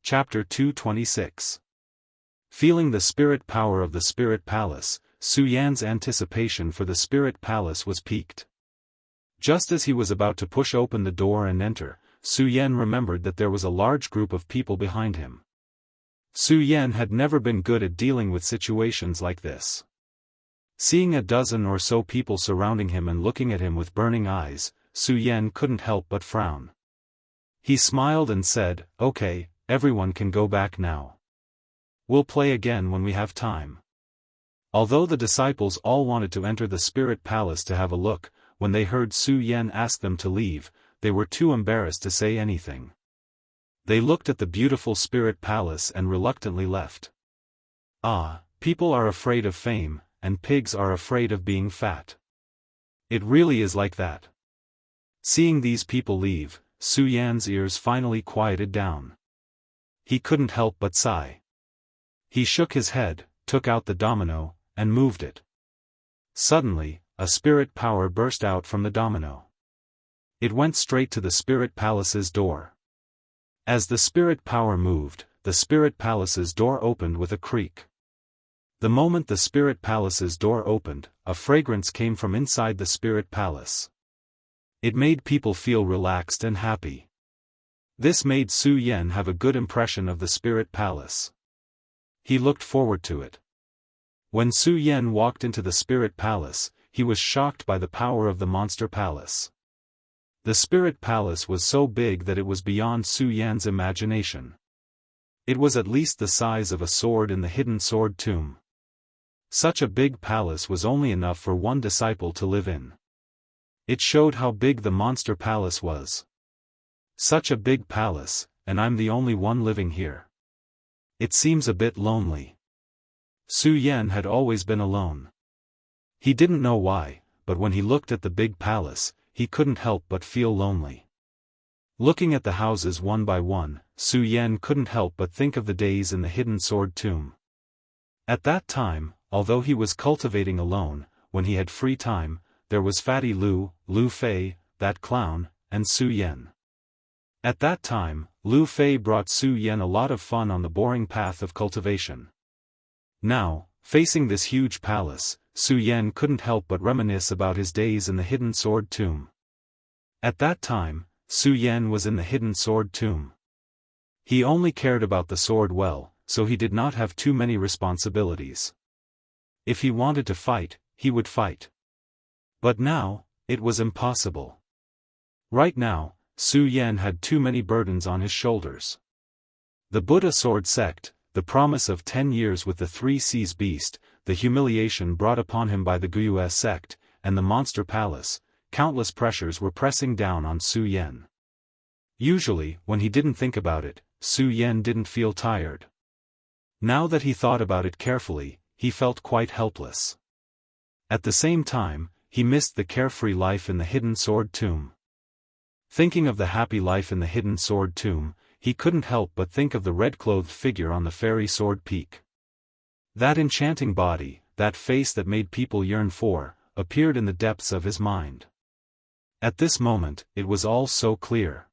Chapter 226. Feeling the spirit power of the Spirit Palace, Su Yan's anticipation for the Spirit Palace was piqued. Just as he was about to push open the door and enter, Su Yan remembered that there was a large group of people behind him. Su Yan had never been good at dealing with situations like this. Seeing a dozen or so people surrounding him and looking at him with burning eyes, Su Yan couldn't help but frown. He smiled and said, "Okay, everyone can go back now. We'll play again when we have time." Although the disciples all wanted to enter the Spirit Palace to have a look, when they heard Su Yan ask them to leave, they were too embarrassed to say anything. They looked at the beautiful Spirit Palace and reluctantly left. Ah, people are afraid of fame, and pigs are afraid of being fat. It really is like that. Seeing these people leave, Su Yan's ears finally quieted down. He couldn't help but sigh. He shook his head, took out the domino, and moved it. Suddenly, a spirit power burst out from the domino. It went straight to the Spirit Palace's door. As the spirit power moved, the Spirit Palace's door opened with a creak. The moment the Spirit Palace's door opened, a fragrance came from inside the Spirit Palace. It made people feel relaxed and happy. This made Su Yan have a good impression of the Spirit Palace. He looked forward to it. When Su Yan walked into the Spirit Palace, he was shocked by the power of the Monster Palace. The Spirit Palace was so big that it was beyond Su Yan's imagination. It was at least the size of a sword in the hidden sword tomb. Such a big palace was only enough for one disciple to live in. It showed how big the Monster Palace was. Such a big palace, and I'm the only one living here. It seems a bit lonely. Su Yan had always been alone. He didn't know why, but when he looked at the big palace, he couldn't help but feel lonely. Looking at the houses one by one, Su Yan couldn't help but think of the days in the hidden sword tomb. At that time, although he was cultivating alone, when he had free time, there was Fatty Lu Fei, that clown, and Su Yan. At that time, Lu Fei brought Su Yan a lot of fun on the boring path of cultivation. Now, facing this huge palace, Su Yan couldn't help but reminisce about his days in the hidden sword tomb. At that time, Su Yan was in the hidden sword tomb. He only cared about the sword well, so he did not have too many responsibilities. If he wanted to fight, he would fight. But now, it was impossible. Right now, Su Yan had too many burdens on his shoulders. The Buddha sword sect, the promise of 10 years with the 3 Seas beast, the humiliation brought upon him by the Guiyue sect, and the Monster Palace, countless pressures were pressing down on Su Yan. Usually, when he didn't think about it, Su Yan didn't feel tired. Now that he thought about it carefully, he felt quite helpless. At the same time, he missed the carefree life in the hidden sword tomb. Thinking of the happy life in the hidden sword tomb, he couldn't help but think of the red-clothed figure on the fairy sword peak. That enchanting body, that face that made people yearn for, appeared in the depths of his mind. At this moment, it was all so clear.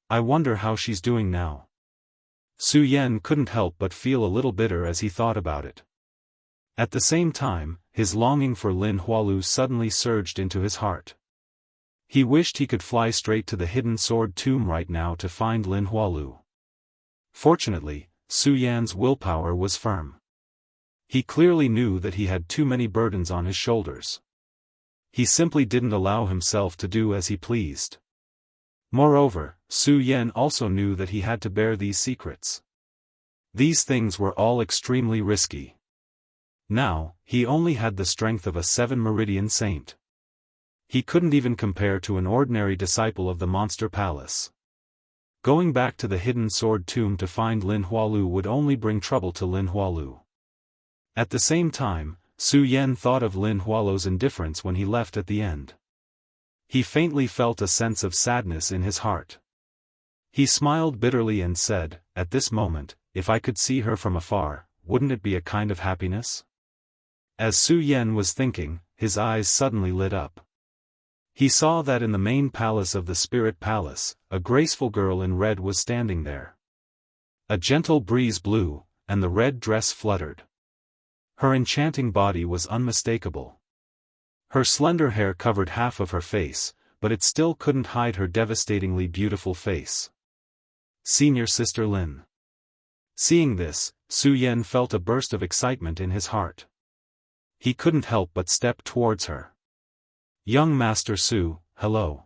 I wonder how she's doing now. Su Yan couldn't help but feel a little bitter as he thought about it. At the same time, his longing for Lin Hualu suddenly surged into his heart. He wished he could fly straight to the hidden sword tomb right now to find Lin Hualu. Fortunately, Su Yan's willpower was firm. He clearly knew that he had too many burdens on his shoulders. He simply didn't allow himself to do as he pleased. Moreover, Su Yan also knew that he had to bear these secrets. These things were all extremely risky. Now, he only had the strength of a 7-meridian saint. He couldn't even compare to an ordinary disciple of the Monster Palace. Going back to the hidden sword tomb to find Lin Hualu would only bring trouble to Lin Hualu. At the same time, Su Yan thought of Lin Hualu's indifference when he left at the end. He faintly felt a sense of sadness in his heart. He smiled bitterly and said, "At this moment, if I could see her from afar, wouldn't it be a kind of happiness?" As Su Yan was thinking, his eyes suddenly lit up. He saw that in the main palace of the Spirit Palace, a graceful girl in red was standing there. A gentle breeze blew, and the red dress fluttered. Her enchanting body was unmistakable. Her slender hair covered half of her face, but it still couldn't hide her devastatingly beautiful face. Senior Sister Lin. Seeing this, Su Yan felt a burst of excitement in his heart. He couldn't help but step towards her. Young Master Su, hello.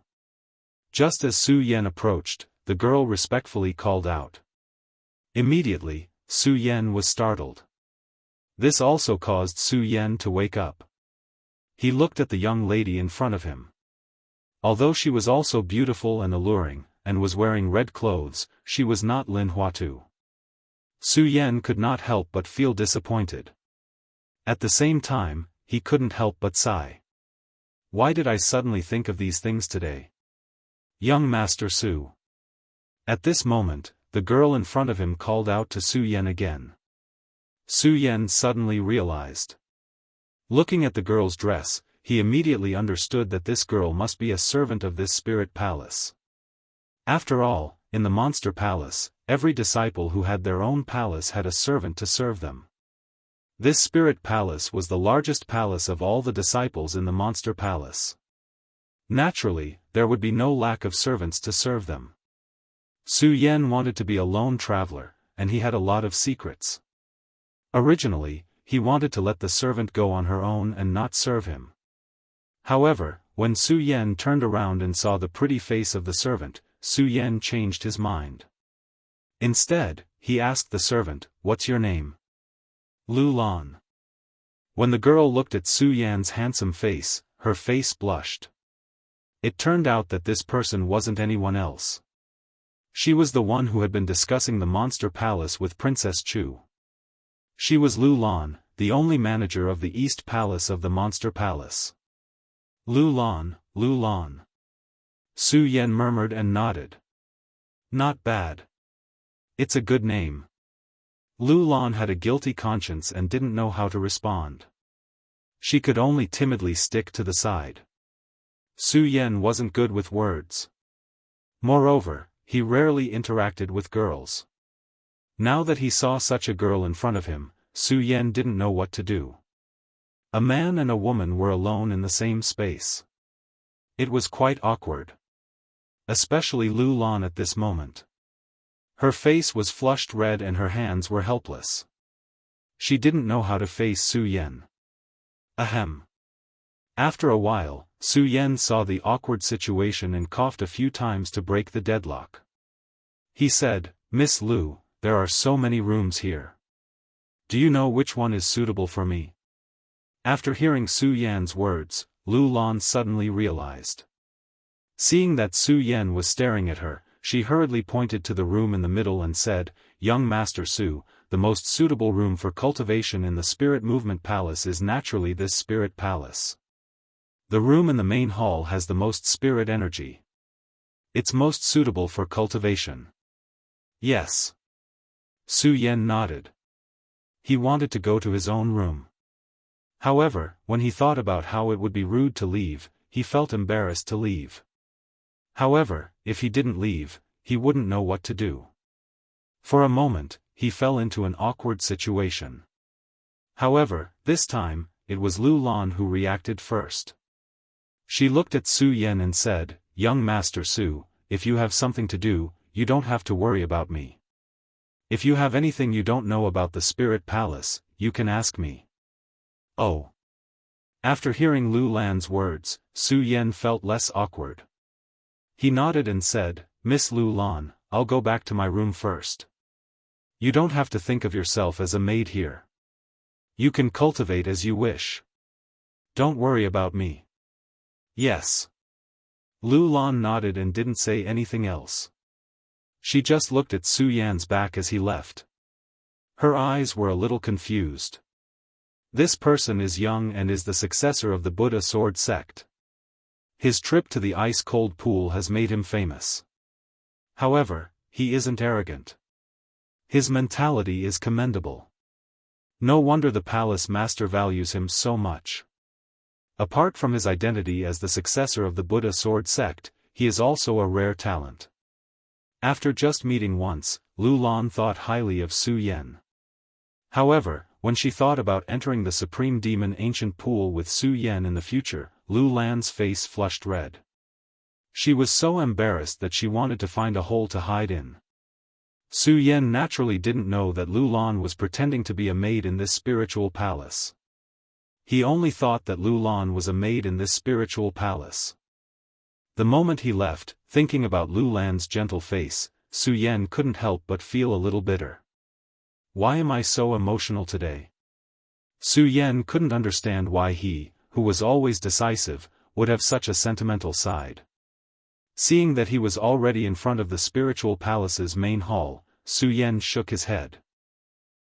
Just as Su Yan approached, the girl respectfully called out. Immediately, Su Yan was startled. This also caused Su Yan to wake up. He looked at the young lady in front of him. Although she was also beautiful and alluring, and was wearing red clothes, she was not Lin Huatu. Su Yan could not help but feel disappointed. At the same time, he couldn't help but sigh. Why did I suddenly think of these things today? Young Master Su. At this moment, the girl in front of him called out to Su Yan again. Su Yan suddenly realized. Looking at the girl's dress, he immediately understood that this girl must be a servant of this spirit palace. After all, in the monster palace, every disciple who had their own palace had a servant to serve them. This spirit palace was the largest palace of all the disciples in the monster palace. Naturally, there would be no lack of servants to serve them. Su Yan wanted to be a lone traveler, and he had a lot of secrets. Originally, he wanted to let the servant go on her own and not serve him. However, when Su Yan turned around and saw the pretty face of the servant, Su Yan changed his mind. Instead, he asked the servant, "What's your name?" Lu Lan. When the girl looked at Su Yan's handsome face, her face blushed. It turned out that this person wasn't anyone else. She was the one who had been discussing the monster palace with Princess Chu. She was Lu Lan, the only manager of the East Palace of the monster palace. Lu Lan, Lu Lan. Su Yan murmured and nodded. Not bad. It's a good name. Lu Lan had a guilty conscience and didn't know how to respond. She could only timidly stick to the side. Su Yan wasn't good with words. Moreover, he rarely interacted with girls. Now that he saw such a girl in front of him, Su Yan didn't know what to do. A man and a woman were alone in the same space. It was quite awkward. Especially Lu Lan at this moment. Her face was flushed red and her hands were helpless. She didn't know how to face Su Yan. Ahem. After a while, Su Yan saw the awkward situation and coughed a few times to break the deadlock. He said, "Miss Lu, there are so many rooms here. Do you know which one is suitable for me?" After hearing Su Yan's words, Lu Lan suddenly realized. Seeing that Su Yan was staring at her, she hurriedly pointed to the room in the middle and said, "Young Master Su, the most suitable room for cultivation in the Spirit Movement Palace is naturally this Spirit Palace. The room in the main hall has the most spirit energy. It's most suitable for cultivation." Yes. Su Yan nodded. He wanted to go to his own room. However, when he thought about how it would be rude to leave, he felt embarrassed to leave. However, if he didn't leave, he wouldn't know what to do. For a moment, he fell into an awkward situation. However, this time, it was Lu Lan who reacted first. She looked at Su Yan and said, "Young Master Su, if you have something to do, you don't have to worry about me. If you have anything you don't know about the Spirit Palace, you can ask me." Oh. After hearing Lu Lan's words, Su Yan felt less awkward. He nodded and said, "Miss Lu Lan, I'll go back to my room first. You don't have to think of yourself as a maid here. You can cultivate as you wish. Don't worry about me." Yes. Lu Lan nodded and didn't say anything else. She just looked at Su Yan's back as he left. Her eyes were a little confused. This person is young and is the successor of the Buddha Sword sect. His trip to the ice-cold pool has made him famous. However, he isn't arrogant. His mentality is commendable. No wonder the palace master values him so much. Apart from his identity as the successor of the Buddha Sword sect, he is also a rare talent. After just meeting once, Lu Lan thought highly of Su Yan. However, when she thought about entering the Supreme Demon Ancient Pool with Su Yan in the future, Lu Lan's face flushed red. She was so embarrassed that she wanted to find a hole to hide in. Su Yan naturally didn't know that Lu Lan was pretending to be a maid in this spiritual palace. He only thought that Lu Lan was a maid in this spiritual palace. The moment he left, thinking about Lu Lan's gentle face, Su Yan couldn't help but feel a little bitter. Why am I so emotional today? Su Yan couldn't understand why he, who was always decisive, would have such a sentimental side. Seeing that he was already in front of the spiritual palace's main hall, Su Yan shook his head.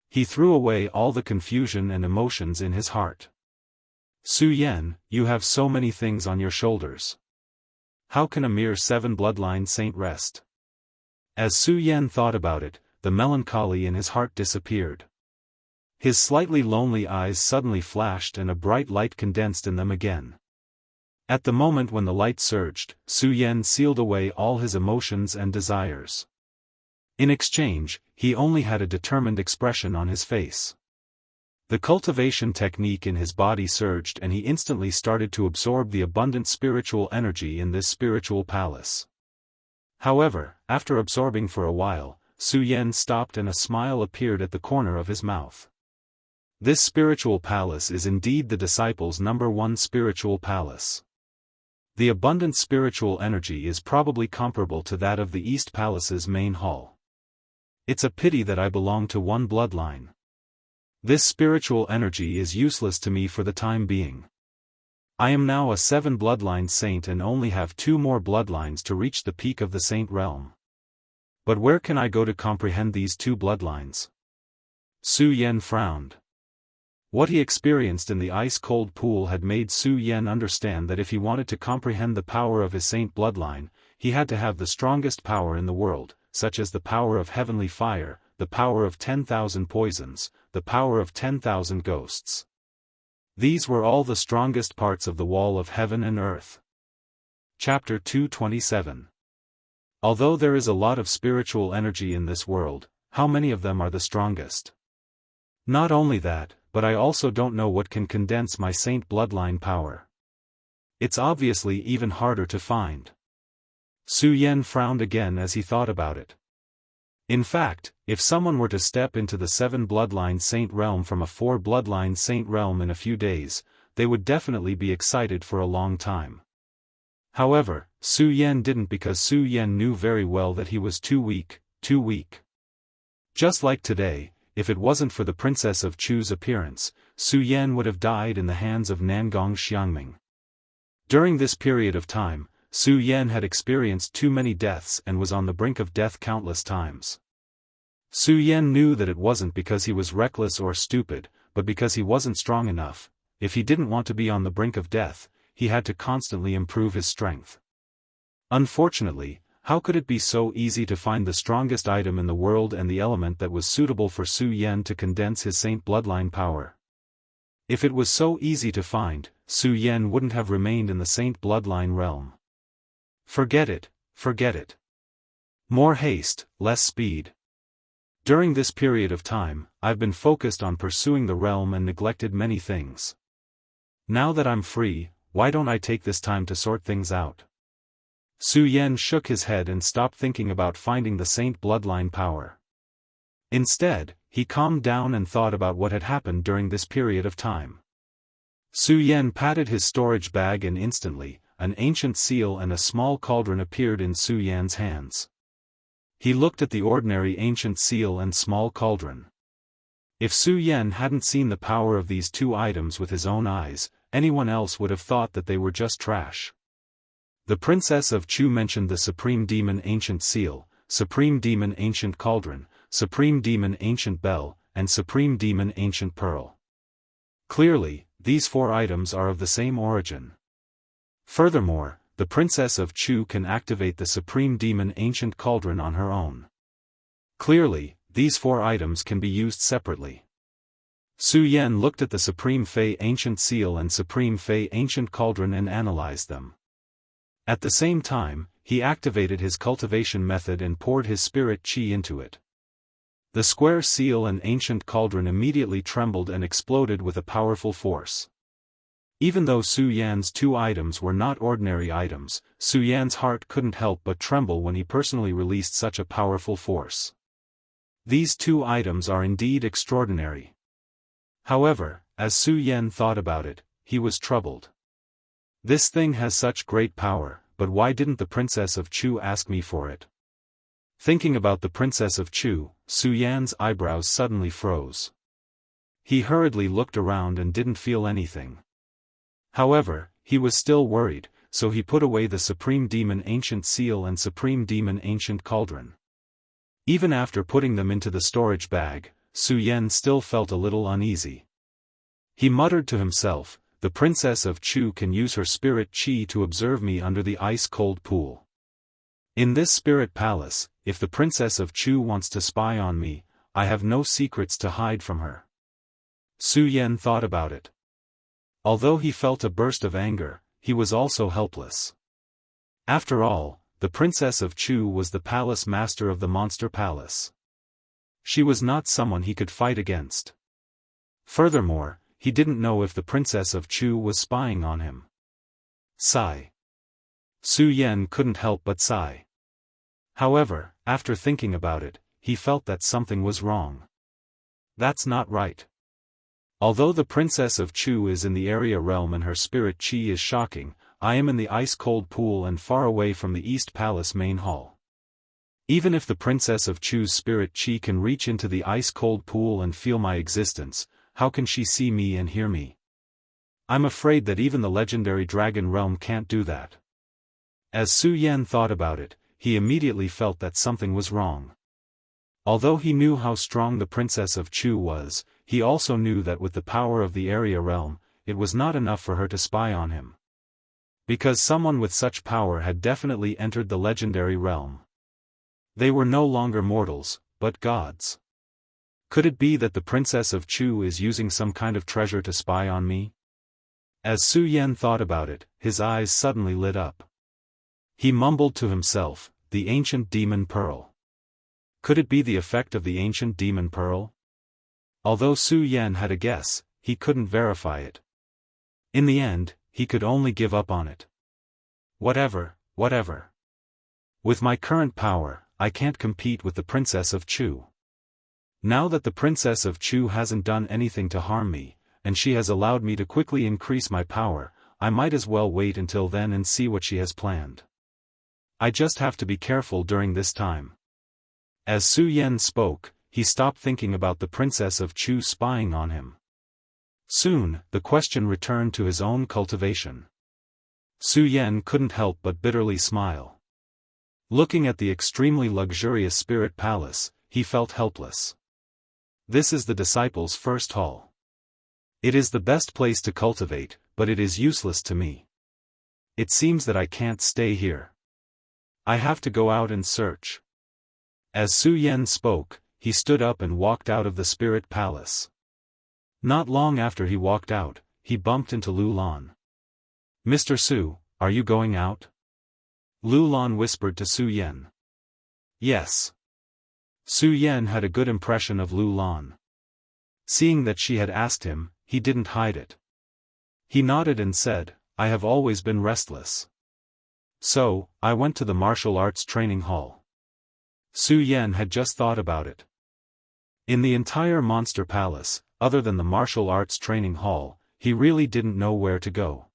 He threw away all the confusion and emotions in his heart. Su Yan, you have so many things on your shoulders. How can a mere 7 bloodline saint rest? As Su Yan thought about it, the melancholy in his heart disappeared. His slightly lonely eyes suddenly flashed and a bright light condensed in them again. At the moment when the light surged, Su Yan sealed away all his emotions and desires. In exchange, he only had a determined expression on his face. The cultivation technique in his body surged and he instantly started to absorb the abundant spiritual energy in this spiritual palace. However, after absorbing for a while, Su Yan stopped and a smile appeared at the corner of his mouth. This spiritual palace is indeed the disciples' #1 spiritual palace. The abundant spiritual energy is probably comparable to that of the East Palace's main hall. It's a pity that I belong to one bloodline. This spiritual energy is useless to me for the time being. I am now a 7 bloodline saint and only have 2 more bloodlines to reach the peak of the saint realm. But where can I go to comprehend these 2 bloodlines? Su Yan frowned. What he experienced in the ice-cold pool had made Su Yan understand that if he wanted to comprehend the power of his saint bloodline, he had to have the strongest power in the world, such as the power of heavenly fire, the power of 10,000 poisons, the power of 10,000 ghosts. These were all the strongest parts of the wall of heaven and earth. Chapter 227. Although there is a lot of spiritual energy in this world, how many of them are the strongest? Not only that, but I also don't know what can condense my saint bloodline power. It's obviously even harder to find. Su Yan frowned again as he thought about it. In fact, if someone were to step into the 7 bloodline saint realm from a 4 bloodline saint realm in a few days, they would definitely be excited for a long time. However, Su Yan didn't because Su Yan knew very well that he was too weak. Just like today, if it wasn't for the Princess of Chu's appearance, Su Yan would have died in the hands of Nangong Xiangming. During this period of time, Su Yan had experienced too many deaths and was on the brink of death countless times. Su Yan knew that it wasn't because he was reckless or stupid, but because he wasn't strong enough. If he didn't want to be on the brink of death, he had to constantly improve his strength. Unfortunately, how could it be so easy to find the strongest item in the world and the element that was suitable for Su Yan to condense his saint bloodline power? If it was so easy to find, Su Yan wouldn't have remained in the saint bloodline realm. Forget it. More haste, less speed. During this period of time, I've been focused on pursuing the realm and neglected many things. Now that I'm free, why don't I take this time to sort things out? Su Yan shook his head and stopped thinking about finding the saint bloodline power. Instead, he calmed down and thought about what had happened during this period of time. Su Yan patted his storage bag and instantly, an ancient seal and a small cauldron appeared in Su Yan's hands. He looked at the ordinary ancient seal and small cauldron. If Su Yan hadn't seen the power of these 2 items with his own eyes, anyone else would have thought that they were just trash. The Princess of Chu mentioned the Supreme Demon Ancient Seal, Supreme Demon Ancient Cauldron, Supreme Demon Ancient Bell, and Supreme Demon Ancient Pearl. Clearly, these 4 items are of the same origin. Furthermore, the Princess of Chu can activate the Supreme Demon Ancient Cauldron on her own. Clearly, these 4 items can be used separately. Su Yan looked at the Supreme Fei Ancient Seal and Supreme Fei Ancient Cauldron and analyzed them. At the same time, he activated his cultivation method and poured his spirit qi into it. The square seal and ancient cauldron immediately trembled and exploded with a powerful force. Even though Su Yan's two items were not ordinary items, Su Yan's heart couldn't help but tremble when he personally released such a powerful force. These two items are indeed extraordinary. However, as Su Yan thought about it, he was troubled. This thing has such great power, but why didn't the Princess of Chu ask me for it? Thinking about the Princess of Chu, Su Yan's eyebrows suddenly froze. He hurriedly looked around and didn't feel anything. However, he was still worried, so he put away the Supreme Demon Ancient Seal and Supreme Demon Ancient Cauldron. Even after putting them into the storage bag, Su Yan still felt a little uneasy. He muttered to himself, "The Princess of Chu can use her spirit qi to observe me under the ice-cold pool. In this spirit palace, if the Princess of Chu wants to spy on me, I have no secrets to hide from her." Su Yan thought about it. Although he felt a burst of anger, he was also helpless. After all, the Princess of Chu was the palace master of the Monster Palace. She was not someone he could fight against. Furthermore, he didn't know if the Princess of Chu was spying on him. Sigh. Su Yan couldn't help but sigh. However, after thinking about it, he felt that something was wrong. That's not right. Although the Princess of Chu is in the area realm and her spirit qi is shocking, I am in the ice-cold pool and far away from the East Palace main hall. Even if the Princess of Chu's spirit qi can reach into the ice-cold pool and feel my existence, how can she see me and hear me? I'm afraid that even the legendary dragon realm can't do that. As Su Yan thought about it, he immediately felt that something was wrong. Although he knew how strong the Princess of Chu was, he also knew that with the power of the area realm, it was not enough for her to spy on him. Because someone with such power had definitely entered the legendary realm. They were no longer mortals, but gods. Could it be that the Princess of Chu is using some kind of treasure to spy on me? As Su Yan thought about it, his eyes suddenly lit up. He mumbled to himself, "The ancient demon pearl." Could it be the effect of the ancient demon pearl? Although Su Yan had a guess, he couldn't verify it. In the end, he could only give up on it. Whatever. With my current power, I can't compete with the Princess of Chu. Now that the Princess of Chu hasn't done anything to harm me, and she has allowed me to quickly increase my power, I might as well wait until then and see what she has planned. I just have to be careful during this time. As Su Yan spoke, he stopped thinking about the Princess of Chu spying on him. Soon, the question returned to his own cultivation. Su Yan couldn't help but bitterly smile. Looking at the extremely luxurious spirit palace, he felt helpless. This is the disciples' first hall. It is the best place to cultivate, but it is useless to me. It seems that I can't stay here. I have to go out and search. As Su Yan spoke, he stood up and walked out of the spirit palace. Not long after he walked out, he bumped into Lu Lan. "Mr. Su, are you going out?" Lu Lan whispered to Su Yan. Yes. Su Yan had a good impression of Lu Lan. Seeing that she had asked him, he didn't hide it. He nodded and said, "I have always been restless. So, I went to the martial arts training hall." Su Yan had just thought about it. In the entire Monster Palace, other than the martial arts training hall, he really didn't know where to go.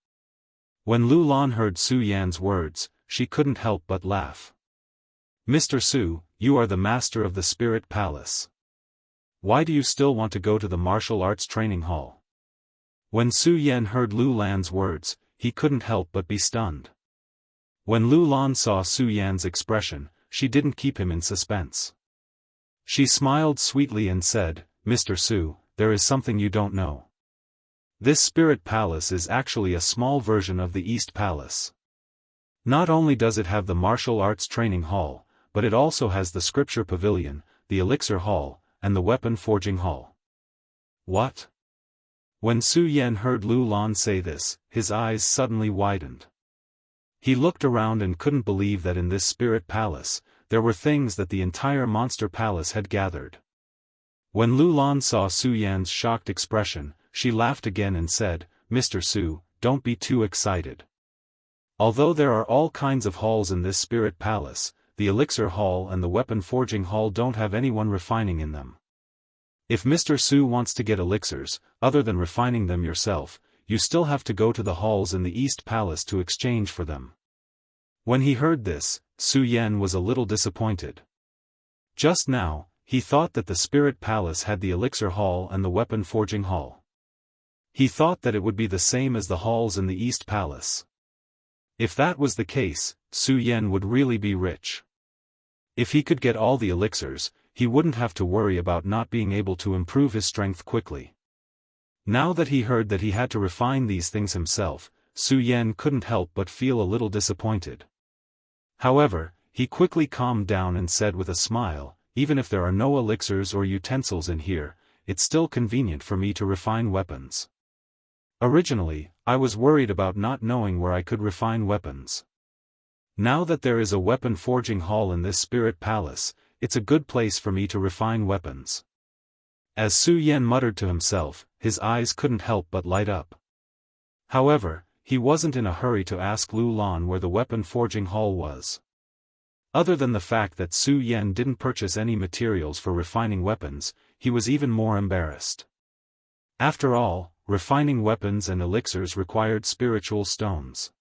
When Lu Lan heard Su Yan's words, she couldn't help but laugh. "Mr. Su, you are the master of the Spirit Palace. Why do you still want to go to the martial arts training hall?" When Su Yan heard Lu Lan's words, he couldn't help but be stunned. When Lu Lan saw Su Yan's expression, she didn't keep him in suspense. She smiled sweetly and said, "Mr. Su, there is something you don't know. This Spirit Palace is actually a small version of the East Palace. Not only does it have the martial arts training hall, but it also has the scripture pavilion, the elixir hall, and the weapon forging hall." What? When Su Yan heard Lu Lan say this, his eyes suddenly widened. He looked around and couldn't believe that in this spirit palace, there were things that the entire monster palace had gathered. When Lu Lan saw Su Yan's shocked expression, she laughed again and said, "Mr. Su, don't be too excited. Although there are all kinds of halls in this spirit palace, the elixir hall and the weapon forging hall don't have anyone refining in them. If Mr. Su wants to get elixirs, other than refining them yourself, you still have to go to the halls in the East Palace to exchange for them." When he heard this, Su Yan was a little disappointed. Just now, he thought that the Spirit Palace had the Elixir Hall and the Weapon Forging Hall. He thought that it would be the same as the halls in the East Palace. If that was the case, Su Yan would really be rich. If he could get all the elixirs, he wouldn't have to worry about not being able to improve his strength quickly. Now that he heard that he had to refine these things himself, Su Yan couldn't help but feel a little disappointed. However, he quickly calmed down and said with a smile, "Even if there are no elixirs or utensils in here, it's still convenient for me to refine weapons. Originally, I was worried about not knowing where I could refine weapons. Now that there is a weapon forging hall in this spirit palace, it's a good place for me to refine weapons." As Su Yan muttered to himself, his eyes couldn't help but light up. However, he wasn't in a hurry to ask Lu Lan where the weapon forging hall was. Other than the fact that Su Yan didn't purchase any materials for refining weapons, he was even more embarrassed. After all, refining weapons and elixirs required spiritual stones.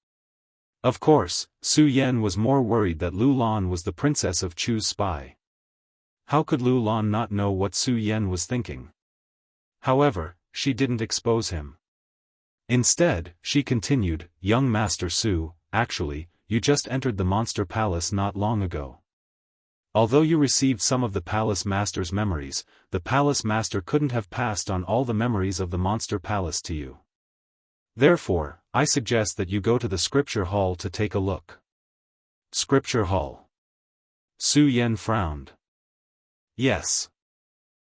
Of course, Su Yan was more worried that Lu Lan was the princess of Chu's spy. How could Lu Lan not know what Su Yan was thinking? However, she didn't expose him. Instead, she continued, "Young Master Su, actually, you just entered the Monster Palace not long ago. Although you received some of the Palace Master's memories, the Palace Master couldn't have passed on all the memories of the Monster Palace to you. Therefore, I suggest that you go to the Scripture Hall to take a look." Scripture Hall. Su Yan frowned. Yes.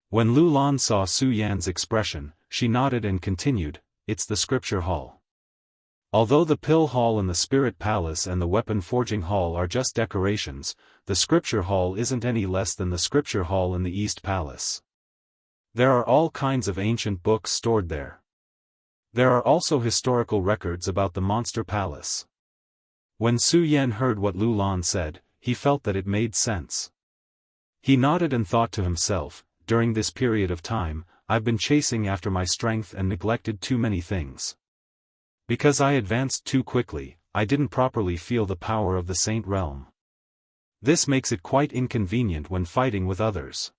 When Lu Lan saw Su Yan's expression, she nodded and continued, "It's the Scripture Hall. Although the Pill Hall and the Spirit Palace and the Weapon Forging Hall are just decorations, the Scripture Hall isn't any less than the Scripture Hall in the East Palace. There are all kinds of ancient books stored there. There are also historical records about the Monster Palace." When Su Yan heard what Lu Lan said, he felt that it made sense. He nodded and thought to himself, "During this period of time, I've been chasing after my strength and neglected too many things. Because I advanced too quickly, I didn't properly feel the power of the Saint Realm. This makes it quite inconvenient when fighting with others.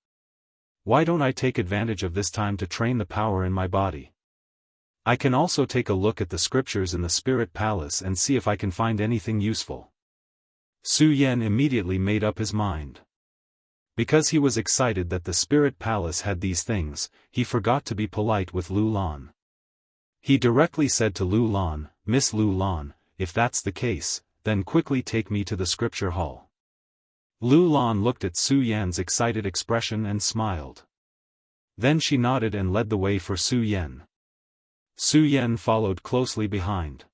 Why don't I take advantage of this time to train the power in my body? I can also take a look at the scriptures in the Spirit Palace and see if I can find anything useful." Su Yan immediately made up his mind. Because he was excited that the Spirit Palace had these things, he forgot to be polite with Lu Lan. He directly said to Lu Lan, "Miss Lu Lan, if that's the case, then quickly take me to the Scripture Hall." Lu Lan looked at Su Yan's excited expression and smiled. Then she nodded and led the way for Su Yan. Su Yan followed closely behind.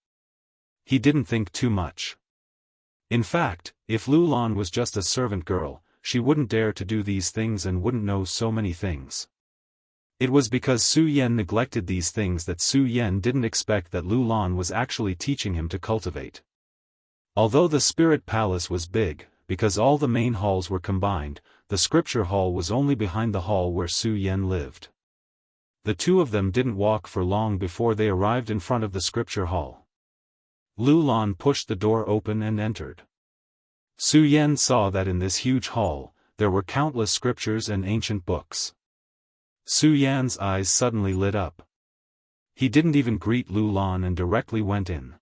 He didn't think too much. In fact, if Lu Lan was just a servant girl, she wouldn't dare to do these things and wouldn't know so many things. It was because Su Yan neglected these things that Su Yan didn't expect that Lu Lan was actually teaching him to cultivate. Although the Spirit Palace was big, because all the main halls were combined, the Scripture Hall was only behind the hall where Su Yan lived. The two of them didn't walk for long before they arrived in front of the Scripture Hall. Lu Lan pushed the door open and entered. Su Yan saw that in this huge hall, there were countless scriptures and ancient books. Su Yan's eyes suddenly lit up. He didn't even greet Lu Lan and directly went in.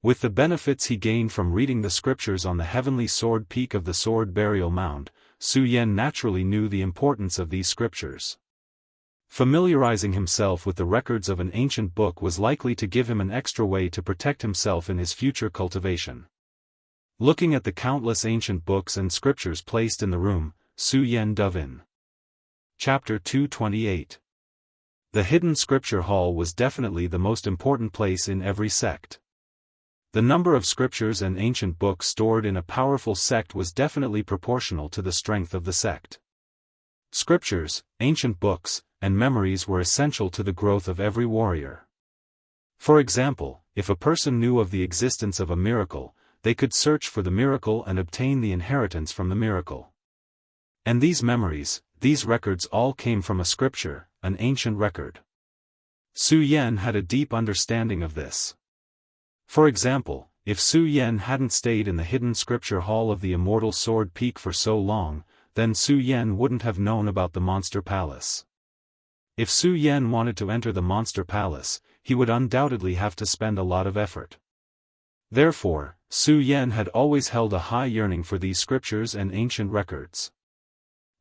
With the benefits he gained from reading the scriptures on the heavenly sword peak of the sword burial mound, Su Yan naturally knew the importance of these scriptures. Familiarizing himself with the records of an ancient book was likely to give him an extra way to protect himself in his future cultivation. Looking at the countless ancient books and scriptures placed in the room, Su Yan dove in. Chapter 228. The hidden scripture hall was definitely the most important place in every sect. The number of scriptures and ancient books stored in a powerful sect was definitely proportional to the strength of the sect. Scriptures, ancient books, and memories were essential to the growth of every warrior. For example, if a person knew of the existence of a miracle, they could search for the miracle and obtain the inheritance from the miracle. And these memories, these records all came from a scripture, an ancient record. Su Yan had a deep understanding of this. For example, if Su Yan hadn't stayed in the hidden scripture hall of the Immortal Sword Peak for so long, then Su Yan wouldn't have known about the Monster Palace. If Su Yan wanted to enter the Monster Palace, he would undoubtedly have to spend a lot of effort. Therefore, Su Yan had always held a high yearning for these scriptures and ancient records.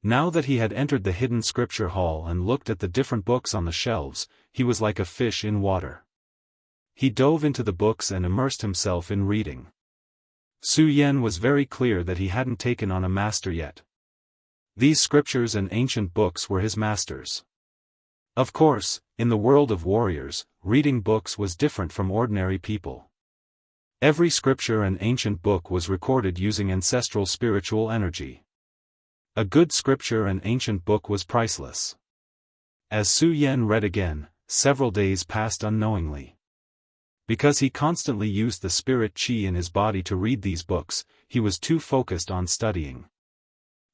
Now that he had entered the hidden scripture hall and looked at the different books on the shelves, he was like a fish in water. He dove into the books and immersed himself in reading. Su Yan was very clear that he hadn't taken on a master yet. These scriptures and ancient books were his masters. Of course, in the world of warriors, reading books was different from ordinary people. Every scripture and ancient book was recorded using ancestral spiritual energy. A good scripture and ancient book was priceless. As Su Yan read again, several days passed unknowingly. Because he constantly used the spirit qi in his body to read these books, he was too focused on studying.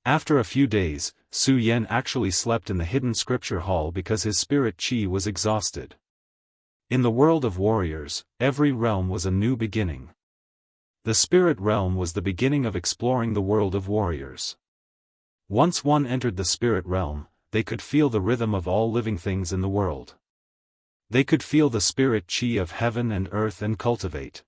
After a few days, Su Yan actually slept in the hidden scripture hall because his spirit qi was exhausted. In the world of warriors, every realm was a new beginning. The spirit realm was the beginning of exploring the world of warriors. Once one entered the spirit realm, they could feel the rhythm of all living things in the world. They could feel the spirit qi of heaven and earth and cultivate.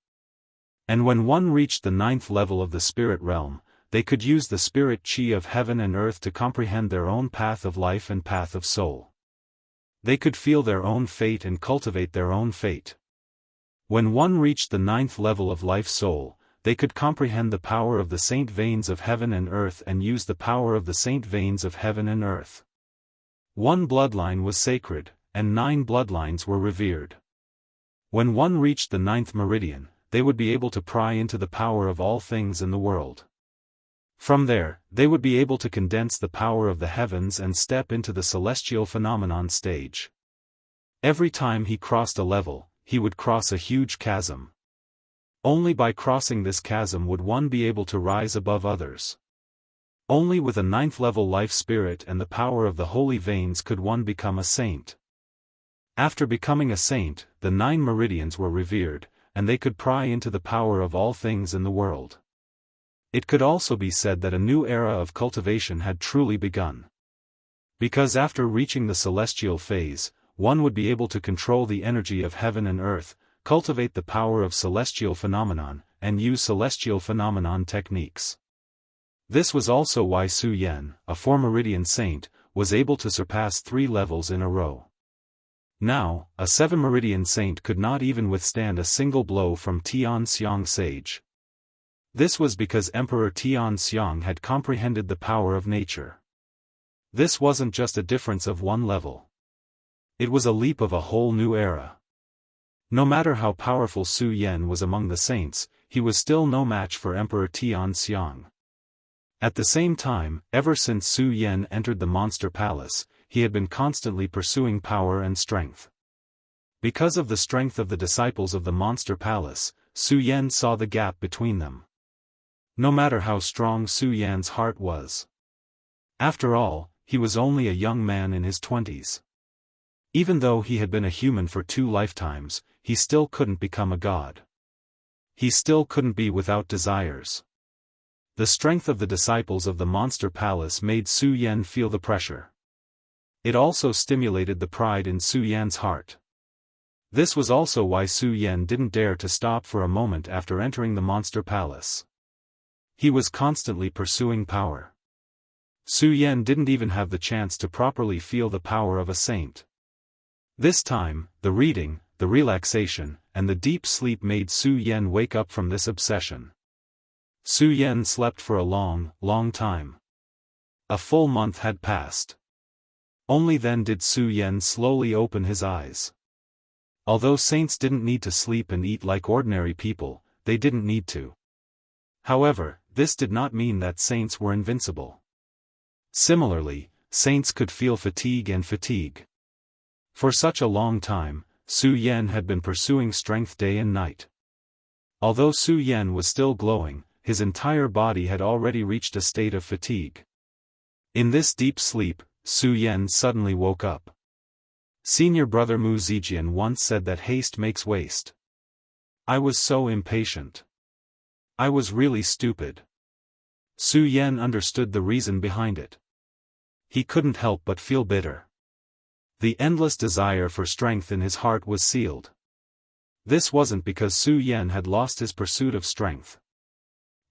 And when one reached the 9th level of the spirit realm, they could use the spirit qi of heaven and earth to comprehend their own path of life and path of soul. They could feel their own fate and cultivate their own fate. When one reached the 9th level of life soul, they could comprehend the power of the saint veins of heaven and earth and use the power of the saint veins of heaven and earth. One bloodline was sacred, and 9 bloodlines were revered. When one reached the 9th meridian, they would be able to pry into the power of all things in the world. From there, they would be able to condense the power of the heavens and step into the celestial phenomenon stage. Every time he crossed a level, he would cross a huge chasm. Only by crossing this chasm would one be able to rise above others. Only with a 9th level life spirit and the power of the holy veins could one become a saint. After becoming a saint, the 9 meridians were revered, and they could pry into the power of all things in the world. It could also be said that a new era of cultivation had truly begun. Because after reaching the celestial phase, one would be able to control the energy of heaven and earth, cultivate the power of celestial phenomenon, and use celestial phenomenon techniques. This was also why Su Yan, a 4-meridian saint, was able to surpass 3 levels in a row. Now, a 7-meridian saint could not even withstand a single blow from Tian Xiang sage. This was because Emperor Tian Xiang had comprehended the power of nature. This wasn't just a difference of 1 level. It was a leap of a whole new era. No matter how powerful Su Yan was among the saints, he was still no match for Emperor Tian Xiang. At the same time, ever since Su Yan entered the Monster Palace, he had been constantly pursuing power and strength. Because of the strength of the disciples of the Monster Palace, Su Yan saw the gap between them. No matter how strong Su Yan's heart was. After all, he was only a young man in his 20s. Even though he had been a human for 2 lifetimes, he still couldn't become a god. He still couldn't be without desires. The strength of the disciples of the Monster Palace made Su Yan feel the pressure. It also stimulated the pride in Su Yan's heart. This was also why Su Yan didn't dare to stop for a moment after entering the Monster Palace. He was constantly pursuing power. Su Yan didn't even have the chance to properly feel the power of a saint. This time, the reading, the relaxation, and the deep sleep made Su Yan wake up from this obsession. Su Yan slept for a long, long time. A full month had passed. Only then did Su Yan slowly open his eyes. Although saints didn't need to sleep and eat like ordinary people, they didn't need to. However, this did not mean that saints were invincible. Similarly, saints could feel fatigue and fatigue. For such a long time, Su Yan had been pursuing strength day and night. Although Su Yan was still glowing, his entire body had already reached a state of fatigue. In this deep sleep, Su Yan suddenly woke up. Senior brother Mu Zijian once said that haste makes waste. I was so impatient. I was really stupid. Su Yan understood the reason behind it. He couldn't help but feel bitter. The endless desire for strength in his heart was sealed. This wasn't because Su Yan had lost his pursuit of strength.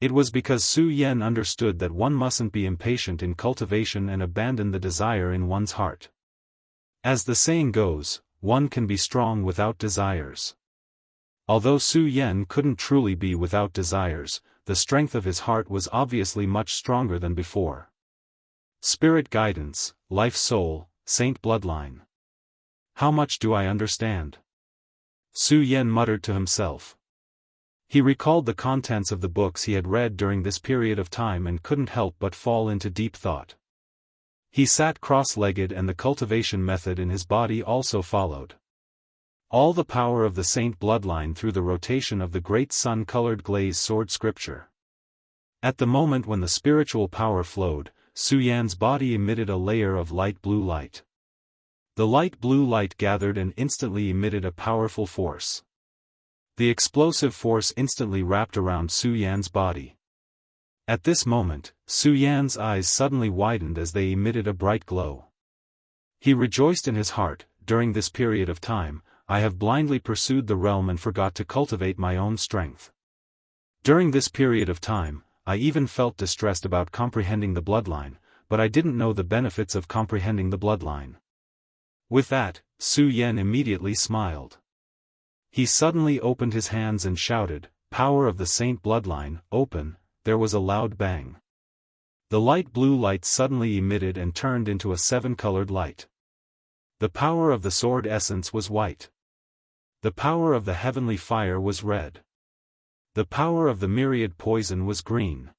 It was because Su Yan understood that one mustn't be impatient in cultivation and abandon the desire in one's heart. As the saying goes, one can be strong without desires. Although Su Yan couldn't truly be without desires, the strength of his heart was obviously much stronger than before. Spirit guidance, life soul, saint bloodline. How much do I understand? Su Yan muttered to himself. He recalled the contents of the books he had read during this period of time and couldn't help but fall into deep thought. He sat cross-legged and the cultivation method in his body also followed. All the power of the saint bloodline through the rotation of the great sun-colored glaze sword scripture. At the moment when the spiritual power flowed, Su Yan's body emitted a layer of light blue light. The light blue light gathered and instantly emitted a powerful force. The explosive force instantly wrapped around Su Yan's body. At this moment, Su Yan's eyes suddenly widened as they emitted a bright glow. He rejoiced in his heart, during this period of time, I have blindly pursued the realm and forgot to cultivate my own strength. During this period of time, I even felt distressed about comprehending the bloodline, but I didn't know the benefits of comprehending the bloodline. With that, Su Yan immediately smiled. He suddenly opened his hands and shouted, "Power of the saint bloodline, open!" There was a loud bang. The light blue light suddenly emitted and turned into a seven-colored light. The power of the sword essence was white. The power of the heavenly fire was red. The power of the myriad poison was green.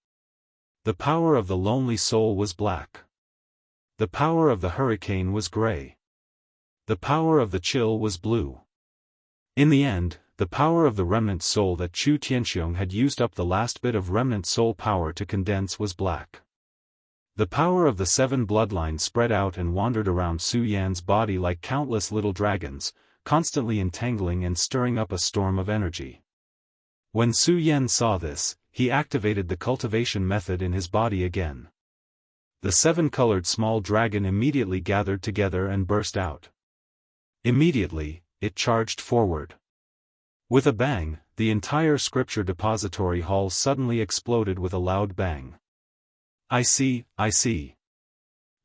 The power of the lonely soul was black. The power of the hurricane was gray. The power of the chill was blue. In the end, the power of the remnant soul that Chu Tianxiong had used up the last bit of remnant soul power to condense was black. The power of the seven bloodlines spread out and wandered around Su Yan's body like countless little dragons, constantly entangling and stirring up a storm of energy. When Su Yan saw this, he activated the cultivation method in his body again. The seven-colored small dragon immediately gathered together and burst out. Immediately, it charged forward. With a bang, the entire scripture depository hall suddenly exploded with a loud bang. I see.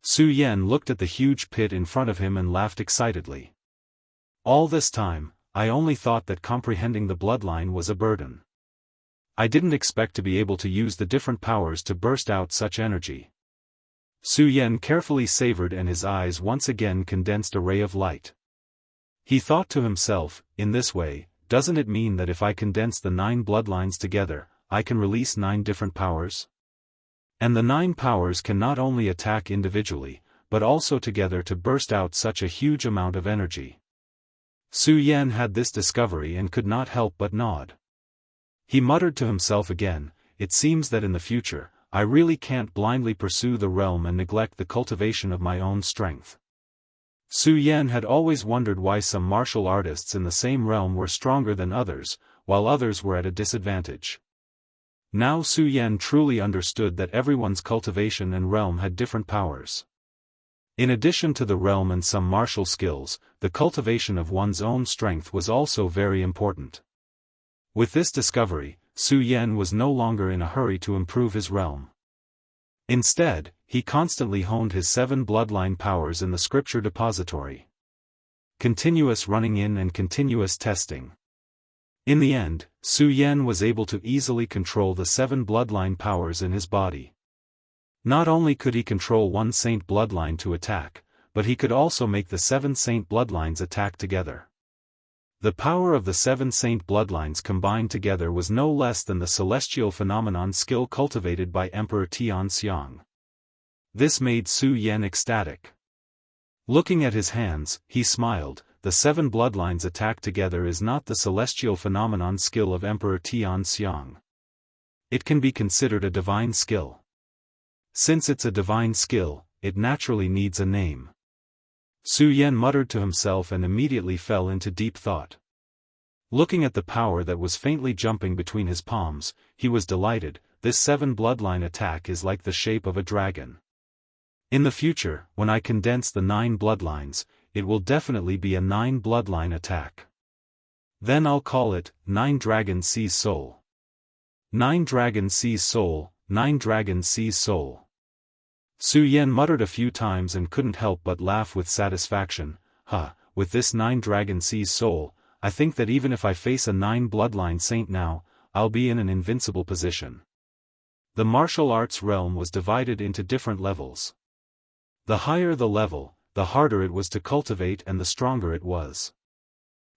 Su Yan looked at the huge pit in front of him and laughed excitedly. All this time, I only thought that comprehending the bloodline was a burden. I didn't expect to be able to use the different powers to burst out such energy. Su Yan carefully savored and his eyes once again condensed a ray of light. He thought to himself, in this way, doesn't it mean that if I condense the 9 bloodlines together, I can release 9 different powers? And the 9 powers can not only attack individually, but also together to burst out such a huge amount of energy. Su Yan had this discovery and could not help but nod. He muttered to himself again, it seems that in the future, I really can't blindly pursue the realm and neglect the cultivation of my own strength. Su Yan had always wondered why some martial artists in the same realm were stronger than others, while others were at a disadvantage. Now Su Yan truly understood that everyone's cultivation and realm had different powers. In addition to the realm and some martial skills, the cultivation of one's own strength was also very important. With this discovery, Su Yan was no longer in a hurry to improve his realm. Instead, he constantly honed his 7 bloodline powers in the scripture depository. Continuous running in and continuous testing. In the end, Su Yan was able to easily control the 7 bloodline powers in his body. Not only could he control one saint bloodline to attack, but he could also make the 7 saint bloodlines attack together. The power of the 7 saint bloodlines combined together was no less than the celestial phenomenon skill cultivated by Emperor Tianxiang. This made Su Yan ecstatic. Looking at his hands, he smiled. The 7 bloodlines attacked together is not the celestial phenomenon skill of Emperor Tianxiang. It can be considered a divine skill. Since it's a divine skill, it naturally needs a name. Su Yan muttered to himself and immediately fell into deep thought. Looking at the power that was faintly jumping between his palms, he was delighted. This 7 bloodline attack is like the shape of a dragon. In the future, when I condense the 9 bloodlines, it will definitely be a 9 bloodline attack. Then I'll call it, 9 Dragon Sees Soul. 9 Dragon Sees Soul, 9 Dragon Sees Soul. Su Yan muttered a few times and couldn't help but laugh with satisfaction. With this 9 Dragon Sees Soul, I think that even if I face a 9 bloodline saint now, I'll be in an invincible position. The martial arts realm was divided into different levels. The higher the level, the harder it was to cultivate and the stronger it was.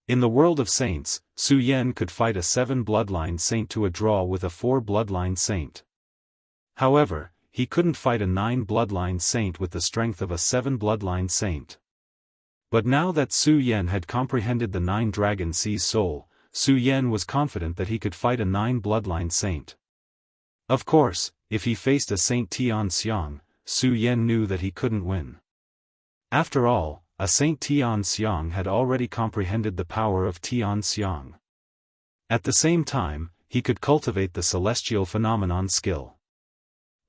In the world of saints, Su Yan could fight a 7 bloodline saint to a draw with a 4 bloodline saint. However, he couldn't fight a 9 bloodline saint with the strength of a 7 bloodline saint. But now that Su Yan had comprehended the 9 Dragon Sees Soul, Su Yan was confident that he could fight a 9 bloodline saint. Of course, if he faced a Saint Tianxiang, Su Yan knew that he couldn't win. After all, a Saint Tianxiang had already comprehended the power of Tianxiang. At the same time, he could cultivate the celestial phenomenon skill.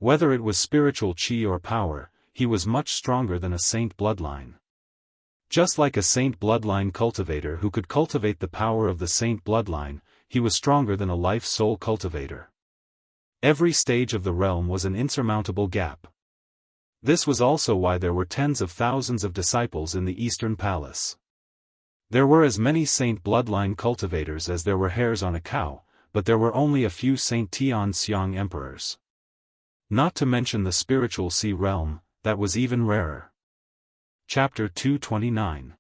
Whether it was spiritual chi or power, he was much stronger than a saint bloodline. Just like a saint bloodline cultivator who could cultivate the power of the saint bloodline, he was stronger than a life soul cultivator. Every stage of the realm was an insurmountable gap. This was also why there were tens of thousands of disciples in the Eastern Palace. There were as many saint bloodline cultivators as there were hairs on a cow, but there were only a few Saint Tianxiang emperors. Not to mention the spiritual sea realm, that was even rarer. Chapter 229.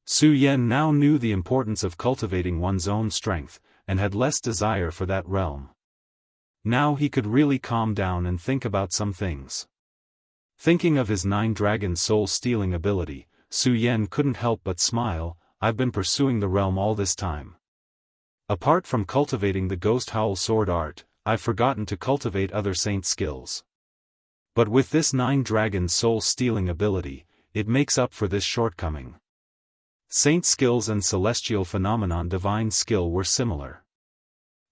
Su Yan now knew the importance of cultivating one's own strength, and had less desire for that realm. Now he could really calm down and think about some things. Thinking of his 9 dragon soul stealing ability, Su Yan couldn't help but smile. I've been pursuing the realm all this time. Apart from cultivating the ghost howl sword art, I've forgotten to cultivate other saint skills. But with this 9 dragon soul stealing ability, it makes up for this shortcoming. Saint skills and celestial phenomenon divine skill were similar.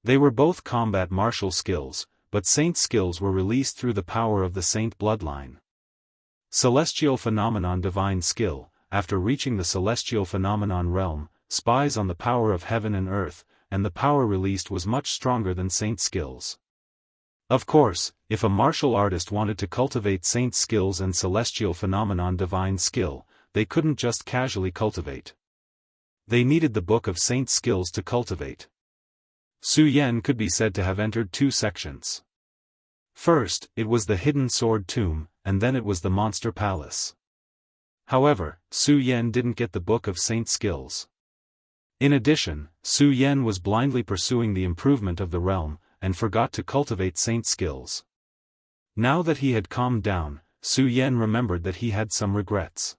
They were both combat martial skills, but saint skills were released through the power of the saint bloodline. Celestial phenomenon divine skill, after reaching the celestial phenomenon realm, spies on the power of heaven and earth, and the power released was much stronger than saint skills. Of course, if a martial artist wanted to cultivate saint skills and celestial phenomenon divine skill, they couldn't just casually cultivate. They needed the book of saint skills to cultivate. Su Yan could be said to have entered 2 sections. First, it was the hidden sword tomb, and then it was the monster palace. However, Su Yan didn't get the book of saint skills. In addition, Su Yan was blindly pursuing the improvement of the realm, and forgot to cultivate saint skills. Now that he had calmed down, Su Yan remembered that he had some regrets.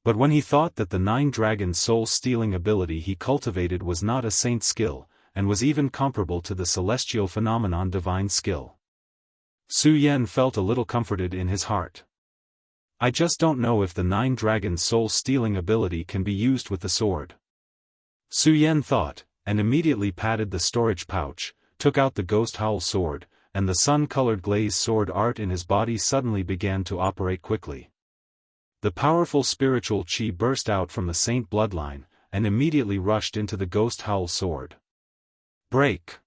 But when he thought that the 9 dragon soul stealing ability he cultivated was not a saint skill, and was even comparable to the celestial phenomenon divine skill, Su Yan felt a little comforted in his heart. I just don't know if the 9 dragon soul stealing ability can be used with the sword. Su Yan thought, and immediately patted the storage pouch, took out the ghost howl sword, and the sun-colored glaze sword art in his body suddenly began to operate quickly. The powerful spiritual chi burst out from the saint bloodline, and immediately rushed into the ghost howl sword. Break!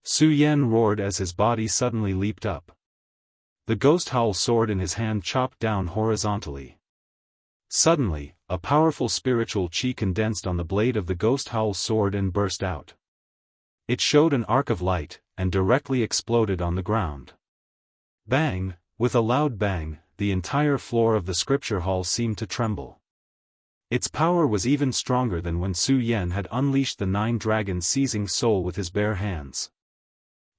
Su Yan roared as his body suddenly leaped up. The ghost howl sword in his hand chopped down horizontally. Suddenly, a powerful spiritual chi condensed on the blade of the ghost howl sword and burst out. It showed an arc of light, and directly exploded on the ground. Bang! With a loud bang, the entire floor of the scripture hall seemed to tremble. Its power was even stronger than when Su Yan had unleashed the 9 dragons seizing soul with his bare hands.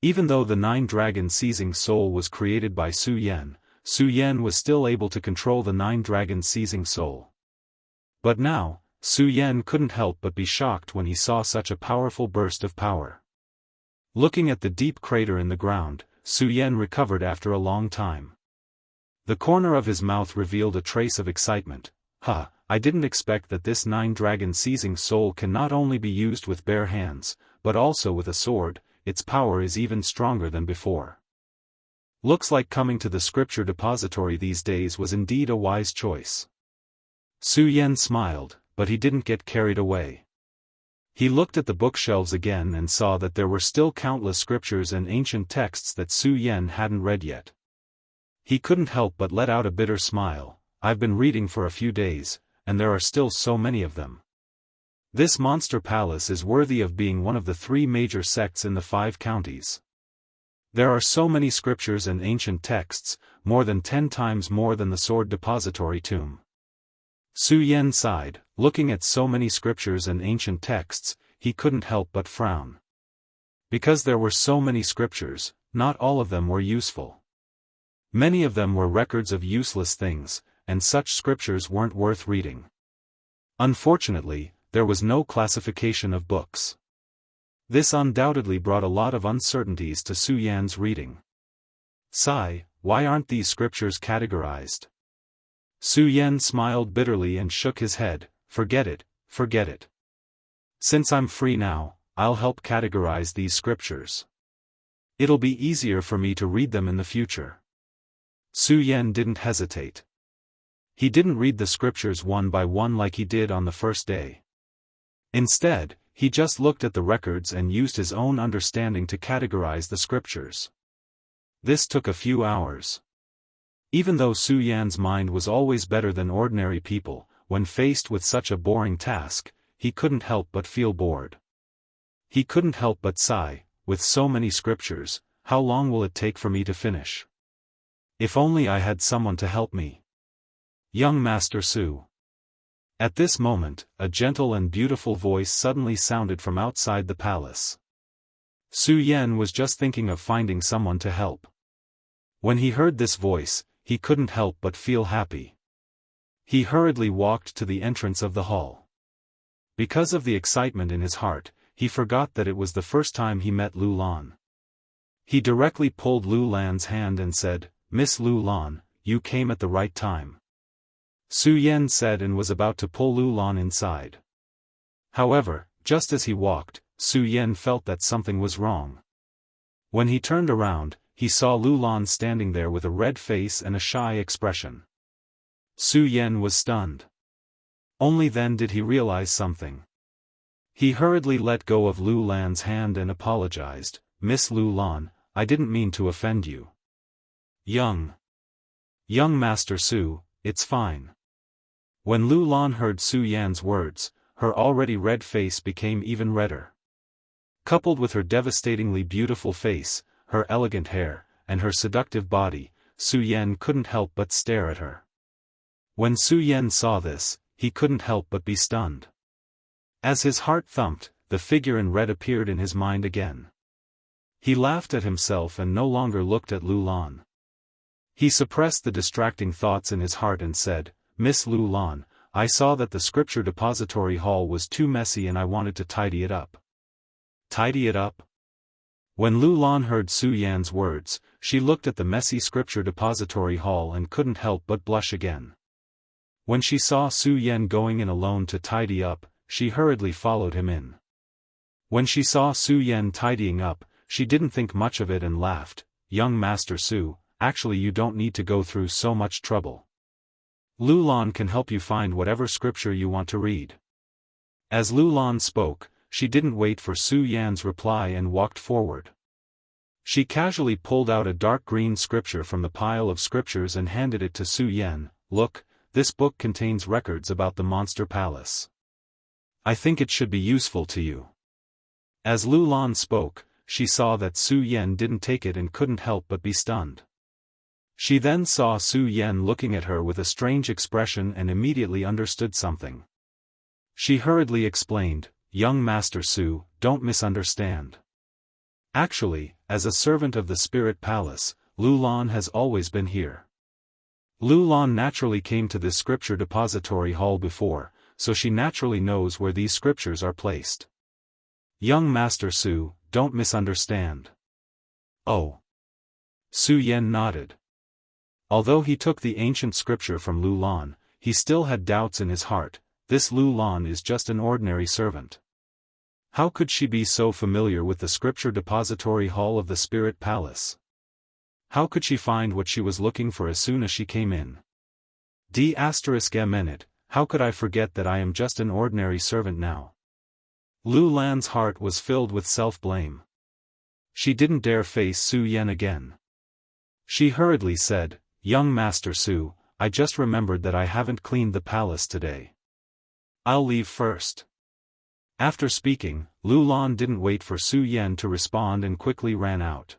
Even though the 9 dragons seizing soul was created by Su Yan was still able to control the 9 dragons seizing soul. But now, Su Yan couldn't help but be shocked when he saw such a powerful burst of power. Looking at the deep crater in the ground, Su Yan recovered after a long time. The corner of his mouth revealed a trace of excitement. I didn't expect that this 9 dragon seizing soul can not only be used with bare hands, but also with a sword. Its power is even stronger than before. Looks like coming to the scripture depository these days was indeed a wise choice. Su Yan smiled, but he didn't get carried away. He looked at the bookshelves again and saw that there were still countless scriptures and ancient texts that Su Yan hadn't read yet. He couldn't help but let out a bitter smile. I've been reading for a few days, and there are still so many of them. This monster palace is worthy of being one of the 3 major sects in the 5 counties. There are so many scriptures and ancient texts, more than 10 times more than the sword depository tomb. Su Yan sighed. Looking at so many scriptures and ancient texts, he couldn't help but frown. Because there were so many scriptures, not all of them were useful. Many of them were records of useless things, and such scriptures weren't worth reading. Unfortunately, there was no classification of books. This undoubtedly brought a lot of uncertainties to Su Yan's reading. Sigh, why aren't these scriptures categorized? Su Yan smiled bitterly and shook his head. Forget it, forget it. Since I'm free now, I'll help categorize these scriptures. It'll be easier for me to read them in the future. Su Yan didn't hesitate. He didn't read the scriptures one by one like he did on the first day. Instead, he just looked at the records and used his own understanding to categorize the scriptures. This took a few hours. Even though Su Yan's mind was always better than ordinary people, when faced with such a boring task, he couldn't help but feel bored. He couldn't help but sigh, with so many scriptures, how long will it take for me to finish? If only I had someone to help me. Young Master Su. At this moment, a gentle and beautiful voice suddenly sounded from outside the palace. Su Yan was just thinking of finding someone to help. When he heard this voice, he couldn't help but feel happy. He hurriedly walked to the entrance of the hall. Because of the excitement in his heart, he forgot that it was the first time he met Lu Lan. He directly pulled Lu Lan's hand and said, "Miss Lu Lan, you came at the right time." Su Yan said and was about to pull Lu Lan inside. However, just as he walked, Su Yan felt that something was wrong. When he turned around, he saw Lu Lan standing there with a red face and a shy expression. Su Yan was stunned. Only then did he realize something. He hurriedly let go of Lu Lan's hand and apologized. "Miss Lu Lan, I didn't mean to offend you." Young Master Su, it's fine." When Lu Lan heard Su Yan's words, her already red face became even redder. Coupled with her devastatingly beautiful face, her elegant hair, and her seductive body, Su Yan couldn't help but stare at her. When Su Yan saw this, he couldn't help but be stunned. As his heart thumped, the figure in red appeared in his mind again. He laughed at himself and no longer looked at Lu Lan. He suppressed the distracting thoughts in his heart and said, "Miss Lu Lan, I saw that the scripture depository hall was too messy and I wanted to tidy it up." Tidy it up? When Lu Lan heard Su Yan's words, she looked at the messy scripture depository hall and couldn't help but blush again. When she saw Su Yan going in alone to tidy up, she hurriedly followed him in. When she saw Su Yan tidying up, she didn't think much of it and laughed. "Young Master Su, actually you don't need to go through so much trouble. Lu Lan can help you find whatever scripture you want to read." As Lu Lan spoke, she didn't wait for Su Yan's reply and walked forward. She casually pulled out a dark green scripture from the pile of scriptures and handed it to Su Yan. "Look, this book contains records about the monster palace. I think it should be useful to you." As Lu Lan spoke, she saw that Su Yan didn't take it and couldn't help but be stunned. She then saw Su Yan looking at her with a strange expression and immediately understood something. She hurriedly explained, "Young Master Su, don't misunderstand. Actually, as a servant of the Spirit Palace, Lu Lan has always been here." Lu Lan naturally came to this scripture depository hall before, so she naturally knows where these scriptures are placed. "Young Master Su, don't misunderstand." "Oh." Su Yan nodded. Although he took the ancient scripture from Lu Lan, he still had doubts in his heart. This Lu Lan is just an ordinary servant. How could she be so familiar with the scripture depository hall of the Spirit Palace? How could she find what she was looking for as soon as she came in? D****, how could I forget that I am just an ordinary servant now? Lu Lan's heart was filled with self-blame. She didn't dare face Su Yan again. She hurriedly said, "Young Master Su, I just remembered that I haven't cleaned the palace today. I'll leave first." After speaking, Lu Lan didn't wait for Su Yan to respond and quickly ran out.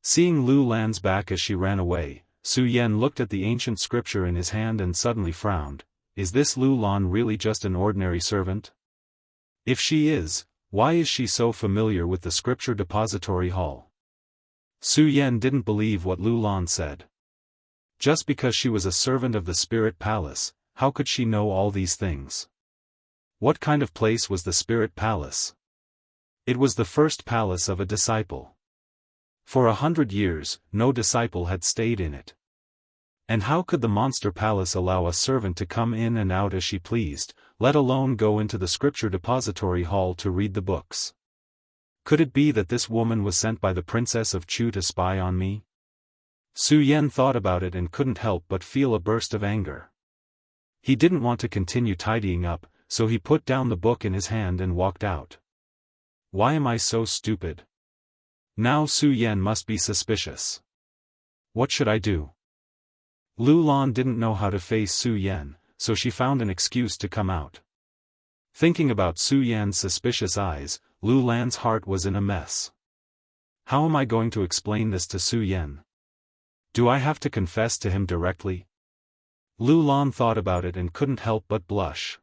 Seeing Lu Lan's back as she ran away, Su Yan looked at the ancient scripture in his hand and suddenly frowned. Is this Lu Lan really just an ordinary servant? If she is, why is she so familiar with the scripture depository hall? Su Yan didn't believe what Lu Lan said. Just because she was a servant of the Spirit Palace, how could she know all these things? What kind of place was the Spirit Palace? It was the first palace of a disciple. For 100 years, no disciple had stayed in it. And how could the monster palace allow a servant to come in and out as she pleased, let alone go into the scripture depository hall to read the books? Could it be that this woman was sent by the Princess of Chu to spy on me? Su Yan thought about it and couldn't help but feel a burst of anger. He didn't want to continue tidying up, so he put down the book in his hand and walked out. Why am I so stupid? Now Su Yan must be suspicious. What should I do? Lu Lan didn't know how to face Su Yan, so she found an excuse to come out. Thinking about Su Yan's suspicious eyes, Lu Lan's heart was in a mess. How am I going to explain this to Su Yan? Do I have to confess to him directly? Lu Lan thought about it and couldn't help but blush.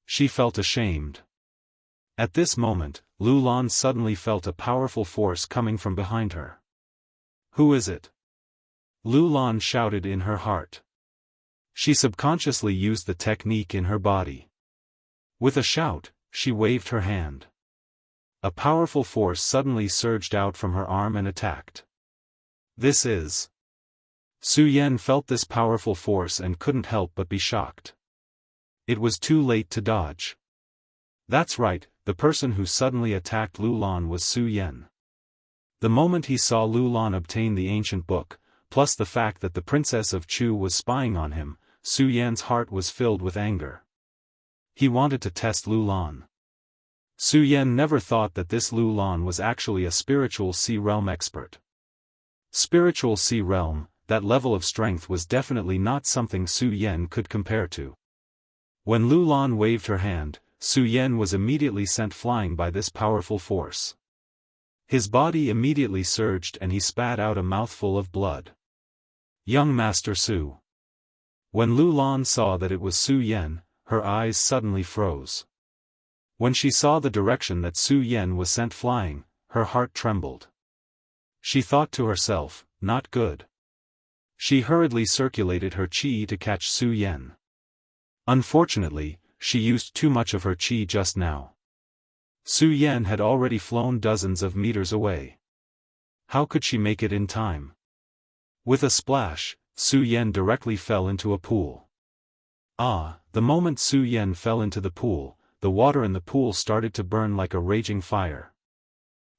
She felt ashamed. At this moment, Lu Lan suddenly felt a powerful force coming from behind her. Who is it? Lu Lan shouted in her heart. She subconsciously used the technique in her body. With a shout, she waved her hand. A powerful force suddenly surged out from her arm and attacked. This is... Su Yan felt this powerful force and couldn't help but be shocked. It was too late to dodge. That's right, the person who suddenly attacked Lu Lan was Su Yan. The moment he saw Lu Lan obtain the ancient book, plus the fact that the Princess of Chu was spying on him, Su Yan's heart was filled with anger. He wanted to test Lu Lan. Su Yan never thought that this Lu Lan was actually a spiritual Sea Realm expert. Spiritual Sea Realm, that level of strength was definitely not something Su Yan could compare to. When Lu Lan waved her hand, Su Yan was immediately sent flying by this powerful force. His body immediately surged and he spat out a mouthful of blood. Young Master Su. When Lu Lan saw that it was Su Yan, her eyes suddenly froze. When she saw the direction that Su Yan was sent flying, her heart trembled. She thought to herself, not good. She hurriedly circulated her qi to catch Su Yan. Unfortunately, she used too much of her qi just now. Su Yan had already flown dozens of meters away. How could she make it in time? With a splash, Su Yan directly fell into a pool. The moment Su Yan fell into the pool, the water in the pool started to burn like a raging fire.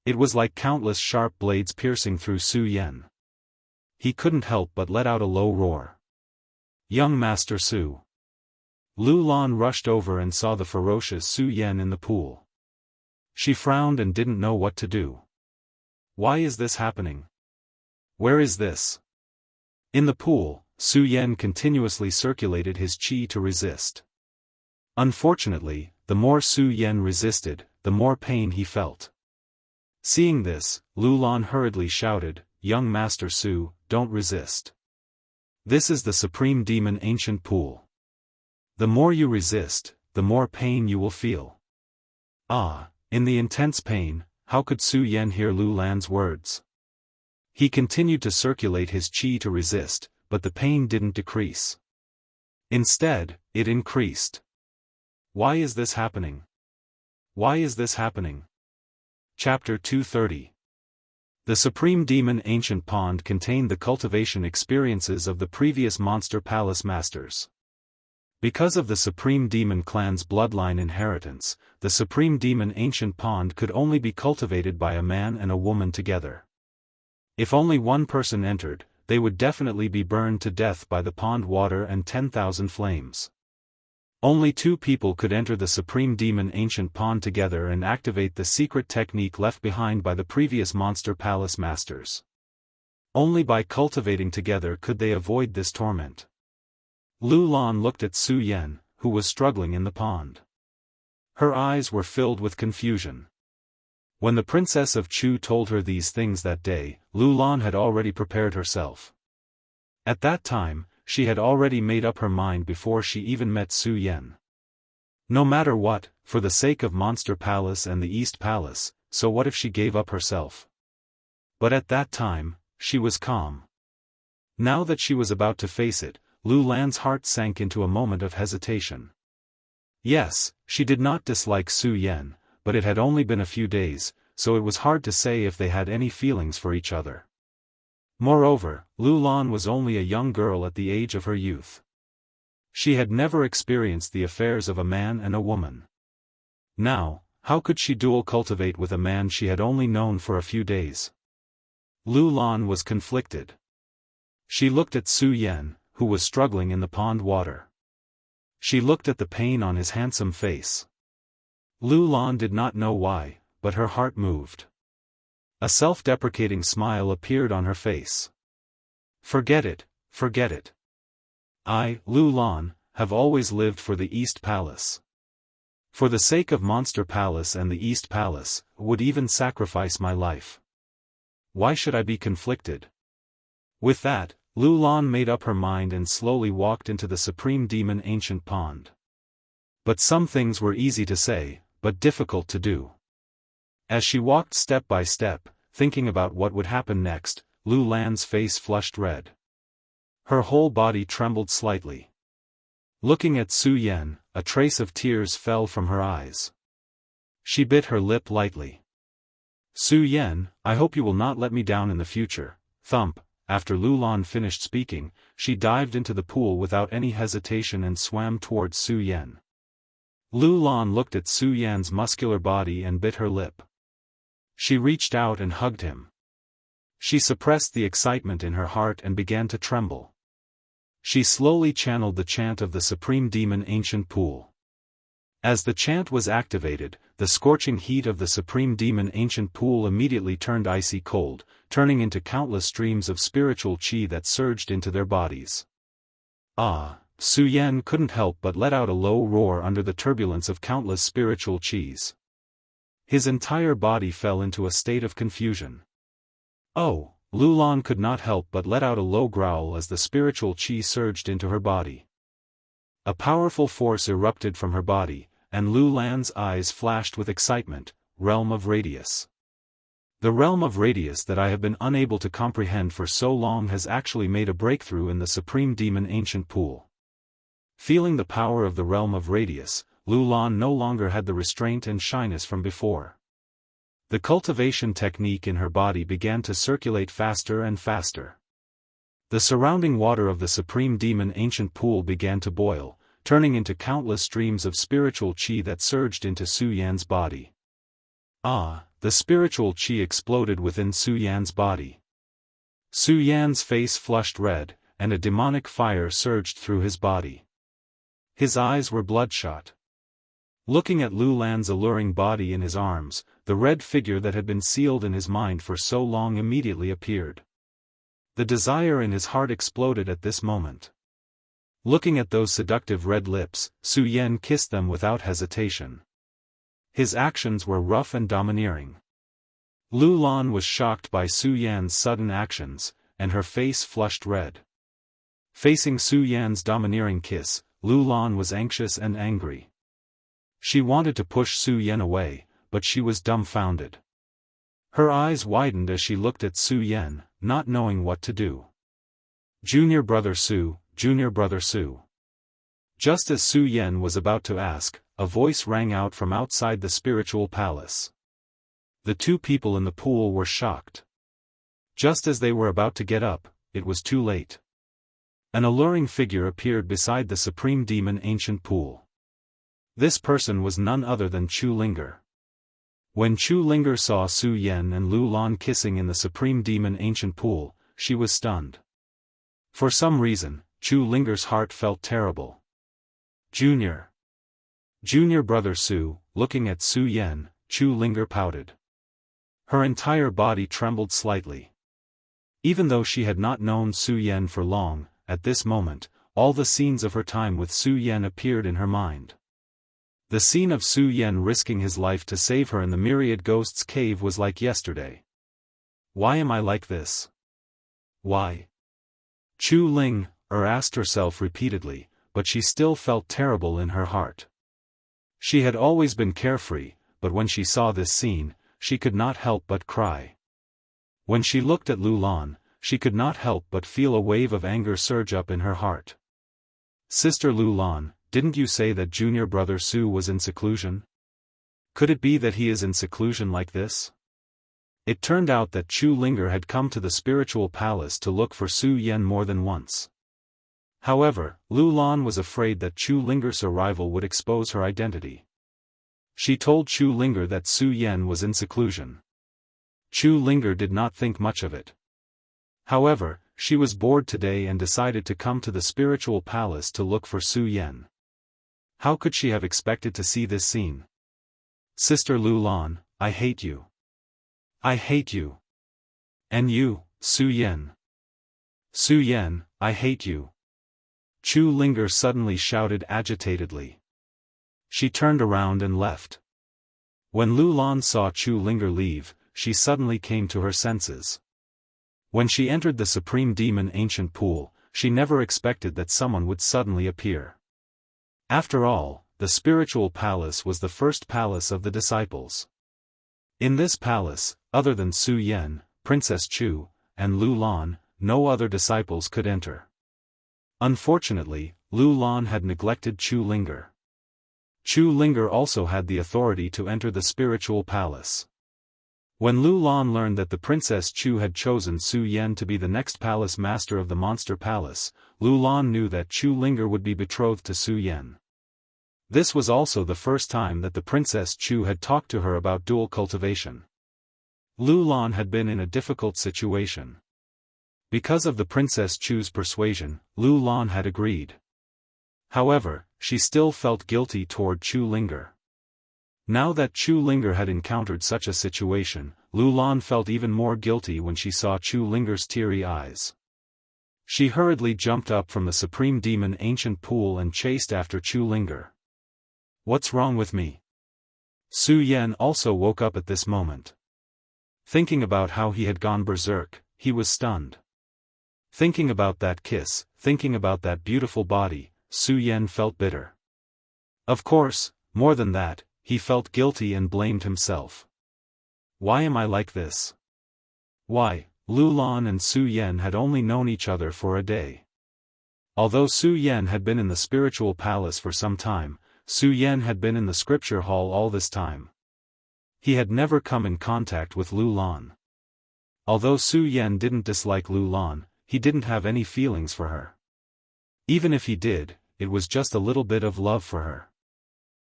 It was like countless sharp blades piercing through Su Yan. He couldn't help but let out a low roar. Young Master Su. Lu Lan rushed over and saw the ferocious Su Yan in the pool. She frowned and didn't know what to do. Why is this happening? Where is this? In the pool, Su Yan continuously circulated his qi to resist. Unfortunately, the more Su Yan resisted, the more pain he felt. Seeing this, Lu Lan hurriedly shouted, Young Master Su, don't resist. This is the Supreme Demon Ancient Pool. The more you resist, the more pain you will feel. In the intense pain, how could Su Yan hear Lu Lan's words? He continued to circulate his qi to resist, but the pain didn't decrease. Instead, it increased. Why is this happening? Why is this happening? Chapter 230. The Supreme Demon Ancient Pond contained the cultivation experiences of the previous Monster Palace Masters. Because of the Supreme Demon clan's bloodline inheritance, the Supreme Demon Ancient Pond could only be cultivated by a man and a woman together. If only one person entered, they would definitely be burned to death by the pond water and 10,000 flames. Only 2 people could enter the Supreme Demon Ancient Pond together and activate the secret technique left behind by the previous Monster Palace Masters. Only by cultivating together could they avoid this torment. Lu Lan looked at Su Yan, who was struggling in the pond. Her eyes were filled with confusion. When the Princess of Chu told her these things that day, Lu Lan had already prepared herself. At that time, she had already made up her mind before she even met Su Yan. No matter what, for the sake of Monster Palace and the East Palace, so what if she gave up herself? But at that time, she was calm. Now that she was about to face it, Lu Lan's heart sank into a moment of hesitation. Yes, she did not dislike Su Yan, but it had only been a few days, so it was hard to say if they had any feelings for each other. Moreover, Lu Lan was only a young girl at the age of her youth. She had never experienced the affairs of a man and a woman. Now, how could she dual cultivate with a man she had only known for a few days? Lu Lan was conflicted. She looked at Su Yan, who was struggling in the pond water. She looked at the pain on his handsome face. Lu Lan did not know why, but her heart moved. A self-deprecating smile appeared on her face. Forget it, forget it. I, Lu Lan, have always lived for the East Palace. For the sake of Monster Palace and the East Palace, would even sacrifice my life. Why should I be conflicted? With that, Lu Lan made up her mind and slowly walked into the Supreme Demon Ancient Pond. But some things were easy to say, but difficult to do. As she walked step by step, thinking about what would happen next, Lu Lan's face flushed red. Her whole body trembled slightly. Looking at Su Yan, a trace of tears fell from her eyes. She bit her lip lightly. Su Yan, I hope you will not let me down in the future. Thump. After Lu Lan finished speaking, she dived into the pool without any hesitation and swam towards Su Yan. Lu Lan looked at Su Yan's muscular body and bit her lip. She reached out and hugged him. She suppressed the excitement in her heart and began to tremble. She slowly channeled the chant of the Supreme Demon Ancient Pool. As the chant was activated, the scorching heat of the Supreme Demon Ancient Pool immediately turned icy cold, turning into countless streams of spiritual qi that surged into their bodies. Su Yan couldn't help but let out a low roar under the turbulence of countless spiritual qis. His entire body fell into a state of confusion. Lu Lan could not help but let out a low growl as the spiritual qi surged into her body. A powerful force erupted from her body, and Lu Lan's eyes flashed with excitement. Realm of Radius. The realm of Radius that I have been unable to comprehend for so long has actually made a breakthrough in the Supreme Demon Ancient Pool. Feeling the power of the realm of Radius, Lu Lan no longer had the restraint and shyness from before. The cultivation technique in her body began to circulate faster and faster. The surrounding water of the Supreme Demon Ancient Pool began to boil, turning into countless streams of spiritual qi that surged into Su Yan's body. The spiritual qi exploded within Su Yan's body. Su Yan's face flushed red, and a demonic fire surged through his body. His eyes were bloodshot. Looking at Lu Lan's alluring body in his arms, the red figure that had been sealed in his mind for so long immediately appeared. The desire in his heart exploded at this moment. Looking at those seductive red lips, Su Yan kissed them without hesitation. His actions were rough and domineering. Lu Lan was shocked by Su Yan's sudden actions, and her face flushed red. Facing Su Yan's domineering kiss, Lu Lan was anxious and angry. She wanted to push Su Yan away, but she was dumbfounded. Her eyes widened as she looked at Su Yan, not knowing what to do. Junior brother Su, junior brother Su. Just as Su Yan was about to ask, a voice rang out from outside the spiritual palace. The two people in the pool were shocked. Just as they were about to get up, it was too late. An alluring figure appeared beside the supreme demon ancient pool. This person was none other than Chu Linger. When Chu Linger saw Su Yan and Lu Lan kissing in the supreme demon ancient pool, she was stunned. For some reason, Chu Linger's heart felt terrible. Junior brother Su, looking at Su Yan, Chu Linger pouted. Her entire body trembled slightly. Even though she had not known Su Yan for long, at this moment, all the scenes of her time with Su Yan appeared in her mind. The scene of Su Yan risking his life to save her in the myriad ghosts cave was like yesterday. Why am I like this? Why? Chu Linger asked herself repeatedly, but she still felt terrible in her heart. She had always been carefree, but when she saw this scene, she could not help but cry. When she looked at Lu Lan, she could not help but feel a wave of anger surge up in her heart. Sister Lu Lan, didn't you say that junior brother Su was in seclusion? Could it be that he is in seclusion like this? It turned out that Chu Linger had come to the spiritual palace to look for Su Yan more than once. However, Lu Lan was afraid that Chu Linger's arrival would expose her identity. She told Chu Linger that Su Yan was in seclusion. Chu Linger did not think much of it. However, she was bored today and decided to come to the spiritual palace to look for Su Yan. How could she have expected to see this scene? Sister Lu Lan, I hate you. I hate you. And you, Su Yan. Su Yan, I hate you. Chu Linger suddenly shouted agitatedly. She turned around and left. When Lu Lan saw Chu Linger leave, she suddenly came to her senses. When she entered the supreme demon ancient pool, she never expected that someone would suddenly appear. After all, the spiritual palace was the first palace of the disciples. In this palace, other than Su Yan, Princess Chu, and Lu Lan, no other disciples could enter. Unfortunately, Lu Lan had neglected Chu Linger. Chu Linger also had the authority to enter the spiritual palace. When Lu Lan learned that the Princess Chu had chosen Su Yan to be the next palace master of the Monster Palace, Lu Lan knew that Chu Linger would be betrothed to Su Yan. This was also the first time that the Princess Chu had talked to her about dual cultivation. Lu Lan had been in a difficult situation. Because of the Princess Chu's persuasion, Lu Lan had agreed. However, she still felt guilty toward Chu Linger. Now that Chu Linger had encountered such a situation, Lu Lan felt even more guilty when she saw Chu Linger's teary eyes. She hurriedly jumped up from the supreme demon ancient pool and chased after Chu Linger. What's wrong with me? Su Yan also woke up at this moment. Thinking about how he had gone berserk, he was stunned. Thinking about that kiss, thinking about that beautiful body, Su Yan felt bitter. Of course, more than that, he felt guilty and blamed himself. Why am I like this? Why, Lu Lan and Su Yan had only known each other for a day. Although Su Yan had been in the spiritual palace for some time, Su Yan had been in the scripture hall all this time. He had never come in contact with Lu Lan. Although Su Yan didn't dislike Lu Lan, he didn't have any feelings for her. Even if he did, it was just a little bit of love for her.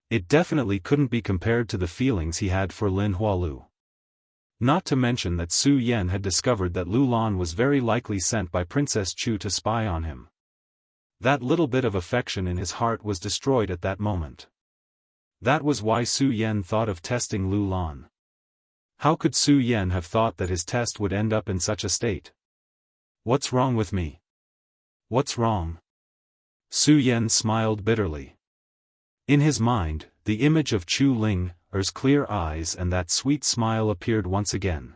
It definitely couldn't be compared to the feelings he had for Lin Hualu. Not to mention that Su Yan had discovered that Lu Lan was very likely sent by Princess Chu to spy on him. That little bit of affection in his heart was destroyed at that moment. That was why Su Yan thought of testing Lu Lan. How could Su Yan have thought that his test would end up in such a state? What's wrong with me? What's wrong? Su Yan smiled bitterly. In his mind, the image of Chu Linger's clear eyes and that sweet smile appeared once again.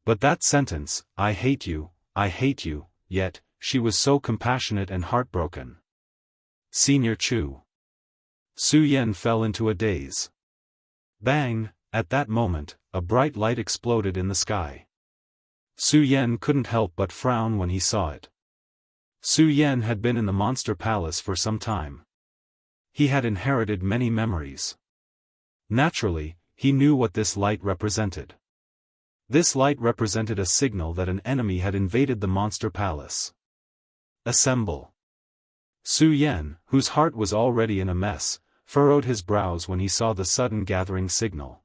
But that sentence, I hate you, yet, she was so compassionate and heartbroken. Senior Chu. Su Yan fell into a daze. Bang! At that moment, a bright light exploded in the sky. Su Yan couldn't help but frown when he saw it. Su Yan had been in the monster palace for some time. He had inherited many memories. Naturally, he knew what this light represented. This light represented a signal that an enemy had invaded the monster palace. Assemble. Su Yan, whose heart was already in a mess, furrowed his brows when he saw the sudden gathering signal.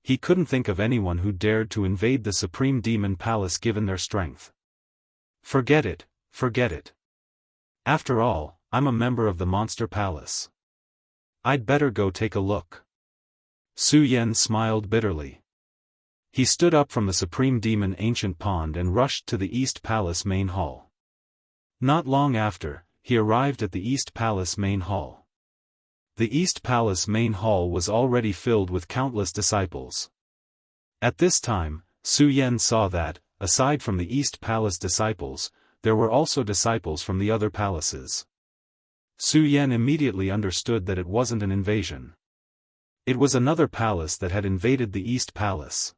He couldn't think of anyone who dared to invade the Supreme Demon Palace given their strength. Forget it, forget it. After all, I'm a member of the Monster Palace. I'd better go take a look. Su Yan smiled bitterly. He stood up from the Supreme Demon Ancient Pond and rushed to the East Palace main hall. Not long after, he arrived at the East Palace main hall. The East Palace main hall was already filled with countless disciples. At this time, Su Yan saw that, aside from the East Palace disciples, there were also disciples from the other palaces. Su Yan immediately understood that it wasn't an invasion. It was another palace that had invaded the East Palace.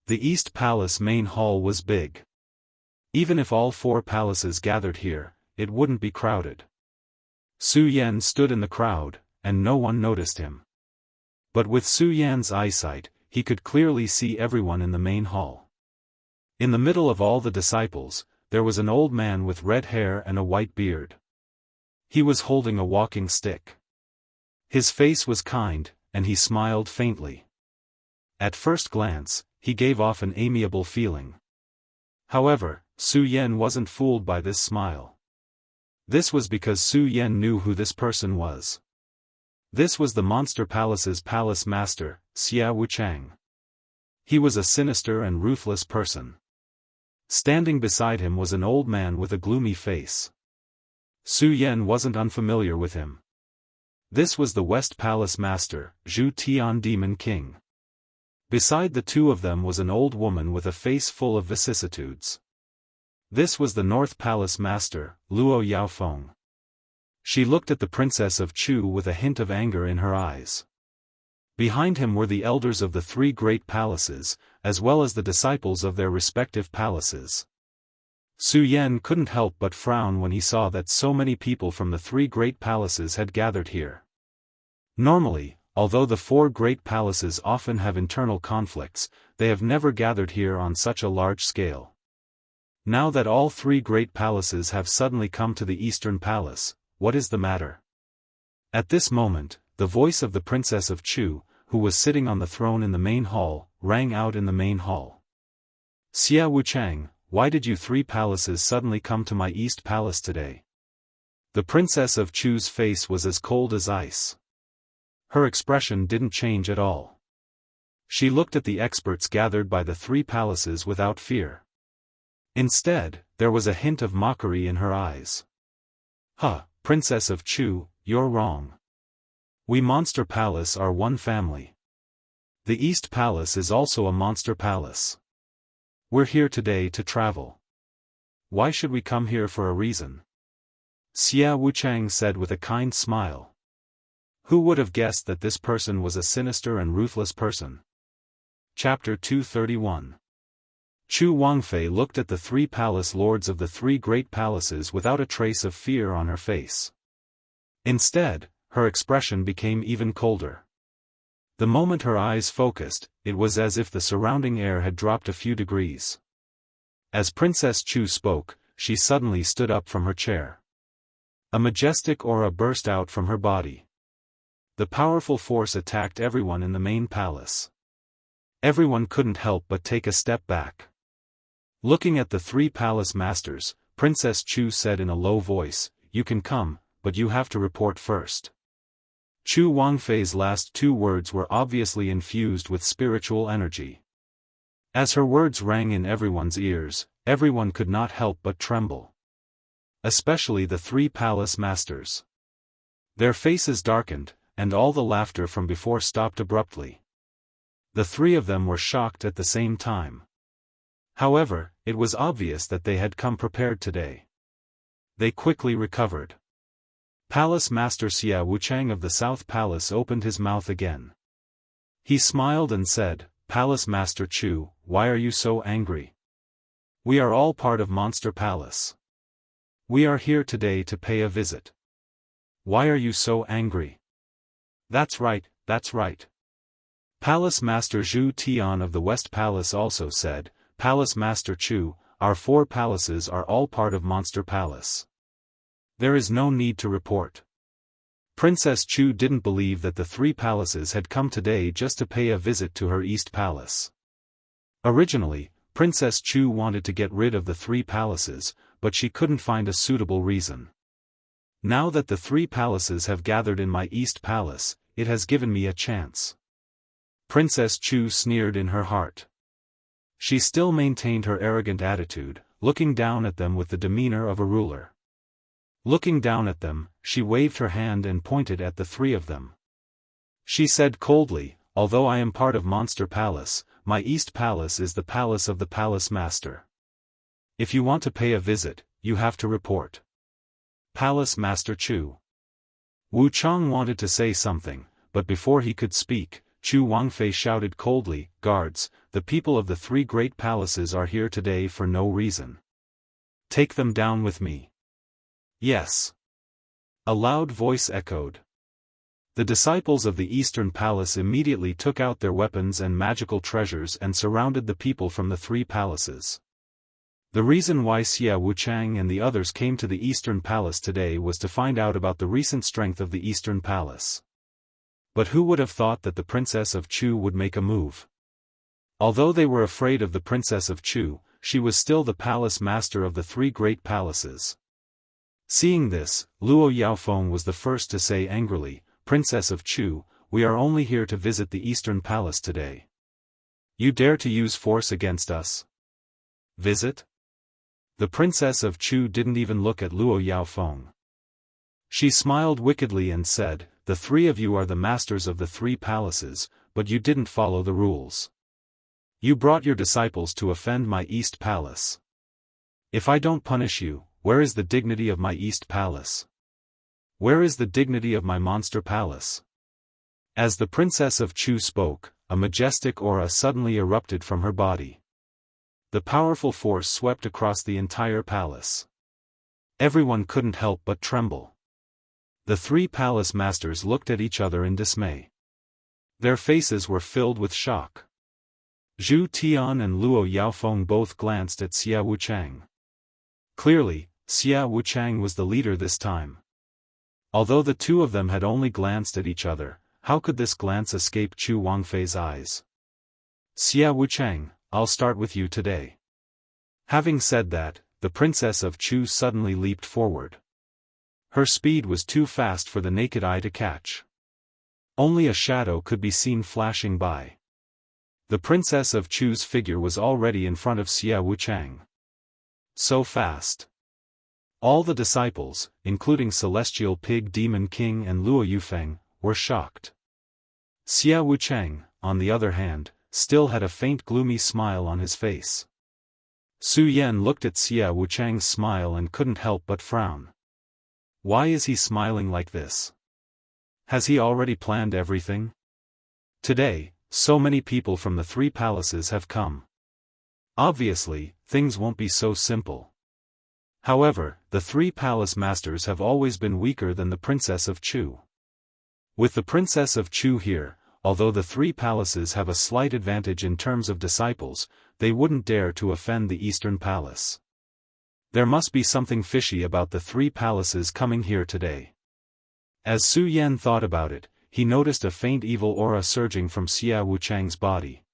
The East Palace main hall was big. Even if all four palaces gathered here, it wouldn't be crowded. Su Yan stood in the crowd, and no one noticed him. But with Su Yan's eyesight, he could clearly see everyone in the main hall. In the middle of all the disciples, there was an old man with red hair and a white beard. He was holding a walking stick. His face was kind, and he smiled faintly. At first glance, he gave off an amiable feeling. However, Su Yan wasn't fooled by this smile. This was because Su Yan knew who this person was. This was the Monster Palace's palace master, Xiaofan. He was a sinister and ruthless person. Standing beside him was an old man with a gloomy face. Su Yan wasn't unfamiliar with him. This was the West Palace Master, Zhu Tian Demon King. Beside the two of them was an old woman with a face full of vicissitudes. This was the North Palace Master, Luo Xiaofan. She looked at the Princess of Chu with a hint of anger in her eyes. Behind him were the elders of the three great palaces, as well as the disciples of their respective palaces. Su Yan couldn't help but frown when he saw that so many people from the three great palaces had gathered here. Normally, although the four great palaces often have internal conflicts, they have never gathered here on such a large scale. Now that all three great palaces have suddenly come to the Eastern Palace, what is the matter? At this moment, the voice of the Princess of Chu, who was sitting on the throne in the main hall, rang out in the main hall. Xiaofan, why did you three palaces suddenly come to my East Palace today? The Princess of Chu's face was as cold as ice. Her expression didn't change at all. She looked at the experts gathered by the three palaces without fear. Instead, there was a hint of mockery in her eyes. Huh, Princess of Chu, you're wrong. We Monster Palace are one family. The East Palace is also a Monster Palace. We're here today to travel. Why should we come here for a reason? Xiaofan said with a kind smile. Who would have guessed that this person was a sinister and ruthless person? Chapter 231. Chu Wangfei looked at the three palace lords of the three great palaces without a trace of fear on her face. Instead, her expression became even colder. The moment her eyes focused, it was as if the surrounding air had dropped a few degrees. As Princess Chu spoke, she suddenly stood up from her chair. A majestic aura burst out from her body. The powerful force attacked everyone in the main palace. Everyone couldn't help but take a step back. Looking at the three palace masters, Princess Chu said in a low voice, "You can come, but you have to report first." Chu Wangfei's last two words were obviously infused with spiritual energy. As her words rang in everyone's ears, everyone could not help but tremble. Especially the three palace masters. Their faces darkened, and all the laughter from before stopped abruptly. The three of them were shocked at the same time. However, it was obvious that they had come prepared today. They quickly recovered. Palace Master Xia Wuchang of the South Palace opened his mouth again. He smiled and said, "Palace Master Chu, why are you so angry? We are all part of Monster Palace. We are here today to pay a visit. Why are you so angry?" That's right, that's right. Palace Master Zhu Tian of the West Palace also said, "Palace Master Chu, our 4 palaces are all part of Monster Palace. There is no need to report." Princess Chu didn't believe that the 3 palaces had come today just to pay a visit to her East Palace. Originally, Princess Chu wanted to get rid of the 3 palaces, but she couldn't find a suitable reason. Now that the 3 palaces have gathered in my East Palace, it has given me a chance. Princess Chu sneered in her heart. She still maintained her arrogant attitude, looking down at them with the demeanor of a ruler. Looking down at them, she waved her hand and pointed at the 3 of them. She said coldly, "Although I am part of Monster Palace, my East Palace is the palace of the Palace Master. If you want to pay a visit, you have to report." Palace Master Chu. Wu Chang wanted to say something, but before he could speak, Chu Wangfei shouted coldly, "Guards, the people of the 3 great palaces are here today for no reason. Take them down with me." "Yes." A loud voice echoed. The disciples of the Eastern Palace immediately took out their weapons and magical treasures and surrounded the people from the 3 palaces. The reason why Xia Wuchang and the others came to the Eastern Palace today was to find out about the recent strength of the Eastern Palace. But who would have thought that the Princess of Chu would make a move? Although they were afraid of the Princess of Chu, she was still the palace master of the 3 great palaces. Seeing this, Luo Xiaofan was the first to say angrily, "Princess of Chu, we are only here to visit the Eastern Palace today. You dare to use force against us? Visit?" The Princess of Chu didn't even look at Luo Xiaofan. She smiled wickedly and said, "The 3 of you are the masters of the 3 palaces, but you didn't follow the rules. You brought your disciples to offend my East Palace. If I don't punish you, where is the dignity of my East Palace? Where is the dignity of my Monster Palace?" As the Princess of Chu spoke, a majestic aura suddenly erupted from her body. The powerful force swept across the entire palace. Everyone couldn't help but tremble. The 3 palace masters looked at each other in dismay. Their faces were filled with shock. Zhu Tian and Luo Xiaofan both glanced at Xia Wuchang. Clearly, Xia Wuchang was the leader this time. Although the 2 of them had only glanced at each other, how could this glance escape Chu Wangfei's eyes? "Xia Wuchang, I'll start with you today." Having said that, the Princess of Chu suddenly leaped forward. Her speed was too fast for the naked eye to catch. Only a shadow could be seen flashing by. The Princess of Chu's figure was already in front of Xia Wuchang. So fast. All the disciples, including Celestial Pig Demon King and Luo Yufeng, were shocked. Xia Wuchang, on the other hand, still had a faint gloomy smile on his face. Su Yan looked at Xia Wuchang's smile and couldn't help but frown. Why is he smiling like this? Has he already planned everything? Today, so many people from the 3 palaces have come. Obviously, things won't be so simple. However, the 3 palace masters have always been weaker than the Princess of Chu. With the Princess of Chu here, although the 3 palaces have a slight advantage in terms of disciples, they wouldn't dare to offend the Eastern Palace. There must be something fishy about the 3 palaces coming here today. As Su Yan thought about it, he noticed a faint evil aura surging from Xia Wuchang's body.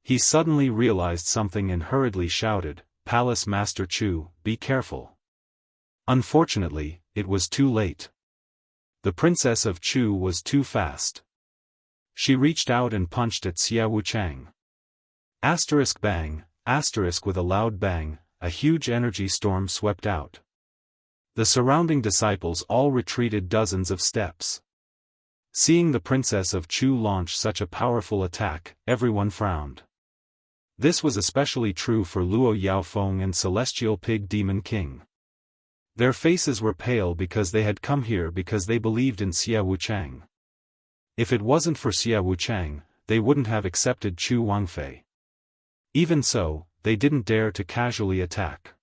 He suddenly realized something and hurriedly shouted, "Palace Master Chu, be careful." Unfortunately, it was too late. The Princess of Chu was too fast. She reached out and punched at Xia Wuchang. Asterisk bang, asterisk with a loud bang, a huge energy storm swept out. The surrounding disciples all retreated dozens of steps. Seeing the Princess of Chu launch such a powerful attack, everyone frowned. This was especially true for Luo Xiaofeng and Celestial Pig Demon King. Their faces were pale because they had come here because they believed in Xia Wuchang. If it wasn't for Xia Wuchang, they wouldn't have accepted Chu Wangfei. Even so, they didn't dare to casually attack.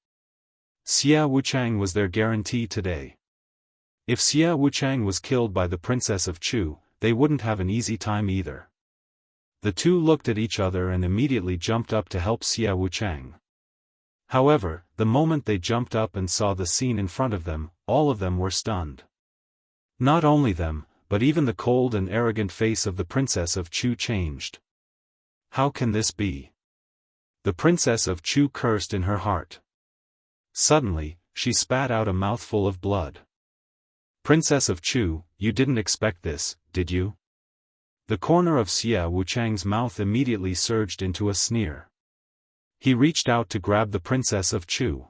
Xia Wuchang was their guarantee today. If Xia Wuchang was killed by the Princess of Chu, they wouldn't have an easy time either. The two looked at each other and immediately jumped up to help Xia Wuchang. However, the moment they jumped up and saw the scene in front of them, all of them were stunned. Not only them, but even the cold and arrogant face of the Princess of Chu changed. How can this be? The Princess of Chu cursed in her heart. Suddenly, she spat out a mouthful of blood. Princess of Chu, you didn't expect this, did you? The corner of Xia Wuchang's mouth immediately surged into a sneer. He reached out to grab the Princess of Chu.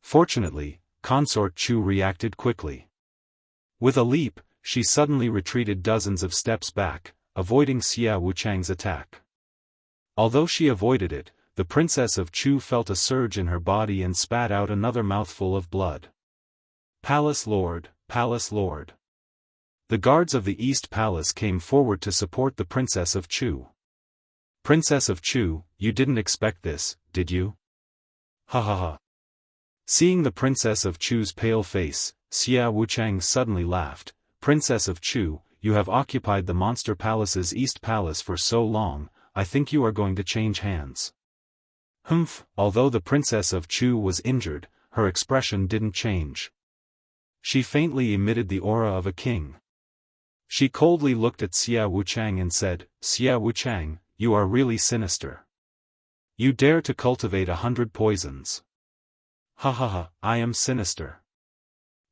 Fortunately, Consort Chu reacted quickly. With a leap, she suddenly retreated dozens of steps back, avoiding Xia Wuchang's attack. Although she avoided it, the Princess of Chu felt a surge in her body and spat out another mouthful of blood. Palace Lord, Palace Lord. The guards of the East Palace came forward to support the Princess of Chu. Princess of Chu, you didn't expect this, did you? Ha ha ha. Seeing the Princess of Chu's pale face, Xia Wuchang suddenly laughed. Princess of Chu, you have occupied the Monster Palace's East Palace for so long, I think you are going to change hands. Humph, although the Princess of Chu was injured, her expression didn't change. She faintly emitted the aura of a king. She coldly looked at Xia Wuchang and said, Xia Wuchang, you are really sinister. You dare to cultivate 100 poisons. Ha ha ha, I am sinister.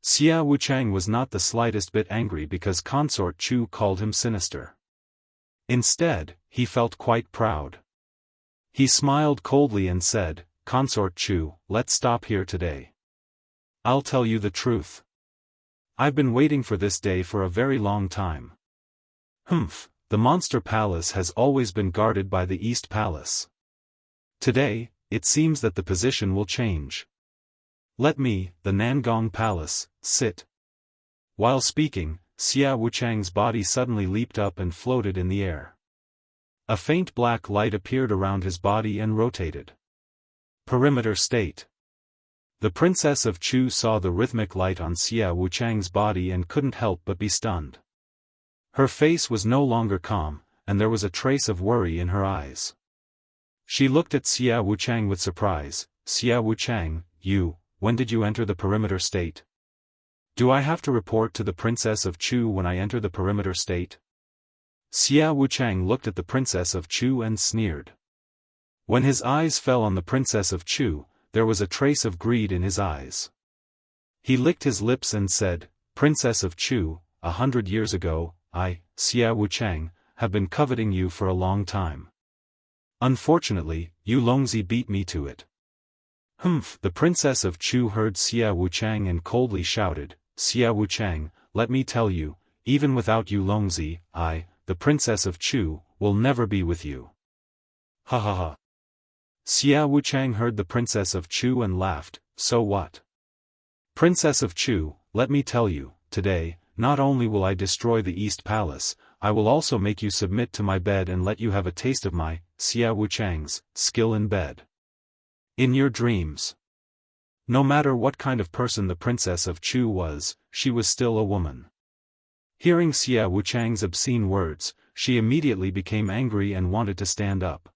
Xia Wuchang was not the slightest bit angry because Consort Chu called him sinister. Instead, he felt quite proud. He smiled coldly and said, Consort Chu, let's stop here today. I'll tell you the truth. I've been waiting for this day for a very long time. Humph, the Monster Palace has always been guarded by the East Palace. Today, it seems that the position will change. Let me, the Nangong Palace, sit. While speaking, Xia Wuchang's body suddenly leaped up and floated in the air. A faint black light appeared around his body and rotated. Perimeter State. The Princess of Chu saw the rhythmic light on Xia Wuchang's body and couldn't help but be stunned. Her face was no longer calm, and there was a trace of worry in her eyes. She looked at Xia Wuchang with surprise. Xia Wuchang, when did you enter the Perimeter State? Do I have to report to the Princess of Chu when I enter the Perimeter State? Xia Wuchang looked at the Princess of Chu and sneered. When his eyes fell on the Princess of Chu, there was a trace of greed in his eyes. He licked his lips and said, Princess of Chu, 100 years ago, I, Xia Wuchang, have been coveting you for a long time. Unfortunately, Yu Longzi beat me to it. Humph! The Princess of Chu heard Xia Wuchang and coldly shouted, Xia Wuchang, let me tell you, even without Yu Longzi, I, the Princess of Chu, will never be with you. Ha ha ha. Xia Wuchang heard the Princess of Chu and laughed, so what? Princess of Chu, let me tell you, today, not only will I destroy the East Palace, I will also make you submit to my bed and let you have a taste of my, Xia Wuchang's, skill in bed. In your dreams. No matter what kind of person the Princess of Chu was, she was still a woman. Hearing Xia Wuchang's obscene words, she immediately became angry and wanted to stand up.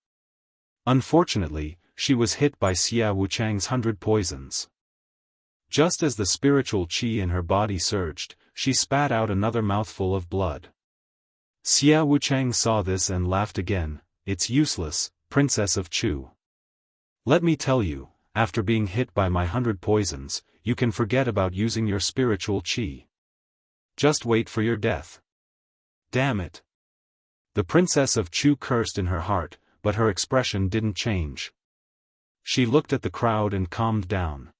Unfortunately, she was hit by Xia Wuchang's 100 poisons. Just as the spiritual qi in her body surged, she spat out another mouthful of blood. Xia Wuchang saw this and laughed again. It's useless, Princess of Chu. Let me tell you, after being hit by my 100 poisons, you can forget about using your spiritual qi. Just wait for your death. Damn it. The Princess of Chu cursed in her heart, but her expression didn't change. She looked at the crowd and calmed down.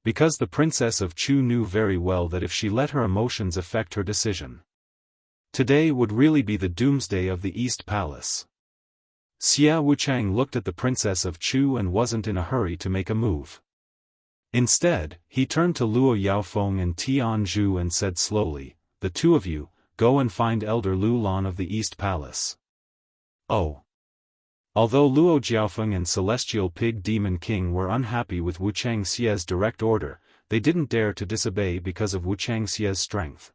Because the Princess of Chu knew very well that if she let her emotions affect her decision, today would really be the doomsday of the East Palace. Xia Wuchang looked at the Princess of Chu and wasn't in a hurry to make a move. Instead, he turned to Luo Yaofeng and Tian Zhu and said slowly, "The two of you, go and find Elder Lu Lan of the East Palace." Oh. Although Luo Jiaofeng and Celestial Pig Demon King were unhappy with Wu Changxie's direct order, they didn't dare to disobey because of Wu Changxie's strength.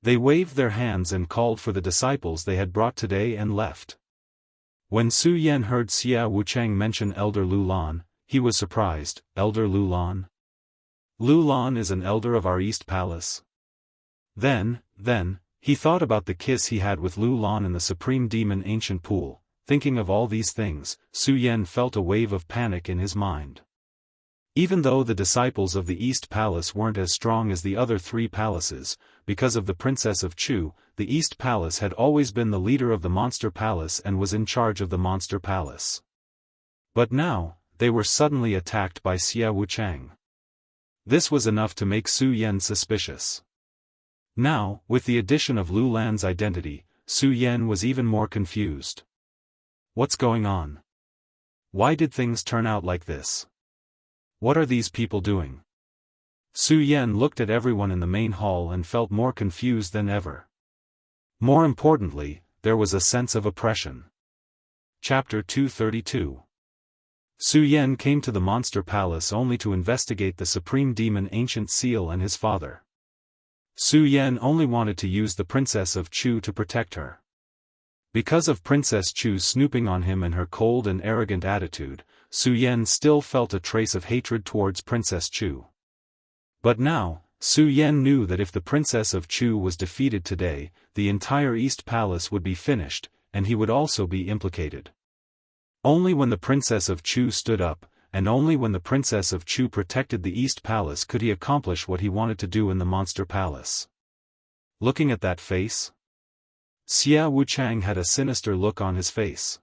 They waved their hands and called for the disciples they had brought today and left. When Su Yan heard Xia Wuchang mention Elder Lu Lan, he was surprised. Elder Lu Lan? Lu Lan is an elder of our East Palace. Then, he thought about the kiss he had with Lu Lan in the Supreme Demon Ancient Pool. Thinking of all these things, Su Yan felt a wave of panic in his mind. Even though the disciples of the East Palace weren't as strong as the other three palaces, because of the Princess of Chu, the East Palace had always been the leader of the Monster Palace and was in charge of the Monster Palace. But now, they were suddenly attacked by Xia Wuchang. This was enough to make Su Yan suspicious. Now, with the addition of Lu Lan's identity, Su Yan was even more confused. What's going on? Why did things turn out like this? What are these people doing? Su Yan looked at everyone in the main hall and felt more confused than ever. More importantly, there was a sense of oppression. Chapter 232. Su Yan came to the Monster Palace only to investigate the Supreme Demon Ancient Seal and his father. Su Yan only wanted to use the Princess of Chu to protect her. Because of Princess Chu snooping on him and her cold and arrogant attitude, Su Yan still felt a trace of hatred towards Princess Chu. But now, Su Yan knew that if the Princess of Chu was defeated today, the entire East Palace would be finished, and he would also be implicated. Only when the Princess of Chu stood up, and only when the Princess of Chu protected the East Palace could he accomplish what he wanted to do in the Monster Palace. Looking at that face, Xia Wuchang had a sinister look on his face.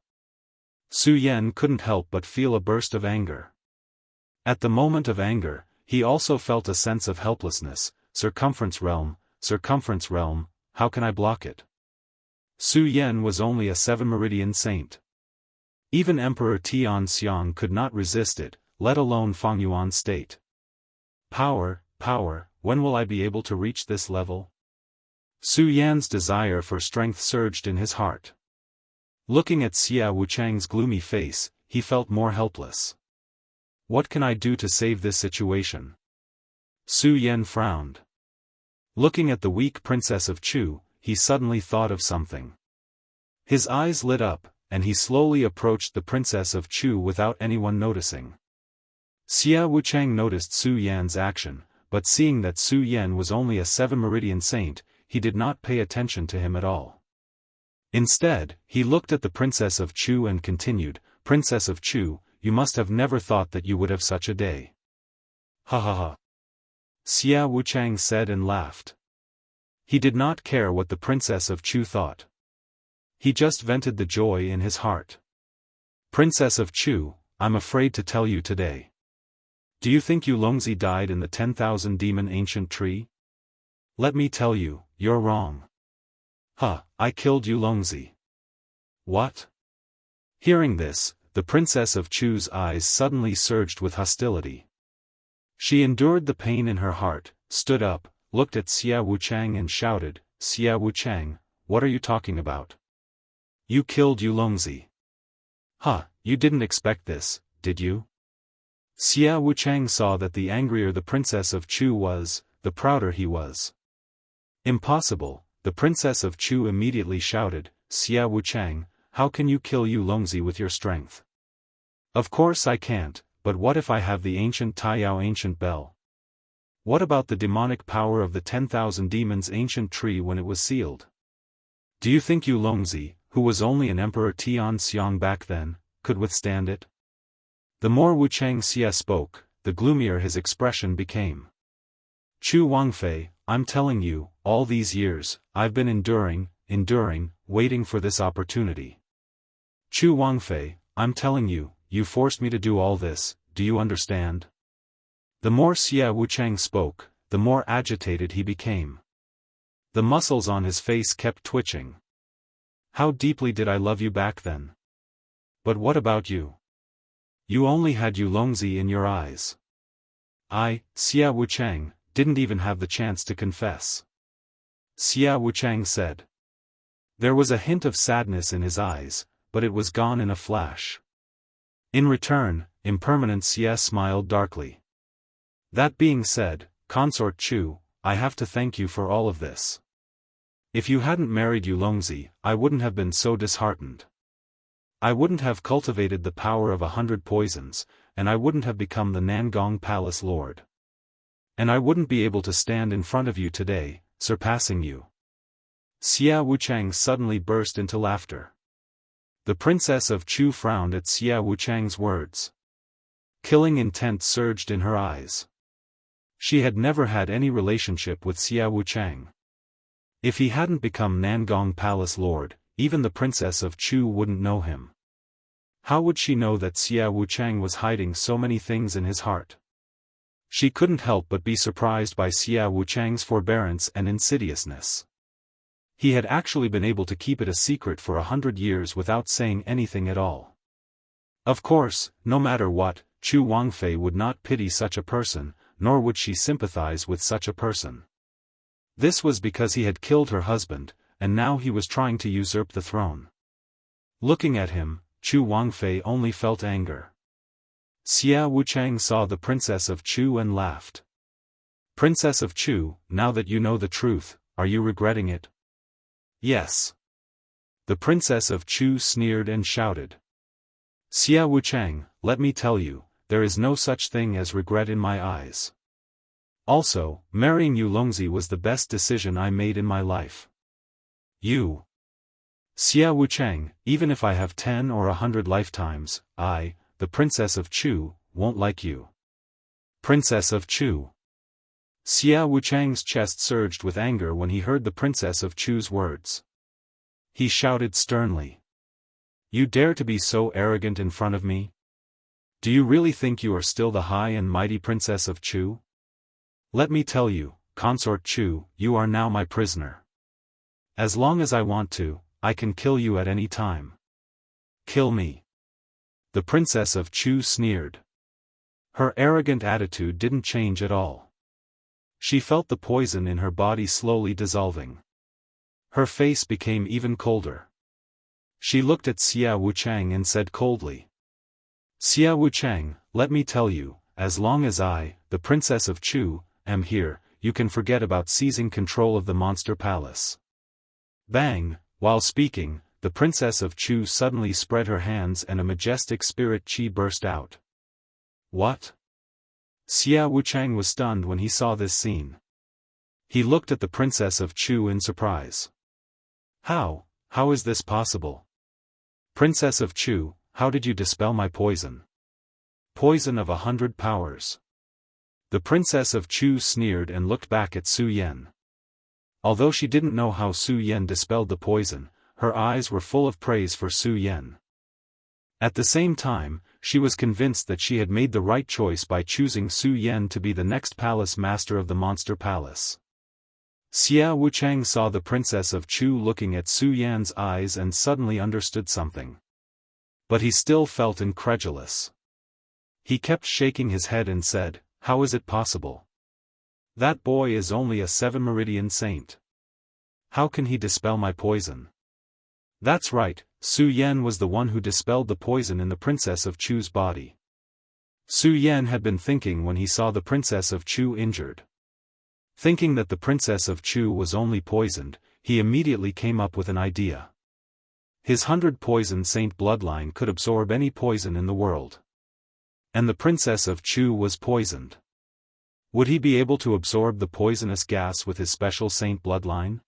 Su Yan couldn't help but feel a burst of anger. At the moment of anger, he also felt a sense of helplessness. Circumference realm, how can I block it? Su Yan was only a 7-meridian saint. Even Emperor Tian Xiang could not resist it, let alone Feng Yuan's state. Power, when will I be able to reach this level? Su Yan's desire for strength surged in his heart. Looking at Xia Wuchang's gloomy face, he felt more helpless. What can I do to save this situation? Su Yan frowned. Looking at the weak Princess of Chu, he suddenly thought of something. His eyes lit up, and he slowly approached the Princess of Chu without anyone noticing. Xia Wuchang noticed Su Yan's action, but seeing that Su Yan was only a 7-meridian saint, he did not pay attention to him at all. Instead, he looked at the Princess of Chu and continued, "Princess of Chu, you must have never thought that you would have such a day." Ha ha ha. Xia Wuchang said and laughed. He did not care what the Princess of Chu thought. He just vented the joy in his heart. "Princess of Chu, I'm afraid to tell you today. Do you think Yu Longzi died in the 10,000 demon ancient tree? Let me tell you, you're wrong. I killed Yu Longzi." What? Hearing this, the Princess of Chu's eyes suddenly surged with hostility. She endured the pain in her heart, stood up, looked at Xia Wuchang and shouted, "Xia Wuchang, what are you talking about? You killed Yu Longzi. You didn't expect this, did you?" Xia Wuchang saw that the angrier the Princess of Chu was, the prouder he was. "Impossible," the Princess of Chu immediately shouted, "Xia Wuchang, how can you kill Yu Longzi with your strength?" "Of course I can't, but what if I have the ancient Taiyao ancient bell? What about the demonic power of the 10,000 demons ancient tree when it was sealed? Do you think Yu Longzi, who was only an Emperor Tian Xiang back then, could withstand it?" The more Wuchang Xia spoke, the gloomier his expression became. "Chu Wangfei, I'm telling you, all these years, I've been enduring, waiting for this opportunity. Chu Wangfei, I'm telling you, you forced me to do all this, do you understand?" The more Xia Wuchang spoke, the more agitated he became. The muscles on his face kept twitching. "How deeply did I love you back then? But what about you? You only had Yu Longzi in your eyes. Xia Wuchang, didn't even have the chance to confess. Xia Wuchang said. There was a hint of sadness in his eyes, but it was gone in a flash. In return, impermanent Xia smiled darkly. That being said, Consort Chu, I have to thank you for all of this. If you hadn't married Yulongzi, I wouldn't have been so disheartened. I wouldn't have cultivated the power of 100 poisons, and I wouldn't have become the Nangong Palace Lord. And I wouldn't be able to stand in front of you today, surpassing you. Xia Wuchang suddenly burst into laughter. The Princess of Chu frowned at Xia Wuchang's words. Killing intent surged in her eyes. She had never had any relationship with Xia Wuchang. If he hadn't become Nangong Palace Lord, even the Princess of Chu wouldn't know him. How would she know that Xia Wuchang was hiding so many things in his heart? She couldn't help but be surprised by Xia Wuchang's forbearance and insidiousness. He had actually been able to keep it a secret for 100 years without saying anything at all. Of course, no matter what, Chu Wangfei would not pity such a person, nor would she sympathize with such a person. This was because he had killed her husband, and now he was trying to usurp the throne. Looking at him, Chu Wangfei only felt anger. Xia Wuchang saw the Princess of Chu and laughed. Princess of Chu, now that you know the truth, are you regretting it? Yes. The Princess of Chu sneered and shouted. Xia Wuchang, let me tell you, there is no such thing as regret in my eyes. Also, marrying Yulongzi was the best decision I made in my life. You. Xia Wuchang, even if I have 10 or 100 lifetimes, I, the Princess of Chu, won't like you. Princess of Chu. Xia Wuchang's chest surged with anger when he heard the Princess of Chu's words. He shouted sternly. You dare to be so arrogant in front of me? Do you really think you are still the high and mighty Princess of Chu? Let me tell you, Consort Chu, you are now my prisoner. As long as I want to, I can kill you at any time. Kill me. The Princess of Chu sneered. Her arrogant attitude didn't change at all. She felt the poison in her body slowly dissolving. Her face became even colder. She looked at Xia Wuchang and said coldly. Xia Wuchang, let me tell you, as long as I, the Princess of Chu, am here, you can forget about seizing control of the Monster Palace. Bang! While speaking, the Princess of Chu suddenly spread her hands and a majestic spirit chi burst out. What? Xia Wuchang was stunned when he saw this scene. He looked at the Princess of Chu in surprise. How is this possible? Princess of Chu, how did you dispel my poison? Poison of 100 powers. The Princess of Chu sneered and looked back at Su Yan. Although she didn't know how Su Yan dispelled the poison, her eyes were full of praise for Su Yan. At the same time, she was convinced that she had made the right choice by choosing Su Yan to be the next palace master of the Monster Palace. Xia Wuchang saw the Princess of Chu looking at Su Yan's eyes and suddenly understood something. But he still felt incredulous. He kept shaking his head and said, how is it possible? That boy is only a 7-meridian saint. How can he dispel my poison? That's right, Su Yan was the one who dispelled the poison in the Princess of Chu's body. Su Yan had been thinking when he saw the Princess of Chu injured. Thinking that the Princess of Chu was only poisoned, he immediately came up with an idea. His 100-poison saint bloodline could absorb any poison in the world. And the Princess of Chu was poisoned. Would he be able to absorb the poisonous gas with his special saint bloodline?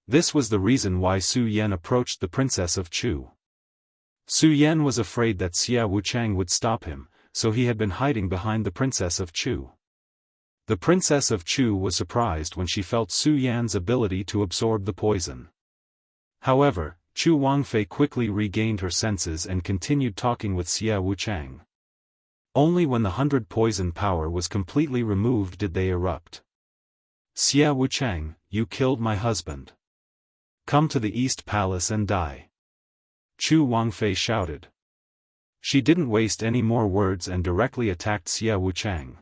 This was the reason why Su Yan approached the Princess of Chu. Su Yan was afraid that Xia Wuchang would stop him, so he had been hiding behind the Princess of Chu. The Princess of Chu was surprised when she felt Su Yan's ability to absorb the poison. However, Chu Wangfei quickly regained her senses and continued talking with Xia Wuchang. Only when the 100-poison power was completely removed did they erupt. Xia Wuchang, you killed my husband. Come to the East Palace and die. Chu Wangfei shouted. She didn't waste any more words and directly attacked Xia Wuchang.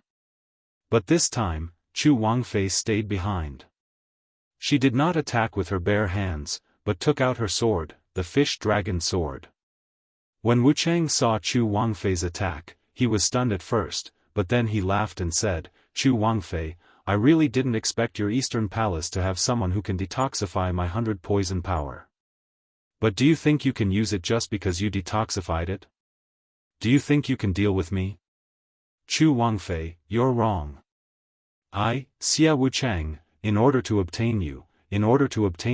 But this time, Chu Wangfei stayed behind. She did not attack with her bare hands, but took out her sword, the fish-dragon sword. When Wu Chang saw Chu Wangfei's attack, he was stunned at first, but then he laughed and said, "Chu Wangfei, I really didn't expect your Eastern Palace to have someone who can detoxify my 100 poison power. But do you think you can use it just because you detoxified it? Do you think you can deal with me? Chu Wangfei, you're wrong. I, Xia Wuchang, in order to obtain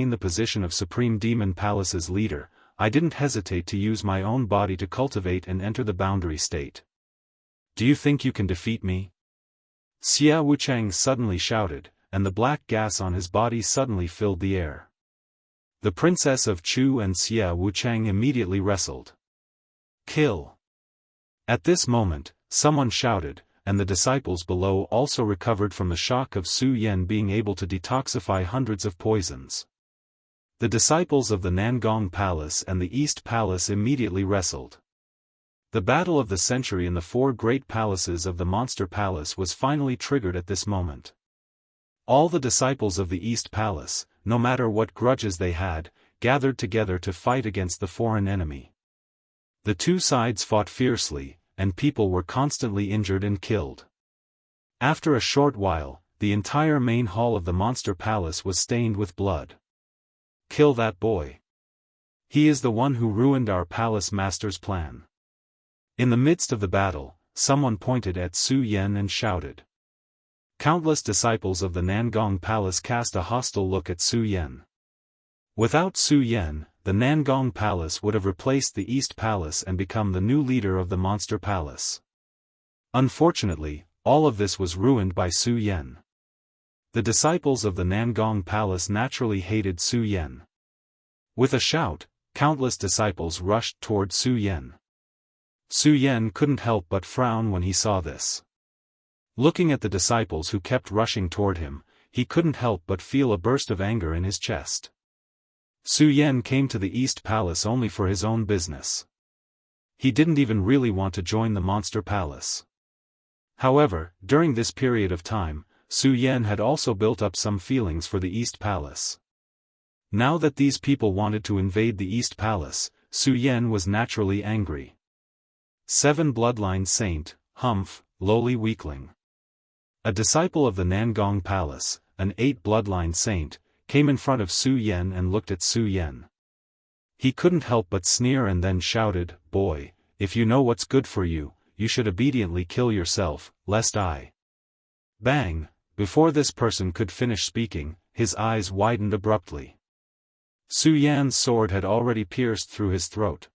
the position of Supreme Demon Palace's leader, I didn't hesitate to use my own body to cultivate and enter the boundary state. Do you think you can defeat me?" Xia Wuchang suddenly shouted, and the black gas on his body suddenly filled the air. The princess of Chu and Xia Wuchang immediately wrestled. "Kill!" At this moment, someone shouted, and the disciples below also recovered from the shock of Su Yan being able to detoxify hundreds of poisons. The disciples of the Nangong Palace and the East Palace immediately wrestled. The battle of the century in the 4 great palaces of the Monster Palace was finally triggered at this moment. All the disciples of the East Palace, no matter what grudges they had, gathered together to fight against the foreign enemy. The two sides fought fiercely, and people were constantly injured and killed. After a short while, the entire main hall of the Monster Palace was stained with blood. "Kill that boy. He is the one who ruined our palace master's plan." In the midst of the battle, someone pointed at Su Yan and shouted. Countless disciples of the Nangong Palace cast a hostile look at Su Yan. Without Su Yan, the Nangong Palace would have replaced the East Palace and become the new leader of the Monster Palace. Unfortunately, all of this was ruined by Su Yan. The disciples of the Nangong Palace naturally hated Su Yan. With a shout, countless disciples rushed toward Su Yan. Su Yan couldn't help but frown when he saw this. Looking at the disciples who kept rushing toward him, he couldn't help but feel a burst of anger in his chest. Su Yan came to the East Palace only for his own business. He didn't even really want to join the Monster Palace. However, during this period of time, Su Yan had also built up some feelings for the East Palace. Now that these people wanted to invade the East Palace, Su Yan was naturally angry. 7 Bloodline Saint, Humph, lowly weakling. A disciple of the Nangong Palace, an 8 Bloodline Saint, came in front of Su Yan and looked at Su Yan. He couldn't help but sneer and then shouted, "Boy, if you know what's good for you, you should obediently kill yourself, lest I..." Bang! Before this person could finish speaking, his eyes widened abruptly. Su Yan's sword had already pierced through his throat.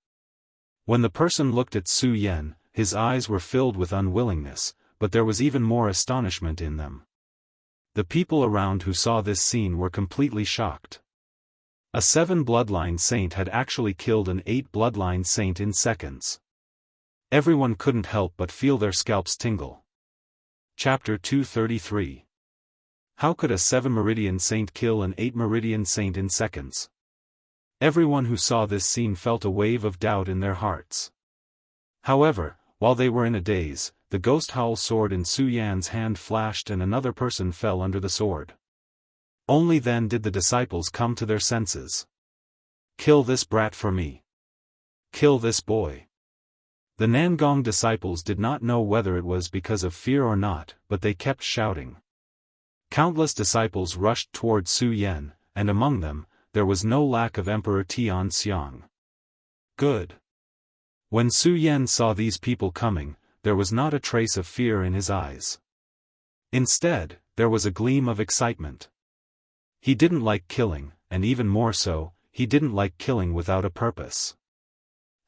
When the person looked at Su Yan, his eyes were filled with unwillingness, but there was even more astonishment in them. The people around who saw this scene were completely shocked. A 7 Bloodline Saint had actually killed an 8 Bloodline Saint in seconds. Everyone couldn't help but feel their scalps tingle. Chapter 233. How could a 7 Meridian Saint kill an 8 Meridian Saint in seconds? Everyone who saw this scene felt a wave of doubt in their hearts. However, while they were in a daze, the ghost howl sword in Su Yan's hand flashed and another person fell under the sword. Only then did the disciples come to their senses. "Kill this brat for me. Kill this boy." The Nangong disciples did not know whether it was because of fear or not, but they kept shouting. Countless disciples rushed toward Su Yan, and among them, there was no lack of Emperor Tian Xiang. Good. When Su Yan saw these people coming, there was not a trace of fear in his eyes. Instead, there was a gleam of excitement. He didn't like killing, and even more so, he didn't like killing without a purpose.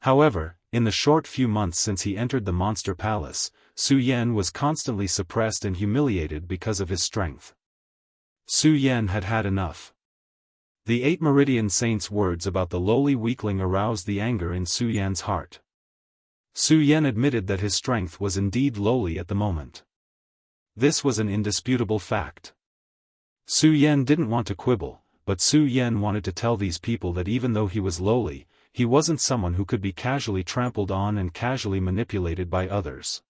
However, in the short few months since he entered the Monster Palace, Su Yan was constantly suppressed and humiliated because of his strength. Su Yan had had enough. The 8 Meridian Saint's words about the lowly weakling aroused the anger in Su Yan's heart. Su Yan admitted that his strength was indeed lowly at the moment. This was an indisputable fact. Su Yan didn't want to quibble, but Su Yan wanted to tell these people that even though he was lowly, he wasn't someone who could be casually trampled on and casually manipulated by others.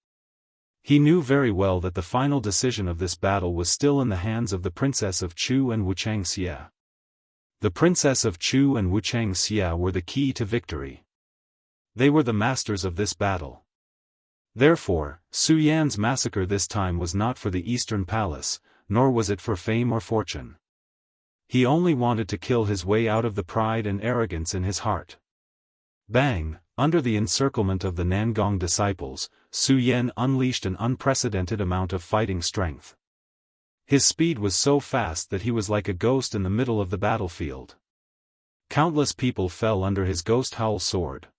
He knew very well that the final decision of this battle was still in the hands of the Princess of Chu and Wuchangxia. The Princess of Chu and Wuchangxia were the key to victory. They were the masters of this battle. Therefore, Su Yan's massacre this time was not for the Eastern Palace, nor was it for fame or fortune. He only wanted to kill his way out of the pride and arrogance in his heart. Bang! Under the encirclement of the Nangong disciples, Su Yan unleashed an unprecedented amount of fighting strength. His speed was so fast that he was like a ghost in the middle of the battlefield. Countless people fell under his ghost howl sword.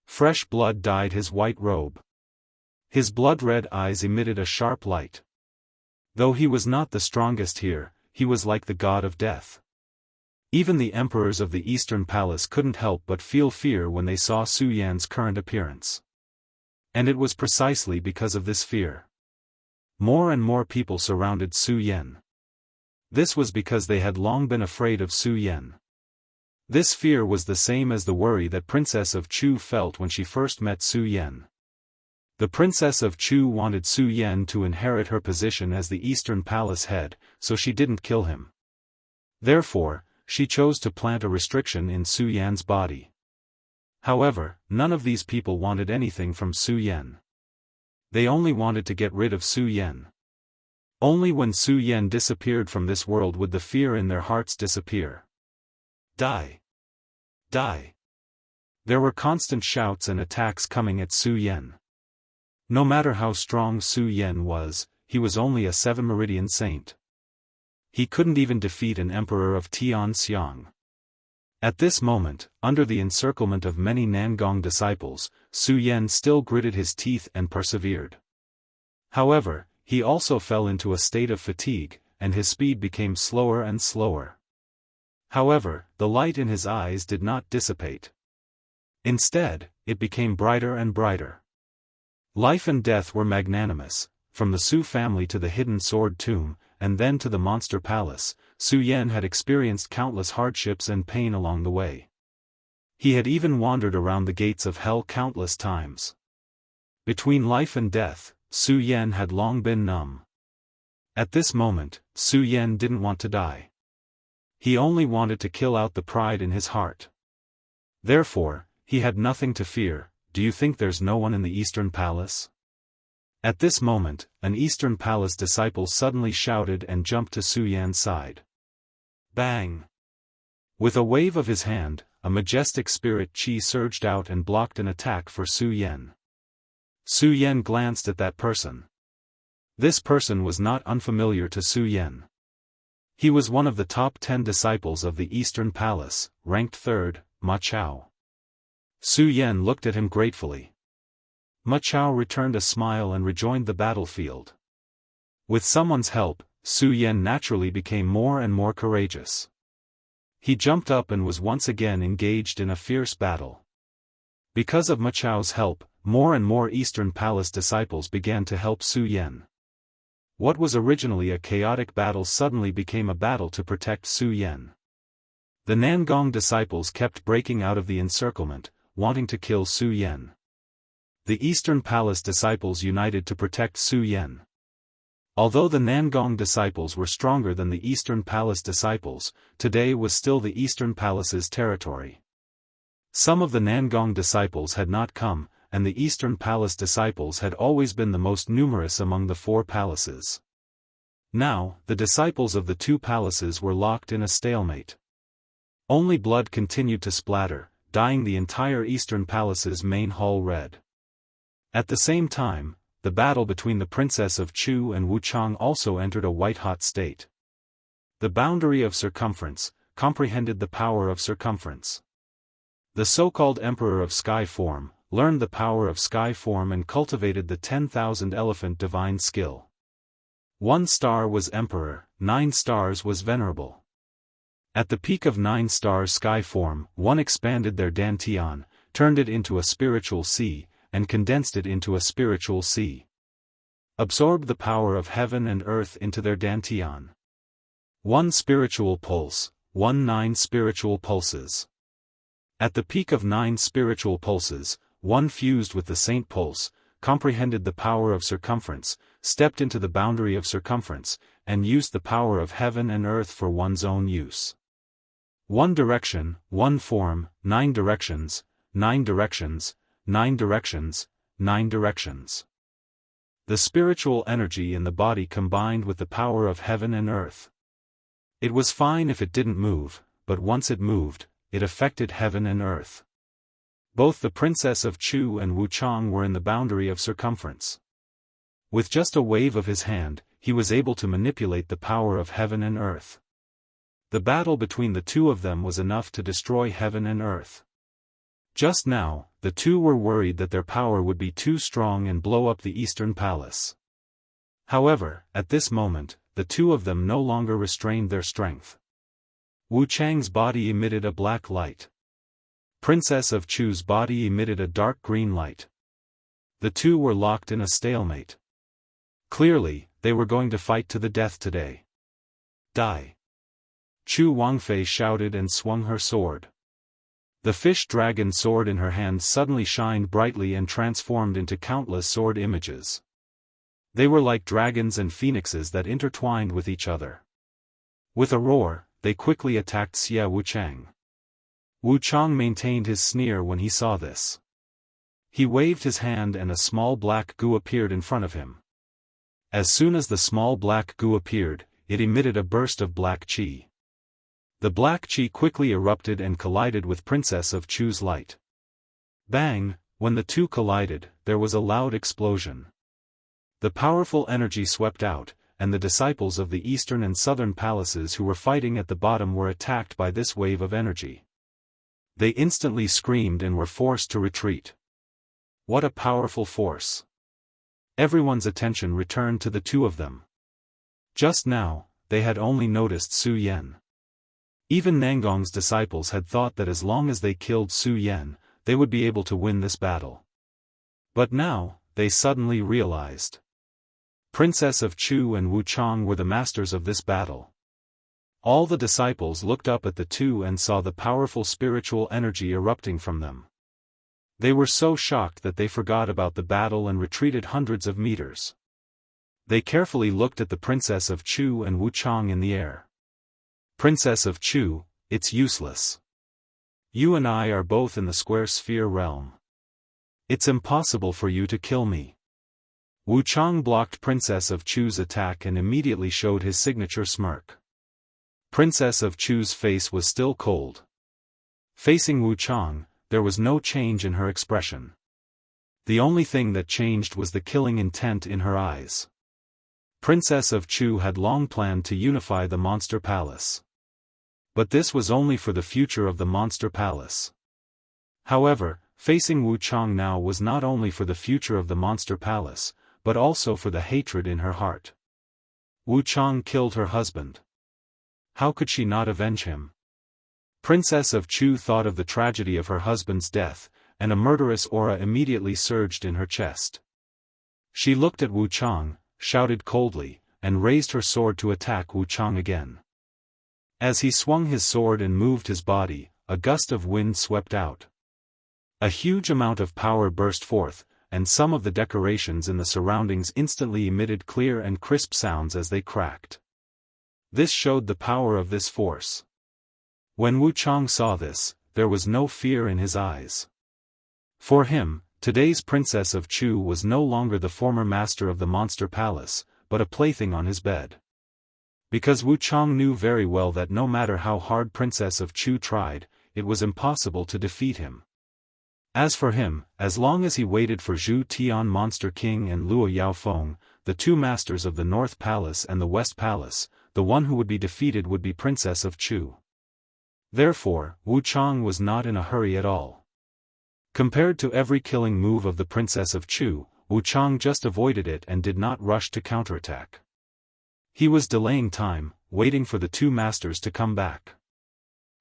Fresh blood dyed his white robe. His blood-red eyes emitted a sharp light. Though he was not the strongest here, he was like the god of death. Even the emperors of the Eastern Palace couldn't help but feel fear when they saw Su Yan's current appearance. And it was precisely because of this fear. More and more people surrounded Su Yan. This was because they had long been afraid of Su Yan. This fear was the same as the worry that Princess of Chu felt when she first met Su Yan. The Princess of Chu wanted Su Yan to inherit her position as the Eastern Palace head, so she didn't kill him. Therefore, she chose to plant a restriction in Su Yan's body. However, none of these people wanted anything from Su Yan. They only wanted to get rid of Su Yan. Only when Su Yan disappeared from this world would the fear in their hearts disappear. Die! Die! There were constant shouts and attacks coming at Su Yan. No matter how strong Su Yan was, he was only a 7-meridian saint. He couldn't even defeat an emperor of Tianxiang. At this moment, under the encirclement of many Nangong disciples, Su Yan still gritted his teeth and persevered. However, he also fell into a state of fatigue, and his speed became slower and slower. However, the light in his eyes did not dissipate. Instead, it became brighter and brighter. Life and death were magnanimous, from the Su family to the hidden sword tomb, and then to the monster palace. Su Yan had experienced countless hardships and pain along the way. He had even wandered around the gates of hell countless times. Between life and death, Su Yan had long been numb. At this moment, Su Yan didn't want to die. He only wanted to kill out the pride in his heart. Therefore, he had nothing to fear. Do you think there's no one in the Eastern Palace? At this moment, an Eastern Palace disciple suddenly shouted and jumped to Su Yan's side. Bang! With a wave of his hand, a majestic spirit chi surged out and blocked an attack for Su Yan. Su Yan glanced at that person. This person was not unfamiliar to Su Yan. He was one of the top 10 disciples of the Eastern Palace, ranked 3rd, Ma Chao. Su Yan looked at him gratefully. Ma Chao returned a smile and rejoined the battlefield. With someone's help, Su Yan naturally became more and more courageous. He jumped up and was once again engaged in a fierce battle. Because of Ma Chao's help, more and more Eastern Palace disciples began to help Su Yan. What was originally a chaotic battle suddenly became a battle to protect Su Yan. The Nangong disciples kept breaking out of the encirclement, wanting to kill Su Yan. The Eastern Palace disciples united to protect Su Yan. Although the Nangong disciples were stronger than the Eastern Palace disciples, today was still the Eastern Palace's territory. Some of the Nangong disciples had not come, and the Eastern Palace disciples had always been the most numerous among the 4 palaces. Now, the disciples of the 2 palaces were locked in a stalemate. Only blood continued to splatter, dyeing the entire Eastern Palace's main hall red. At the same time, the battle between the Princess of Chu and Wuchang also entered a white-hot state. The boundary of circumference comprehended the power of circumference. The so-called Emperor of Sky Form learned the power of Sky Form and cultivated the 10,000 elephant divine skill. 1 star was Emperor, 9 stars was Venerable. At the peak of 9 stars Sky Form, 1 expanded their dantian, turned it into a spiritual sea, and condensed it into a spiritual sea. Absorbed the power of heaven and earth into their dantian. 1 spiritual pulse, 9 spiritual pulses. At the peak of 9 spiritual pulses, 1 fused with the saint pulse, comprehended the power of circumference, stepped into the boundary of circumference, and used the power of heaven and earth for one's own use. One direction, one form, 9 directions, 9 directions, 9 directions, 9 directions. The spiritual energy in the body combined with the power of heaven and earth. It was fine if it didn't move, but once it moved, it affected heaven and earth. Both the Princess of Chu and Wuchang were in the boundary of circumference. With just a wave of his hand, he was able to manipulate the power of heaven and earth. The battle between the two of them was enough to destroy heaven and earth. Just now, the two were worried that their power would be too strong and blow up the Eastern Palace. However, at this moment, the two of them no longer restrained their strength. Wuchang's body emitted a black light. Princess of Chu's body emitted a dark green light. The two were locked in a stalemate. Clearly, they were going to fight to the death today. Die! Chu Wangfei shouted and swung her sword. The fish dragon sword in her hand suddenly shined brightly and transformed into countless sword images. They were like dragons and phoenixes that intertwined with each other. With a roar, they quickly attacked Xia Wuchang. Wuchang maintained his sneer when he saw this. He waved his hand and a small black goo appeared in front of him. As soon as the small black goo appeared, it emitted a burst of black qi. The black qi quickly erupted and collided with Princess of Chu's light. Bang! When the two collided, there was a loud explosion. The powerful energy swept out, and the disciples of the eastern and southern palaces who were fighting at the bottom were attacked by this wave of energy. They instantly screamed and were forced to retreat. What a powerful force! Everyone's attention returned to the two of them. Just now, they had only noticed Su Yan. Even Nangong's disciples had thought that as long as they killed Su Yan, they would be able to win this battle. But now, they suddenly realized. Princess of Chu and Wuchang were the masters of this battle. All the disciples looked up at the two and saw the powerful spiritual energy erupting from them. They were so shocked that they forgot about the battle and retreated hundreds of meters. They carefully looked at the Princess of Chu and Wuchang in the air. Princess of Chu, it's useless. You and I are both in the square sphere realm. It's impossible for you to kill me. Wuchang blocked Princess of Chu's attack and immediately showed his signature smirk. Princess of Chu's face was still cold. Facing Wuchang, there was no change in her expression. The only thing that changed was the killing intent in her eyes. Princess of Chu had long planned to unify the Monster Palace. But this was only for the future of the Monster Palace. However, facing Wuchang now was not only for the future of the Monster Palace, but also for the hatred in her heart. Wuchang killed her husband. How could she not avenge him? Princess of Chu thought of the tragedy of her husband's death, and a murderous aura immediately surged in her chest. She looked at Wuchang, shouted coldly, and raised her sword to attack Wuchang again. As he swung his sword and moved his body, a gust of wind swept out. A huge amount of power burst forth, and some of the decorations in the surroundings instantly emitted clear and crisp sounds as they cracked. This showed the power of this force. When Wuchang saw this, there was no fear in his eyes. For him, today's Princess of Chu was no longer the former master of the Monster Palace, but a plaything on his bed. Because Wuchang knew very well that no matter how hard Princess of Chu tried, it was impossible to defeat him. As for him, as long as he waited for Zhu Tian Monster King and Luo Yaofeng, the two masters of the North Palace and the West Palace, the one who would be defeated would be Princess of Chu. Therefore, Wuchang was not in a hurry at all. Compared to every killing move of the Princess of Chu, Wuchang just avoided it and did not rush to counterattack. He was delaying time, waiting for the two masters to come back.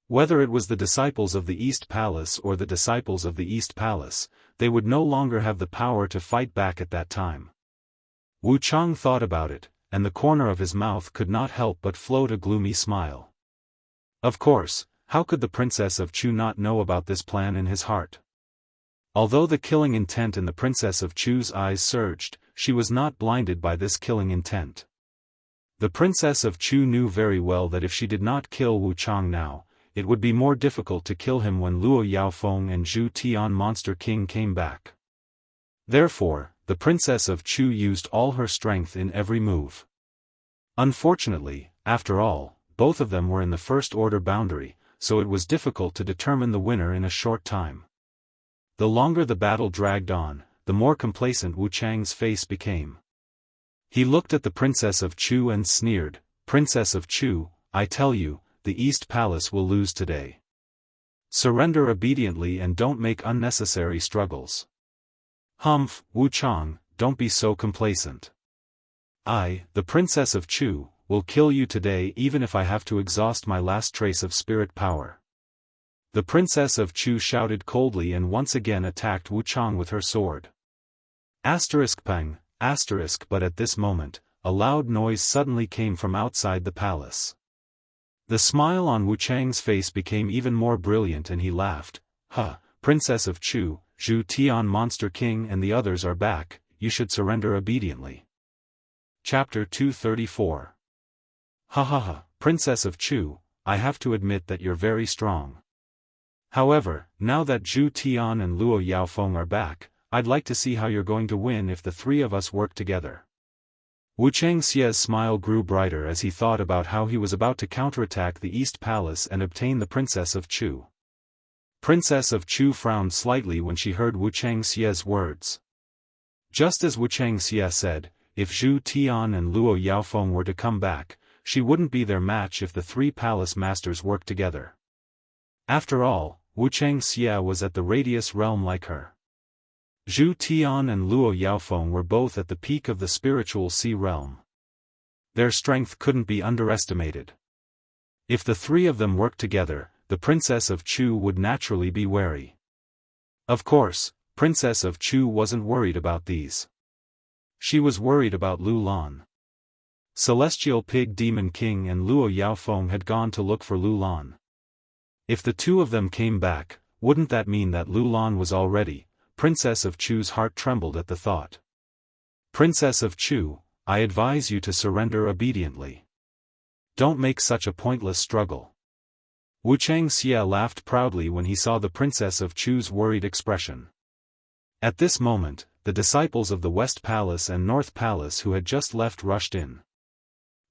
Whether it was the disciples of the East Palace or the disciples of the East Palace, they would no longer have the power to fight back at that time. Wuchang thought about it, and the corner of his mouth could not help but float a gloomy smile. Of course, how could the Princess of Chu not know about this plan in his heart? Although the killing intent in the Princess of Chu's eyes surged, she was not blinded by this killing intent. The Princess of Chu knew very well that if she did not kill Wu Chang now, it would be more difficult to kill him when Luo Yaofeng and Zhu Tian Monster King came back. Therefore, the Princess of Chu used all her strength in every move. Unfortunately, after all, both of them were in the first order boundary, so it was difficult to determine the winner in a short time. The longer the battle dragged on, the more complacent Wu Chang's face became. He looked at the Princess of Chu and sneered, "Princess of Chu, I tell you, the East Palace will lose today. Surrender obediently and don't make unnecessary struggles." "Humph, Wu Chang, don't be so complacent. I, the Princess of Chu, will kill you today even if I have to exhaust my last trace of spirit power." The Princess of Chu shouted coldly and once again attacked Wu Chang with her sword. Pang, but at this moment, a loud noise suddenly came from outside the palace. The smile on Wu Chang's face became even more brilliant and he laughed. "Huh, Princess of Chu, Zhu Tian Monster King and the others are back, you should surrender obediently." Chapter 234. Ha ha ha, Princess of Chu, I have to admit that you're very strong. However, now that Zhu Tian and Luo Yaofeng are back, I'd like to see how you're going to win if the three of us work together. Wu Changxia's smile grew brighter as he thought about how he was about to counterattack the East Palace and obtain the Princess of Chu. Princess of Chu frowned slightly when she heard Wu Changxia's words. Just as Wu Changxia said, if Zhu Tian and Luo Yaofeng were to come back, she wouldn't be their match if the three palace masters worked together. After all, Wu Changxia was at the Radius realm like her. Zhu Tian and Luo Yaofeng were both at the peak of the spiritual sea realm. Their strength couldn't be underestimated. If the three of them worked together, the Princess of Chu would naturally be wary. Of course, Princess of Chu wasn't worried about these. She was worried about Lu Lan. Celestial Pig Demon King and Luo Yaofeng had gone to look for Lu Lan. If the two of them came back, wouldn't that mean that Lu Lan was already? Princess of Chu's heart trembled at the thought. Princess of Chu, I advise you to surrender obediently. Don't make such a pointless struggle. Wu Changxia laughed proudly when he saw the Princess of Chu's worried expression. At this moment, the disciples of the West Palace and North Palace who had just left rushed in.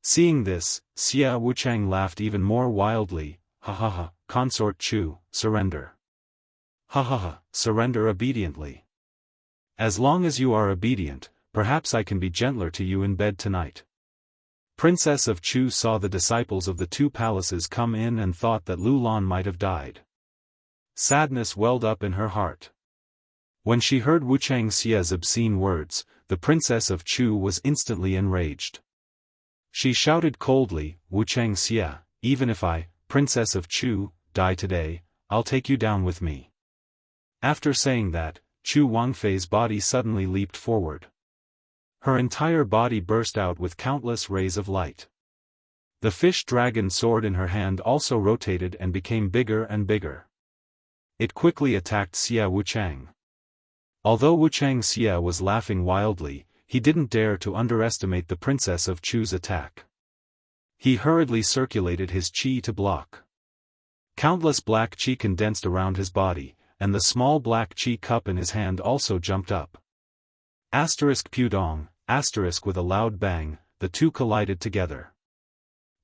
Seeing this, Xia Wuchang laughed even more wildly. "Ha ha ha, Consort Chu, surrender. Ha ha ha, surrender obediently. As long as you are obedient, perhaps I can be gentler to you in bed tonight." Princess of Chu saw the disciples of the two palaces come in and thought that Lu Lan might have died. Sadness welled up in her heart. When she heard Wu Changxia's obscene words, the Princess of Chu was instantly enraged. She shouted coldly, "Wu Changxia, even if I, Princess of Chu, die today, I'll take you down with me." After saying that, Chu Wangfei's body suddenly leaped forward. Her entire body burst out with countless rays of light. The fish dragon sword in her hand also rotated and became bigger and bigger. It quickly attacked Xia Wuchang. Although Wu Changxia was laughing wildly, he didn't dare to underestimate the Princess of Chu's attack. He hurriedly circulated his qi to block. Countless black qi condensed around his body, and the small black qi cup in his hand also jumped up. Pudong, with a loud bang, the two collided together.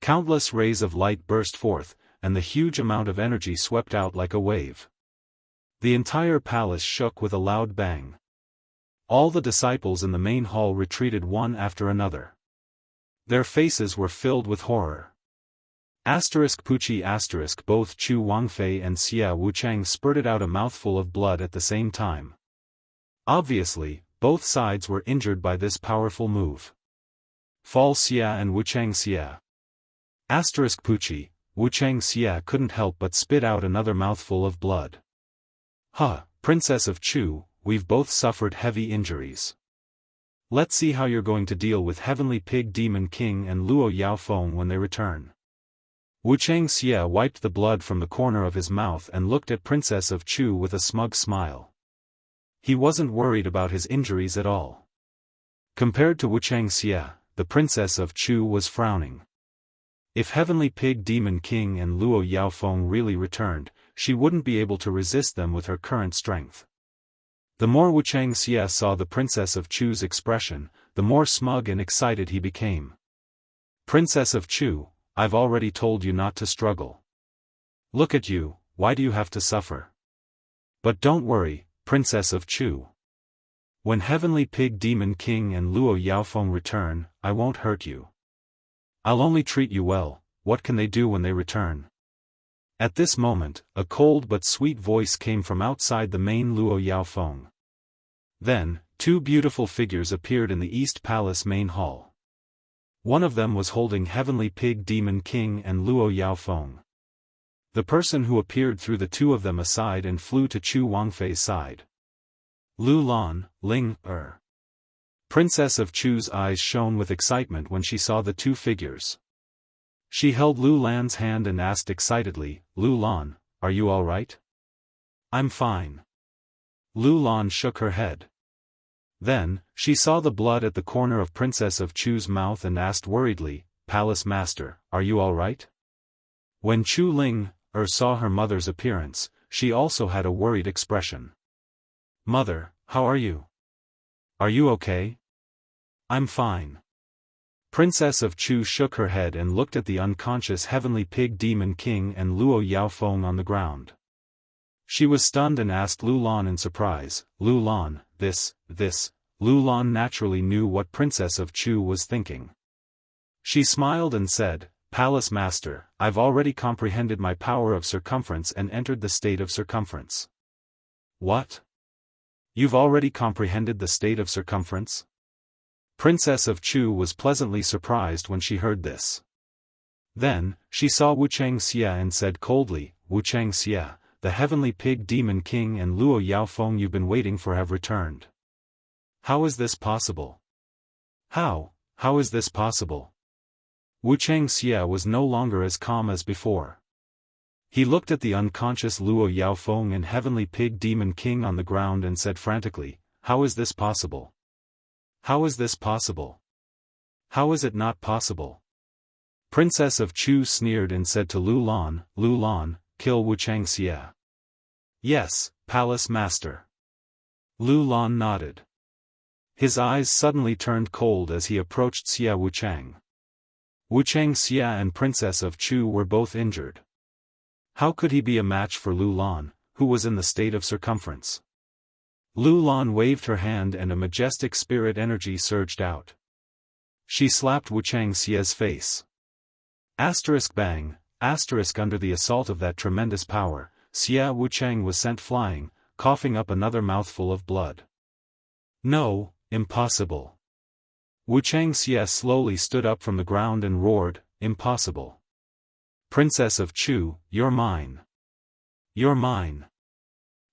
Countless rays of light burst forth, and the huge amount of energy swept out like a wave. The entire palace shook with a loud bang. All the disciples in the main hall retreated one after another. Their faces were filled with horror. Both Chu Wangfei and Xia Wuchang spurted out a mouthful of blood at the same time. Obviously, both sides were injured by this powerful move. Fall Xia and Wuchang Xia. Wuchang Xia couldn't help but spit out another mouthful of blood. Princess of Chu, we've both suffered heavy injuries. Let's see how you're going to deal with Heavenly Pig Demon King and Luo Yaofeng when they return. Wu Changxia wiped the blood from the corner of his mouth and looked at Princess of Chu with a smug smile. He wasn't worried about his injuries at all. Compared to Wuxia, the princess of Chu was frowning. If Heavenly Pig Demon King and Luo Yaofeng really returned, she wouldn't be able to resist them with her current strength. The more Wuxia saw the Princess of Chu's expression, the more smug and excited he became. Princess of Chu, I've already told you not to struggle. Look at you, why do you have to suffer? But don't worry, Princess of Chu. When Heavenly Pig Demon King and Luo Yaofeng return, I won't hurt you. I'll only treat you well. What can they do when they return? At this moment, a cold but sweet voice came from outside the main Luo Yaofeng. Then, two beautiful figures appeared in the East Palace main hall. One of them was holding Heavenly Pig Demon King and Luo Yaofeng. The person who appeared threw the two of them aside and flew to Chu Wangfei's side. Lu Lan, Ling, Princess of Chu's eyes shone with excitement when she saw the two figures. She held Lu Lan's hand and asked excitedly, Lu Lan, are you all right? I'm fine. Lu Lan shook her head. Then, she saw the blood at the corner of Princess of Chu's mouth and asked worriedly, Palace Master, are you all right? When Chu Ling, saw her mother's appearance, she also had a worried expression. Mother, how are you? Are you okay? I'm fine. Princess of Chu shook her head and looked at the unconscious Heavenly Pig Demon King and Luo Yaofeng on the ground. She was stunned and asked Lu Lan in surprise, Lu Lan, this. Lu Lan naturally knew what Princess of Chu was thinking. She smiled and said, Palace Master, I've already comprehended my power of circumference and entered the state of circumference. What? You've already comprehended the state of circumference? Princess of Chu was pleasantly surprised when she heard this. Then, she saw Wuxia and said coldly, Wuxia, the Heavenly Pig Demon King and Luo Yaofeng you've been waiting for have returned. How is this possible? How is this possible? Wuxia was no longer as calm as before. He looked at the unconscious Luo Yaofeng and Heavenly Pig Demon King on the ground and said frantically, How is this possible? How is this possible? How is it not possible? Princess of Chu sneered and said to Lu Lan, kill Wuxia. Yes, Palace Master. Lu Lan nodded. His eyes suddenly turned cold as he approached Xia Wuchang. Xia and Princess of Chu were both injured. How could he be a match for Lu Lan, who was in the state of circumference? Lu Lan waved her hand and a majestic spirit energy surged out. She slapped Wuxia's face. Bang, under the assault of that tremendous power, Xia Wuchang was sent flying, coughing up another mouthful of blood. No, impossible. Xia slowly stood up from the ground and roared, Impossible. Princess of Chu, you're mine. You're mine.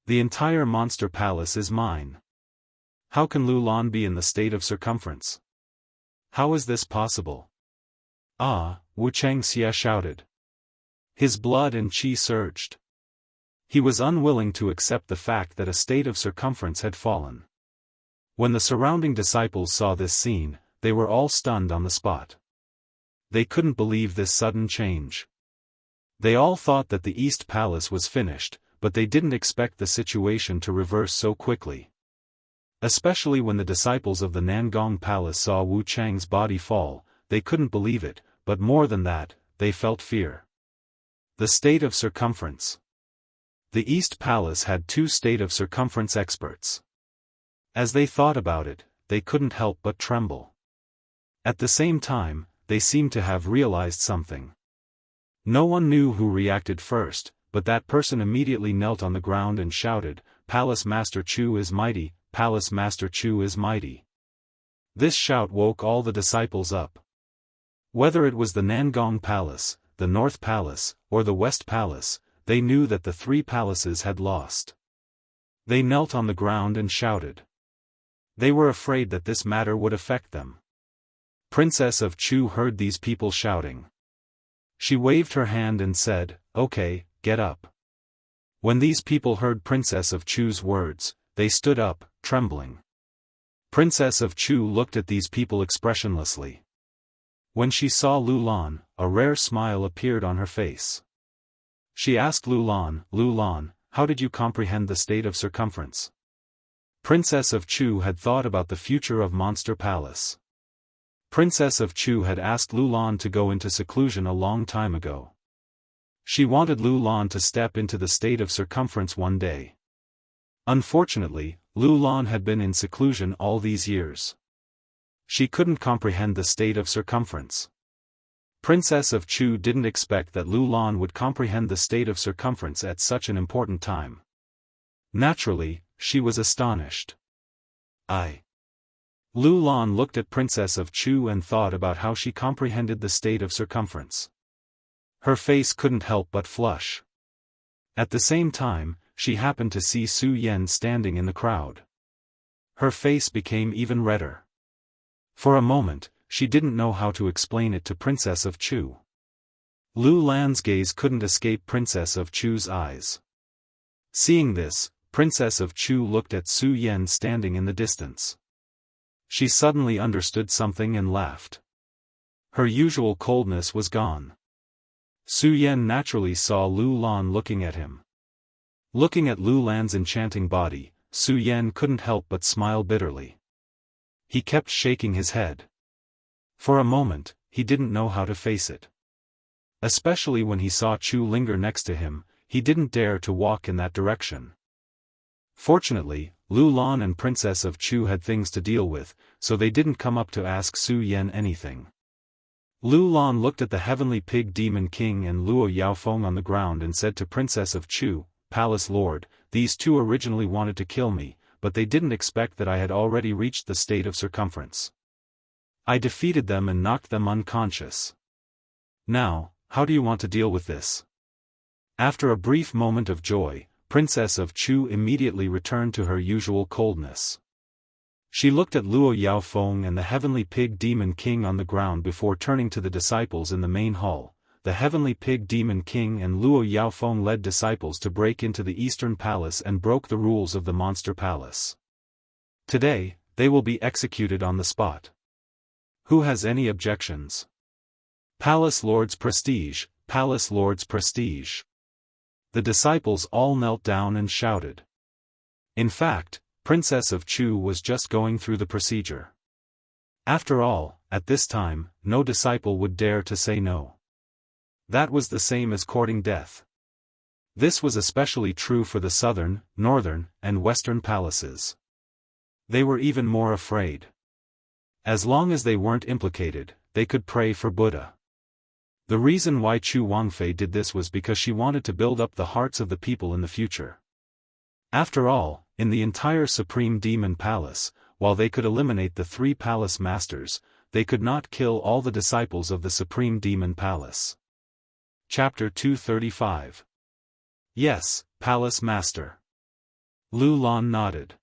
The entire monster palace is mine. How can Lu Lan be in the state of circumference? How is this possible? Ah, Wuxia shouted. His blood and qi surged. He was unwilling to accept the fact that a state of circumference had fallen. When the surrounding disciples saw this scene, they were all stunned on the spot. They couldn't believe this sudden change. They all thought that the East Palace was finished, but they didn't expect the situation to reverse so quickly. Especially when the disciples of the Nangong Palace saw Wu Chang's body fall, they couldn't believe it, but more than that, they felt fear. The state of circumference. The East Palace had two state of circumference experts. As they thought about it, they couldn't help but tremble. At the same time, they seemed to have realized something. No one knew who reacted first, but that person immediately knelt on the ground and shouted, Palace Master Chu is mighty, Palace Master Chu is mighty. This shout woke all the disciples up. Whether it was the Nangong Palace, the North Palace, or the West Palace, they knew that the three palaces had lost. They knelt on the ground and shouted. They were afraid that this matter would affect them. Princess of Chu heard these people shouting. She waved her hand and said, Okay, get up. When these people heard Princess of Chu's words, they stood up, trembling. Princess of Chu looked at these people expressionlessly. When she saw Lu Lan, a rare smile appeared on her face. She asked Lu Lan, how did you comprehend the state of circumference? Princess of Chu had thought about the future of Monster Palace. Princess of Chu had asked Lu Lan to go into seclusion a long time ago. She wanted Lu Lan to step into the state of circumference one day. Unfortunately, Lu Lan had been in seclusion all these years. She couldn't comprehend the state of circumference. Princess of Chu didn't expect that Lu Lan would comprehend the state of circumference at such an important time. Naturally, she was astonished. Lu Lan looked at Princess of Chu and thought about how she comprehended the state of circumference. Her face couldn't help but flush. At the same time, she happened to see Su Yan standing in the crowd. Her face became even redder. For a moment, she didn't know how to explain it to Princess of Chu. Lu Lan's gaze couldn't escape Princess of Chu's eyes. Seeing this, Princess of Chu looked at Su Yan standing in the distance. She suddenly understood something and laughed. Her usual coldness was gone. Su Yan naturally saw Lu Lan looking at him. Looking at Lu Lan's enchanting body, Su Yan couldn't help but smile bitterly. He kept shaking his head. For a moment, he didn't know how to face it. Especially when he saw Chu linger next to him, he didn't dare to walk in that direction. Fortunately, Lu Lan and Princess of Chu had things to deal with, so they didn't come up to ask Su Yan anything. Lu Lan looked at the heavenly pig demon king and Luo Xiaofan on the ground and said to Princess of Chu, Palace Lord, these two originally wanted to kill me, but they didn't expect that I had already reached the state of circumference. I defeated them and knocked them unconscious. Now, how do you want to deal with this? After a brief moment of joy, Princess of Chu immediately returned to her usual coldness. She looked at Luo Xiaofan and the heavenly pig demon king on the ground before turning to the disciples in the main hall. The heavenly pig demon king and Luo Xiaofan led disciples to break into the Eastern Palace and broke the rules of the Monster Palace. Today, they will be executed on the spot. Who has any objections? Palace Lord's prestige, Palace Lord's prestige. The disciples all knelt down and shouted. In fact, Princess of Chu was just going through the procedure. After all, at this time, no disciple would dare to say no. That was the same as courting death. This was especially true for the southern, northern, and western palaces. They were even more afraid. As long as they weren't implicated, they could pray for Buddha. The reason why Chu Wangfei did this was because she wanted to build up the hearts of the people in the future. After all, in the entire Supreme Demon Palace, while they could eliminate the 3 palace masters, they could not kill all the disciples of the Supreme Demon Palace. Chapter 235. Yes, Palace Master. Lu Lan nodded.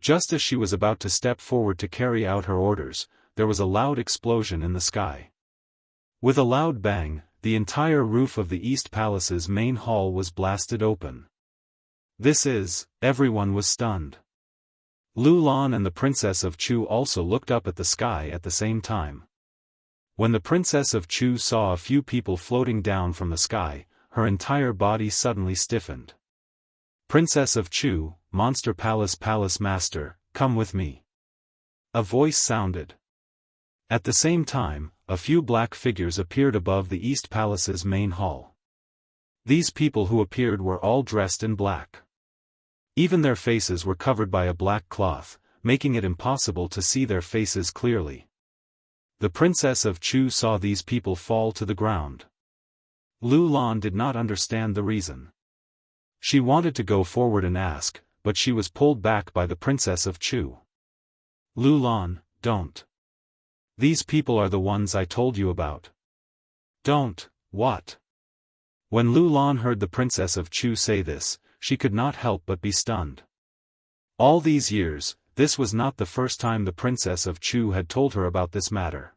Just as she was about to step forward to carry out her orders, there was a loud explosion in the sky. With a loud bang, the entire roof of the East Palace's main hall was blasted open. Everyone was stunned. Lu Lan and the Princess of Chu also looked up at the sky at the same time. When the Princess of Chu saw a few people floating down from the sky, her entire body suddenly stiffened. Princess of Chu, Monster Palace Palace Master, come with me. A voice sounded. At the same time, a few black figures appeared above the East Palace's main hall. These people who appeared were all dressed in black. Even their faces were covered by a black cloth, making it impossible to see their faces clearly. The Princess of Chu saw these people fall to the ground. Lu Lan did not understand the reason. She wanted to go forward and ask, but she was pulled back by the Princess of Chu. Lu Lan, don't. These people are the ones I told you about. Don't, what? When Lu Lan heard the Princess of Chu say this, she could not help but be stunned. All these years, this was not the first time the Princess of Chu had told her about this matter.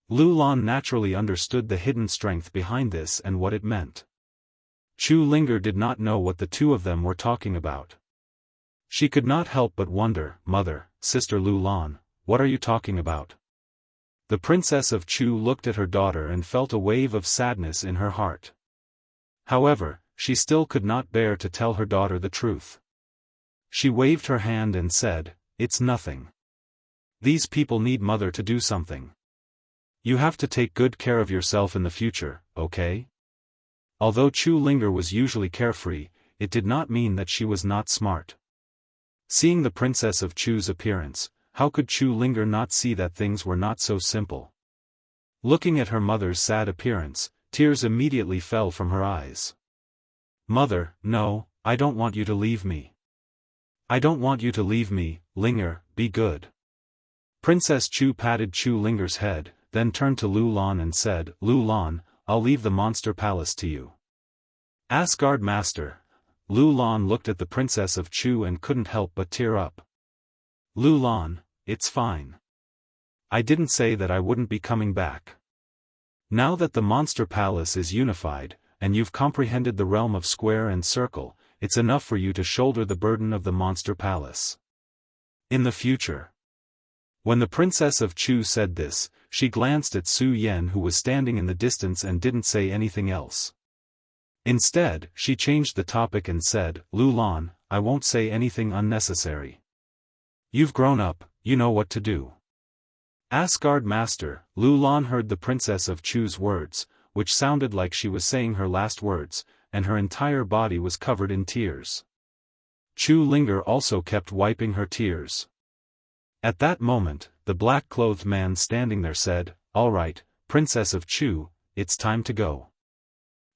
Lu Lan naturally understood the hidden strength behind this and what it meant. Chu Linger did not know what the two of them were talking about. She could not help but wonder, "Mother, Sister Lu Lan, what are you talking about?" The Princess of Chu looked at her daughter and felt a wave of sadness in her heart. However, she still could not bear to tell her daughter the truth. She waved her hand and said, "It's nothing. These people need Mother to do something. You have to take good care of yourself in the future, okay?" Although Chu Linger was usually carefree, it did not mean that she was not smart. Seeing the Princess of Chu's appearance, how could Chu Linger not see that things were not so simple? Looking at her mother's sad appearance, tears immediately fell from her eyes. "Mother, no, I don't want you to leave me. I don't want you to leave me, Linger, be good." Princess Chu patted Chu Linger's head, then turned to Lu Lan and said, "Lu Lan, I'll leave the monster palace to you." Asgard Master. Lu Lan looked at the Princess of Chu and couldn't help but tear up. "Lu Lan, it's fine. I didn't say that I wouldn't be coming back. Now that the monster palace is unified, and you've comprehended the realm of square and circle, it's enough for you to shoulder the burden of the monster palace. In the future." When the Princess of Chu said this, she glanced at Su Yan who was standing in the distance and didn't say anything else. Instead, she changed the topic and said, "Lu Lan, I won't say anything unnecessary. You've grown up, you know what to do." Asgard Master. Lu Lan heard the Princess of Chu's words, which sounded like she was saying her last words, and her entire body was covered in tears. Chu Linger also kept wiping her tears. At that moment, the black-clothed man standing there said, "All right, Princess of Chu, it's time to go."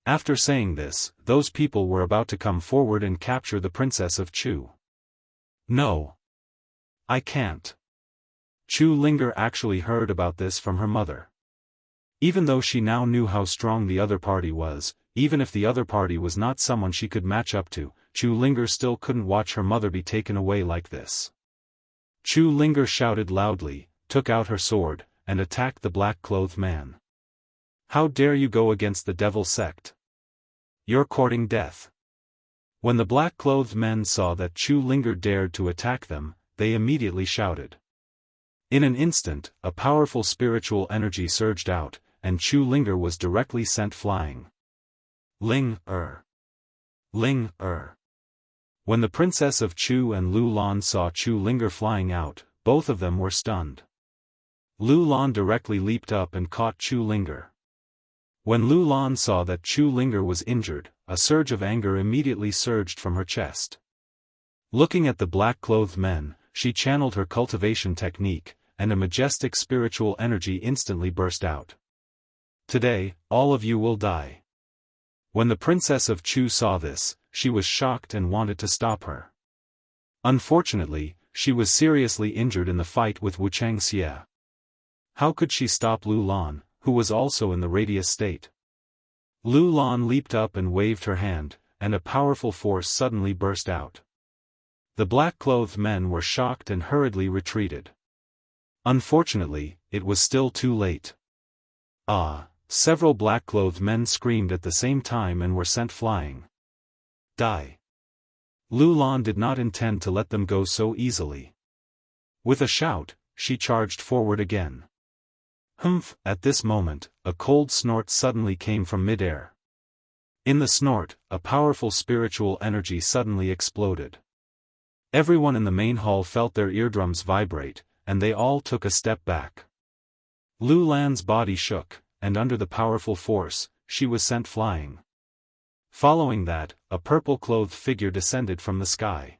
After saying this, those people were about to come forward and capture the Princess of Chu. "No. I can't." Chu Linger actually heard about this from her mother. Even though she now knew how strong the other party was, even if the other party was not someone she could match up to, Chu Linger still couldn't watch her mother be taken away like this. Chu Linger shouted loudly, took out her sword, and attacked the black-clothed man. "How dare you go against the devil sect? You're courting death." When the black-clothed men saw that Chu Linger dared to attack them, they immediately shouted. In an instant, a powerful spiritual energy surged out, and Chu Linger was directly sent flying. Ling-er. Ling-er. When the Princess of Chu and Lu Lan saw Chu Linger flying out, both of them were stunned. Lu Lan directly leaped up and caught Chu Linger. When Lu Lan saw that Chu Linger was injured, a surge of anger immediately surged from her chest. Looking at the black-clothed men, she channeled her cultivation technique, and a majestic spiritual energy instantly burst out. "Today, all of you will die." When the Princess of Chu saw this, she was shocked and wanted to stop her. Unfortunately, she was seriously injured in the fight with Wuxia. How could she stop Lu Lan, who was also in the radius state? Lu Lan leaped up and waved her hand, and a powerful force suddenly burst out. The black-clothed men were shocked and hurriedly retreated. Unfortunately, it was still too late. Several black-clothed men screamed at the same time and were sent flying. Die. Lu Lan did not intend to let them go so easily. With a shout, she charged forward again. Humph! At this moment, a cold snort suddenly came from mid-air. In the snort, a powerful spiritual energy suddenly exploded. Everyone in the main hall felt their eardrums vibrate, and they all took a step back. Lu Lan's body shook, and under the powerful force, she was sent flying. Following that, a purple-clothed figure descended from the sky.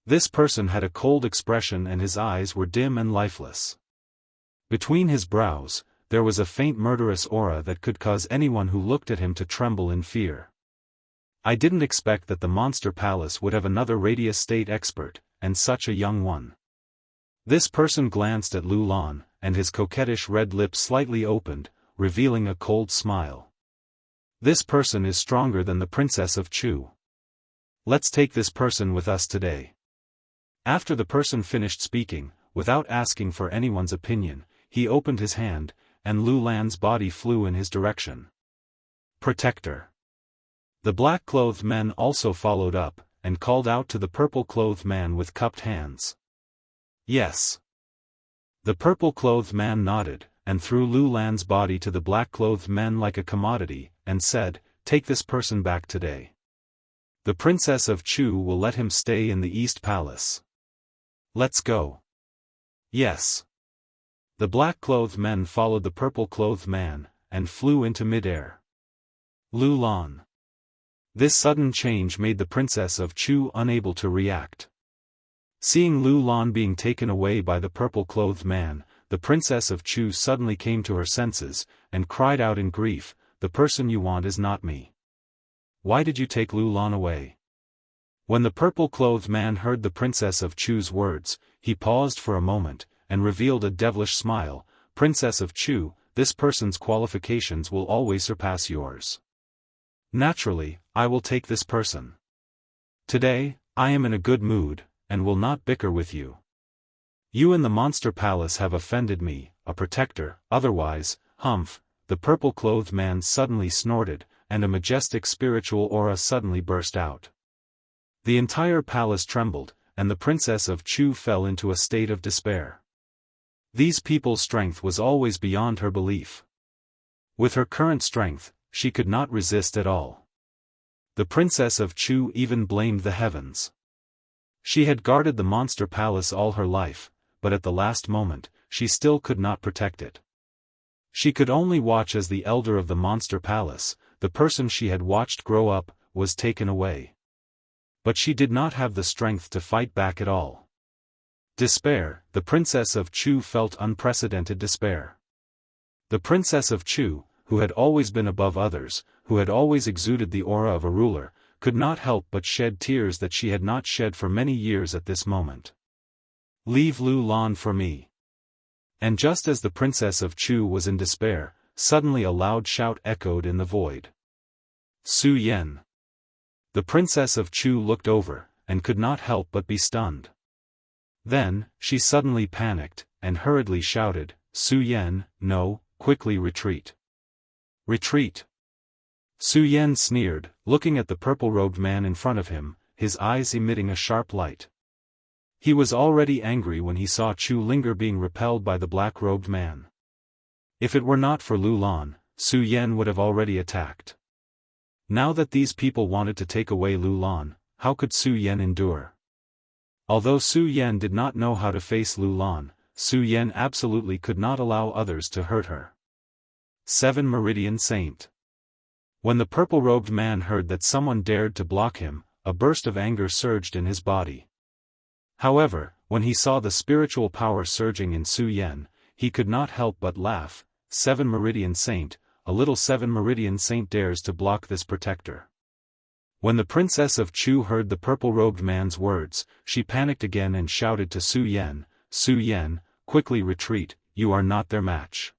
This person had a cold expression and his eyes were dim and lifeless. Between his brows, there was a faint murderous aura that could cause anyone who looked at him to tremble in fear. I didn't expect that the Monster Palace would have another radius state expert, and such a young one. This person glanced at Lu Lan, and his coquettish red lips slightly opened, revealing a cold smile. This person is stronger than the Princess of Chu. Let's take this person with us today. After the person finished speaking, without asking for anyone's opinion, he opened his hand, and Lu Lan's body flew in his direction. Protector. The black-clothed men also followed up, and called out to the purple-clothed man with cupped hands. Yes. The purple-clothed man nodded, and threw Lu Lan's body to the black-clothed men like a commodity, and said, "Take this person back today. The princess of Chu will let him stay in the East Palace. Let's go." Yes. The black-clothed men followed the purple-clothed man, and flew into mid-air. Lu Lan. This sudden change made the princess of Chu unable to react. Seeing Lu Lan being taken away by the purple-clothed man, the princess of Chu suddenly came to her senses, and cried out in grief, "The person you want is not me. Why did you take Lu Lan away?" When the purple-clothed man heard the princess of Chu's words, he paused for a moment, and revealed a devilish smile. "Princess of Chu, this person's qualifications will always surpass yours. Naturally, I will take this person. Today, I am in a good mood, and will not bicker with you. You and the monster palace have offended me, a protector, otherwise, humph." The purple-clothed man suddenly snorted, and a majestic spiritual aura suddenly burst out. The entire palace trembled, and the princess of Chu fell into a state of despair. These people's strength was always beyond her belief. With her current strength, she could not resist at all. The princess of Chu even blamed the heavens. She had guarded the monster palace all her life, but at the last moment, she still could not protect it. She could only watch as the elder of the monster palace, the person she had watched grow up, was taken away. But she did not have the strength to fight back at all. Despair. The princess of Chu felt unprecedented despair. The princess of Chu, who had always been above others, who had always exuded the aura of a ruler, could not help but shed tears that she had not shed for many years at this moment. "Leave Lu Lan for me." And just as the princess of Chu was in despair, suddenly a loud shout echoed in the void. "Su Yan!" The princess of Chu looked over, and could not help but be stunned. Then, she suddenly panicked, and hurriedly shouted, "Su Yan, no, quickly retreat. Retreat!" Su Yan sneered, looking at the purple-robed man in front of him, his eyes emitting a sharp light. He was already angry when he saw Chu linger being repelled by the black-robed man. If it were not for Lu Lan, Su Yan would have already attacked. Now that these people wanted to take away Lu Lan, how could Su Yan endure? Although Su Yan did not know how to face Lu Lan, Su Yan absolutely could not allow others to hurt her. 7 Meridian Saint. When the purple-robed man heard that someone dared to block him, a burst of anger surged in his body. However, when he saw the spiritual power surging in Su Yan, he could not help but laugh. 7 Meridian Saint, a little 7 Meridian Saint dares to block this protector. When the princess of Chu heard the purple-robed man's words, she panicked again and shouted to Su Yan, "Su Yan, quickly retreat, you are not their match."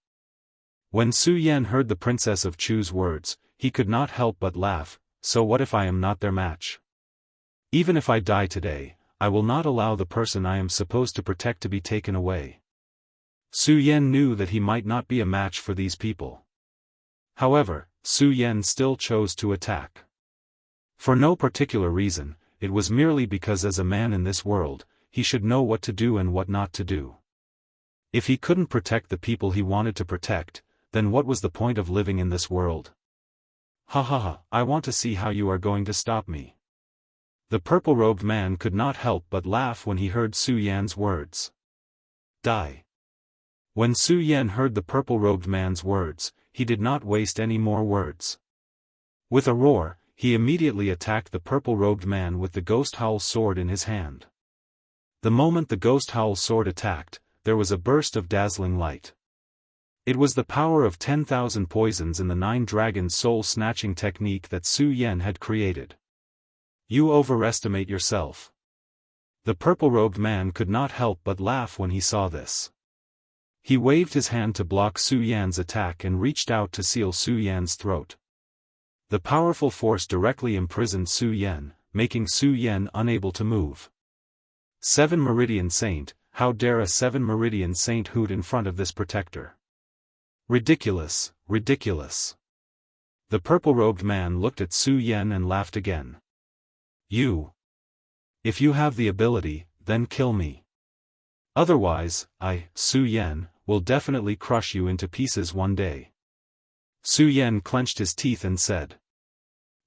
When Su Yan heard the princess of Chu's words, he could not help but laugh. "So what if I am not their match? Even if I die today, I will not allow the person I am supposed to protect to be taken away." Su Yan knew that he might not be a match for these people. However, Su Yan still chose to attack. For no particular reason, it was merely because as a man in this world, he should know what to do and what not to do. If he couldn't protect the people he wanted to protect, then what was the point of living in this world? "Ha ha ha, I want to see how you are going to stop me." The purple-robed man could not help but laugh when he heard Su Yan's words. "Die." When Su Yan heard the purple-robed man's words, he did not waste any more words. With a roar, he immediately attacked the purple-robed man with the Ghost Howl sword in his hand. The moment the Ghost Howl sword attacked, there was a burst of dazzling light. It was the power of 10,000 poisons in the 9 dragon soul-snatching technique that Su Yan had created. "You overestimate yourself." The purple-robed man could not help but laugh when he saw this. He waved his hand to block Su Yan's attack and reached out to seal Su Yan's throat. The powerful force directly imprisoned Su Yan, making Su Yan unable to move. 7 Meridian Saint, how dare a 7 Meridian Saint hoot in front of this protector? Ridiculous, ridiculous. The purple-robed man looked at Su Yan and laughed again. "You." If you have the ability, then kill me. Otherwise, Su Yan, will definitely crush you into pieces one day. Su Yan clenched his teeth and said.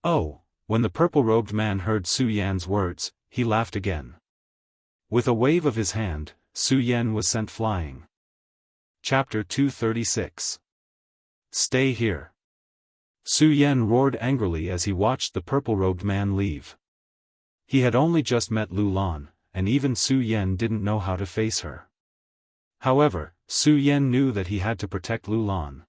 Oh, when the purple-robed man heard Su Yan's words, he laughed again. With a wave of his hand, Su Yan was sent flying. Chapter 236. Stay here. Su Yan roared angrily as he watched the purple-robed man leave. He had only just met Lu Lan, and even Su Yan didn't know how to face her. However, Su Yan knew that he had to protect Lu Lan.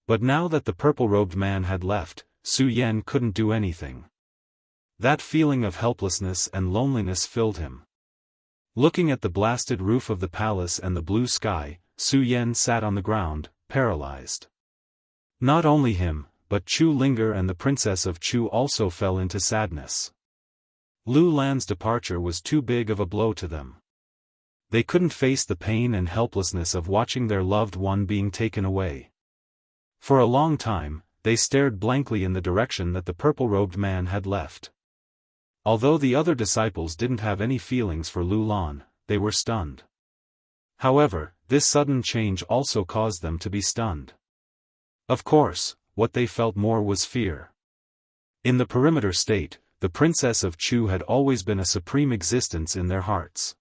But now that the purple-robed man had left, Su Yan couldn't do anything. That feeling of helplessness and loneliness filled him. Looking at the blasted roof of the palace and the blue sky, Su Yan sat on the ground, paralyzed. Not only him, but Chu Linger and the Princess of Chu also fell into sadness. Lu Lan's departure was too big of a blow to them. They couldn't face the pain and helplessness of watching their loved one being taken away. For a long time, they stared blankly in the direction that the purple-robed man had left. Although the other disciples didn't have any feelings for Lu Lan, they were stunned. However, this sudden change also caused them to be stunned. Of course, what they felt more was fear. In the perimeter state, the Princess of Chu had always been a supreme existence in their hearts.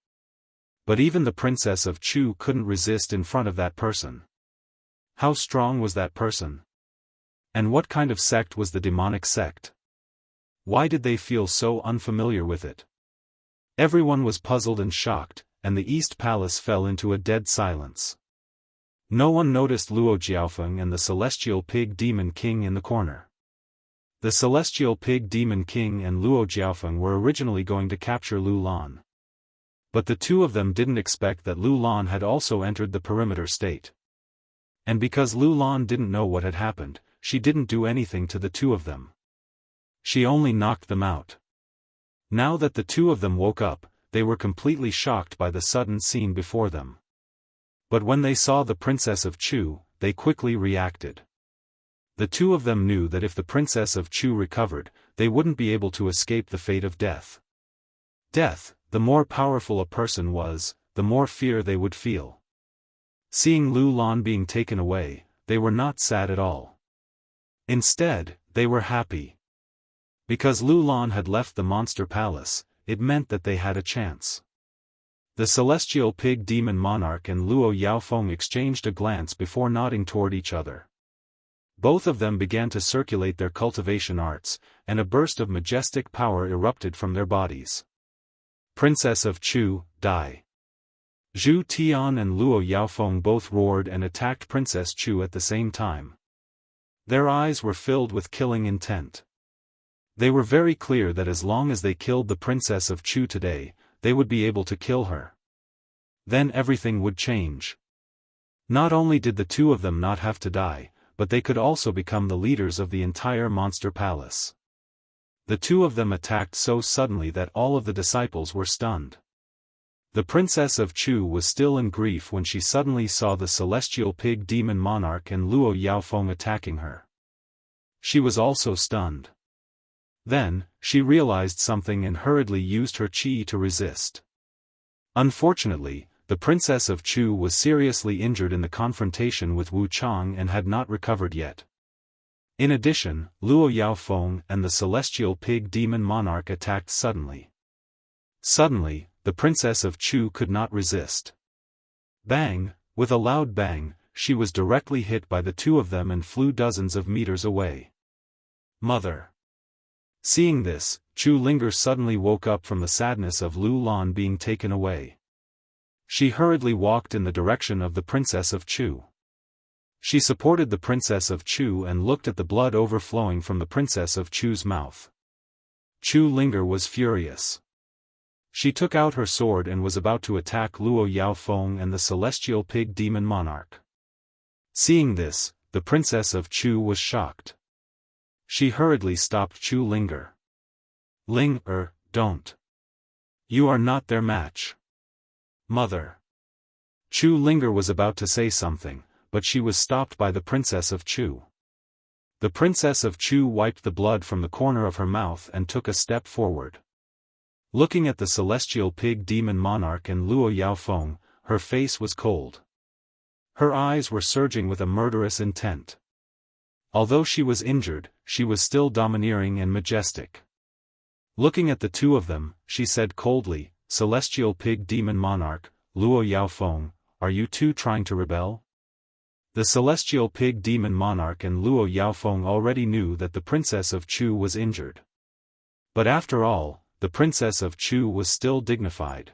But even the Princess of Chu couldn't resist in front of that person. How strong was that person? And what kind of sect was the demonic sect? Why did they feel so unfamiliar with it? Everyone was puzzled and shocked, and the East Palace fell into a dead silence. No one noticed Luo Xiaofan and the Celestial Pig Demon King in the corner. The Celestial Pig Demon King and Luo Xiaofan were originally going to capture Lu Lan. But the two of them didn't expect that Lu Lan had also entered the perimeter state. And because Lu Lan didn't know what had happened, she didn't do anything to the two of them. She only knocked them out. Now that the two of them woke up, they were completely shocked by the sudden scene before them. But when they saw the Princess of Chu, they quickly reacted. The two of them knew that if the Princess of Chu recovered, they wouldn't be able to escape the fate of death. Death, the more powerful a person was, the more fear they would feel. Seeing Lu Lan being taken away, they were not sad at all. Instead, they were happy. Because Lu Lan had left the monster palace, it meant that they had a chance. The Celestial Pig Demon Monarch and Luo Yaofeng exchanged a glance before nodding toward each other. Both of them began to circulate their cultivation arts, and a burst of majestic power erupted from their bodies. Princess of Chu, die. Zhu Tian and Luo Yaofeng both roared and attacked Princess Chu at the same time. Their eyes were filled with killing intent. They were very clear that as long as they killed the Princess of Chu today, they would be able to kill her. Then everything would change. Not only did the two of them not have to die, but they could also become the leaders of the entire monster palace. The two of them attacked so suddenly that all of the disciples were stunned. The Princess of Chu was still in grief when she suddenly saw the Celestial Pig Demon Monarch and Luo Yaofeng attacking her. She was also stunned. Then, she realized something and hurriedly used her qi to resist. Unfortunately, the Princess of Chu was seriously injured in the confrontation with Wu Chang and had not recovered yet. In addition, Luo Yaofeng and the Celestial Pig Demon Monarch attacked suddenly. Suddenly, the Princess of Chu could not resist. Bang! With a loud bang, she was directly hit by the two of them and flew dozens of meters away. Mother! Seeing this, Chu Linger suddenly woke up from the sadness of Lu Lan being taken away. She hurriedly walked in the direction of the Princess of Chu. She supported the Princess of Chu and looked at the blood overflowing from the Princess of Chu's mouth. Chu Linger was furious. She took out her sword and was about to attack Luo Yaofeng and the Celestial Pig Demon Monarch. Seeing this, the Princess of Chu was shocked. She hurriedly stopped Chu Linger. Don't. You are not their match. Mother. Chu Linger was about to say something, but she was stopped by the Princess of Chu. The Princess of Chu wiped the blood from the corner of her mouth and took a step forward. Looking at the celestial pig demon monarch and Luo Yaofeng, her face was cold. Her eyes were surging with a murderous intent. Although she was injured, she was still domineering and majestic. Looking at the two of them, she said coldly, "Celestial pig demon monarch, Luo Yaofeng, are you two trying to rebel?" The celestial pig demon monarch and Luo Yaofeng already knew that the princess of Chu was injured. But after all, the princess of Chu was still dignified.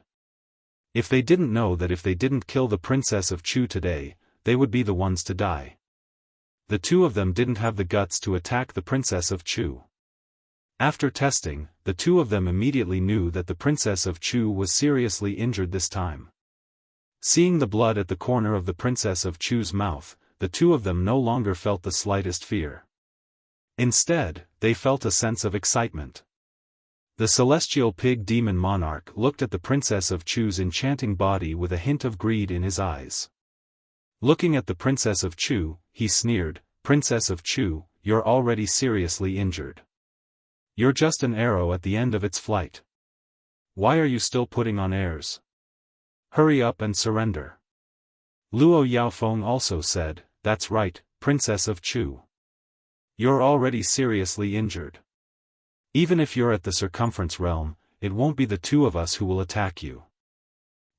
If they didn't know that if they didn't kill the princess of Chu today, they would be the ones to die. The two of them didn't have the guts to attack the princess of Chu. After testing, the two of them immediately knew that the princess of Chu was seriously injured this time. Seeing the blood at the corner of the princess of Chu's mouth, the two of them no longer felt the slightest fear. Instead, they felt a sense of excitement. The celestial pig demon monarch looked at the princess of Chu's enchanting body with a hint of greed in his eyes. Looking at the princess of Chu, he sneered, "Princess of Chu, you're already seriously injured. You're just an arrow at the end of its flight. Why are you still putting on airs? Hurry up and surrender." Luo Yaofeng also said, "That's right, Princess of Chu. You're already seriously injured. Even if you're at the circumference realm, it won't be the two of us who will attack you.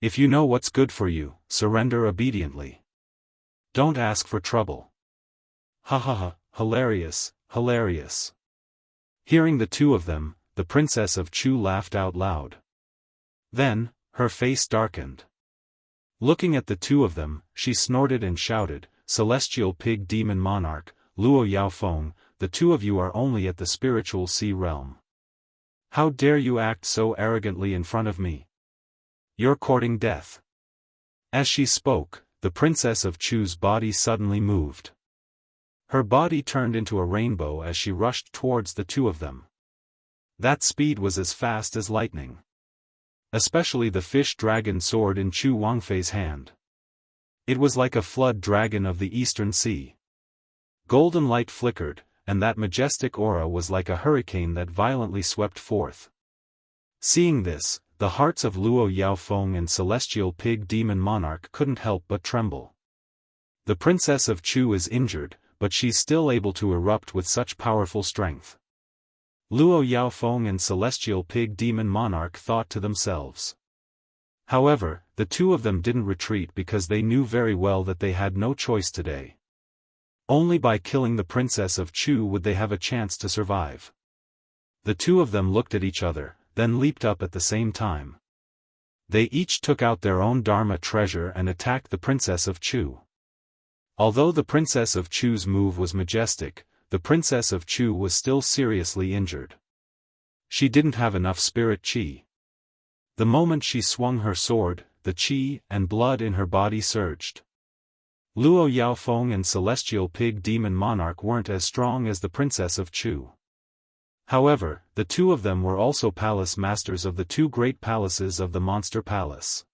If you know what's good for you, surrender obediently. Don't ask for trouble." Ha ha ha, hilarious, hilarious. Hearing the two of them, the princess of Chu laughed out loud. Then, her face darkened. Looking at the two of them, she snorted and shouted, "Celestial pig demon monarch, Luo Yaofeng, the two of you are only at the spiritual sea realm. How dare you act so arrogantly in front of me? You're courting death." As she spoke, the princess of Chu's body suddenly moved. Her body turned into a rainbow as she rushed towards the two of them. That speed was as fast as lightning. Especially the fish dragon sword in Chu Wangfei's hand. It was like a flood dragon of the eastern sea. Golden light flickered, and that majestic aura was like a hurricane that violently swept forth. Seeing this, the hearts of Luo Yaofeng and celestial pig demon monarch couldn't help but tremble. The princess of Chu is injured, but she's still able to erupt with such powerful strength. Luo Yaofeng and celestial pig demon monarch thought to themselves. However, the two of them didn't retreat because they knew very well that they had no choice today. Only by killing the princess of Chu would they have a chance to survive. The two of them looked at each other, then leaped up at the same time. They each took out their own Dharma treasure and attacked the princess of Chu. Although the princess of Chu's move was majestic, the princess of Chu was still seriously injured. She didn't have enough spirit qi. The moment she swung her sword, the qi and blood in her body surged. Luo Yaofeng and celestial pig demon monarch weren't as strong as the princess of Chu. However, the two of them were also palace masters of the two great palaces of the monster palace.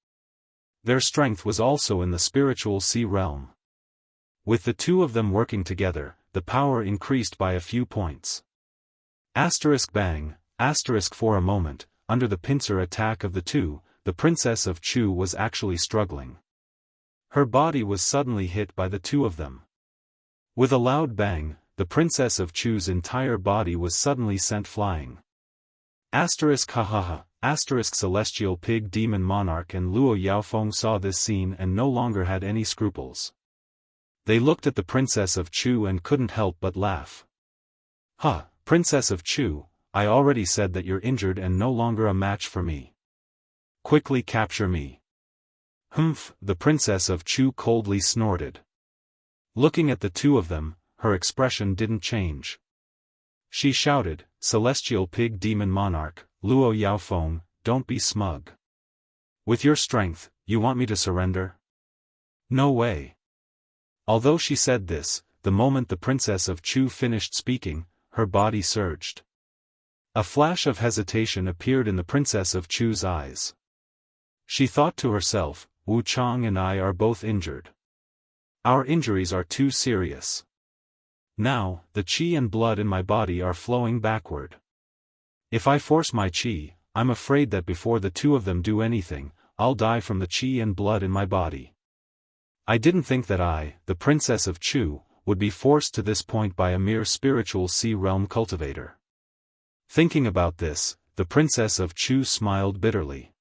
Their strength was also in the spiritual sea realm. With the two of them working together, the power increased by a few points. Bang, for a moment, under the pincer attack of the two, the princess of Chu was actually struggling. Her body was suddenly hit by the two of them. With a loud bang, the princess of Chu's entire body was suddenly sent flying. Ha ha ha, celestial pig demon monarch and Luo Yaofeng saw this scene and no longer had any scruples. They looked at the princess of Chu and couldn't help but laugh. "Ha, princess of Chu, I already said that you're injured and no longer a match for me. Quickly capture me." "Humph," the princess of Chu coldly snorted. Looking at the two of them, her expression didn't change. She shouted, "Celestial pig demon monarch, Luo Yaofeng, don't be smug. With your strength, you want me to surrender? No way." Although she said this, the moment the princess of Chu finished speaking, her body surged. A flash of hesitation appeared in the princess of Chu's eyes. She thought to herself, "Wu Chang and I are both injured. Our injuries are too serious. Now, the qi and blood in my body are flowing backward. If I force my qi, I'm afraid that before the two of them do anything, I'll die from the qi and blood in my body. I didn't think that I, the Princess of Chu, would be forced to this point by a mere spiritual sea realm cultivator. Thinking about this, the Princess of Chu smiled bitterly.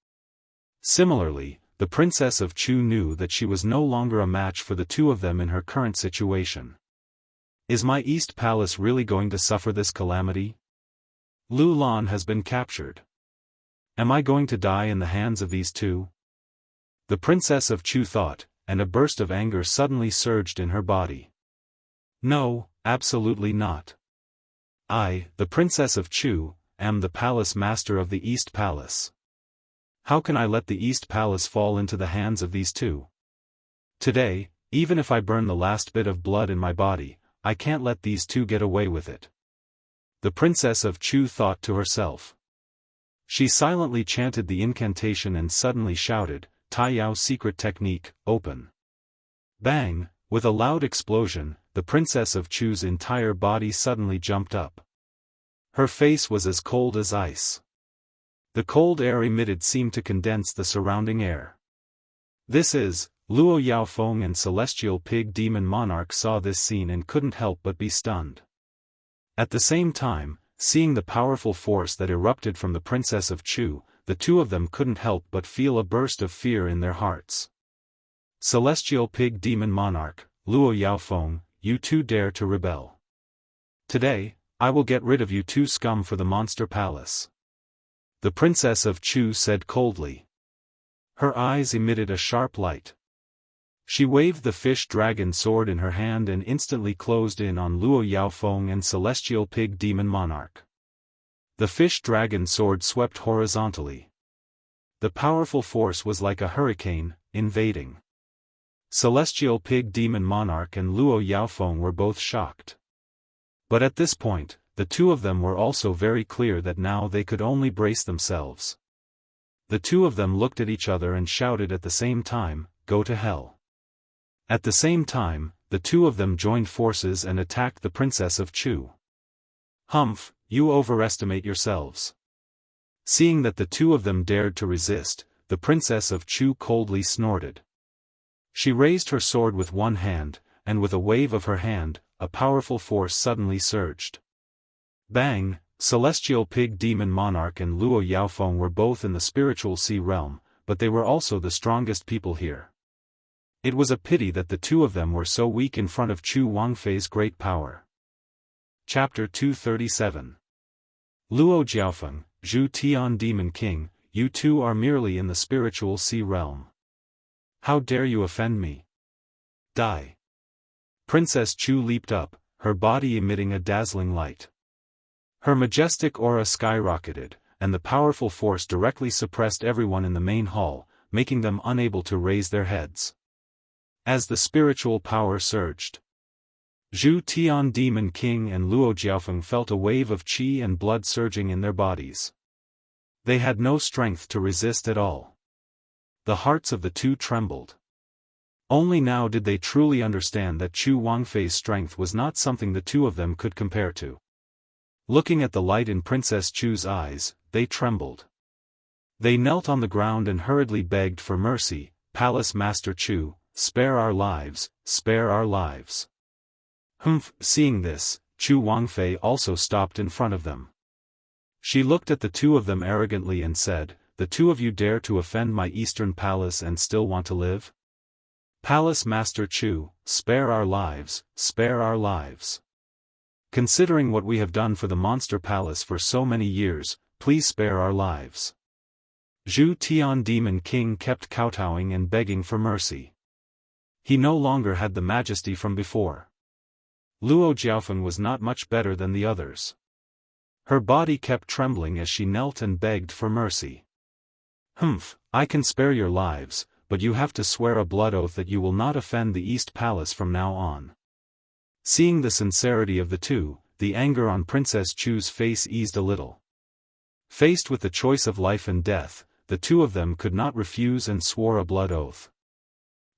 Similarly, the Princess of Chu knew that she was no longer a match for the two of them in her current situation. Is my East Palace really going to suffer this calamity? Lu Lan has been captured. Am I going to die in the hands of these two? The Princess of Chu thought, and a burst of anger suddenly surged in her body. No, absolutely not. I, the Princess of Chu, am the Palace Master of the East Palace. How can I let the East Palace fall into the hands of these two? Today, even if I burn the last bit of blood in my body, I can't let these two get away with it. The Princess of Chu thought to herself. She silently chanted the incantation and suddenly shouted, Tai Yao's secret technique, open. Bang! With a loud explosion, the Princess of Chu's entire body suddenly jumped up. Her face was as cold as ice. The cold air emitted seemed to condense the surrounding air. This is, Luo Xiaofan and Celestial Pig Demon Monarch saw this scene and couldn't help but be stunned. At the same time, seeing the powerful force that erupted from the Princess of Chu, the two of them couldn't help but feel a burst of fear in their hearts. Celestial Pig Demon Monarch, Luo Xiaofan, you two dare to rebel. Today, I will get rid of you two scum for the Monster Palace. The Princess of Chu said coldly. Her eyes emitted a sharp light. She waved the fish dragon sword in her hand and instantly closed in on Luo Xiaofan and Celestial Pig Demon Monarch. The fish dragon sword swept horizontally. The powerful force was like a hurricane, invading. Celestial Pig Demon Monarch and Luo Xiaofan were both shocked. But at this point, the two of them were also very clear that now they could only brace themselves. The two of them looked at each other and shouted at the same time, "Go to hell." At the same time, the two of them joined forces and attacked the Princess of Chu. Humph, you overestimate yourselves. Seeing that the two of them dared to resist, the Princess of Chu coldly snorted. She raised her sword with one hand, and with a wave of her hand, a powerful force suddenly surged. Bang! Celestial Pig Demon Monarch and Luo Xiaofan were both in the spiritual sea realm, but they were also the strongest people here. It was a pity that the two of them were so weak in front of Chu Wangfei's great power. Chapter 237. Luo Xiaofan, Zhu Tian Demon King, you two are merely in the spiritual sea realm. How dare you offend me? Die! Princess Chu leaped up, her body emitting a dazzling light. Her majestic aura skyrocketed, and the powerful force directly suppressed everyone in the main hall, making them unable to raise their heads. As the spiritual power surged, Zhu Tian Demon King and Luo Xiaofan felt a wave of qi and blood surging in their bodies. They had no strength to resist at all. The hearts of the two trembled. Only now did they truly understand that Chu Wangfei's strength was not something the two of them could compare to. Looking at the light in Princess Chu's eyes, they trembled. They knelt on the ground and hurriedly begged for mercy, "Palace Master Chu, spare our lives, spare our lives." Humph! Seeing this, Chu Wangfei also stopped in front of them. She looked at the two of them arrogantly and said, "The two of you dare to offend my Eastern Palace and still want to live? Palace Master Chu, spare our lives, spare our lives. Considering what we have done for the Monster Palace for so many years, please spare our lives." Zhu Tian Demon King kept kowtowing and begging for mercy. He no longer had the majesty from before. Luo Xiaofan was not much better than the others. Her body kept trembling as she knelt and begged for mercy. "Humph, I can spare your lives, but you have to swear a blood oath that you will not offend the East Palace from now on." Seeing the sincerity of the two, the anger on Princess Chu's face eased a little. Faced with the choice of life and death, the two of them could not refuse and swore a blood oath.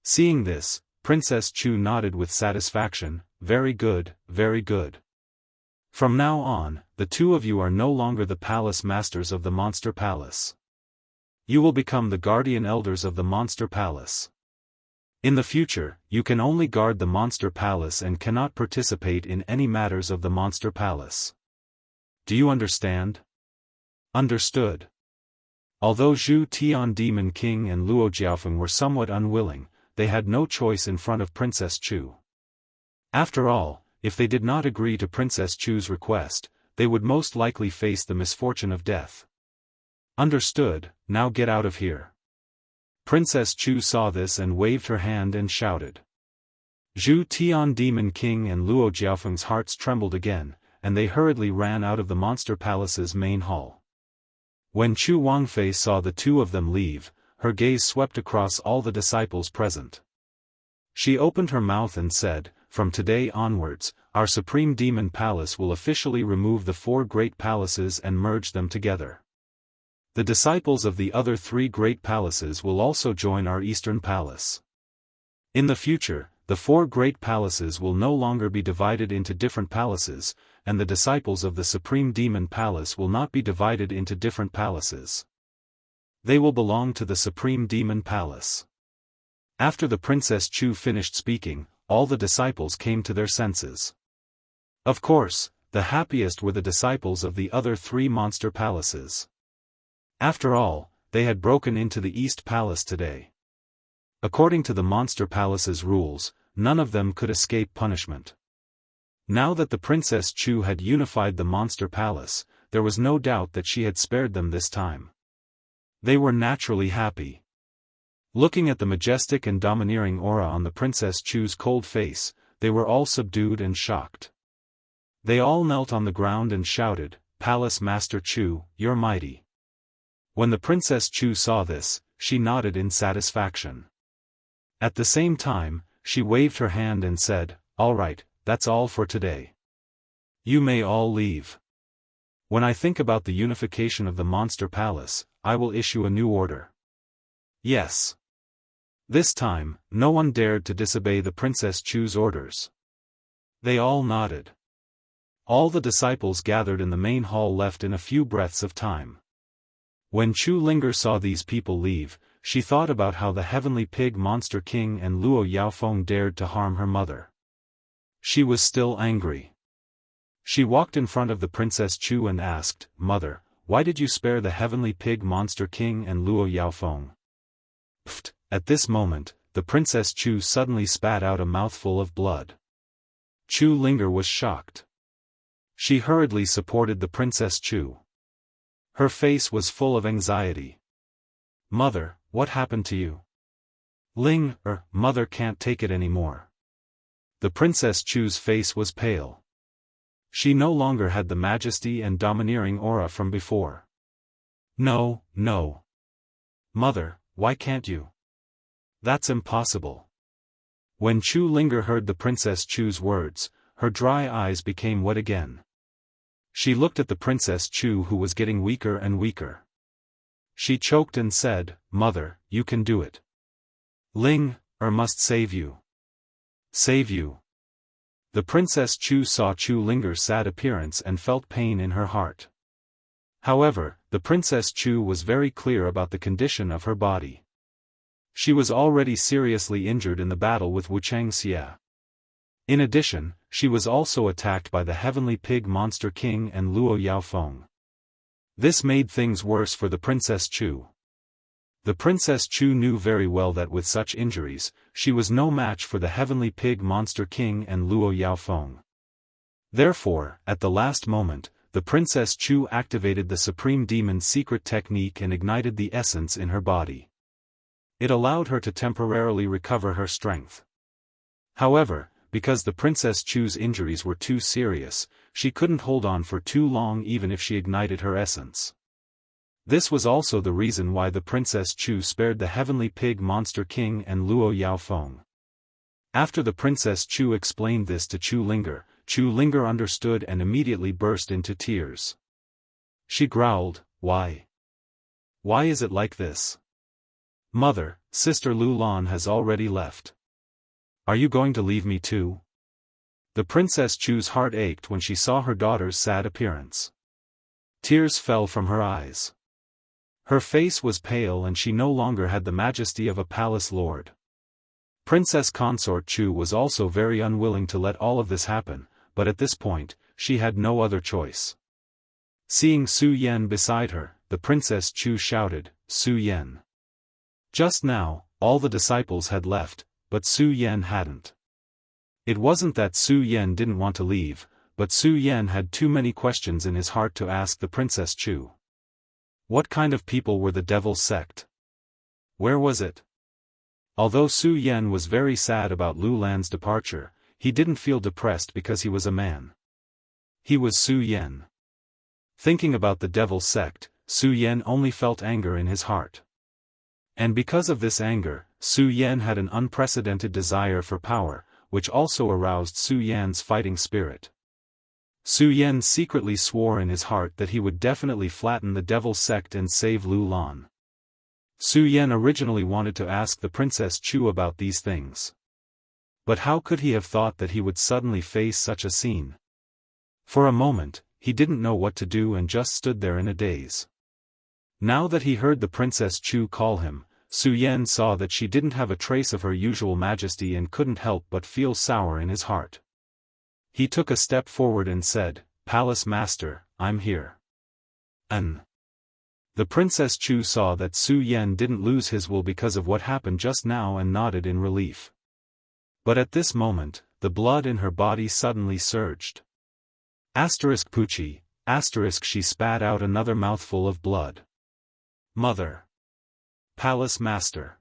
Seeing this, Princess Chu nodded with satisfaction, "Very good, very good." From now on, the two of you are no longer the palace masters of the Monster Palace. You will become the guardian elders of the Monster Palace. In the future, you can only guard the Monster Palace and cannot participate in any matters of the Monster Palace. Do you understand? Understood. Although Zhu Tian Demon King and Luo Xiaofan were somewhat unwilling, they had no choice in front of Princess Chu. After all, if they did not agree to Princess Chu's request, they would most likely face the misfortune of death. Understood, now get out of here. Princess Chu saw this and waved her hand and shouted. Zhu Tian Demon King and Luo Xiaofan's hearts trembled again, and they hurriedly ran out of the Monster Palace's main hall. When Chu Wangfei saw the two of them leave, her gaze swept across all the disciples present. She opened her mouth and said, "From today onwards, our Supreme Demon Palace will officially remove the 4 great palaces and merge them together. The disciples of the other 3 great palaces will also join our Eastern Palace. In the future, the 4 great palaces will no longer be divided into different palaces, and the disciples of the Supreme Demon Palace will not be divided into different palaces. They will belong to the Supreme Demon Palace." After the Princess Chu finished speaking, all the disciples came to their senses. Of course, the happiest were the disciples of the other 3 monster palaces. After all, they had broken into the East Palace today. According to the Monster Palace's rules, none of them could escape punishment. Now that the Princess Chu had unified the Monster Palace, there was no doubt that she had spared them this time. They were naturally happy. Looking at the majestic and domineering aura on the Princess Chu's cold face, they were all subdued and shocked. They all knelt on the ground and shouted, "Palace Master Chu, you're mighty." When the Princess Chu saw this, she nodded in satisfaction. At the same time, she waved her hand and said, "All right, that's all for today. You may all leave. When I think about the unification of the Monster Palace, I will issue a new order." Yes. This time, no one dared to disobey the Princess Chu's orders. They all nodded. All the disciples gathered in the main hall left in a few breaths of time. When Chu Linger saw these people leave, she thought about how the Heavenly Pig Monster King and Luo Yaofeng dared to harm her mother. She was still angry. She walked in front of the Princess Chu and asked, "Mother, why did you spare the Heavenly Pig Monster King and Luo Yaofeng?" Pfft! At this moment, the Princess Chu suddenly spat out a mouthful of blood. Chu Linger was shocked. She hurriedly supported the Princess Chu. Her face was full of anxiety. "Mother, what happened to you?" Mother can't take it anymore." The Princess Chu's face was pale. She no longer had the majesty and domineering aura from before. No. Mother, why can't you? That's impossible." When Chu Linger heard the Princess Chu's words, her dry eyes became wet again. She looked at the Princess Chu who was getting weaker and weaker. She choked and said, "Mother, you can do it. Must save you. Save you." The Princess Chu saw Chu Linger's sad appearance and felt pain in her heart. However, the Princess Chu was very clear about the condition of her body. She was already seriously injured in the battle with Wuxia. In addition, she was also attacked by the Heavenly Pig Monster King and Luo Yaofeng. This made things worse for the Princess Chu. The Princess Chu knew very well that with such injuries, she was no match for the Heavenly Pig Monster King and Luo Yaofeng. Therefore, at the last moment, the Princess Chu activated the Supreme Demon's secret technique and ignited the essence in her body. It allowed her to temporarily recover her strength. However, because the Princess Chu's injuries were too serious, she couldn't hold on for too long even if she ignited her essence. This was also the reason why the Princess Chu spared the Heavenly Pig Monster King and Luo Yaofeng. After the Princess Chu explained this to Chu Linger understood and immediately burst into tears. She growled, "Why? Why is it like this? Mother, Sister Lu Lan has already left. Are you going to leave me too?" The Princess Chu's heart ached when she saw her daughter's sad appearance. Tears fell from her eyes. Her face was pale and she no longer had the majesty of a palace lord. Princess Consort Chu was also very unwilling to let all of this happen, but at this point, she had no other choice. Seeing Su Yan beside her, the Princess Chu shouted, "Su Yan." Just now, all the disciples had left, but Su Yan hadn't. It wasn't that Su Yan didn't want to leave, but Su Yan had too many questions in his heart to ask the Princess Chu. What kind of people were the Devil's sect? Where was it? Although Su Yan was very sad about Lu Lan's departure, he didn't feel depressed because he was a man. He was Su Yan. Thinking about the Devil's sect, Su Yan only felt anger in his heart. And because of this anger, Su Yan had an unprecedented desire for power, which also aroused Su Yan's fighting spirit. Su Yan secretly swore in his heart that he would definitely flatten the Devil's sect and save Lu Lan. Su Yan originally wanted to ask the Princess Chu about these things. But how could he have thought that he would suddenly face such a scene? For a moment, he didn't know what to do and just stood there in a daze. Now that he heard the Princess Chu call him, Su Yan saw that she didn't have a trace of her usual majesty and couldn't help but feel sour in his heart. He took a step forward and said, "Palace Master, I'm here." The Princess Chu saw that Su Yan didn't lose his will because of what happened just now and nodded in relief. But at this moment, the blood in her body suddenly surged. Puchi, she spat out another mouthful of blood. Mother. Palace Master.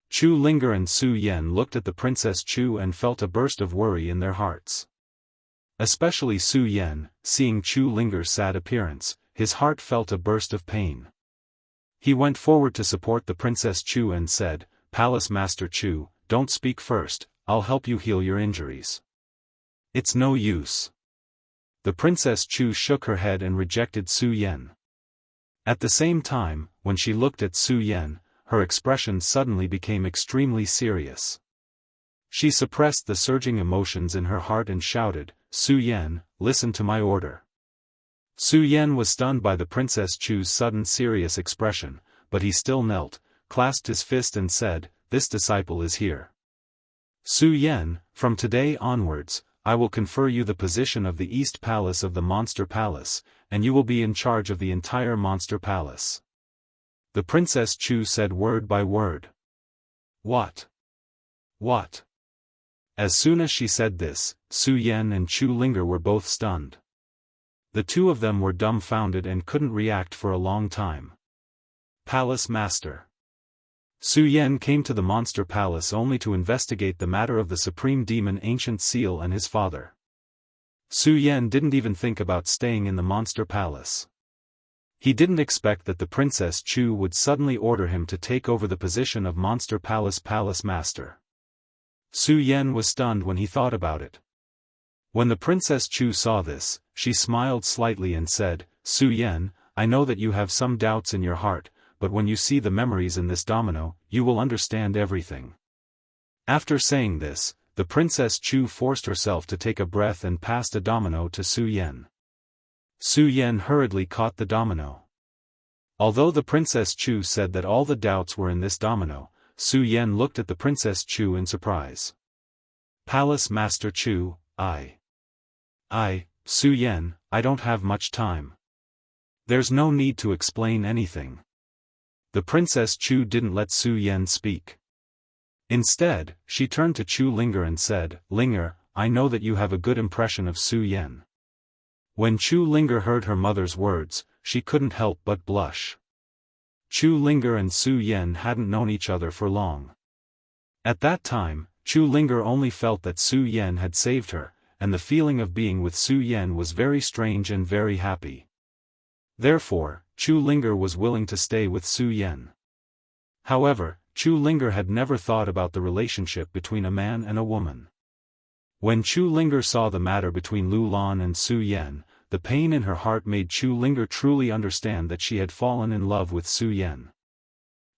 Chu Linger and Su Yan looked at the Princess Chu and felt a burst of worry in their hearts. Especially Su Yan, seeing Chu Linger's sad appearance, his heart felt a burst of pain. He went forward to support the Princess Chu and said, "Palace Master Chu, don't speak first, I'll help you heal your injuries." "It's no use." The Princess Chu shook her head and rejected Su Yan. At the same time, when she looked at Su Yan, her expression suddenly became extremely serious. She suppressed the surging emotions in her heart and shouted, "Su Yan, listen to my order." Su Yan was stunned by the Princess Chu's sudden serious expression, but he still knelt, clasped his fist and said, "This disciple is here. Su Yan, from today onwards, I will confer you the position of the East Palace of the Monster Palace, and you will be in charge of the entire Monster Palace." The Princess Chu said word by word. What? What? As soon as she said this, Su Yan and Chu Linger were both stunned. The two of them were dumbfounded and couldn't react for a long time. Palace Master. Su Yan came to the Monster Palace only to investigate the matter of the Supreme Demon Ancient Seal and his father. Su Yan didn't even think about staying in the Monster Palace. He didn't expect that the Princess Chu would suddenly order him to take over the position of Monster Palace Palace Master. Su Yan was stunned when he thought about it. When the Princess Chu saw this, she smiled slightly and said, "Su Yan, I know that you have some doubts in your heart, but when you see the memories in this domino, you will understand everything." After saying this, the Princess Chu forced herself to take a breath and passed a domino to Su Yan. Su Yan hurriedly caught the domino. Although the Princess Chu said that all the doubts were in this domino, Su Yan looked at the Princess Chu in surprise. "Palace Master Chu, Su Yan, I don't have much time. There's no need to explain anything." The Princess Chu didn't let Su Yan speak. Instead, she turned to Chu Linger and said, "Linger, I know that you have a good impression of Su Yan." When Chu Linger heard her mother's words, she couldn't help but blush. Chu Linger and Su Yan hadn't known each other for long. At that time, Chu Linger only felt that Su Yan had saved her, and the feeling of being with Su Yan was very strange and very happy. Therefore, Chu Linger was willing to stay with Su Yan. However, Chu Linger had never thought about the relationship between a man and a woman. When Chu Linger saw the matter between Lu Lan and Su Yan, the pain in her heart made Chu Linger truly understand that she had fallen in love with Su Yan.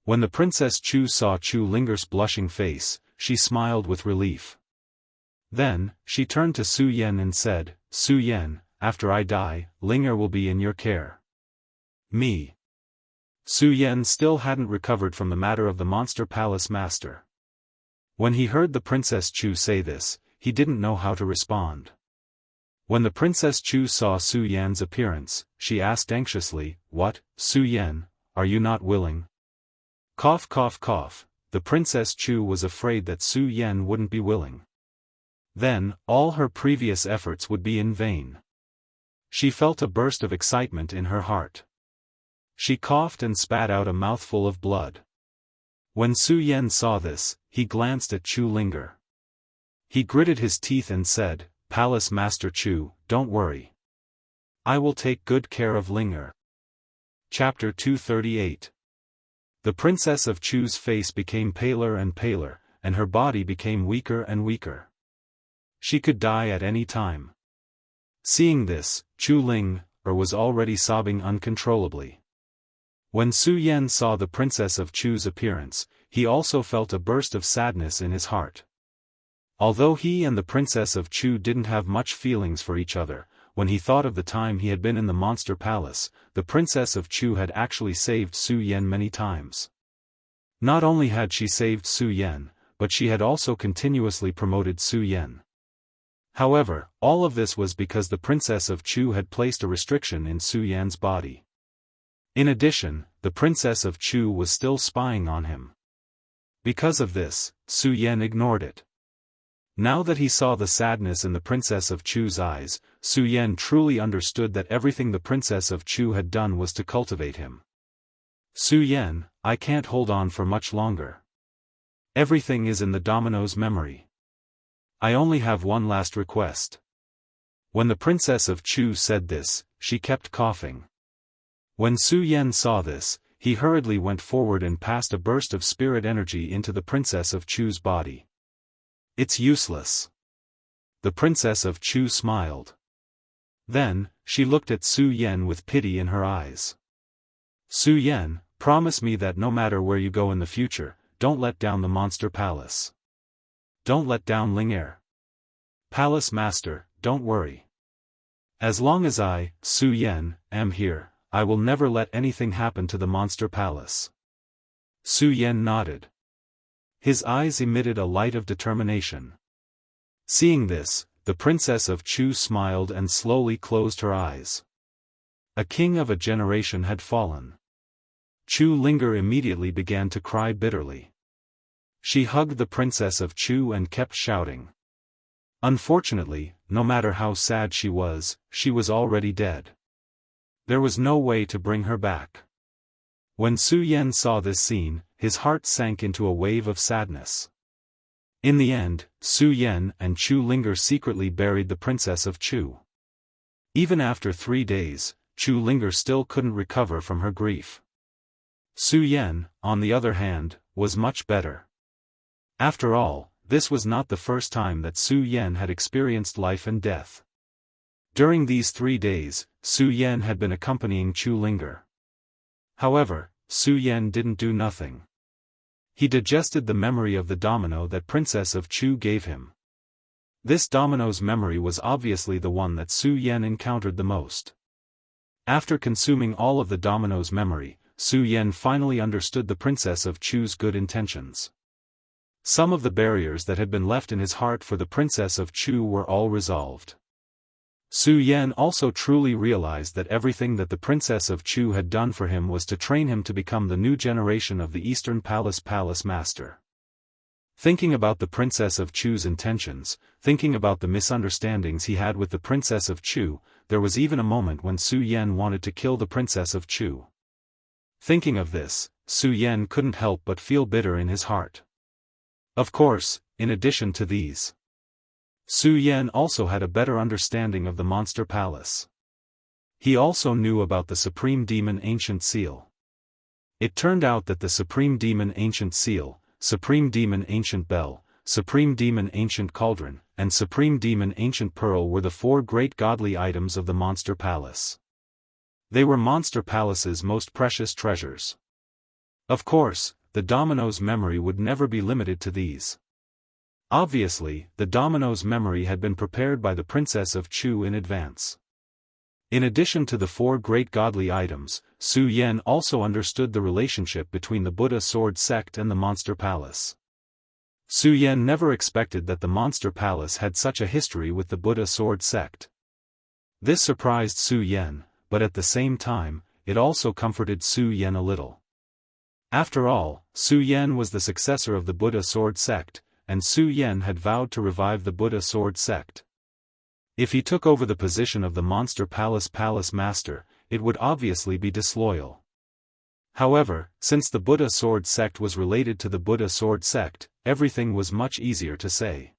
When the Princess Chu saw Chu Linger's blushing face, she smiled with relief. Then, she turned to Su Yan and said, Su Yan, after I die, Ling will be in your care. Me. Su Yan still hadn't recovered from the matter of the Monster Palace master. When he heard the Princess Chu say this, he didn't know how to respond. When the Princess Chu saw Su Yan's appearance, she asked anxiously, What, Su Yan, are you not willing? Cough cough cough, the Princess Chu was afraid that Su Yan wouldn't be willing. Then, all her previous efforts would be in vain. She felt a burst of excitement in her heart. She coughed and spat out a mouthful of blood. When Su Yan saw this, he glanced at Chu Linger. He gritted his teeth and said, Palace Master Chu, don't worry. I will take good care of Linger. Chapter 238. The Princess of Chu's face became paler and paler, and her body became weaker and weaker. She could die at any time. Seeing this, Chu Linger was already sobbing uncontrollably. When Su Yan saw the Princess of Chu's appearance, he also felt a burst of sadness in his heart. Although he and the Princess of Chu didn't have much feelings for each other, when he thought of the time he had been in the Monster Palace, the Princess of Chu had actually saved Su Yan many times. Not only had she saved Su Yan, but she had also continuously promoted Su Yan. However, all of this was because the Princess of Chu had placed a restriction in Su Yan's body. In addition, the Princess of Chu was still spying on him. Because of this, Su Yan ignored it. Now that he saw the sadness in the Princess of Chu's eyes, Su Yan truly understood that everything the Princess of Chu had done was to cultivate him. Su Yan, I can't hold on for much longer. Everything is in the domino's memory. I only have one last request. When the Princess of Chu said this, she kept coughing. When Su Yan saw this, he hurriedly went forward and passed a burst of spirit energy into the Princess of Chu's body. It's useless. The Princess of Chu smiled. Then, she looked at Su Yan with pity in her eyes. Su Yan, promise me that no matter where you go in the future, don't let down the Monster Palace. Don't let down Linger. Palace Master, don't worry. As long as I, Su Yan, am here, I will never let anything happen to the Monster Palace. Su Yan nodded. His eyes emitted a light of determination. Seeing this, the Princess of Chu smiled and slowly closed her eyes. A king of a generation had fallen. Chu Linger immediately began to cry bitterly. She hugged the Princess of Chu and kept shouting. Unfortunately, no matter how sad she was already dead. There was no way to bring her back. When Su Yan saw this scene, his heart sank into a wave of sadness. In the end, Su Yan and Chu Linger secretly buried the Princess of Chu. Even after 3 days, Chu Linger still couldn't recover from her grief. Su Yan, on the other hand, was much better. After all, this was not the first time that Su Yan had experienced life and death. During these 3 days, Su Yan had been accompanying Chu Linger. However, Su Yan didn't do nothing. He digested the memory of the domino that Princess of Chu gave him. This domino's memory was obviously the one that Su Yan encountered the most. After consuming all of the domino's memory, Su Yan finally understood the Princess of Chu's good intentions. Some of the barriers that had been left in his heart for the Princess of Chu were all resolved. Su Yan also truly realized that everything that the Princess of Chu had done for him was to train him to become the new generation of the Eastern Palace Master. Thinking about the Princess of Chu's intentions, thinking about the misunderstandings he had with the Princess of Chu, there was even a moment when Su Yan wanted to kill the Princess of Chu. Thinking of this, Su Yan couldn't help but feel bitter in his heart. Of course, in addition to these, Su Yan also had a better understanding of the Monster Palace. He also knew about the Supreme Demon Ancient Seal. It turned out that the Supreme Demon Ancient Seal, Supreme Demon Ancient Bell, Supreme Demon Ancient Cauldron, and Supreme Demon Ancient Pearl were the 4 great godly items of the Monster Palace. They were Monster Palace's most precious treasures. Of course, the domino's memory would never be limited to these. Obviously, the domino's memory had been prepared by the Princess of Chu in advance. In addition to the 4 great godly items, Su Yan also understood the relationship between the Buddha Sword sect and the Monster Palace. Su Yan never expected that the Monster Palace had such a history with the Buddha Sword sect. This surprised Su Yan, but at the same time, it also comforted Su Yan a little. After all, Su Yan was the successor of the Buddha Sword sect, and Su Yan had vowed to revive the Buddha Sword sect. If he took over the position of the Monster Palace Palace Master, it would obviously be disloyal. However, since the Buddha Sword sect was related to the Buddha Sword sect, everything was much easier to say.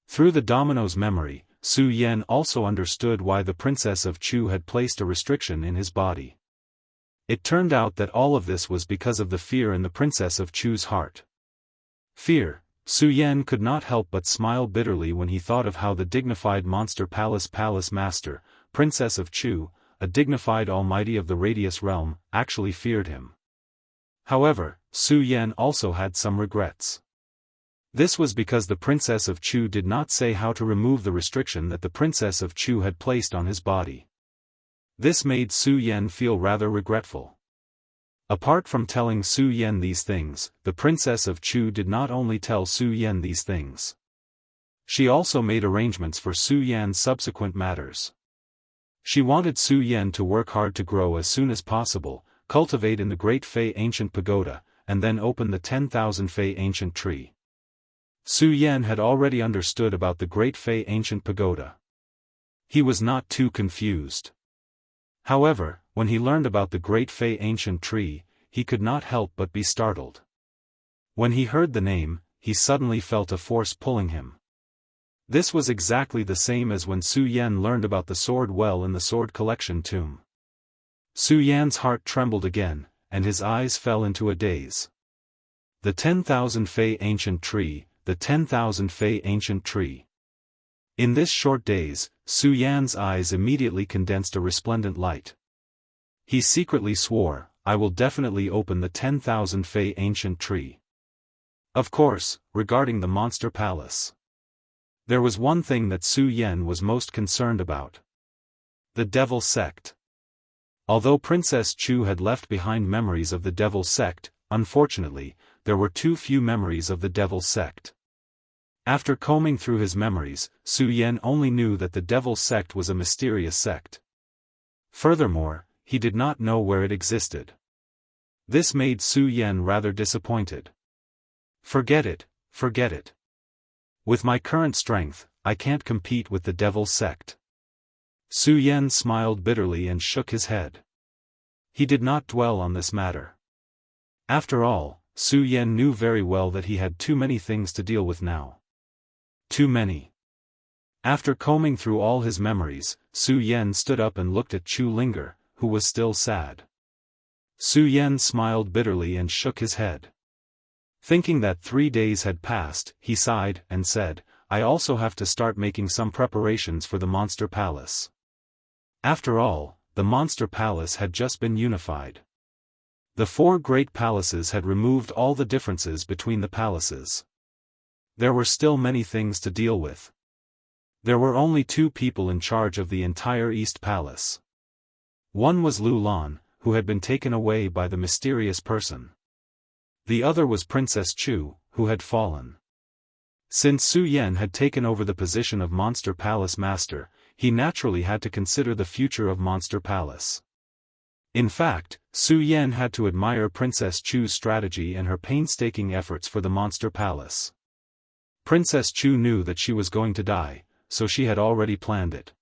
Through the domino's memory, Su Yan also understood why the Princess of Chu had placed a restriction in his body. It turned out that all of this was because of the fear in the Princess of Chu's heart. Fear. Su Yan could not help but smile bitterly when he thought of how the dignified Monster Palace Palace Master, Princess of Chu, a dignified almighty of the Radius realm, actually feared him. However, Su Yan also had some regrets. This was because the Princess of Chu did not say how to remove the restriction that the Princess of Chu had placed on his body. This made Su Yan feel rather regretful. Apart from telling Su Yan these things, the Princess of Chu did not only tell Su Yan these things. She also made arrangements for Su Yan's subsequent matters. She wanted Su Yan to work hard to grow as soon as possible, cultivate in the Great Fei Ancient Pagoda, and then open the 10,000 Fei Ancient Tree. Su Yan had already understood about the Great Fei Ancient Pagoda. He was not too confused. However, when he learned about the Great Fei Ancient Tree, he could not help but be startled. When he heard the name, he suddenly felt a force pulling him. This was exactly the same as when Su Yan learned about the sword well in the sword collection tomb. Su Yan's heart trembled again, and his eyes fell into a daze. The 10,000 Fei Ancient Tree, the 10,000 Fei Ancient Tree. In this short daze, Su Yan's eyes immediately condensed a resplendent light. He secretly swore, "I will definitely open the 10,000 Fei Ancient Tree." Of course, regarding the Monster Palace, there was one thing that Su Yan was most concerned about. The Devil Sect. Although Princess Chu had left behind memories of the Devil Sect, unfortunately, there were too few memories of the Devil Sect. After combing through his memories, Su Yan only knew that the Devil Sect was a mysterious sect. Furthermore, he did not know where it existed. This made Su Yan rather disappointed. Forget it, forget it. With my current strength, I can't compete with the Devil Sect. Su Yan smiled bitterly and shook his head. He did not dwell on this matter. After all, Su Yan knew very well that he had too many things to deal with now. Too many. After combing through all his memories, Su Yan stood up and looked at Chu Linger, who was still sad. Su Yan smiled bitterly and shook his head. Thinking that 3 days had passed, he sighed and said, "I also have to start making some preparations for the Monster Palace." After all, the Monster Palace had just been unified. The 4 great palaces had removed all the differences between the palaces. There were still many things to deal with. There were only 2 people in charge of the entire East Palace. One was Lu Lan, who had been taken away by the mysterious person. The other was Princess Chu, who had fallen. Since Su Yan had taken over the position of Monster Palace Master, he naturally had to consider the future of Monster Palace. In fact, Su Yan had to admire Princess Chu's strategy and her painstaking efforts for the Monster Palace. Princess Chu knew that she was going to die, so she had already planned it.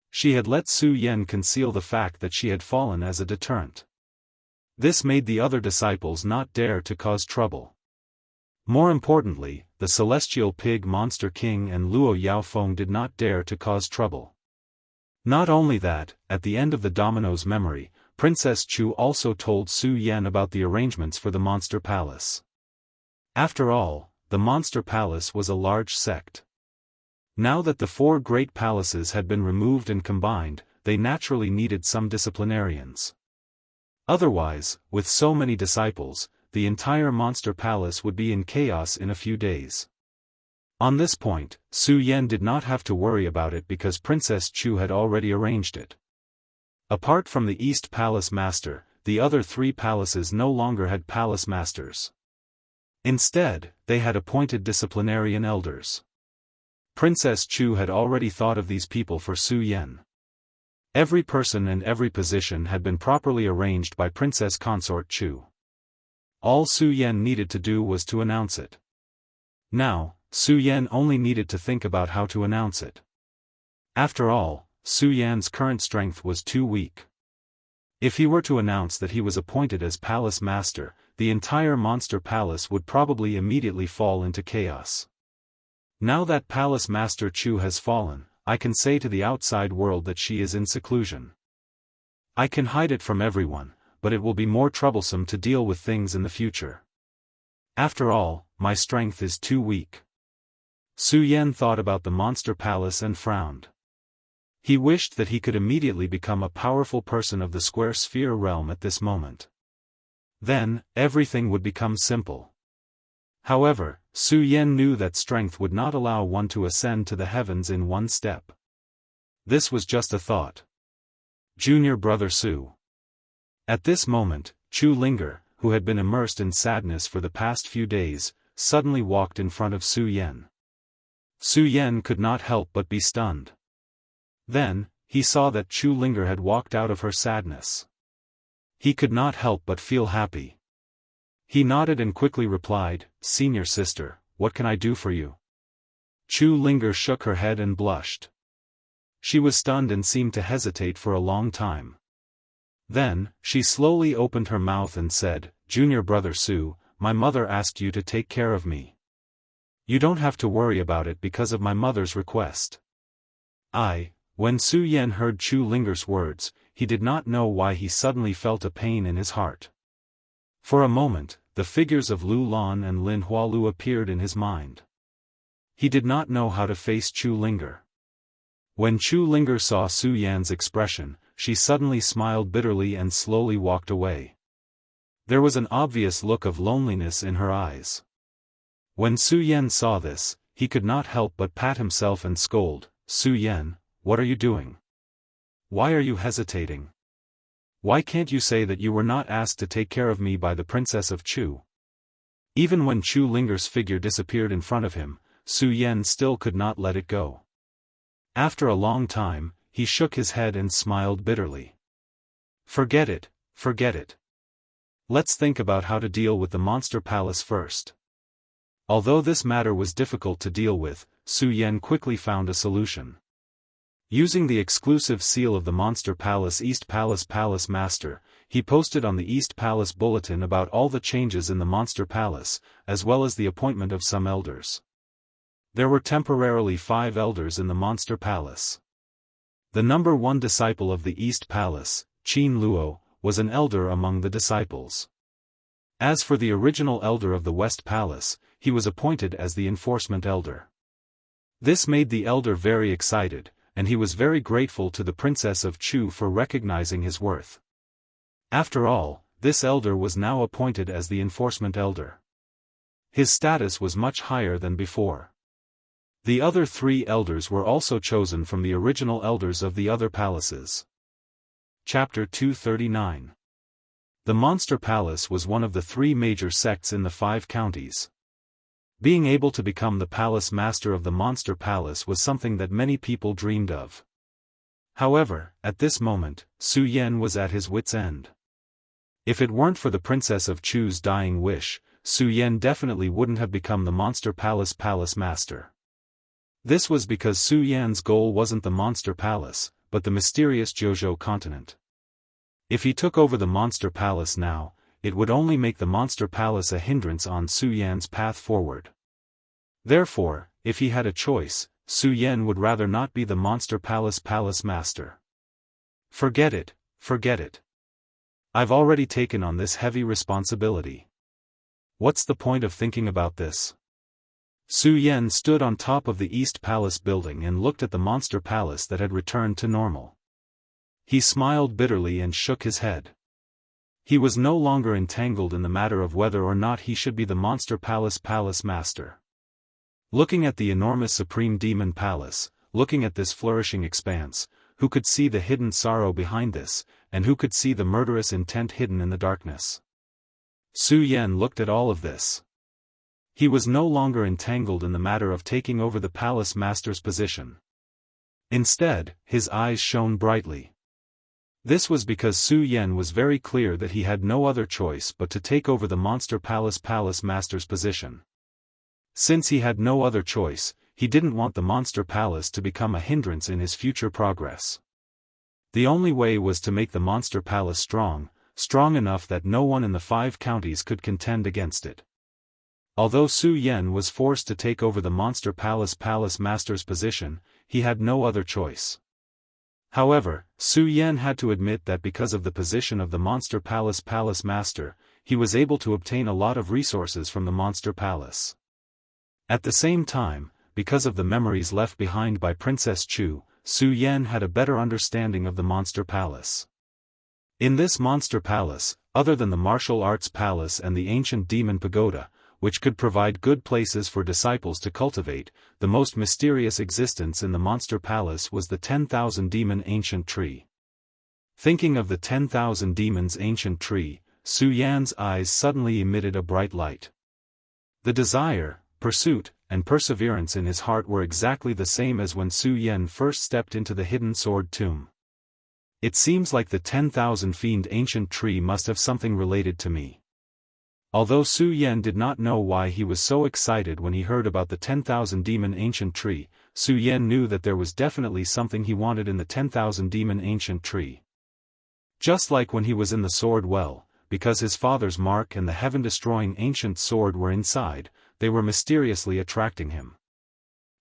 She had let Su Yan conceal the fact that she had fallen as a deterrent. This made the other disciples not dare to cause trouble. More importantly, the Celestial Pig Monster King and Luo Xiaofan did not dare to cause trouble. Not only that, at the end of the domino's memory, Princess Chu also told Su Yan about the arrangements for the Monster Palace. After all, the Monster Palace was a large sect. Now that the 4 great palaces had been removed and combined, they naturally needed some disciplinarians. Otherwise, with so many disciples, the entire Monster Palace would be in chaos in a few days. On this point, Su Yan did not have to worry about it because Princess Chu had already arranged it. Apart from the East Palace Master, the other three palaces no longer had palace masters. Instead, they had appointed disciplinarian elders. Princess Chu had already thought of these people for Su Yan. Every person and every position had been properly arranged by Princess Consort Chu. All Su Yan needed to do was to announce it. Now, Su Yan only needed to think about how to announce it. After all, Su Yan's current strength was too weak. If he were to announce that he was appointed as palace master, the entire monster palace would probably immediately fall into chaos. Now that Palace Master Chu has fallen, I can say to the outside world that she is in seclusion. I can hide it from everyone, but it will be more troublesome to deal with things in the future. After all, my strength is too weak. Su Yan thought about the monster palace and frowned. He wished that he could immediately become a powerful person of the square sphere realm at this moment. Then, everything would become simple. However, Su Yan knew that strength would not allow one to ascend to the heavens in one step. This was just a thought. Junior brother Su. At this moment, Chu Linger, who had been immersed in sadness for the past few days, suddenly walked in front of Su Yan. Su Yan could not help but be stunned. Then, he saw that Chu Linger had walked out of her sadness. He could not help but feel happy. He nodded and quickly replied, "Senior sister, what can I do for you?" Chu Linger shook her head and blushed. She was stunned and seemed to hesitate for a long time. Then, she slowly opened her mouth and said, "Junior brother Su, my mother asked you to take care of me. You don't have to worry about it because of my mother's request." When Su Yan heard Chu Linger's words, he did not know why he suddenly felt a pain in his heart. For a moment, the figures of Lu Lan and Lin Hualu appeared in his mind. He did not know how to face Chu Linger. When Chu Linger saw Su Yan's expression, she suddenly smiled bitterly and slowly walked away. There was an obvious look of loneliness in her eyes. When Su Yan saw this, he could not help but pat himself and scold, "Su Yan, what are you doing? Why are you hesitating? Why can't you say that you were not asked to take care of me by the Princess of Chu?" Even when Chu Linger's figure disappeared in front of him, Su Yan still could not let it go. After a long time, he shook his head and smiled bitterly. Forget it, forget it. Let's think about how to deal with the monster palace first." Although this matter was difficult to deal with, Su Yan quickly found a solution. Using the exclusive seal of the Monster Palace East Palace Palace Master, he posted on the East Palace Bulletin about all the changes in the Monster Palace, as well as the appointment of some elders. There were temporarily 5 elders in the Monster Palace. The number 1 disciple of the East Palace, Qin Luo, was an elder among the disciples. As for the original elder of the West Palace, he was appointed as the enforcement elder. This made the elder very excited, and he was very grateful to the Princess of Chu for recognizing his worth. After all, this elder was now appointed as the enforcement elder. His status was much higher than before. The other 3 elders were also chosen from the original elders of the other palaces. Chapter 239. The Monster Palace was one of the 3 major sects in the 5 counties. Being able to become the palace master of the Monster Palace was something that many people dreamed of. However, at this moment, Su Yan was at his wit's end. If it weren't for the Princess of Chu's dying wish, Su Yan definitely wouldn't have become the Monster Palace palace master. This was because Su Yan's goal wasn't the Monster Palace, but the mysterious Jojo continent. If he took over the Monster Palace now, it would only make the Monster Palace a hindrance on Su Yan's path forward. Therefore, if he had a choice, Su Yan would rather not be the Monster Palace palace master. Forget it, forget it. I've already taken on this heavy responsibility. What's the point of thinking about this? Su Yan stood on top of the East Palace building and looked at the Monster Palace that had returned to normal. He smiled bitterly and shook his head. He was no longer entangled in the matter of whether or not he should be the Monster Palace palace master. Looking at the enormous Supreme Demon Palace, looking at this flourishing expanse, who could see the hidden sorrow behind this, and who could see the murderous intent hidden in the darkness? Su Yan looked at all of this. He was no longer entangled in the matter of taking over the palace master's position. Instead, his eyes shone brightly. This was because Su Yan was very clear that he had no other choice but to take over the Monster Palace master's position. Since he had no other choice, he didn't want the Monster Palace to become a hindrance in his future progress. The only way was to make the Monster Palace strong enough that no one in the 5 counties could contend against it. Although Su Yan was forced to take over the Monster Palace master's position, he had no other choice. However, Su Yan had to admit that because of the position of the Monster Palace master, he was able to obtain a lot of resources from the Monster Palace. At the same time, because of the memories left behind by Princess Chu, Su Yan had a better understanding of the Monster Palace. In this Monster Palace, other than the Martial Arts Palace and the Ancient Demon Pagoda, which could provide good places for disciples to cultivate, the most mysterious existence in the Monster Palace was the 10,000 Demon Ancient Tree. Thinking of the 10,000 Demons Ancient Tree, Su Yan's eyes suddenly emitted a bright light. The desire, pursuit, and perseverance in his heart were exactly the same as when Su Yan first stepped into the hidden sword tomb. It seems like the 10,000 Fiend Ancient Tree must have something related to me. Although Su Yan did not know why he was so excited when he heard about the 10,000 Demon Ancient Tree, Su Yan knew that there was definitely something he wanted in the 10,000 Demon Ancient Tree. Just like when he was in the Sword Well, because his father's mark and the heaven-destroying ancient sword were inside, they were mysteriously attracting him.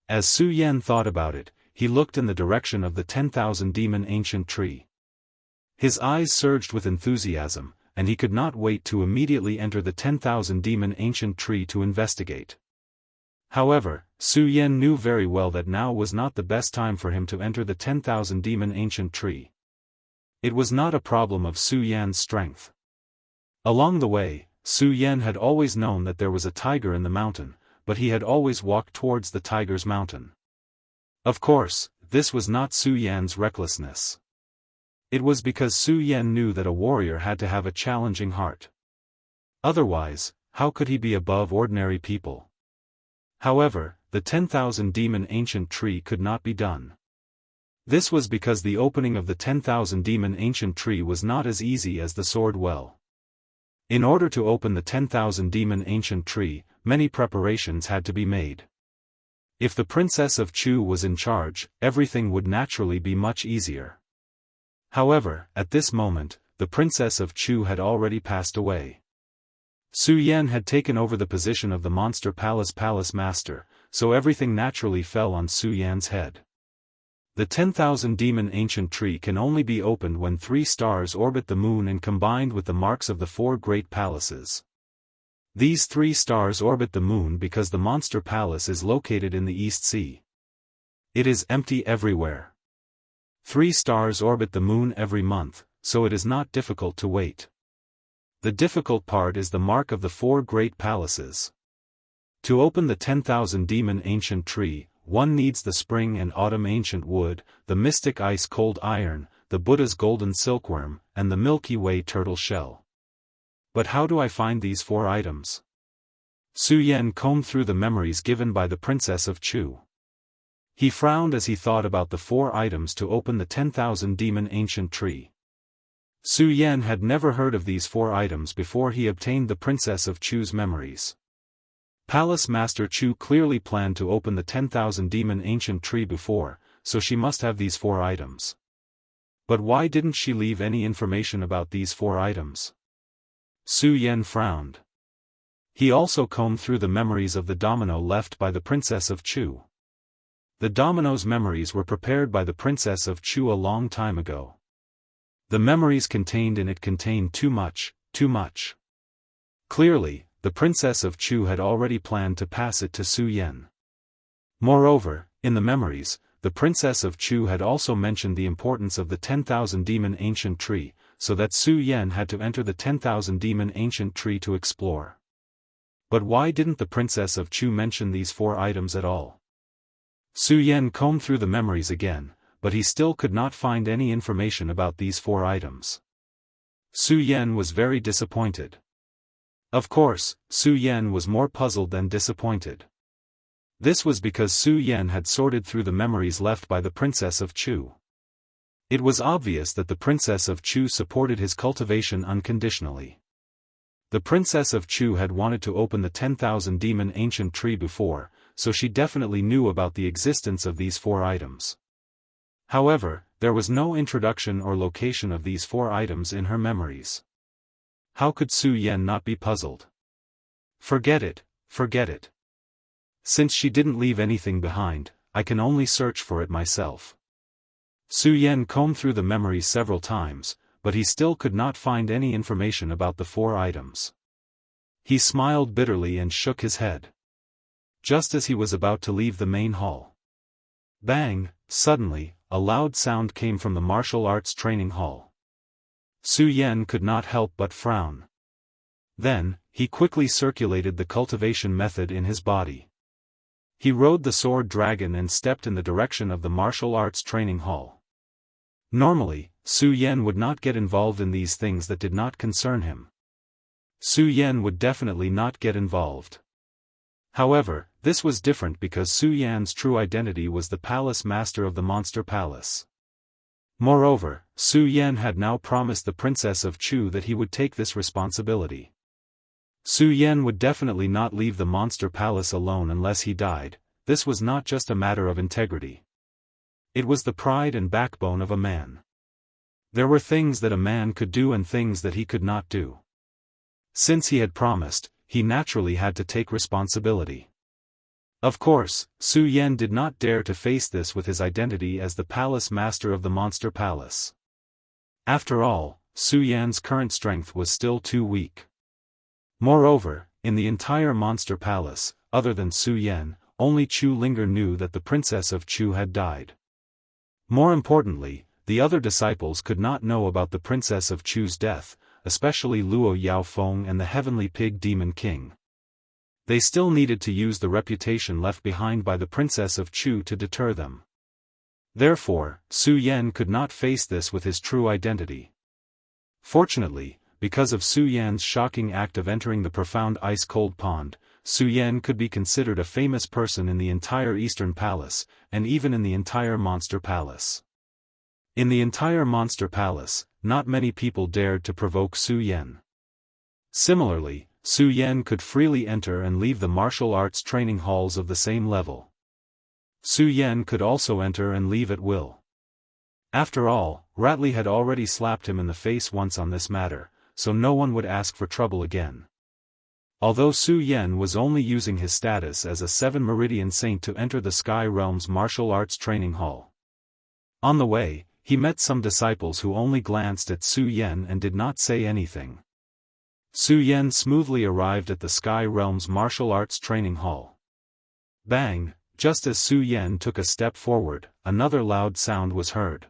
As Su Yan thought about it, he looked in the direction of the 10,000 Demon Ancient Tree. His eyes surged with enthusiasm, and he could not wait to immediately enter the 10,000 Demon Ancient Tree to investigate. However, Su Yan knew very well that now was not the best time for him to enter the 10,000 Demon Ancient Tree. It was not a problem of Su Yan's strength. Along the way, Su Yan had always known that there was a tiger in the mountain, but he had always walked towards the tiger's mountain. Of course, this was not Su Yan's recklessness. It was because Su Yan knew that a warrior had to have a challenging heart. Otherwise, how could he be above ordinary people? However, the 10,000 Demon Ancient Tree could not be done. This was because the opening of the 10,000 Demon Ancient Tree was not as easy as the Sword Well. In order to open the 10,000 Demon Ancient Tree, many preparations had to be made. If the Princess of Chu was in charge, everything would naturally be much easier. However, at this moment, the Princess of Chu had already passed away. Su Yan had taken over the position of the Monster Palace master, so everything naturally fell on Su Yan's head. The 10,000 Demon Ancient Tree can only be opened when 3 stars orbit the moon and combined with the marks of the 4 great palaces. These 3 stars orbit the moon because the Monster Palace is located in the East Sea. It is empty everywhere. 3 stars orbit the moon every month, so it is not difficult to wait. The difficult part is the mark of the 4 great palaces. To open the 10,000 Demon Ancient Tree, one needs the spring and autumn ancient wood, the mystic ice-cold iron, the Buddha's golden silkworm, and the Milky Way turtle shell. But how do I find these 4 items? Su Yan combed through the memories given by the Princess of Chu. He frowned as he thought about the 4 items to open the 10,000 Demon Ancient Tree. Su Yan had never heard of these 4 items before he obtained the Princess of Chu's memories. Palace Master Chu clearly planned to open the 10,000 Demon Ancient Tree before, so she must have these 4 items. But why didn't she leave any information about these 4 items? Su Yan frowned. He also combed through the memories of the domino left by the Princess of Chu. The domino's memories were prepared by the Princess of Chu a long time ago. The memories contained in it contained too much. Clearly, the Princess of Chu had already planned to pass it to Su Yan. Moreover, in the memories, the Princess of Chu had also mentioned the importance of the 10,000 Demon Ancient Tree, so that Su Yan had to enter the 10,000 Demon Ancient Tree to explore. But why didn't the Princess of Chu mention these 4 items at all? Su Yan combed through the memories again, but he still could not find any information about these 4 items. Su Yan was very disappointed. Of course, Su Yan was more puzzled than disappointed. This was because Su Yan had sorted through the memories left by the Princess of Chu. It was obvious that the Princess of Chu supported his cultivation unconditionally. The Princess of Chu had wanted to open the 10,000 demon ancient tree before, so she definitely knew about the existence of these 4 items. However, there was no introduction or location of these 4 items in her memories. How could Su Yan not be puzzled? Forget it, forget it. Since she didn't leave anything behind, I can only search for it myself. Su Yan combed through the memories several times, but he still could not find any information about the 4 items. He smiled bitterly and shook his head. Just as he was about to leave the main hall. Bang! Suddenly, a loud sound came from the martial arts training hall. Su Yan could not help but frown. Then, he quickly circulated the cultivation method in his body. He rode the sword dragon and stepped in the direction of the martial arts training hall. Normally, Su Yan would not get involved in these things that did not concern him. Su Yan would definitely not get involved. However, this was different because Su Yan's true identity was the palace master of the monster palace. Moreover, Su Yan had now promised the Princess of Chu that he would take this responsibility. Su Yan would definitely not leave the monster palace alone unless he died. This was not just a matter of integrity. It was the pride and backbone of a man. There were things that a man could do and things that he could not do. Since he had promised, he naturally had to take responsibility. Of course, Su Yan did not dare to face this with his identity as the palace master of the monster palace. After all, Su Yan's current strength was still too weak. Moreover, in the entire monster palace, other than Su Yan, only Chu Linger knew that the Princess of Chu had died. More importantly, the other disciples could not know about the Princess of Chu's death, especially Luo Xiaofan and the Heavenly Pig Demon King. They still needed to use the reputation left behind by the Princess of Chu to deter them. Therefore, Su Yan could not face this with his true identity. Fortunately, because of Su Yan's shocking act of entering the profound ice-cold pond, Su Yan could be considered a famous person in the entire Eastern Palace, and even in the entire Monster Palace. In the entire Monster Palace, not many people dared to provoke Su Yan. Similarly, Su Yan could freely enter and leave the martial arts training halls of the same level. Su Yan could also enter and leave at will. After all, Ratley had already slapped him in the face once on this matter, so no one would ask for trouble again. Although Su Yan was only using his status as a 7 Meridian Saint to enter the Sky Realm's martial arts training hall. On the way, he met some disciples who only glanced at Su Yan and did not say anything. Su Yan smoothly arrived at the Sky Realm's martial arts training hall. Bang! Just as Su Yan took a step forward, another loud sound was heard.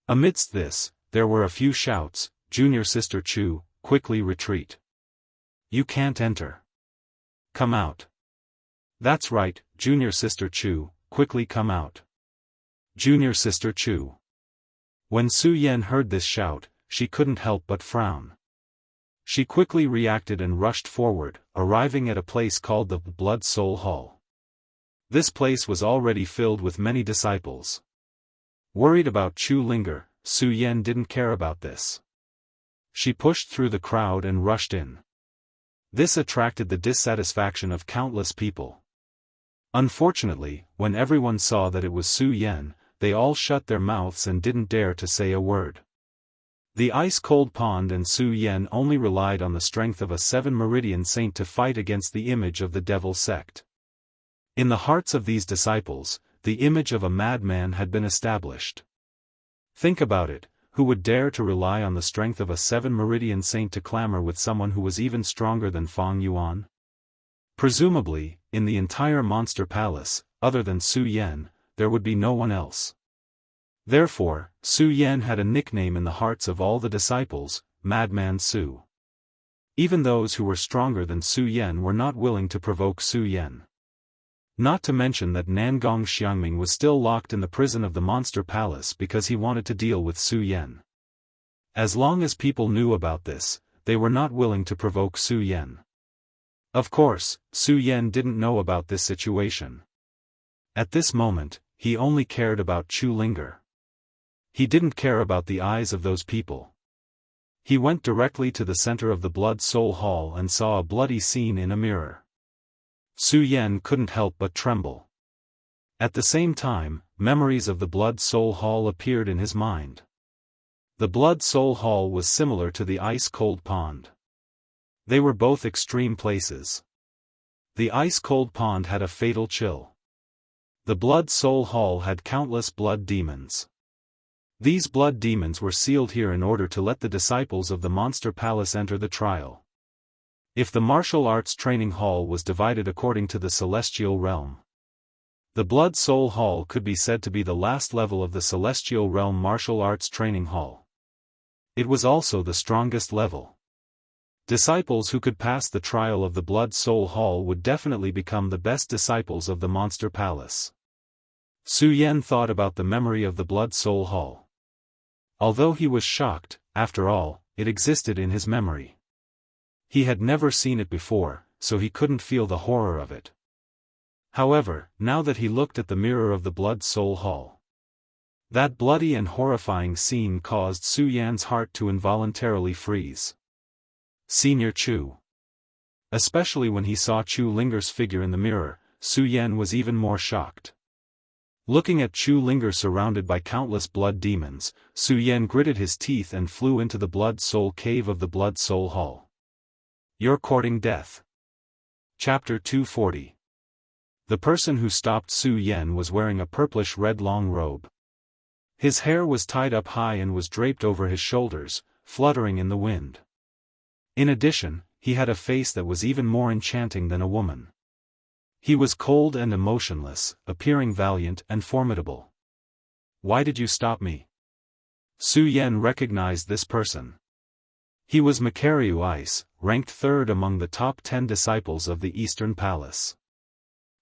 Amidst this, there were a few shouts. Junior Sister Chu, quickly retreat. You can't enter. Come out. That's right, Junior Sister Chu, quickly come out. Junior Sister Chu. When Su Yan heard this shout, she couldn't help but frown. She quickly reacted and rushed forward, arriving at a place called the Blood Soul Hall. This place was already filled with many disciples. Worried about Chu Linger, Su Yan didn't care about this. She pushed through the crowd and rushed in. This attracted the dissatisfaction of countless people. Unfortunately, when everyone saw that it was Su Yan, they all shut their mouths and didn't dare to say a word. The ice-cold pond and Su Yan only relied on the strength of a 7 Meridian Saint to fight against the image of the devil sect. In the hearts of these disciples, the image of a madman had been established. Think about it. Who would dare to rely on the strength of a 7 Meridian Saint to clamor with someone who was even stronger than Fang Yuan? Presumably, in the entire Monster Palace, other than Su Yan, there would be no one else. Therefore, Su Yan had a nickname in the hearts of all the disciples, Madman Su. Even those who were stronger than Su Yan were not willing to provoke Su Yan. Not to mention that Nangong Xiangming was still locked in the prison of the Monster Palace because he wanted to deal with Su Yan. As long as people knew about this, they were not willing to provoke Su Yan. Of course, Su Yan didn't know about this situation. At this moment, he only cared about Chu Linger. He didn't care about the eyes of those people. He went directly to the center of the Blood Soul Hall and saw a bloody scene in a mirror. Su Yan couldn't help but tremble. At the same time, memories of the Blood Soul Hall appeared in his mind. The Blood Soul Hall was similar to the ice-cold pond. They were both extreme places. The ice-cold pond had a fatal chill. The Blood Soul Hall had countless blood demons. These blood demons were sealed here in order to let the disciples of the Monster Palace enter the trial. If the martial arts training hall was divided according to the celestial realm, the Blood Soul Hall could be said to be the last level of the celestial realm martial arts training hall. It was also the strongest level. Disciples who could pass the trial of the Blood Soul Hall would definitely become the best disciples of the Monster Palace. Su Yan thought about the memory of the Blood Soul Hall. Although he was shocked, after all, it existed in his memory. He had never seen it before, so he couldn't feel the horror of it. However, now that he looked at the mirror of the Blood Soul Hall, that bloody and horrifying scene caused Su Yan's heart to involuntarily freeze. Senior Chu. Especially when he saw Chu Linger's figure in the mirror, Su Yan was even more shocked. Looking at Chu Linger surrounded by countless blood demons, Su Yan gritted his teeth and flew into the Blood Soul Cave of the Blood Soul Hall. You're courting death. Chapter 240. The person who stopped Su Yan was wearing a purplish-red long robe. His hair was tied up high and was draped over his shoulders, fluttering in the wind. In addition, he had a face that was even more enchanting than a woman. He was cold and emotionless, appearing valiant and formidable. Why did you stop me? Su Yan recognized this person. He was Makaryu Ice, ranked third among the top 10 disciples of the Eastern Palace.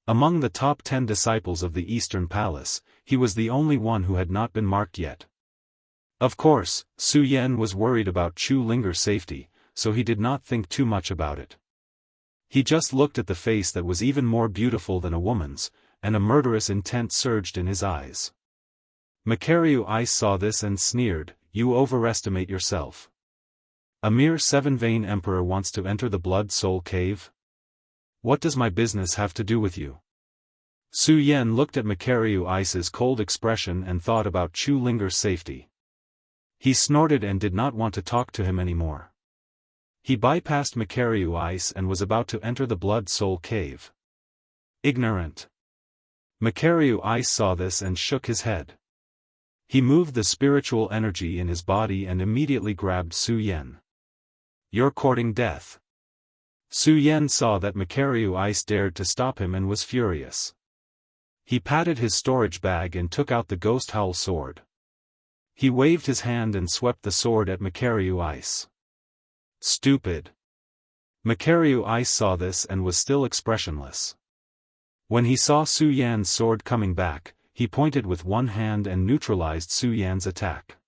Among the top 10 disciples of the Eastern Palace, he was the only one who had not been marked yet. Of course, Su Yan was worried about Chu Linger's safety, so he did not think too much about it. He just looked at the face that was even more beautiful than a woman's, and a murderous intent surged in his eyes. Makaryu Ice saw this and sneered, "You overestimate yourself. A mere 7-vein emperor wants to enter the Blood Soul Cave? What does my business have to do with you?" Su Yan looked at Makaryu Ice's cold expression and thought about Chu Linger's safety. He snorted and did not want to talk to him anymore. He bypassed Makaryu Ice and was about to enter the Blood Soul Cave. Ignorant. Makaryu Ice saw this and shook his head. He moved the spiritual energy in his body and immediately grabbed Su Yan. You're courting death. Su Yan saw that Makaryu Ice dared to stop him and was furious. He patted his storage bag and took out the Ghost Howl sword. He waved his hand and swept the sword at Makaryu Ice. Stupid. Makaryu Ice saw this and was still expressionless. When he saw Su Yan's sword coming back, he pointed with one hand and neutralized Su Yan's attack.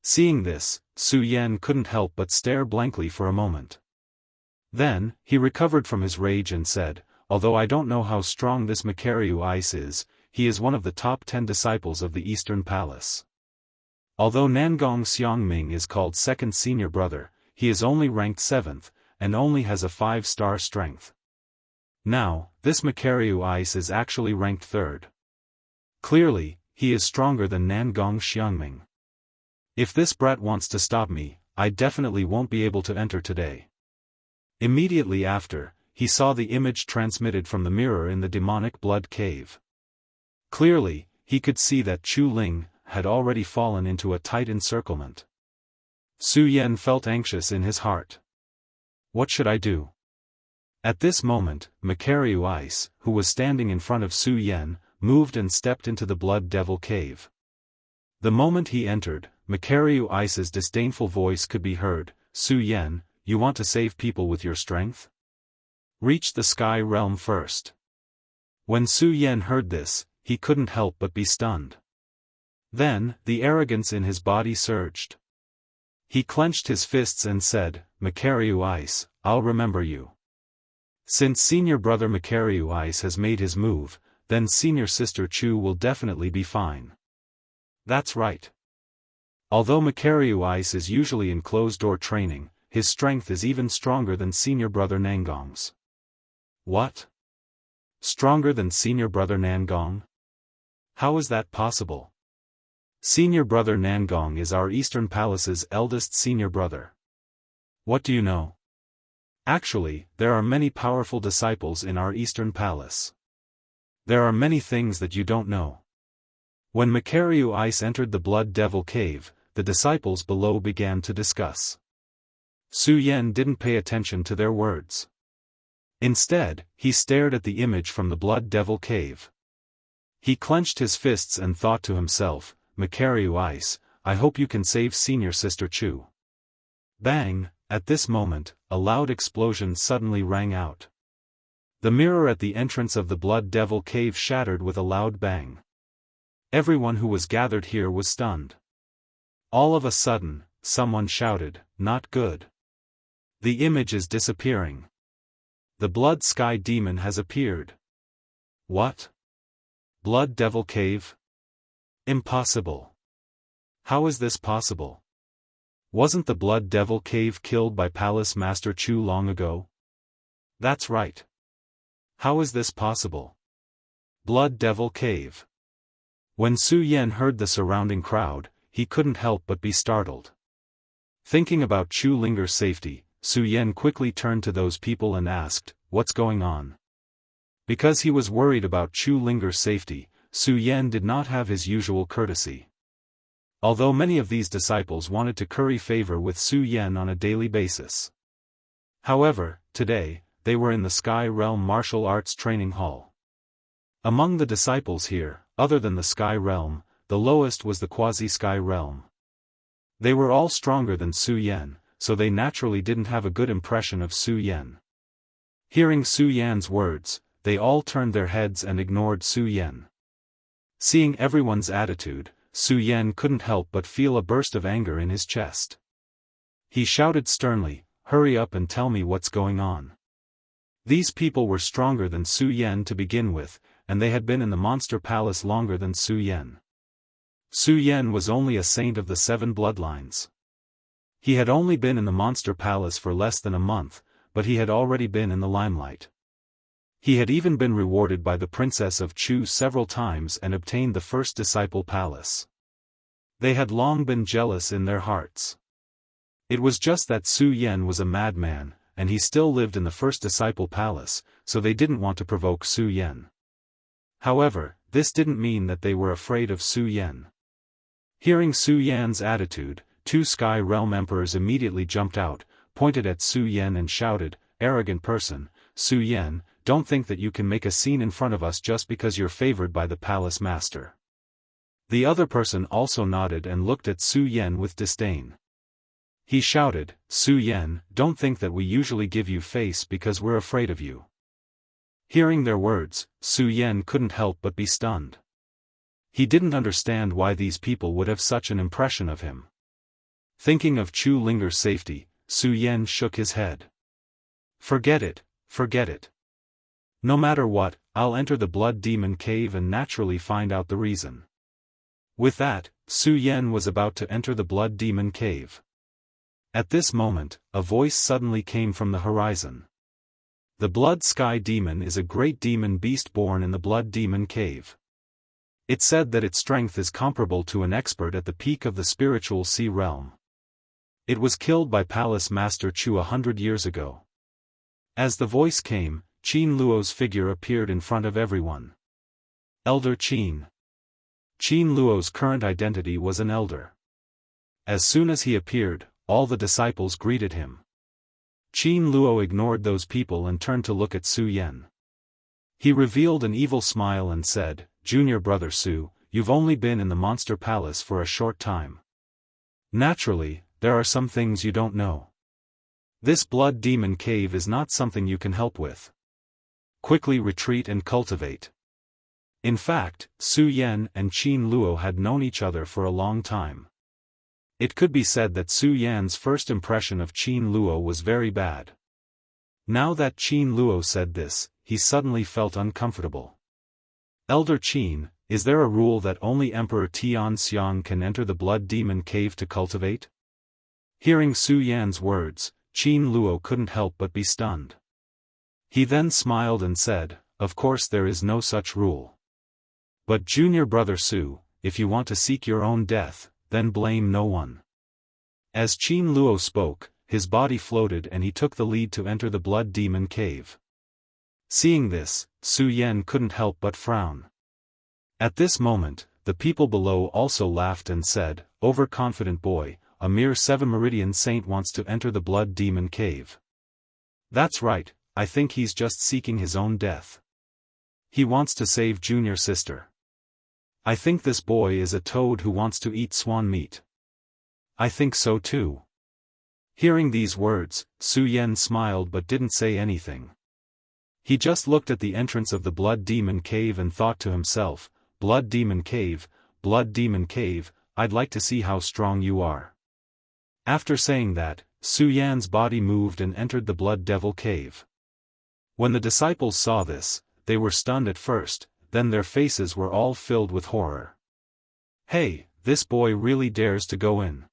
Seeing this, Su Yan couldn't help but stare blankly for a moment. Then, he recovered from his rage and said, "Although I don't know how strong this Makaryu Ice is, he is one of the top 10 disciples of the Eastern Palace. Although Nangong Xiangming is called second senior brother, he is only ranked 7th, and only has a 5-star strength. Now, this Makaryu Ice is actually ranked 3rd. Clearly, he is stronger than Nangong Xiangming. If this brat wants to stop me, I definitely won't be able to enter today." Immediately after, he saw the image transmitted from the mirror in the demonic blood cave. Clearly, he could see that Chu Ling had already fallen into a tight encirclement. Su Yan felt anxious in his heart. What should I do? At this moment, Makaryu Ice, who was standing in front of Su Yan, moved and stepped into the Blood Devil Cave. The moment he entered, Makaryu Ice's disdainful voice could be heard, "Su Yan, you want to save people with your strength? Reach the sky realm first. When Su Yan heard this, he couldn't help but be stunned. Then, the arrogance in his body surged. He clenched his fists and said, "Makaryu Ice, I'll remember you. Since senior brother Makaryu Ice has made his move, then senior sister Chu will definitely be fine." That's right. Although Makaryu Ice is usually in closed-door training, his strength is even stronger than senior brother Nangong's. What? Stronger than senior brother Nangong? How is that possible? Senior brother Nangong is our Eastern Palace's eldest senior brother. What do you know? Actually, there are many powerful disciples in our Eastern Palace. There are many things that you don't know. When Makaryu Ice entered the Blood Devil Cave, the disciples below began to discuss. Su Yan didn't pay attention to their words. Instead, he stared at the image from the Blood Devil Cave. He clenched his fists and thought to himself, "Makaryu Ice, I hope you can save senior sister Chu." Bang! At this moment, a loud explosion suddenly rang out. The mirror at the entrance of the Blood Devil Cave shattered with a loud bang. Everyone who was gathered here was stunned. All of a sudden, someone shouted, "Not good. The image is disappearing. The Blood Sky Demon has appeared." What? Blood Devil Cave? Impossible. How is this possible? Wasn't the Blood Devil Cave killed by Palace Master Chu long ago? That's right. How is this possible? Blood Devil Cave. When Su Yan heard the surrounding crowd, he couldn't help but be startled. Thinking about Chu Linger's safety, Su Yan quickly turned to those people and asked, "What's going on?" Because he was worried about Chu Linger's safety, Su Yan did not have his usual courtesy. Although many of these disciples wanted to curry favor with Su Yan on a daily basis. However, today, they were in the Sky Realm Martial Arts Training Hall. Among the disciples here, other than the Sky Realm, the lowest was the Quasi-Sky Realm. They were all stronger than Su Yan, so they naturally didn't have a good impression of Su Yan. Hearing Su Yan's words, they all turned their heads and ignored Su Yan. Seeing everyone's attitude, Su Yan couldn't help but feel a burst of anger in his chest. He shouted sternly, "Hurry up and tell me what's going on." These people were stronger than Su Yan to begin with, and they had been in the Monster Palace longer than Su Yan. Su Yan was only a saint of the 7 bloodlines. He had only been in the Monster Palace for less than a month, but he had already been in the limelight. He had even been rewarded by the Princess of Chu several times and obtained the first Disciple Palace. They had long been jealous in their hearts. It was just that Su Yan was a madman, and he still lived in the first Disciple Palace, so they didn't want to provoke Su Yan. However, this didn't mean that they were afraid of Su Yan. Hearing Su Yan's attitude, 2 Sky Realm Emperors immediately jumped out, pointed at Su Yan and shouted, "Arrogant person, Su Yan, don't think that you can make a scene in front of us just because you're favored by the Palace Master." The other person also nodded and looked at Su Yan with disdain. He shouted, "Su Yan, don't think that we usually give you face because we're afraid of you." Hearing their words, Su Yan couldn't help but be stunned. He didn't understand why these people would have such an impression of him. Thinking of Chu Linger's safety, Su Yan shook his head. Forget it, forget it. No matter what, I'll enter the Blood Demon Cave and naturally find out the reason. With that, Su Yan was about to enter the Blood Demon Cave. At this moment, a voice suddenly came from the horizon. The Blood Sky Demon is a great demon beast born in the Blood Demon Cave. It said that its strength is comparable to an expert at the peak of the spiritual sea realm. It was killed by Palace Master Chu 100 years ago. As the voice came, Qin Luo's figure appeared in front of everyone. Elder Qin. Qin Luo's current identity was an elder. As soon as he appeared, all the disciples greeted him. Qin Luo ignored those people and turned to look at Su Yan. He revealed an evil smile and said, "Junior brother Su, you've only been in the Monster Palace for a short time. Naturally, there are some things you don't know. This blood demon cave is not something you can help with. Quickly retreat and cultivate. In fact, Su Yan and Qin Luo had known each other for a long time. It could be said that Su Yan's first impression of Qin Luo was very bad. Now that Qin Luo said this, he suddenly felt uncomfortable. Elder Qin, is there a rule that only Emperor Tian Xiang can enter the blood demon cave to cultivate? Hearing Su Yan's words, Qin Luo couldn't help but be stunned. He then smiled and said, "Of course there is no such rule. But junior brother Su, if you want to seek your own death, then blame no one." As Qin Luo spoke, his body floated and he took the lead to enter the blood demon cave. Seeing this, Su Yan couldn't help but frown. At this moment, the people below also laughed and said, "Overconfident boy, a mere 7 Meridian saint wants to enter the blood demon cave. That's right, I think he's just seeking his own death. He wants to save junior sister. I think this boy is a toad who wants to eat swan meat." "I think so too." Hearing these words, Su Yan smiled but didn't say anything. He just looked at the entrance of the blood demon cave and thought to himself, blood demon cave, I'd like to see how strong you are." After saying that, Su Yan's body moved and entered the blood devil cave. When the disciples saw this, they were stunned at first, then their faces were all filled with horror. "Hey, this boy really dares to go in."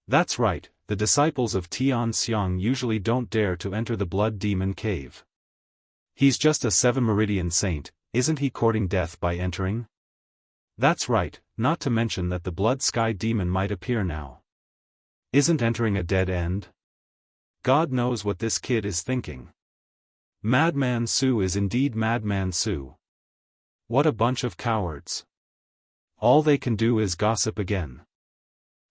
That's right, the disciples of Tian Xiang usually don't dare to enter the blood demon cave. He's just a 7 Meridian saint, isn't he courting death by entering? That's right, not to mention that the blood sky demon might appear now. Isn't entering a dead end? God knows what this kid is thinking. Madman Su is indeed Madman Su. What a bunch of cowards. All they can do is gossip again.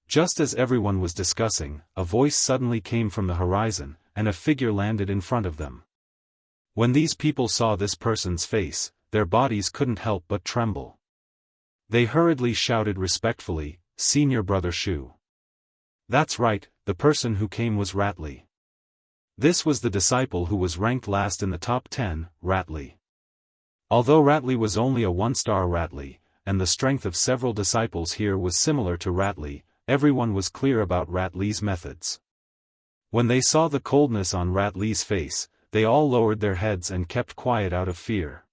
Just as everyone was discussing, a voice suddenly came from the horizon, and a figure landed in front of them. When these people saw this person's face, their bodies couldn't help but tremble. They hurriedly shouted respectfully, "Senior brother Shu." That's right, the person who came was Ratley. This was the disciple who was ranked last in the top 10, Ratley. Although Ratley was only a 1-star Ratley, and the strength of several disciples here was similar to Ratley, everyone was clear about Ratley's methods. When they saw the coldness on Ratley's face, they all lowered their heads and kept quiet out of fear.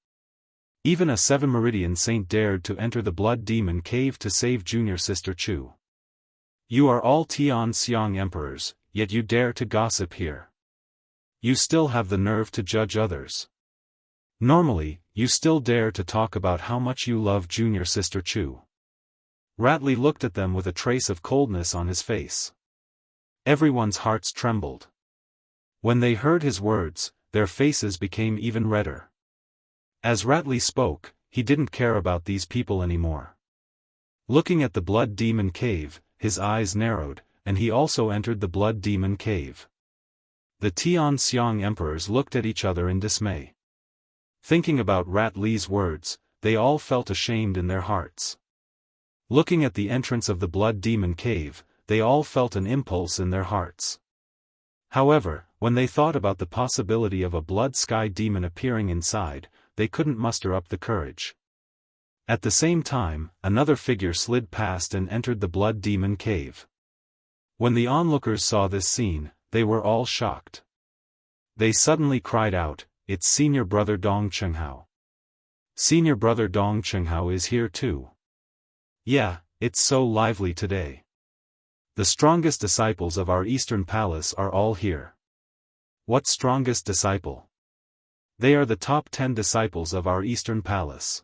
Even a 7 Meridian saint dared to enter the blood demon cave to save junior sister Chu. You are all Tian Xiang emperors, yet you dare to gossip here. You still have the nerve to judge others. Normally, you still dare to talk about how much you love junior sister Chu. Ratley looked at them with a trace of coldness on his face. Everyone's hearts trembled. When they heard his words, their faces became even redder. As Ratley spoke, he didn't care about these people anymore. Looking at the blood demon cave, his eyes narrowed, and he also entered the blood demon cave. The Tian Xiang emperors looked at each other in dismay. Thinking about Ratley's words, they all felt ashamed in their hearts. Looking at the entrance of the blood demon cave, they all felt an impulse in their hearts. However, when they thought about the possibility of a blood sky demon appearing inside, they couldn't muster up the courage. At the same time, another figure slid past and entered the blood demon cave. When the onlookers saw this scene, they were all shocked. They suddenly cried out, "It's senior brother Dong Chenghao. Senior brother Dong Chenghao is here too. Yeah, it's so lively today. The strongest disciples of our Eastern Palace are all here." What strongest disciple? They are the top 10 disciples of our Eastern Palace.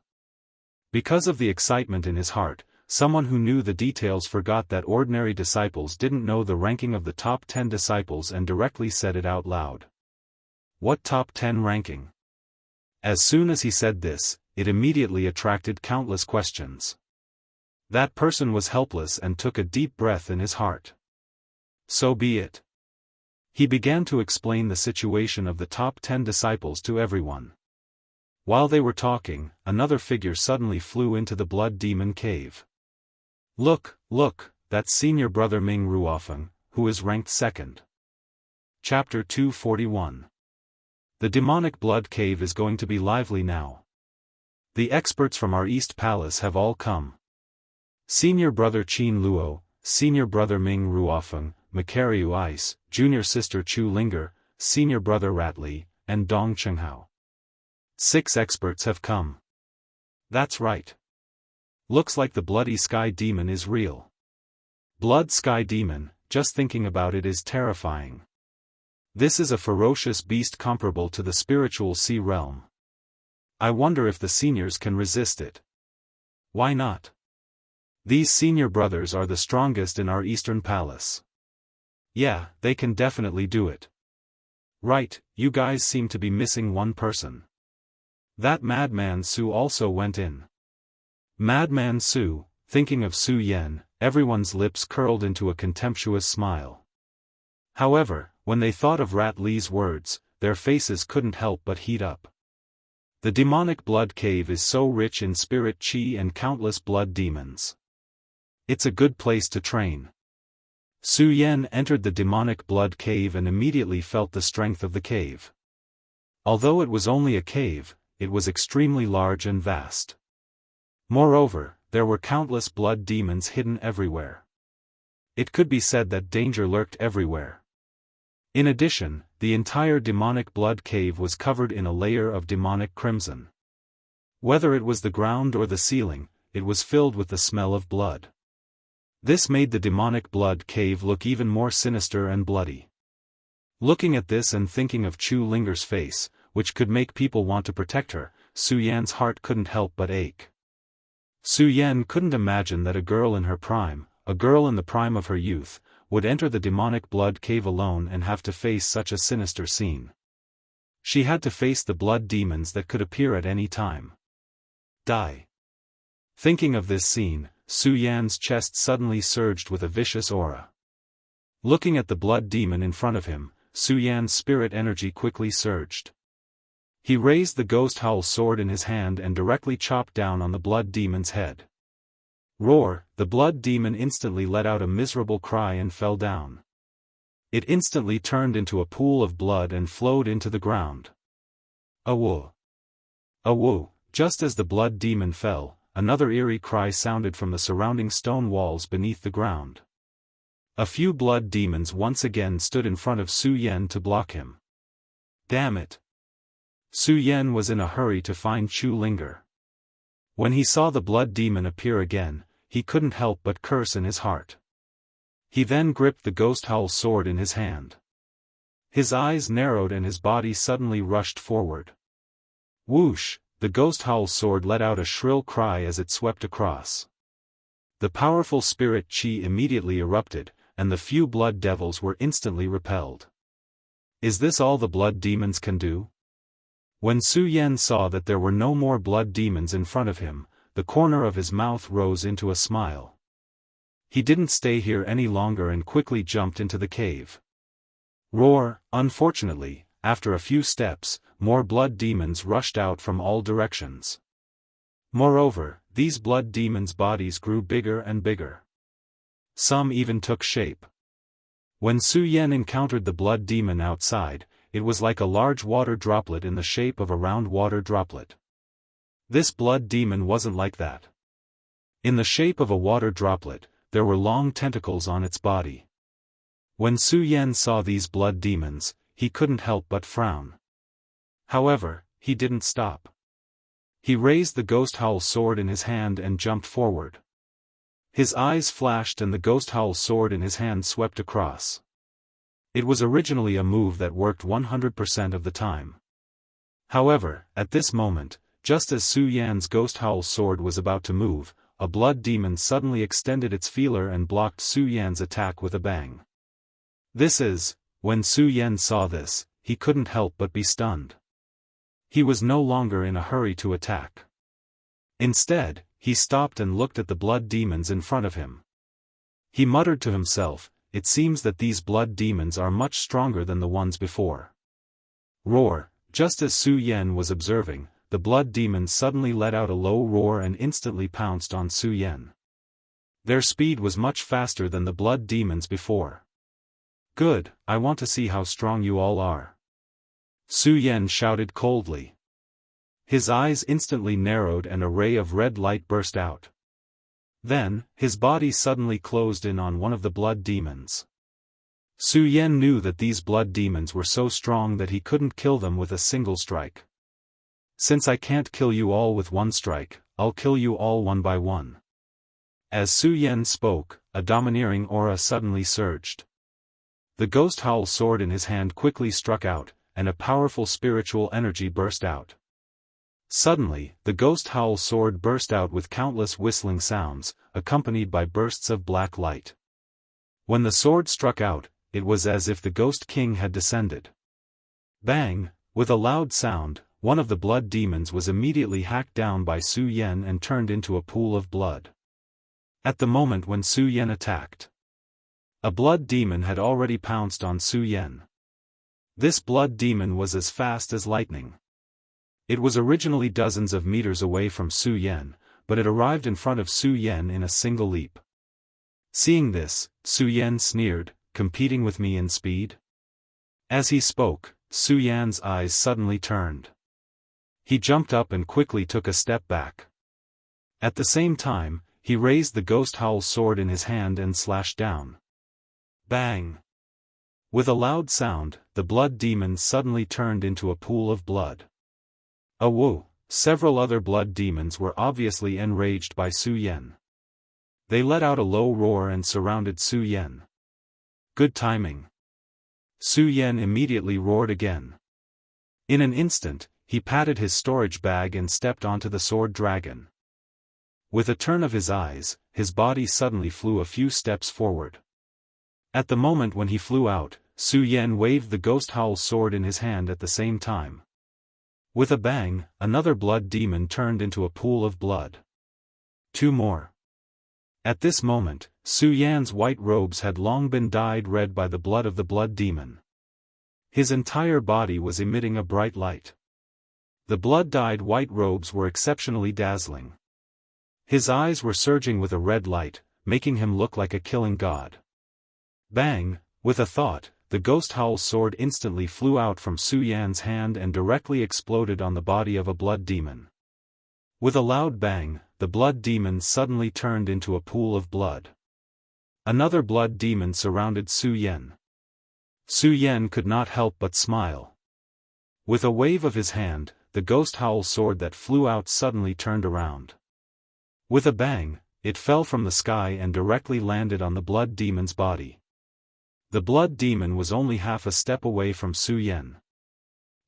Because of the excitement in his heart, someone who knew the details forgot that ordinary disciples didn't know the ranking of the top 10 disciples and directly said it out loud. What top 10 ranking? As soon as he said this, it immediately attracted countless questions. That person was helpless and took a deep breath in his heart. So be it. He began to explain the situation of the top 10 disciples to everyone. While they were talking, another figure suddenly flew into the blood demon cave. Look, that's senior brother Ming Ruofeng, who is ranked second. Chapter 241. The demonic blood cave is going to be lively now. The experts from our East Palace have all come. Senior brother Qin Luo, senior brother Ming Ruofeng, Makariu Ice, junior sister Chu Linger, senior brother Ratli, and Dong Chenghao. 6 experts have come. That's right. Looks like the bloody sky demon is real. Blood sky demon, just thinking about it is terrifying. This is a ferocious beast comparable to the spiritual sea realm. I wonder if the seniors can resist it. Why not? These senior brothers are the strongest in our Eastern Palace. Yeah, they can definitely do it. Right, you guys seem to be missing one person. That Madman Su also went in. Madman Su, thinking of Su Yan, everyone's lips curled into a contemptuous smile. However, when they thought of Rat Li's words, their faces couldn't help but heat up. The demonic blood cave is so rich in spirit chi and countless blood demons. It's a good place to train. Su Yan entered the demonic blood cave and immediately felt the strength of the cave. Although it was only a cave, it was extremely large and vast. Moreover, there were countless blood demons hidden everywhere. It could be said that danger lurked everywhere. In addition, the entire demonic blood cave was covered in a layer of demonic crimson. Whether it was the ground or the ceiling, it was filled with the smell of blood. This made the demonic blood cave look even more sinister and bloody. Looking at this and thinking of Chu Linger's face, which could make people want to protect her, Su Yan's heart couldn't help but ache. Su Yan couldn't imagine that a girl in her prime, a girl in the prime of her youth, would enter the demonic blood cave alone and have to face such a sinister scene. She had to face the blood demons that could appear at any time. Die. Thinking of this scene, Su Yan's chest suddenly surged with a vicious aura. Looking at the blood demon in front of him, Su Yan's spirit energy quickly surged. He raised the ghost howl sword in his hand and directly chopped down on the blood demon's head. Roar! The blood demon instantly let out a miserable cry and fell down. It instantly turned into a pool of blood and flowed into the ground. Awoo! Awoo! Just as the blood demon fell, another eerie cry sounded from the surrounding stone walls beneath the ground. A few blood demons once again stood in front of Su Yan to block him. Damn it! Su Yan was in a hurry to find Chu Linger. When he saw the blood demon appear again, he couldn't help but curse in his heart. He then gripped the ghost howl sword in his hand. His eyes narrowed and his body suddenly rushed forward. Whoosh! The ghost howl sword let out a shrill cry as it swept across. The powerful spirit chi immediately erupted, and the few blood devils were instantly repelled. Is this all the blood demons can do? When Su Yan saw that there were no more blood demons in front of him, the corner of his mouth rose into a smile. He didn't stay here any longer and quickly jumped into the cave. Roar! Unfortunately, after a few steps, more blood demons rushed out from all directions. Moreover, these blood demons' bodies grew bigger and bigger. Some even took shape. When Su Yan encountered the blood demon outside, it was like a large water droplet in the shape of a round water droplet. This blood demon wasn't like that. In the shape of a water droplet, there were long tentacles on its body. When Su Yan saw these blood demons, he couldn't help but frown. However, he didn't stop. He raised the ghost howl sword in his hand and jumped forward. His eyes flashed and the ghost howl sword in his hand swept across. It was originally a move that worked 100% of the time. However, at this moment, just as Su Yan's ghost howl sword was about to move, a blood demon suddenly extended its feeler and blocked Su Yan's attack with a bang. When Su Yan saw this, he couldn't help but be stunned. He was no longer in a hurry to attack. Instead, he stopped and looked at the blood demons in front of him. He muttered to himself, "It seems that these blood demons are much stronger than the ones before." Roar! Just as Su Yan was observing, the blood demons suddenly let out a low roar and instantly pounced on Su Yan. Their speed was much faster than the blood demons before. Good, I want to see how strong you all are. Su Yan shouted coldly. His eyes instantly narrowed and a ray of red light burst out. Then, his body suddenly closed in on one of the blood demons. Su Yan knew that these blood demons were so strong that he couldn't kill them with a single strike. Since I can't kill you all with one strike, I'll kill you all one by one. As Su Yan spoke, a domineering aura suddenly surged. The ghost howl sword in his hand quickly struck out, and a powerful spiritual energy burst out. Suddenly, the ghost howl sword burst out with countless whistling sounds, accompanied by bursts of black light. When the sword struck out, it was as if the Ghost King had descended. Bang! With a loud sound, one of the blood demons was immediately hacked down by Su Yan and turned into a pool of blood. At the moment when Su Yan attacked, a blood demon had already pounced on Su Yan. This blood demon was as fast as lightning. It was originally dozens of meters away from Su Yan, but it arrived in front of Su Yan in a single leap. Seeing this, Su Yan sneered, "Competing with me in speed?" As he spoke, Su Yan's eyes suddenly turned. He jumped up and quickly took a step back. At the same time, he raised the ghost howl sword in his hand and slashed down. Bang! With a loud sound, the blood demon suddenly turned into a pool of blood. Whoa! Several other blood demons were obviously enraged by Su Yan. They let out a low roar and surrounded Su Yan. Good timing. Su Yan immediately roared again. In an instant, he patted his storage bag and stepped onto the sword dragon. With a turn of his eyes, his body suddenly flew a few steps forward. At the moment when he flew out, Su Yan waved the ghost howl sword in his hand at the same time. With a bang, another blood demon turned into a pool of blood. Two more. At this moment, Su Yan's white robes had long been dyed red by the blood of the blood demon. His entire body was emitting a bright light. The blood-dyed white robes were exceptionally dazzling. His eyes were surging with a red light, making him look like a killing god. Bang! With a thought, the ghost howl sword instantly flew out from Su Yan's hand and directly exploded on the body of a blood demon. With a loud bang, the blood demon suddenly turned into a pool of blood. Another blood demon surrounded Su Yan. Su Yan could not help but smile. With a wave of his hand, the ghost howl sword that flew out suddenly turned around. With a bang, it fell from the sky and directly landed on the blood demon's body. The blood demon was only half a step away from Su Yan.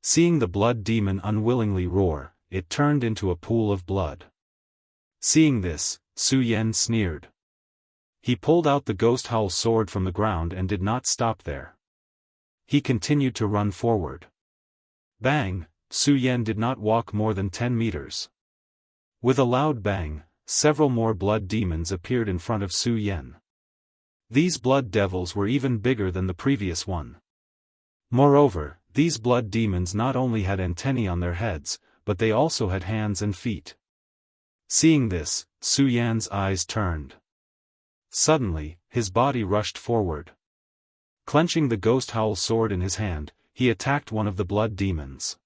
Seeing the blood demon unwillingly roar, it turned into a pool of blood. Seeing this, Su Yan sneered. He pulled out the ghost howl sword from the ground and did not stop there. He continued to run forward. Bang! Su Yan did not walk more than 10 meters. With a loud bang, several more blood demons appeared in front of Su Yan. These blood devils were even bigger than the previous one. Moreover, these blood demons not only had antennae on their heads, but they also had hands and feet. Seeing this, Su Yan's eyes turned. Suddenly, his body rushed forward. Clenching the ghost howl sword in his hand, he attacked one of the blood demons.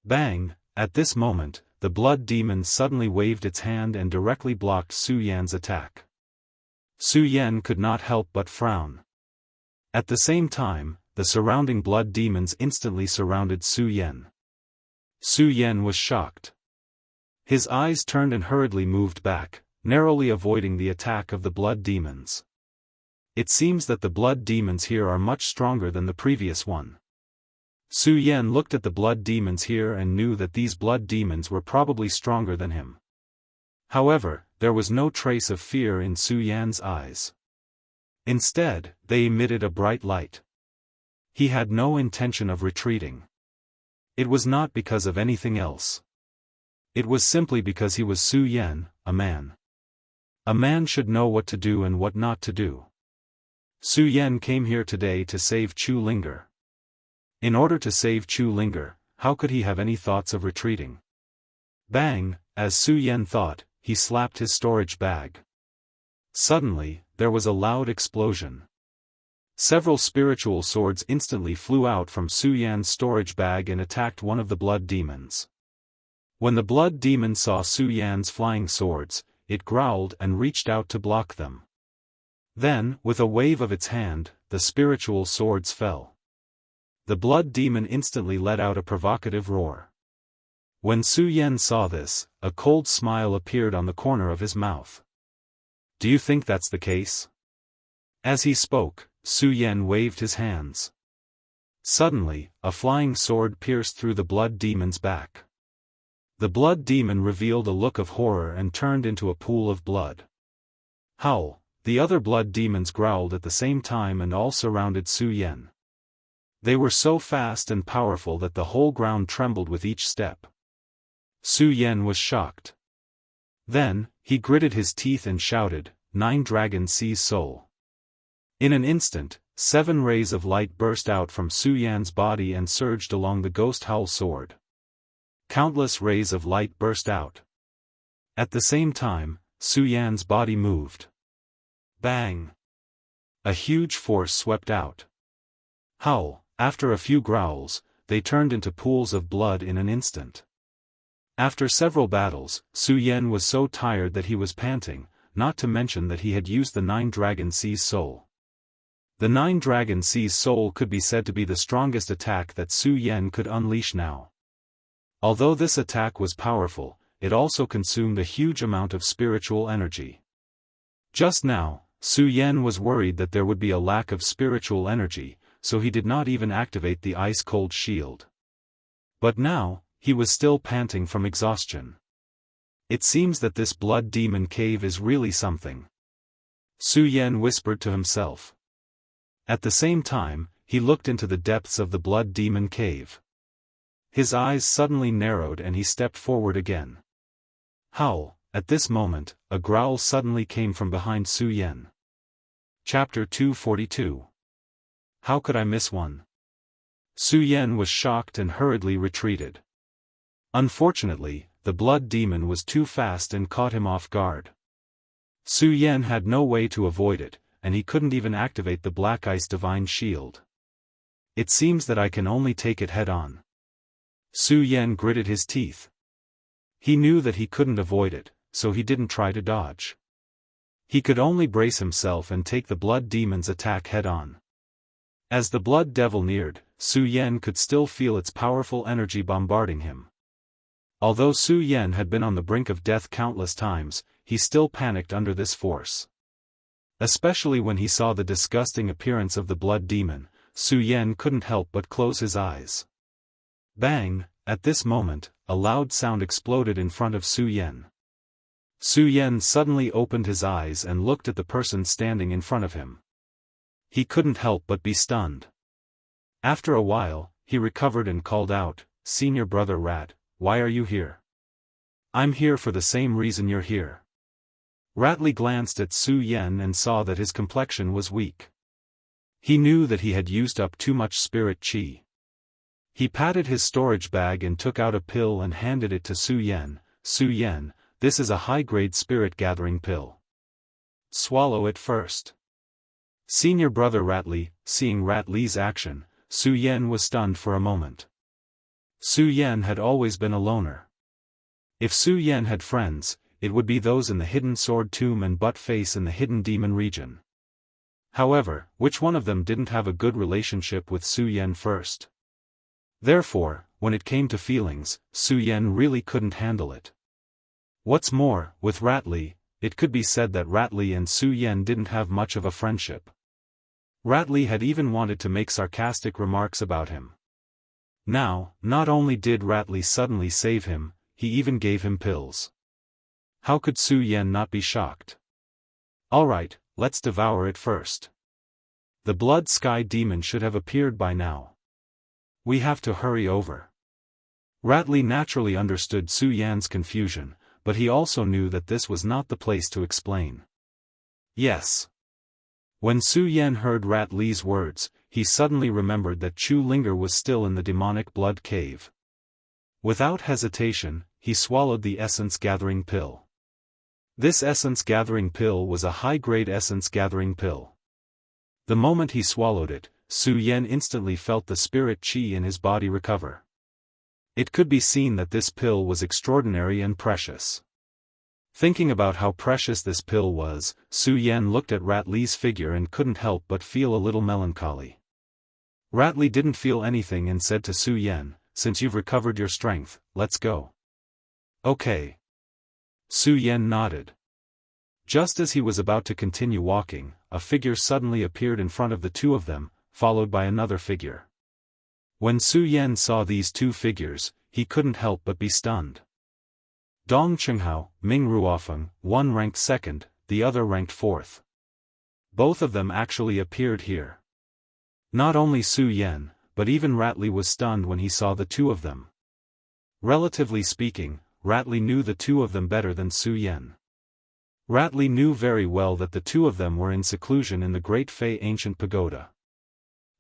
Bang! At this moment, the blood demon suddenly waved its hand and directly blocked Su Yan's attack. Su Yan could not help but frown. At the same time, the surrounding blood demons instantly surrounded Su Yan. Su Yan was shocked. His eyes turned and hurriedly moved back, narrowly avoiding the attack of the blood demons. It seems that the blood demons here are much stronger than the previous one. Su Yan looked at the blood demons here and knew that these blood demons were probably stronger than him. However, there was no trace of fear in Su Yan's eyes. Instead, they emitted a bright light. He had no intention of retreating. It was not because of anything else. It was simply because he was Su Yan, a man. A man should know what to do and what not to do. Su Yan came here today to save Chu Linger. In order to save Chu Linger, how could he have any thoughts of retreating? Bang! As Su Yan thought, he slapped his storage bag. Suddenly, there was a loud explosion. Several spiritual swords instantly flew out from Su Yan's storage bag and attacked one of the blood demons. When the blood demon saw Su Yan's flying swords, it growled and reached out to block them. Then, with a wave of its hand, the spiritual swords fell. The blood demon instantly let out a provocative roar. When Su Yan saw this, a cold smile appeared on the corner of his mouth. "Do you think that's the case?" As he spoke, Su Yan waved his hands. Suddenly, a flying sword pierced through the blood demon's back. The blood demon revealed a look of horror and turned into a pool of blood. "Howl!" The other blood demons growled at the same time and all surrounded Su Yan. They were so fast and powerful that the whole ground trembled with each step. Su Yan was shocked. Then, he gritted his teeth and shouted, "Nine dragons seize soul." In an instant, 7 rays of light burst out from Su Yan's body and surged along the ghost howl sword. Countless rays of light burst out. At the same time, Su Yan's body moved. Bang! A huge force swept out. Howl! After a few growls, they turned into pools of blood in an instant. After several battles, Su Yan was so tired that he was panting, not to mention that he had used the 9 dragon seize soul. The 9 dragon seize soul could be said to be the strongest attack that Su Yan could unleash now. Although this attack was powerful, it also consumed a huge amount of spiritual energy. Just now, Su Yan was worried that there would be a lack of spiritual energy, so he did not even activate the ice-cold shield. But now, he was still panting from exhaustion. It seems that this blood demon cave is really something. Su Yan whispered to himself. At the same time, he looked into the depths of the blood demon cave. His eyes suddenly narrowed and he stepped forward again. Howl! At this moment, a growl suddenly came from behind Su Yan. Chapter 242. How could I miss one? Su Yan was shocked and hurriedly retreated. Unfortunately, the blood demon was too fast and caught him off guard. Su Yan had no way to avoid it, and he couldn't even activate the Black Ice Divine Shield. It seems that I can only take it head-on. Su Yan gritted his teeth. He knew that he couldn't avoid it, so he didn't try to dodge. He could only brace himself and take the blood demon's attack head-on. As the blood devil neared, Su Yan could still feel its powerful energy bombarding him. Although Su Yan had been on the brink of death countless times, he still panicked under this force. Especially when he saw the disgusting appearance of the blood demon, Su Yan couldn't help but close his eyes. Bang! At this moment, a loud sound exploded in front of Su Yan. Su Yan suddenly opened his eyes and looked at the person standing in front of him. He couldn't help but be stunned. After a while, he recovered and called out, "Senior Brother Rat, why are you here?" "I'm here for the same reason you're here." Ratley glanced at Su Yan and saw that his complexion was weak. He knew that he had used up too much spirit chi. He patted his storage bag and took out a pill and handed it to Su Yan. "Su Yan, this is a high-grade spirit-gathering pill. Swallow it first." Senior Brother Ratley, seeing Ratley's action, Su Yan was stunned for a moment. Su Yan had always been a loner. If Su Yan had friends, it would be those in the Hidden Sword Tomb and Butt Face in the Hidden Demon region. However, which one of them didn't have a good relationship with Su Yan first? Therefore, when it came to feelings, Su Yan really couldn't handle it. What's more, with Ratley, it could be said that Ratley and Su Yan didn't have much of a friendship. Ratley had even wanted to make sarcastic remarks about him. Now, not only did Ratley suddenly save him, he even gave him pills. How could Su Yan not be shocked? Alright, let's devour it first. The Blood Sky Demon should have appeared by now. We have to hurry over. Ratley naturally understood Su Yan's confusion, but he also knew that this was not the place to explain. Yes. When Su Yan heard Ratley's words, he suddenly remembered that Chu Linger was still in the demonic blood cave. Without hesitation, he swallowed the essence-gathering pill. This essence-gathering pill was a high-grade essence-gathering pill. The moment he swallowed it, Su Yan instantly felt the spirit qi in his body recover. It could be seen that this pill was extraordinary and precious. Thinking about how precious this pill was, Su Yan looked at Rat Li's figure and couldn't help but feel a little melancholy. Rat Li didn't feel anything and said to Su Yan, "Since you've recovered your strength, let's go." "Okay." Su Yan nodded. Just as he was about to continue walking, a figure suddenly appeared in front of the two of them, followed by another figure. When Su Yan saw these two figures, he couldn't help but be stunned. Dong Qinghao, Ming Ruofeng, one ranked second, the other ranked fourth. Both of them actually appeared here. Not only Su Yan, but even Rat Li was stunned when he saw the two of them. Relatively speaking, Rat Li knew the two of them better than Su Yan. Rat Li knew very well that the two of them were in seclusion in the Great Fei Ancient Pagoda.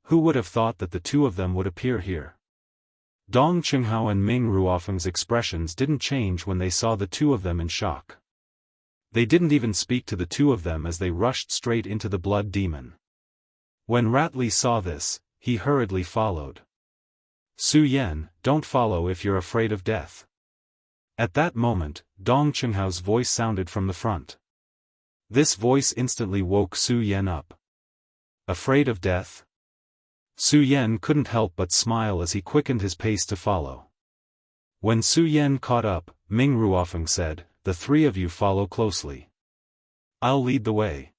Who would have thought that the two of them would appear here? Dong Qinghao and Ming Ruofeng's expressions didn't change when they saw the two of them in shock. They didn't even speak to the two of them as they rushed straight into the blood demon. When Rat Li saw this, he hurriedly followed. "Su Yan, don't follow if you're afraid of death." At that moment, Dong Qinghao's voice sounded from the front. This voice instantly woke Su Yan up. Afraid of death? Su Yan couldn't help but smile as he quickened his pace to follow. When Su Yan caught up, Ming Ruofeng said, "The three of you follow closely. I'll lead the way."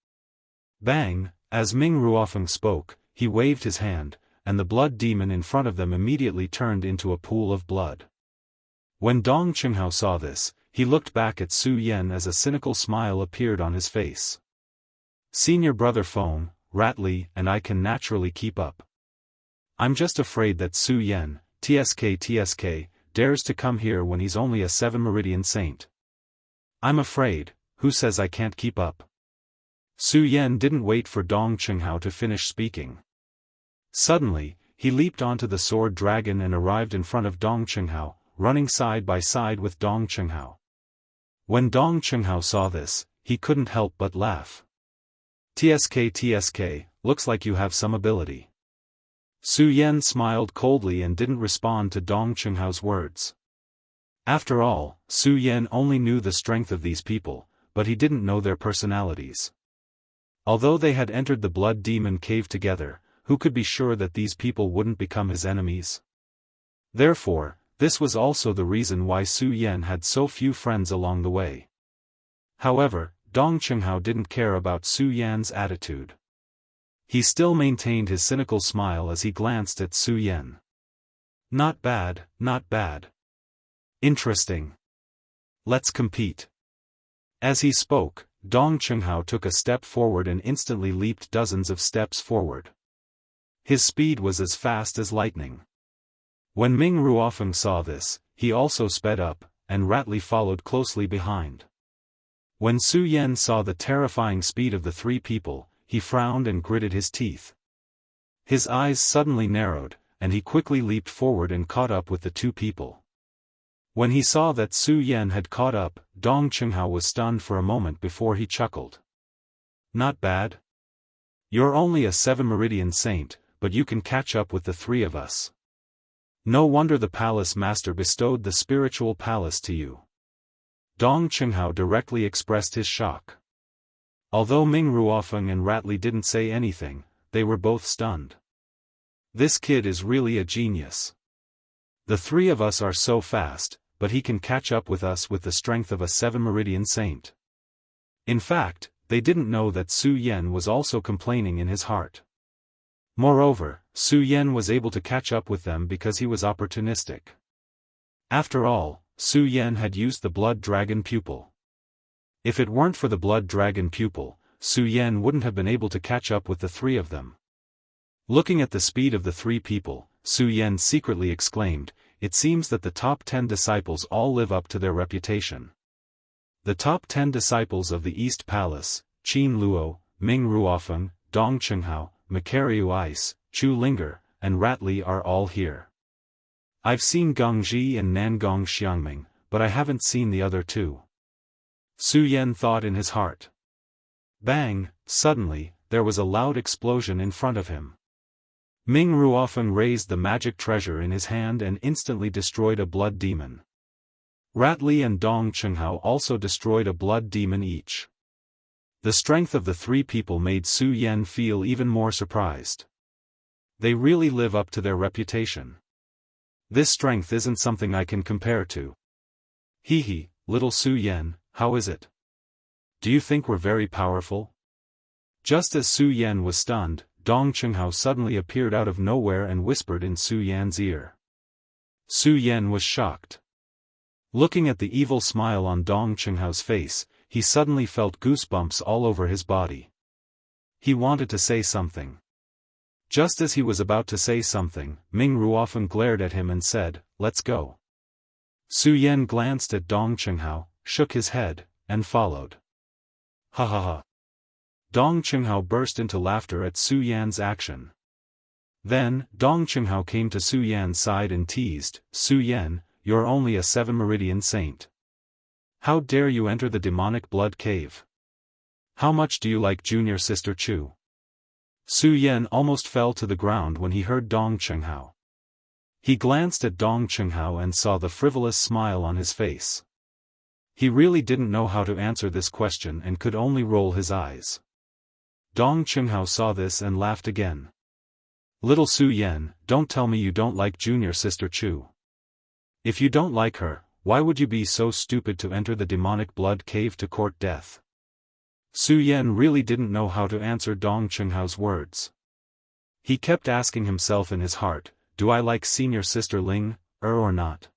Bang! As Ming Ruofeng spoke, he waved his hand, and the blood demon in front of them immediately turned into a pool of blood. When Dong Qinghao saw this, he looked back at Su Yan as a cynical smile appeared on his face. "Senior brother Feng, Rat Li and I can naturally keep up. I'm just afraid that Su Yan, TSK, dares to come here when he's only a 7 Meridian saint." "I'm afraid, who says I can't keep up?" Su Yan didn't wait for Dong Qinghao to finish speaking. Suddenly, he leaped onto the sword dragon and arrived in front of Dong Qinghao, running side by side with Dong Qinghao. When Dong Qinghao saw this, he couldn't help but laugh. TSK, looks like you have some ability." Su Yan smiled coldly and didn't respond to Dong Qinghao's words. After all, Su Yan only knew the strength of these people, but he didn't know their personalities. Although they had entered the blood demon cave together, who could be sure that these people wouldn't become his enemies? Therefore, this was also the reason why Su Yan had so few friends along the way. However, Dong Qinghao didn't care about Su Yan's attitude. He still maintained his cynical smile as he glanced at Su Yan. "Not bad, not bad. Interesting. Let's compete." As he spoke, Dong Qinghao took a step forward and instantly leaped dozens of steps forward. His speed was as fast as lightning. When Ming Ruofeng saw this, he also sped up, and Rat Li followed closely behind. When Su Yan saw the terrifying speed of the three people, he frowned and gritted his teeth. His eyes suddenly narrowed, and he quickly leaped forward and caught up with the two people. When he saw that Su Yan had caught up, Dong Qinghao was stunned for a moment before he chuckled. "Not bad. You're only a 7 Meridian saint, but you can catch up with the three of us. No wonder the palace master bestowed the spiritual palace to you." Dong Qinghao directly expressed his shock. Although Ming Ruofeng and Rat Li didn't say anything, they were both stunned. This kid is really a genius. The three of us are so fast, but he can catch up with us with the strength of a 7 Meridian saint. In fact, they didn't know that Su Yan was also complaining in his heart. Moreover, Su Yan was able to catch up with them because he was opportunistic. After all, Su Yan had used the blood dragon pupil. If it weren't for the blood dragon pupil, Su Yan wouldn't have been able to catch up with the three of them. Looking at the speed of the three people, Su Yan secretly exclaimed, "It seems that the top 10 disciples all live up to their reputation." The top 10 disciples of the East Palace, Qin Luo, Ming Ruofeng, Dong Qinghao, Macariu Ice, Chu Linger, and Rat Li are all here. I've seen Gongji and Nangong Xiangming, but I haven't seen the other two. Su Yan thought in his heart. Bang! Suddenly, there was a loud explosion in front of him. Ming Ruofeng raised the magic treasure in his hand and instantly destroyed a blood demon. Rat Li and Dong Chenghao also destroyed a blood demon each. The strength of the three people made Su Yan feel even more surprised. They really live up to their reputation. This strength isn't something I can compare to. Hee, little Su Yan, how is it? Do you think we're very powerful? Just as Su Yan was stunned, Dong Chenghao suddenly appeared out of nowhere and whispered in Su Yan's ear. Su Yan was shocked. Looking at the evil smile on Dong Chenhao's face, he suddenly felt goosebumps all over his body. He wanted to say something. Just as he was about to say something, Ming Ruofeng glared at him and said, "Let's go." Su Yan glanced at Dong Chenghao, shook his head, and followed. Ha ha ha. Dong Chenghao burst into laughter at Su Yan's action. Then, Dong Chenghao came to Su Yan's side and teased, "Su Yan, you're only a 7-meridian saint. How dare you enter the demonic blood cave? How much do you like junior sister Chu?" Su Yan almost fell to the ground when he heard Dong Chenghao. He glanced at Dong Chenghao and saw the frivolous smile on his face. He really didn't know how to answer this question and could only roll his eyes. Dong Chenghao saw this and laughed again. "Little Su Yan, don't tell me you don't like junior sister Chu. If you don't like her, why would you be so stupid to enter the demonic blood cave to court death?" Su Yan really didn't know how to answer Dong Chenhao's words. He kept asking himself in his heart, "Do I like senior sister Ling, or not?"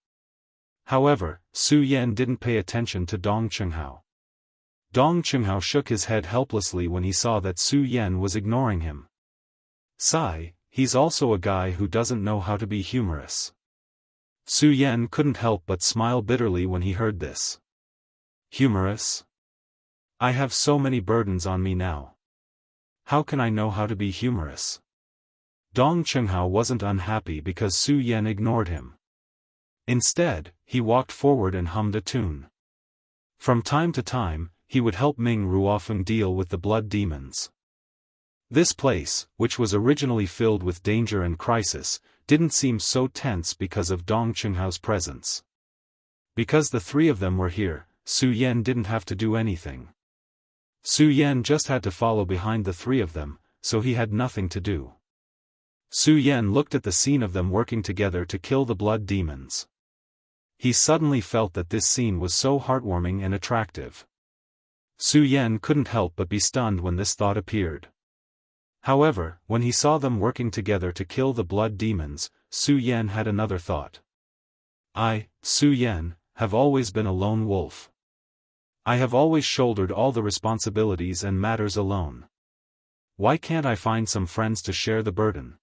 However, Su Yan didn't pay attention to Dong Chenghao. Dong Chenghao shook his head helplessly when he saw that Su Yan was ignoring him. Sigh, he's also a guy who doesn't know how to be humorous. Su Yan couldn't help but smile bitterly when he heard this. Humorous? I have so many burdens on me now. How can I know how to be humorous? Dong Chenghao wasn't unhappy because Su Yan ignored him. Instead, he walked forward and hummed a tune. From time to time, he would help Ming Ruofeng deal with the blood demons. This place, which was originally filled with danger and crisis, didn't seem so tense because of Dong Chenhao's presence. Because the three of them were here, Su Yan didn't have to do anything. Su Yan just had to follow behind the three of them, so he had nothing to do. Su Yan looked at the scene of them working together to kill the blood demons. He suddenly felt that this scene was so heartwarming and attractive. Su Yan couldn't help but be stunned when this thought appeared. However, when he saw them working together to kill the blood demons, Su Yan had another thought. I, Su Yan, have always been a lone wolf. I have always shouldered all the responsibilities and matters alone. Why can't I find some friends to share the burden?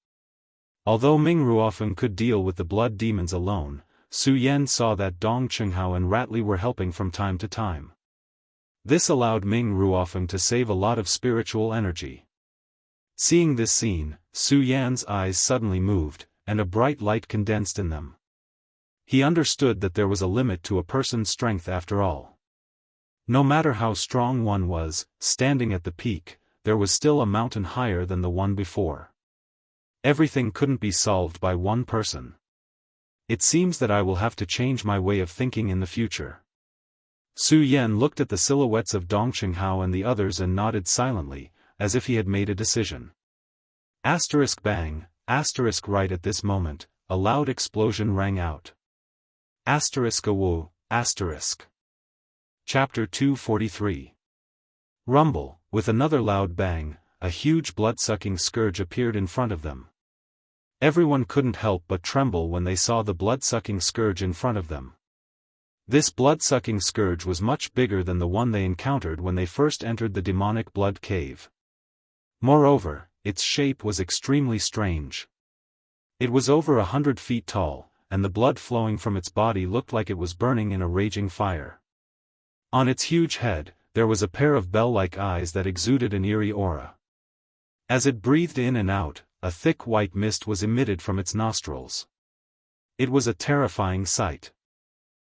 Although Ming Ruofeng could deal with the blood demons alone, Su Yan saw that Dong Chenghao and Rat Li were helping from time to time. This allowed Ming Ruofeng to save a lot of spiritual energy. Seeing this scene, Su Yan's eyes suddenly moved, and a bright light condensed in them. He understood that there was a limit to a person's strength after all. No matter how strong one was, standing at the peak, there was still a mountain higher than the one before. Everything couldn't be solved by one person. It seems that I will have to change my way of thinking in the future. Su Yan looked at the silhouettes of Dong Chenghao and the others and nodded silently, as if he had made a decision. Asterisk bang, asterisk right at this moment, a loud explosion rang out. Asterisk awo, asterisk. Chapter 243. Rumble, with another loud bang, a huge blood-sucking scourge appeared in front of them. Everyone couldn't help but tremble when they saw the blood-sucking scourge in front of them. This blood-sucking scourge was much bigger than the one they encountered when they first entered the demonic blood cave. Moreover, its shape was extremely strange. It was over 100 feet tall, and the blood flowing from its body looked like it was burning in a raging fire. On its huge head, there was a pair of bell-like eyes that exuded an eerie aura. As it breathed in and out, a thick white mist was emitted from its nostrils. It was a terrifying sight.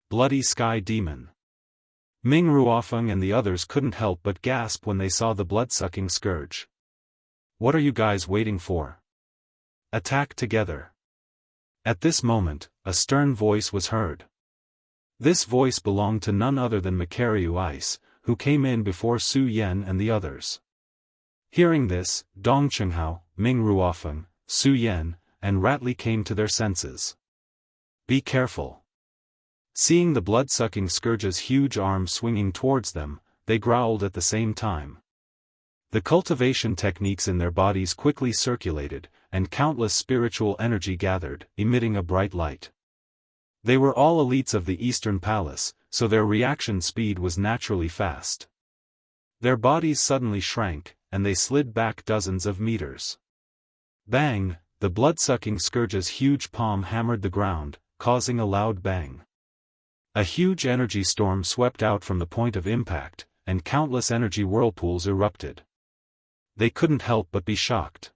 Bloody Sky Demon. Ming Ruofeng and the others couldn't help but gasp when they saw the blood-sucking scourge. What are you guys waiting for? Attack together. At this moment, a stern voice was heard. This voice belonged to none other than Makariu Ice, who came in before Su Yan and the others. Hearing this, Dong Chenghao, Ming Ruofeng, Su Yan, and Ratli came to their senses. Be careful. Seeing the blood-sucking scourge's huge arms swinging towards them, they growled at the same time. The cultivation techniques in their bodies quickly circulated, and countless spiritual energy gathered, emitting a bright light. They were all elites of the Eastern Palace, so their reaction speed was naturally fast. Their bodies suddenly shrank, and they slid back dozens of meters. Bang! The blood-sucking scourge's huge palm hammered the ground, causing a loud bang. A huge energy storm swept out from the point of impact, and countless energy whirlpools erupted. They couldn't help but be shocked.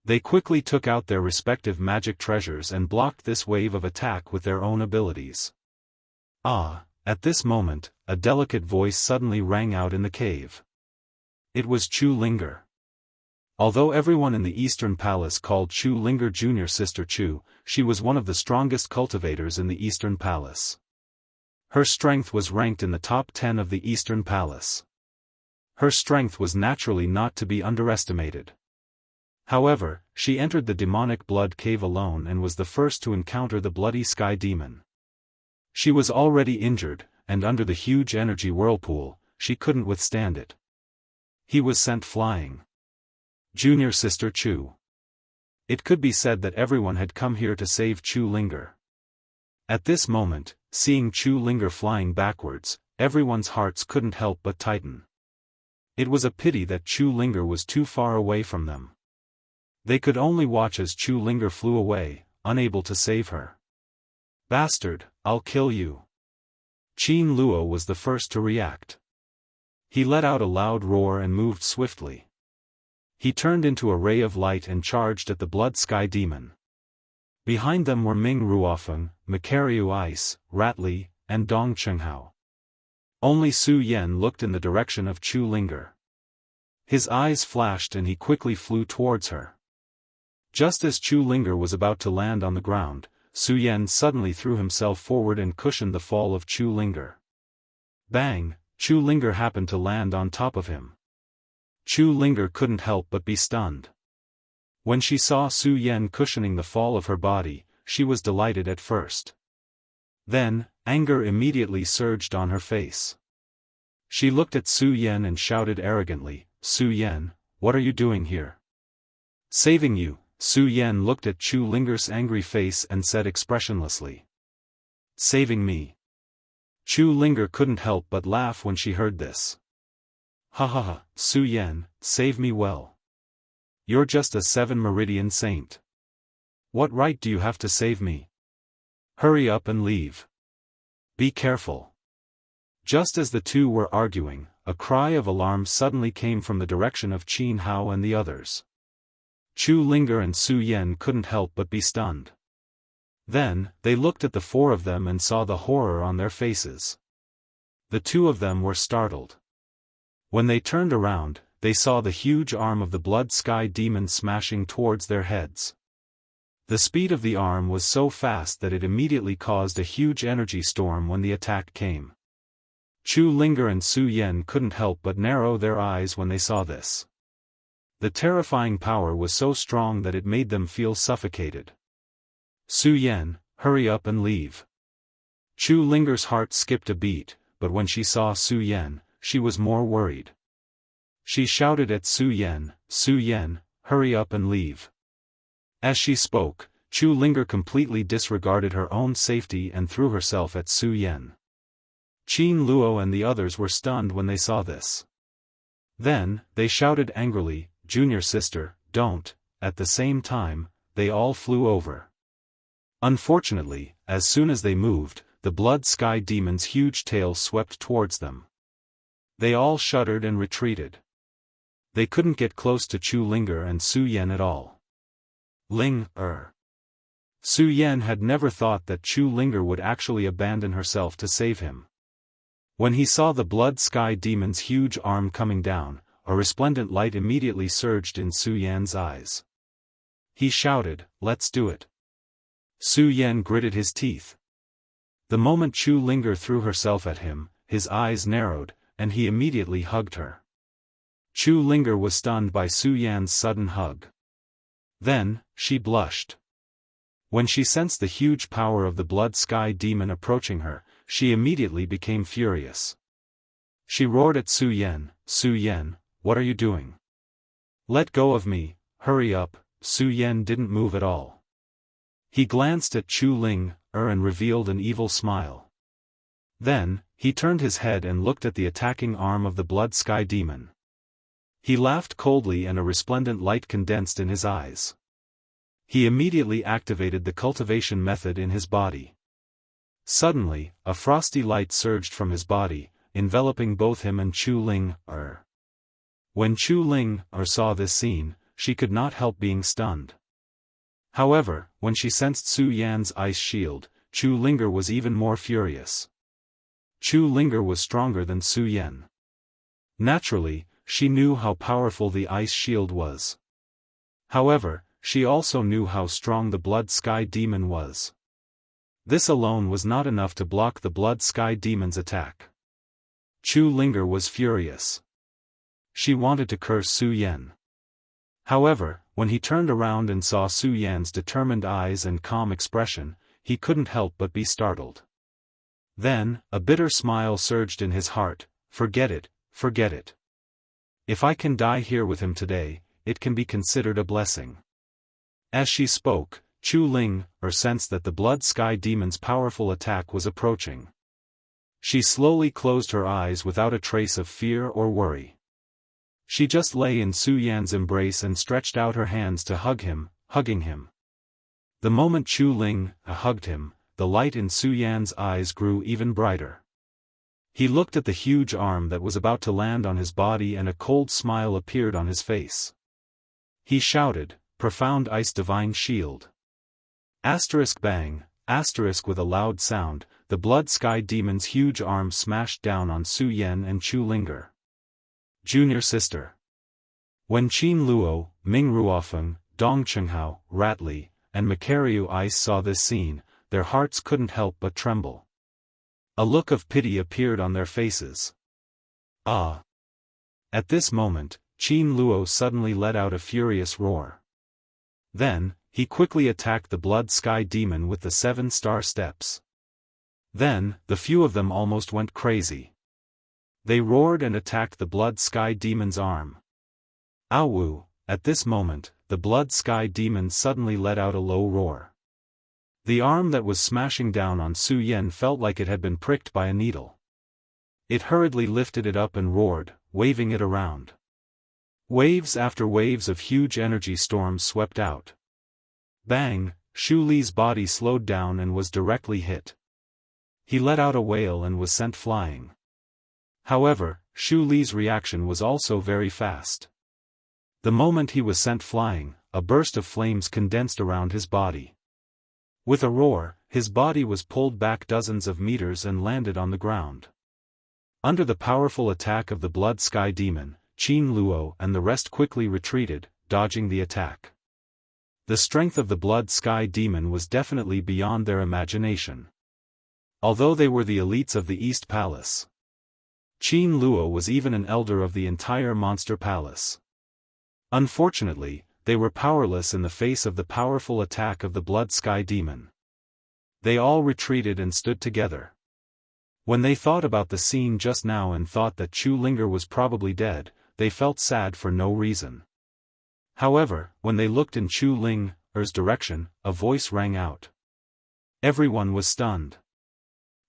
They quickly took out their respective magic treasures and blocked this wave of attack with their own abilities. At this moment, a delicate voice suddenly rang out in the cave. It was Chu Linger. Although everyone in the Eastern Palace called Chu Linger Junior Sister Chu, she was one of the strongest cultivators in the Eastern Palace. Her strength was ranked in the top 10 of the Eastern Palace. Her strength was naturally not to be underestimated. However, she entered the demonic blood cave alone and was the first to encounter the bloody sky demon. She was already injured, and under the huge energy whirlpool, she couldn't withstand it. He was sent flying. Junior Sister Chu. It could be said that everyone had come here to save Chu Linger. At this moment, seeing Chu Linger flying backwards, everyone's hearts couldn't help but tighten. It was a pity that Chu Linger was too far away from them. They could only watch as Chu Linger flew away, unable to save her. Bastard, I'll kill you. Qin Luo was the first to react. He let out a loud roar and moved swiftly. He turned into a ray of light and charged at the blood sky demon. Behind them were Ming Ruofeng, Makariu Ice, Ratli, and Dong Chenghao. Only Su Yan looked in the direction of Chu Linger. His eyes flashed and he quickly flew towards her. Just as Chu Linger was about to land on the ground, Su Yan suddenly threw himself forward and cushioned the fall of Chu Linger. Bang! Chu Linger happened to land on top of him. Chu Linger couldn't help but be stunned. When she saw Su Yan cushioning the fall of her body, she was delighted at first. Then, anger immediately surged on her face. She looked at Su Yan and shouted arrogantly, Su Yan, what are you doing here? Saving you. Su Yan looked at Chu Linger's angry face and said expressionlessly. Saving me. Chu Linger couldn't help but laugh when she heard this. Ha ha ha, Su Yan, save me well. You're just a 7 Meridian saint. What right do you have to save me? Hurry up and leave. Be careful. Just as the two were arguing, a cry of alarm suddenly came from the direction of Qin Hao and the others. Chu Linger and Su Yan couldn't help but be stunned. Then, they looked at the four of them and saw the horror on their faces. The two of them were startled. When they turned around, they saw the huge arm of the blood sky demon smashing towards their heads. The speed of the arm was so fast that it immediately caused a huge energy storm when the attack came. Chu Linger and Su Yan couldn't help but narrow their eyes when they saw this. The terrifying power was so strong that it made them feel suffocated. Su Yan, hurry up and leave. Chu Linger's heart skipped a beat, but when she saw Su Yan, she was more worried. She shouted at Su Yan, hurry up and leave. As she spoke, Chu Linger completely disregarded her own safety and threw herself at Su Yan. Qin Luo and the others were stunned when they saw this. Then, they shouted angrily, Junior Sister, don't. At the same time, they all flew over. Unfortunately, as soon as they moved, the blood sky demon's huge tail swept towards them. They all shuddered and retreated. They couldn't get close to Chu Linger and Su Yan at all. Su Yan had never thought that Chu Linger would actually abandon herself to save him. When he saw the blood sky demon's huge arm coming down, a resplendent light immediately surged in Su Yan's eyes. He shouted, "Let's do it." Su Yan gritted his teeth. The moment Chu Linger threw herself at him, his eyes narrowed, and he immediately hugged her. Chu Linger was stunned by Su Yan's sudden hug. Then, she blushed. When she sensed the huge power of the blood sky demon approaching her, she immediately became furious. She roared at Su Yan, "Su Yan, what are you doing? Let go of me, hurry up." Su Yan didn't move at all. He glanced at Chu Linger and revealed an evil smile. Then, he turned his head and looked at the attacking arm of the blood sky demon. He laughed coldly and a resplendent light condensed in his eyes. He immediately activated the cultivation method in his body. Suddenly, a frosty light surged from his body, enveloping both him and Chu Linger. When Chu Linger saw this scene, she could not help being stunned. However, when she sensed Su Yan's ice shield, Chu Linger was even more furious. Chu Linger was stronger than Su Yan. Naturally, she knew how powerful the ice shield was. However, she also knew how strong the blood sky demon was. This alone was not enough to block the blood sky demon's attack. Chu Linger was furious. She wanted to curse Su Yan. However, when he turned around and saw Su Yan's determined eyes and calm expression, he couldn't help but be startled. Then, a bitter smile surged in his heart. Forget it, forget it. If I can die here with him today, it can be considered a blessing." As she spoke, Chu Linger sensed that the blood sky demon's powerful attack was approaching. She slowly closed her eyes without a trace of fear or worry. She just lay in Su Yan's embrace and stretched out her hands to hug him, hugging him. The moment Chu Linger hugged him, the light in Su Yan's eyes grew even brighter. He looked at the huge arm that was about to land on his body and a cold smile appeared on his face. He shouted, "Profound ice divine shield." Bang, with a loud sound, the blood sky demon's huge arm smashed down on Su Yan and Chu Linger. Junior sister. When Qin Luo, Ming Ruofeng, Dong Chenghao, Ratli, and Makariu Ice saw this scene, their hearts couldn't help but tremble. A look of pity appeared on their faces. Ah! At this moment, Qin Luo suddenly let out a furious roar. Then, he quickly attacked the blood sky demon with the 7-star steps. Then, the few of them almost went crazy. They roared and attacked the blood sky demon's arm. Awu! At this moment, the blood sky demon suddenly let out a low roar. The arm that was smashing down on Su Yan felt like it had been pricked by a needle. It hurriedly lifted it up and roared, waving it around. Waves after waves of huge energy storms swept out. Bang! Shu Li's body slowed down and was directly hit. He let out a wail and was sent flying. However, Shu Li's reaction was also very fast. The moment he was sent flying, a burst of flames condensed around his body. With a roar, his body was pulled back dozens of meters and landed on the ground. Under the powerful attack of the blood sky demon, Qin Luo and the rest quickly retreated, dodging the attack. The strength of the blood sky demon was definitely beyond their imagination. Although they were the elites of the East Palace, Qin Luo was even an elder of the entire Monster Palace. Unfortunately, they were powerless in the face of the powerful attack of the blood sky demon. They all retreated and stood together. When they thought about the scene just now and thought that Chu Linger was probably dead, they felt sad for no reason. However, when they looked in Chu Linger's direction, a voice rang out. Everyone was stunned.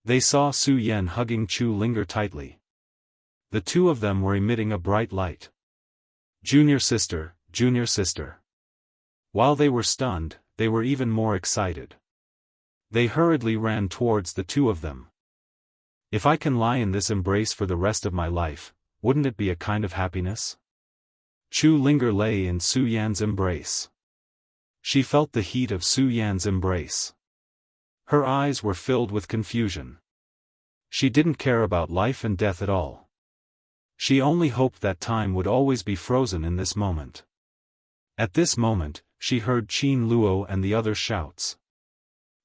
They saw Su Yan hugging Chu Linger tightly. The two of them were emitting a bright light. Junior sister, junior sister. While they were stunned, they were even more excited. They hurriedly ran towards the two of them. If I can lie in this embrace for the rest of my life, wouldn't it be a kind of happiness? Chu Linger lay in Su Yan's embrace. She felt the heat of Su Yan's embrace. Her eyes were filled with confusion. She didn't care about life and death at all. She only hoped that time would always be frozen in this moment. At this moment, she heard Qin Luo and the other shouts.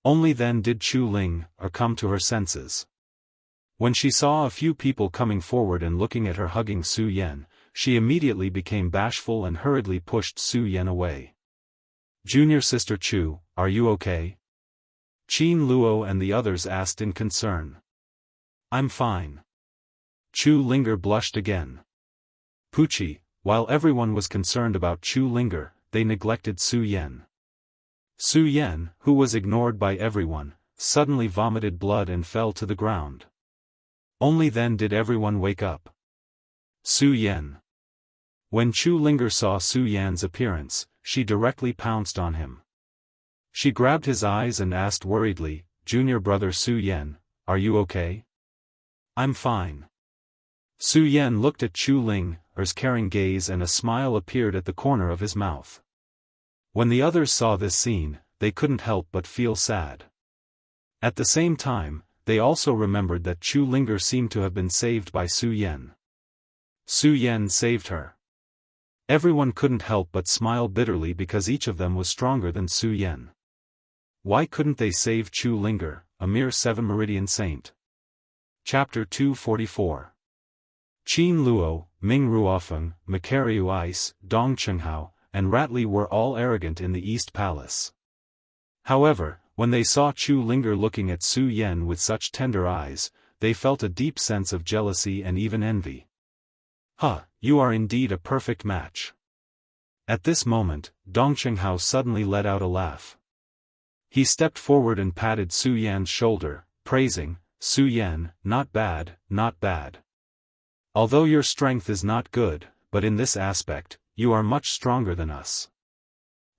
Only then did Chu Ling come to her senses. When she saw a few people coming forward and looking at her hugging Su Yan, she immediately became bashful and hurriedly pushed Su Yan away. "Junior sister Chu, are you okay?" Qin Luo and the others asked in concern. "I'm fine." Chu Linger blushed again. Pucci, while everyone was concerned about Chu Linger, they neglected Su Yan. Su Yan, who was ignored by everyone, suddenly vomited blood and fell to the ground. Only then did everyone wake up. Su Yan. When Chu Linger saw Su Yan's appearance, she directly pounced on him. She grabbed his eyes and asked worriedly, "Junior brother Su Yan, are you okay?" "I'm fine." Su Yan looked at Chu Linger's caring gaze and a smile appeared at the corner of his mouth. When the others saw this scene, they couldn't help but feel sad. At the same time, they also remembered that Chu Linger seemed to have been saved by Su Yan. Su Yan saved her. Everyone couldn't help but smile bitterly because each of them was stronger than Su Yan. Why couldn't they save Chu Linger, a mere 7-meridian saint? Chapter 244. Qin Luo, Ming Ruofeng, Makariu Ice, Dong Chenghao, and Ratli were all arrogant in the East Palace. However, when they saw Chu Linger looking at Su Yan with such tender eyes, they felt a deep sense of jealousy and even envy. "Huh, you are indeed a perfect match." At this moment, Dong Chenghao suddenly let out a laugh. He stepped forward and patted Su Yan's shoulder, praising, "Su Yan, not bad, not bad. Although your strength is not good, but in this aspect, you are much stronger than us."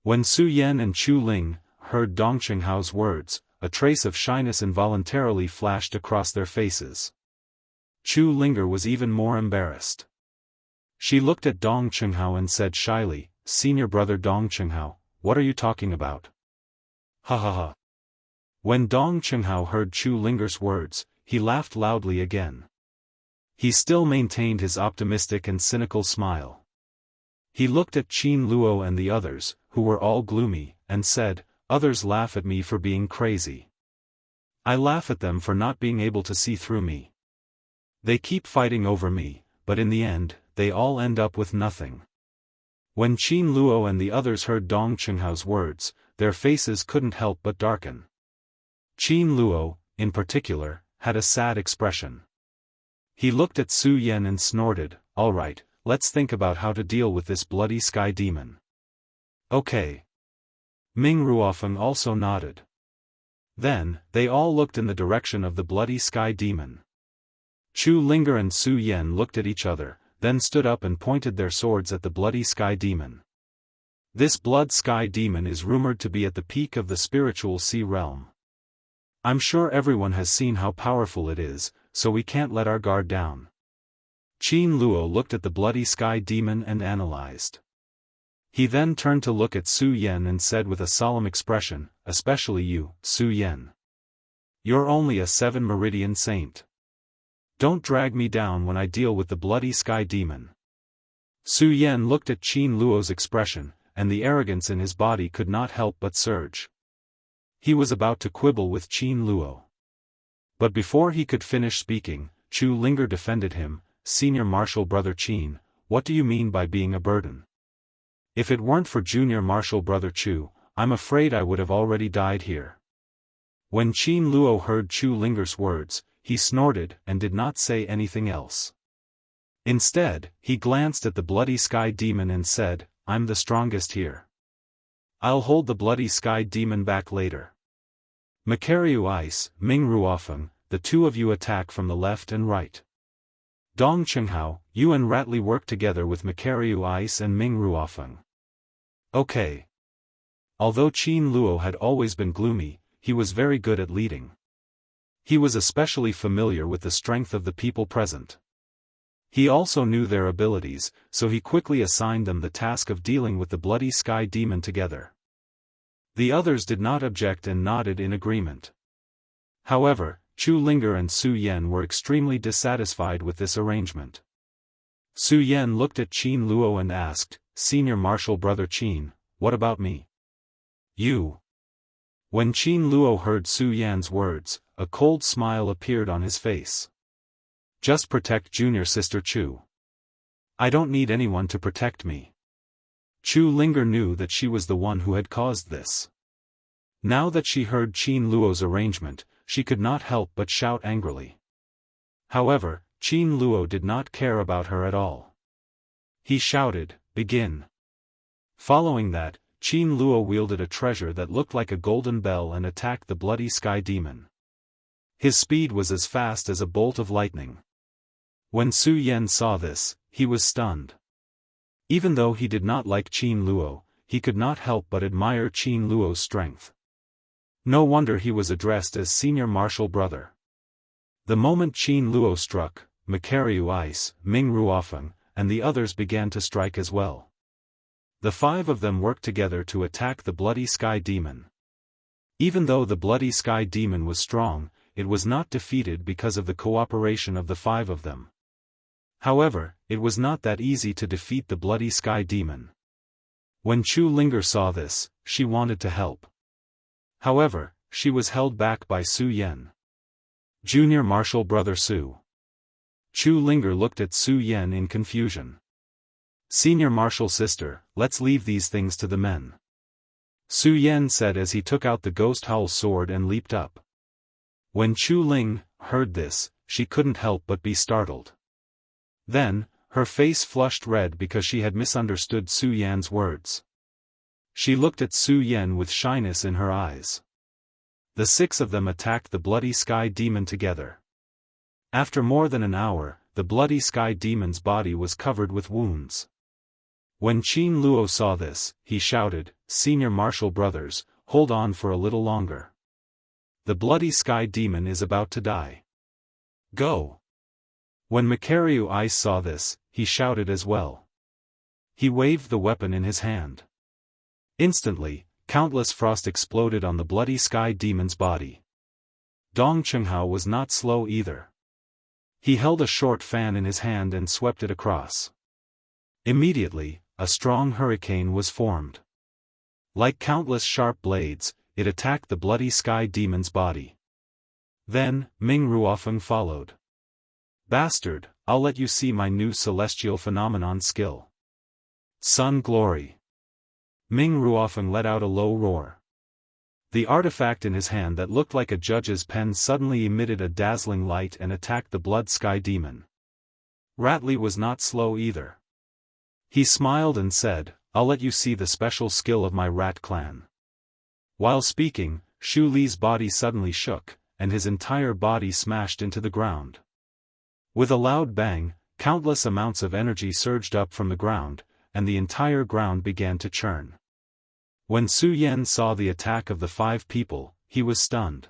When Su Yan and Chu Ling heard Dong Chenghao's words, a trace of shyness involuntarily flashed across their faces. Chu Linger was even more embarrassed. She looked at Dong Chenghao and said shyly, "Senior brother Dong Chenghao, what are you talking about?" "Ha ha ha." When Dong Chenghao heard Chu Linger's words, he laughed loudly again. He still maintained his optimistic and cynical smile. He looked at Qin Luo and the others, who were all gloomy, and said, "Others laugh at me for being crazy. I laugh at them for not being able to see through me. They keep fighting over me, but in the end, they all end up with nothing." When Qin Luo and the others heard Dong Chenghao's words, their faces couldn't help but darken. Qin Luo, in particular, had a sad expression. He looked at Su Yan and snorted, "All right, let's think about how to deal with this bloody sky demon." "Okay." Ming Ruofeng also nodded. Then, they all looked in the direction of the bloody sky demon. Chu Linger and Su Yan looked at each other, then stood up and pointed their swords at the bloody sky demon. This blood sky demon is rumored to be at the peak of the spiritual sea realm. I'm sure everyone has seen how powerful it is, so we can't let our guard down. Qin Luo looked at the bloody sky demon and analyzed. He then turned to look at Su Yan and said with a solemn expression, "Especially you, Su Yan. You're only a 7-meridian saint. Don't drag me down when I deal with the bloody sky demon." Su Yan looked at Qin Luo's expression, and the arrogance in his body could not help but surge. He was about to quibble with Qin Luo. But before he could finish speaking, Chu Linger defended him, "Senior Marshal Brother Qin, what do you mean by being a burden? If it weren't for Junior Marshal Brother Chu, I'm afraid I would have already died here." When Qin Luo heard Chu Linger's words, he snorted and did not say anything else. Instead, he glanced at the bloody sky demon and said, "I'm the strongest here. I'll hold the bloody sky demon back later. Makariu Ice, Ming Ruofeng, the two of you attack from the left and right. Dong Chenghao, you and Ratli work together with Makariu Ice and Ming Ruofeng." Okay. Although Qin Luo had always been gloomy, he was very good at leading. He was especially familiar with the strength of the people present. He also knew their abilities, so he quickly assigned them the task of dealing with the bloody sky demon together. The others did not object and nodded in agreement. However, Chu Linger and Su Yan were extremely dissatisfied with this arrangement. Su Yan looked at Qin Luo and asked, "Senior Marshal Brother Qin, what about me?" "You." When Qin Luo heard Su Yan's words, a cold smile appeared on his face. "Just protect junior sister Chu. I don't need anyone to protect me." Chu Linger knew that she was the one who had caused this. Now that she heard Qin Luo's arrangement, she could not help but shout angrily. However, Qin Luo did not care about her at all. He shouted, "Begin." Following that, Qin Luo wielded a treasure that looked like a golden bell and attacked the bloody sky demon. His speed was as fast as a bolt of lightning. When Su Yan saw this, he was stunned. Even though he did not like Qin Luo, he could not help but admire Qin Luo's strength. No wonder he was addressed as Senior Marshal Brother. The moment Qin Luo struck, Makaryu Ice, Ming Ruofeng, and the others began to strike as well. The five of them worked together to attack the bloody sky demon. Even though the bloody sky demon was strong, it was not defeated because of the cooperation of the five of them. However, it was not that easy to defeat the bloody sky demon. When Chu Linger saw this, she wanted to help. However, she was held back by Su Yan. "Junior Marshal Brother Su." Chu Linger looked at Su Yan in confusion. "Senior Marshal Sister, let's leave these things to the men," Su Yan said as he took out the Ghost Howl sword and leaped up. When Chu Ling heard this, she couldn't help but be startled. Then, her face flushed red because she had misunderstood Su Yan's words. She looked at Su Yan with shyness in her eyes. The six of them attacked the bloody sky demon together. After more than an hour, the bloody sky demon's body was covered with wounds. When Qin Luo saw this, he shouted, "Senior Marshal Brothers, hold on for a little longer. The bloody sky demon is about to die. Go!" When Makaryu Ice saw this, he shouted as well. He waved the weapon in his hand. Instantly, countless frost exploded on the bloody sky demon's body. Dong Chenghao was not slow either. He held a short fan in his hand and swept it across. Immediately, a strong hurricane was formed. Like countless sharp blades, it attacked the bloody sky demon's body. Then, Ming Ruofeng followed. "Bastard, I'll let you see my new celestial phenomenon skill. Sun Glory." Ming Ruofeng let out a low roar. The artifact in his hand that looked like a judge's pen suddenly emitted a dazzling light and attacked the blood sky demon. Ratley was not slow either. He smiled and said, "I'll let you see the special skill of my rat clan." While speaking, Shu Li's body suddenly shook, and his entire body smashed into the ground. With a loud bang, countless amounts of energy surged up from the ground, and the entire ground began to churn. When Su Yan saw the attack of the five people, he was stunned.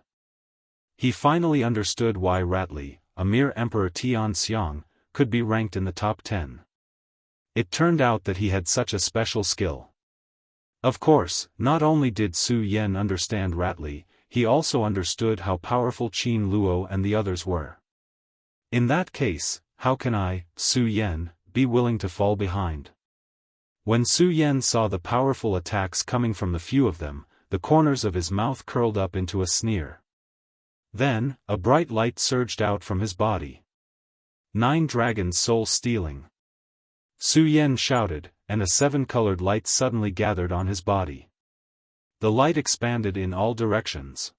He finally understood why Ratley, a mere Emperor Tian Xiang, could be ranked in the top 10. It turned out that he had such a special skill. Of course, not only did Su Yan understand Ratley, he also understood how powerful Qin Luo and the others were. In that case, how can I, Su Yan, be willing to fall behind? When Su Yan saw the powerful attacks coming from the few of them, the corners of his mouth curled up into a sneer. Then, a bright light surged out from his body. 9 dragons soul stealing. Su Yan shouted, and a 7-colored light suddenly gathered on his body. The light expanded in all directions.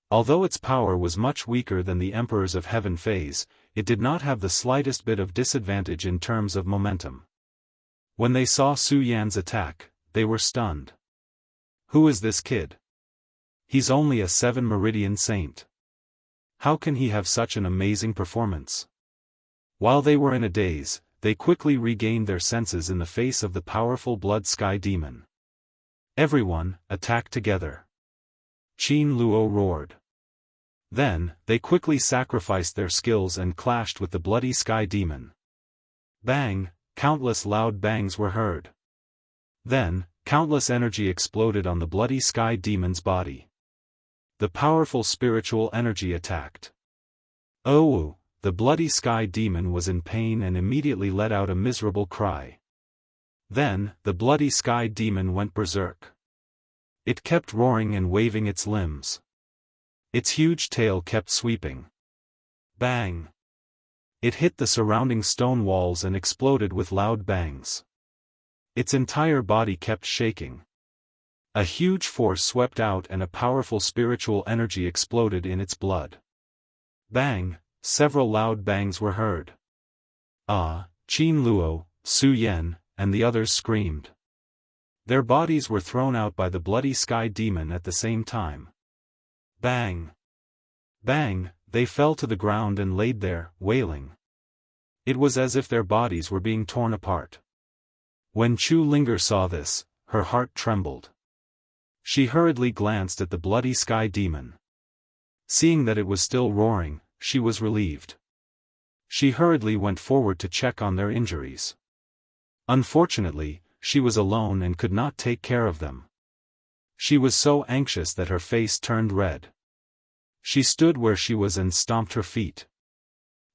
Although its power was much weaker than the Emperors of Heaven phase, it did not have the slightest bit of disadvantage in terms of momentum. When they saw Su Yan's attack, they were stunned. Who is this kid? He's only a 7-meridian saint. How can he have such an amazing performance? While they were in a daze, they quickly regained their senses in the face of the powerful blood sky demon. Everyone, attack together! Qin Luo roared. Then, they quickly sacrificed their skills and clashed with the bloody sky demon. Bang! Countless loud bangs were heard. Then, countless energy exploded on the bloody sky demon's body. The powerful spiritual energy attacked. Oh! the bloody sky demon was in pain and immediately let out a miserable cry. Then, the bloody sky demon went berserk. It kept roaring and waving its limbs. Its huge tail kept sweeping. Bang! It hit the surrounding stone walls and exploded with loud bangs. Its entire body kept shaking. A huge force swept out and a powerful spiritual energy exploded in its blood. Bang! Several loud bangs were heard. Ah! Qin Luo, Su Yan, and the others screamed. Their bodies were thrown out by the bloody sky demon at the same time. Bang! Bang! They fell to the ground and laid there, wailing. It was as if their bodies were being torn apart. When Chu Linger saw this, her heart trembled. She hurriedly glanced at the bloody sky demon. Seeing that it was still roaring, she was relieved. She hurriedly went forward to check on their injuries. Unfortunately, she was alone and could not take care of them. She was so anxious that her face turned red. She stood where she was and stomped her feet.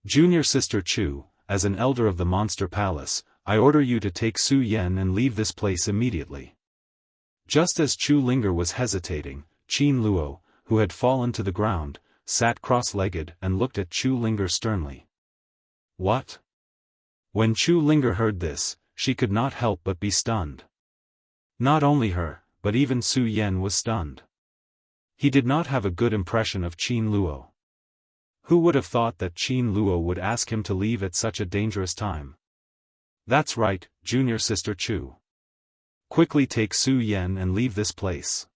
Junior Sister Chu, as an elder of the Monster Palace, I order you to take Su Yan and leave this place immediately. Just as Chu Linger was hesitating, Qin Luo, who had fallen to the ground, sat cross-legged and looked at Chu Linger sternly. What? When Chu Linger heard this, she could not help but be stunned. Not only her, but even Su Yan was stunned. He did not have a good impression of Qin Luo. Who would have thought that Qin Luo would ask him to leave at such a dangerous time? That's right, Junior Sister Chu. Quickly take Su Yan and leave this place.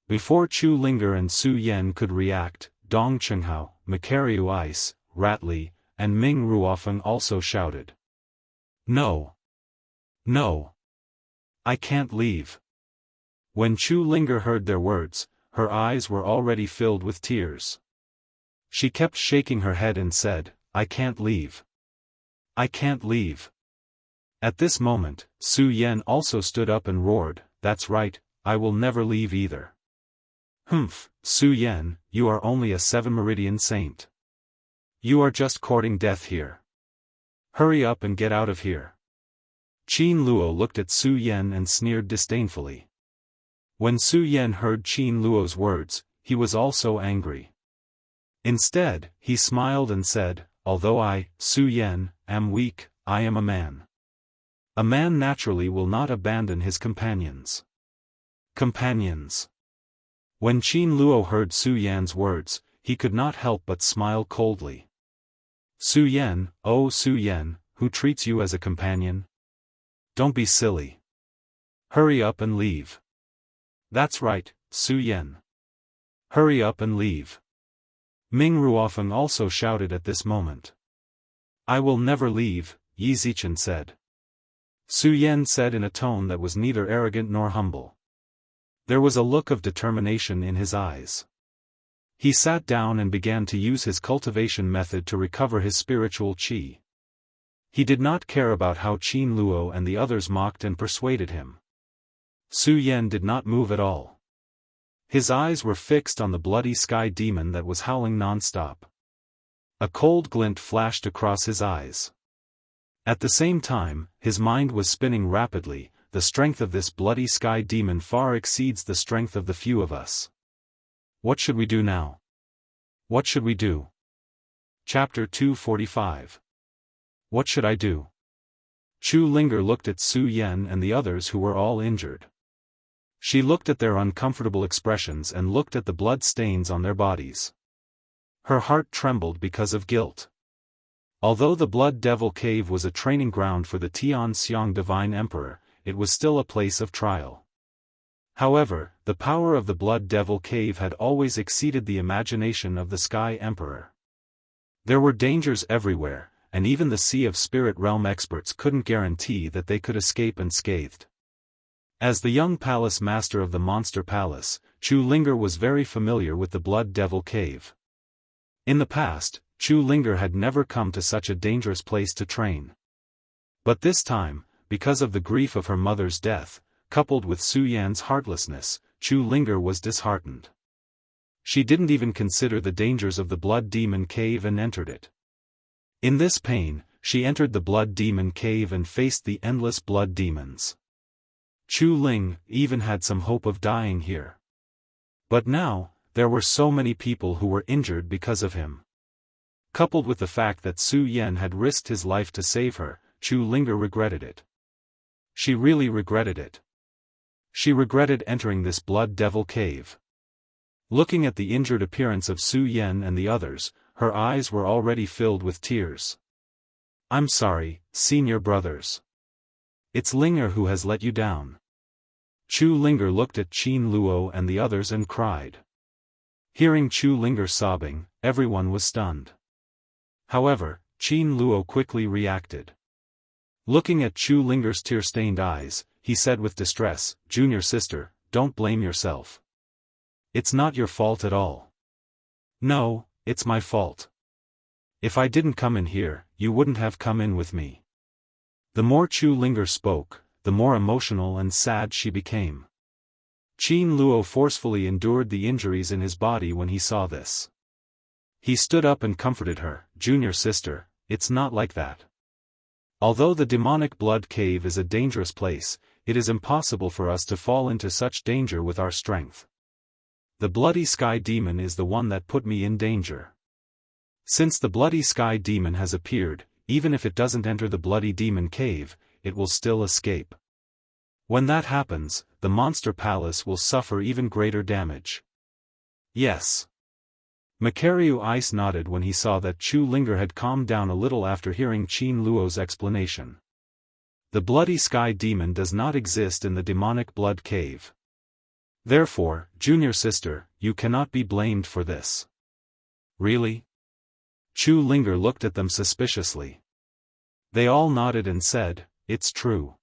Before Chu Linger and Su Yan could react, Dong Chenghao, Makariu Ice, Rat Li, and Ming Ruofeng also shouted. No! No! I can't leave. When Chu Linger heard their words, her eyes were already filled with tears. She kept shaking her head and said, I can't leave. I can't leave. At this moment, Su Yan also stood up and roared, That's right, I will never leave either. Humph, Su Yan, you are only a 7-meridian saint. You are just courting death here. Hurry up and get out of here. Qin Luo looked at Su Yan and sneered disdainfully. When Su Yan heard Qin Luo's words, he was also angry. Instead, he smiled and said, Although I, Su Yan, am weak, I am a man. A man naturally will not abandon his companions. Companions. When Qin Luo heard Su Yan's words, he could not help but smile coldly. Su Yan, oh Su Yan, who treats you as a companion? Don't be silly. Hurry up and leave. That's right, Su Yan. Hurry up and leave. Ming Ruofeng also shouted at this moment. I will never leave, Yi Zichen said. Su Yan said in a tone that was neither arrogant nor humble. There was a look of determination in his eyes. He sat down and began to use his cultivation method to recover his spiritual qi. He did not care about how Qin Luo and the others mocked and persuaded him. Su Yan did not move at all. His eyes were fixed on the bloody sky demon that was howling non-stop. A cold glint flashed across his eyes. At the same time, his mind was spinning rapidly. The strength of this bloody sky demon far exceeds the strength of the few of us. What should we do now? What should we do? Chapter 245. What should I do? Chu Linger looked at Su Yan and the others who were all injured. She looked at their uncomfortable expressions and looked at the blood stains on their bodies. Her heart trembled because of guilt. Although the Blood Devil Cave was a training ground for the Tian Xiang Divine Emperor, it was still a place of trial. However, the power of the Blood Devil Cave had always exceeded the imagination of the Sky Emperor. There were dangers everywhere, and even the Sea of Spirit Realm experts couldn't guarantee that they could escape unscathed. As the young palace master of the Monster Palace, Chu Linger was very familiar with the Blood Devil Cave. In the past, Chu Linger had never come to such a dangerous place to train. But this time, because of the grief of her mother's death, coupled with Su Yan's heartlessness, Chu Linger was disheartened. She didn't even consider the dangers of the Blood Demon Cave and entered it. In this pain, she entered the blood demon cave and faced the endless blood demons. Chu Ling even had some hope of dying here. But now, there were so many people who were injured because of him. Coupled with the fact that Su Yan had risked his life to save her, Chu Linger regretted it. She really regretted it. She regretted entering this blood devil cave. Looking at the injured appearance of Su Yan and the others, her eyes were already filled with tears. "I'm sorry, senior brothers. It's Linger who has let you down." Chu Linger looked at Qin Luo and the others and cried. Hearing Chu Linger sobbing, everyone was stunned. However, Qin Luo quickly reacted. Looking at Chu Linger's tear-stained eyes, he said with distress, "Junior sister, don't blame yourself. It's not your fault at all." "No, it's my fault. If I didn't come in here, you wouldn't have come in with me." The more Chu Linger spoke, the more emotional and sad she became. Qin Luo forcefully endured the injuries in his body when he saw this. He stood up and comforted her, "Junior sister, it's not like that. Although the demonic blood cave is a dangerous place, it is impossible for us to fall into such danger with our strength. The bloody sky demon is the one that put me in danger. Since the bloody sky demon has appeared, even if it doesn't enter the bloody demon cave, it will still escape. When that happens, the monster palace will suffer even greater damage." "Yes." Macario Ice nodded when he saw that Chu Linger had calmed down a little after hearing Qin Luo's explanation. The bloody sky demon does not exist in the demonic blood cave. Therefore, junior sister, you cannot be blamed for this. "Really?" Chu Linger looked at them suspiciously. They all nodded and said, "It's true."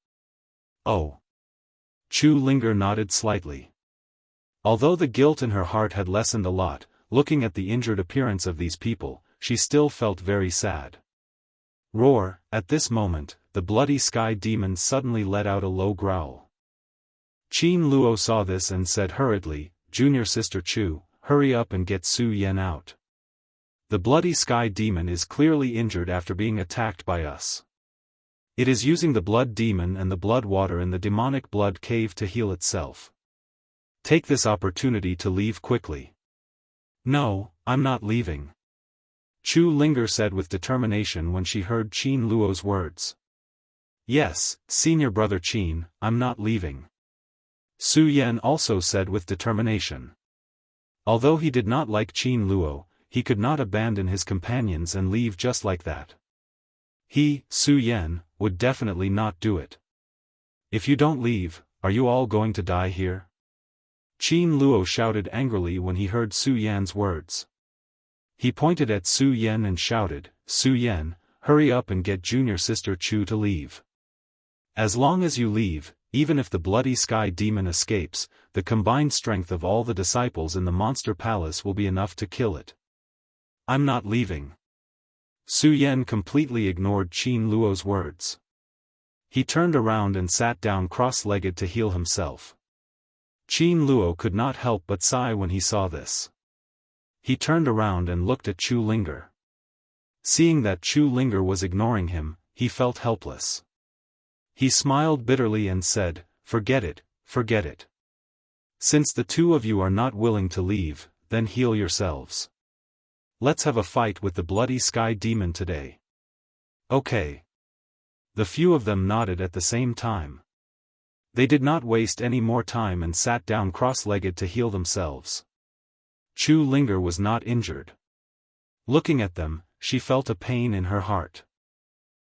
"Oh." Chu Linger nodded slightly. Although the guilt in her heart had lessened a lot, looking at the injured appearance of these people, she still felt very sad. Roar! At this moment, the bloody sky demon suddenly let out a low growl. Qin Luo saw this and said hurriedly, "Junior sister Chu, hurry up and get Su Yan out. The bloody sky demon is clearly injured after being attacked by us. It is using the blood demon and the blood water in the demonic blood cave to heal itself. Take this opportunity to leave quickly." "No, I'm not leaving," Chu Linger said with determination when she heard Qin Luo's words. "Yes, senior brother Qin, I'm not leaving," Su Yan also said with determination. Although he did not like Qin Luo, he could not abandon his companions and leave just like that. He, Su Yan, would definitely not do it. "If you don't leave, are you all going to die here?" Qin Luo shouted angrily when he heard Su Yan's words. He pointed at Su Yan and shouted, "Su Yan, hurry up and get junior sister Chu to leave. As long as you leave, even if the bloody sky demon escapes, the combined strength of all the disciples in the monster palace will be enough to kill it." "I'm not leaving." Su Yan completely ignored Qin Luo's words. He turned around and sat down cross-legged to heal himself. Qin Luo could not help but sigh when he saw this. He turned around and looked at Chu Linger. Seeing that Chu Linger was ignoring him, he felt helpless. He smiled bitterly and said, forget it. Since the two of you are not willing to leave, then heal yourselves. Let's have a fight with the bloody sky demon today." "Okay." The few of them nodded at the same time. They did not waste any more time and sat down cross-legged to heal themselves. Chu Linger was not injured. Looking at them, she felt a pain in her heart.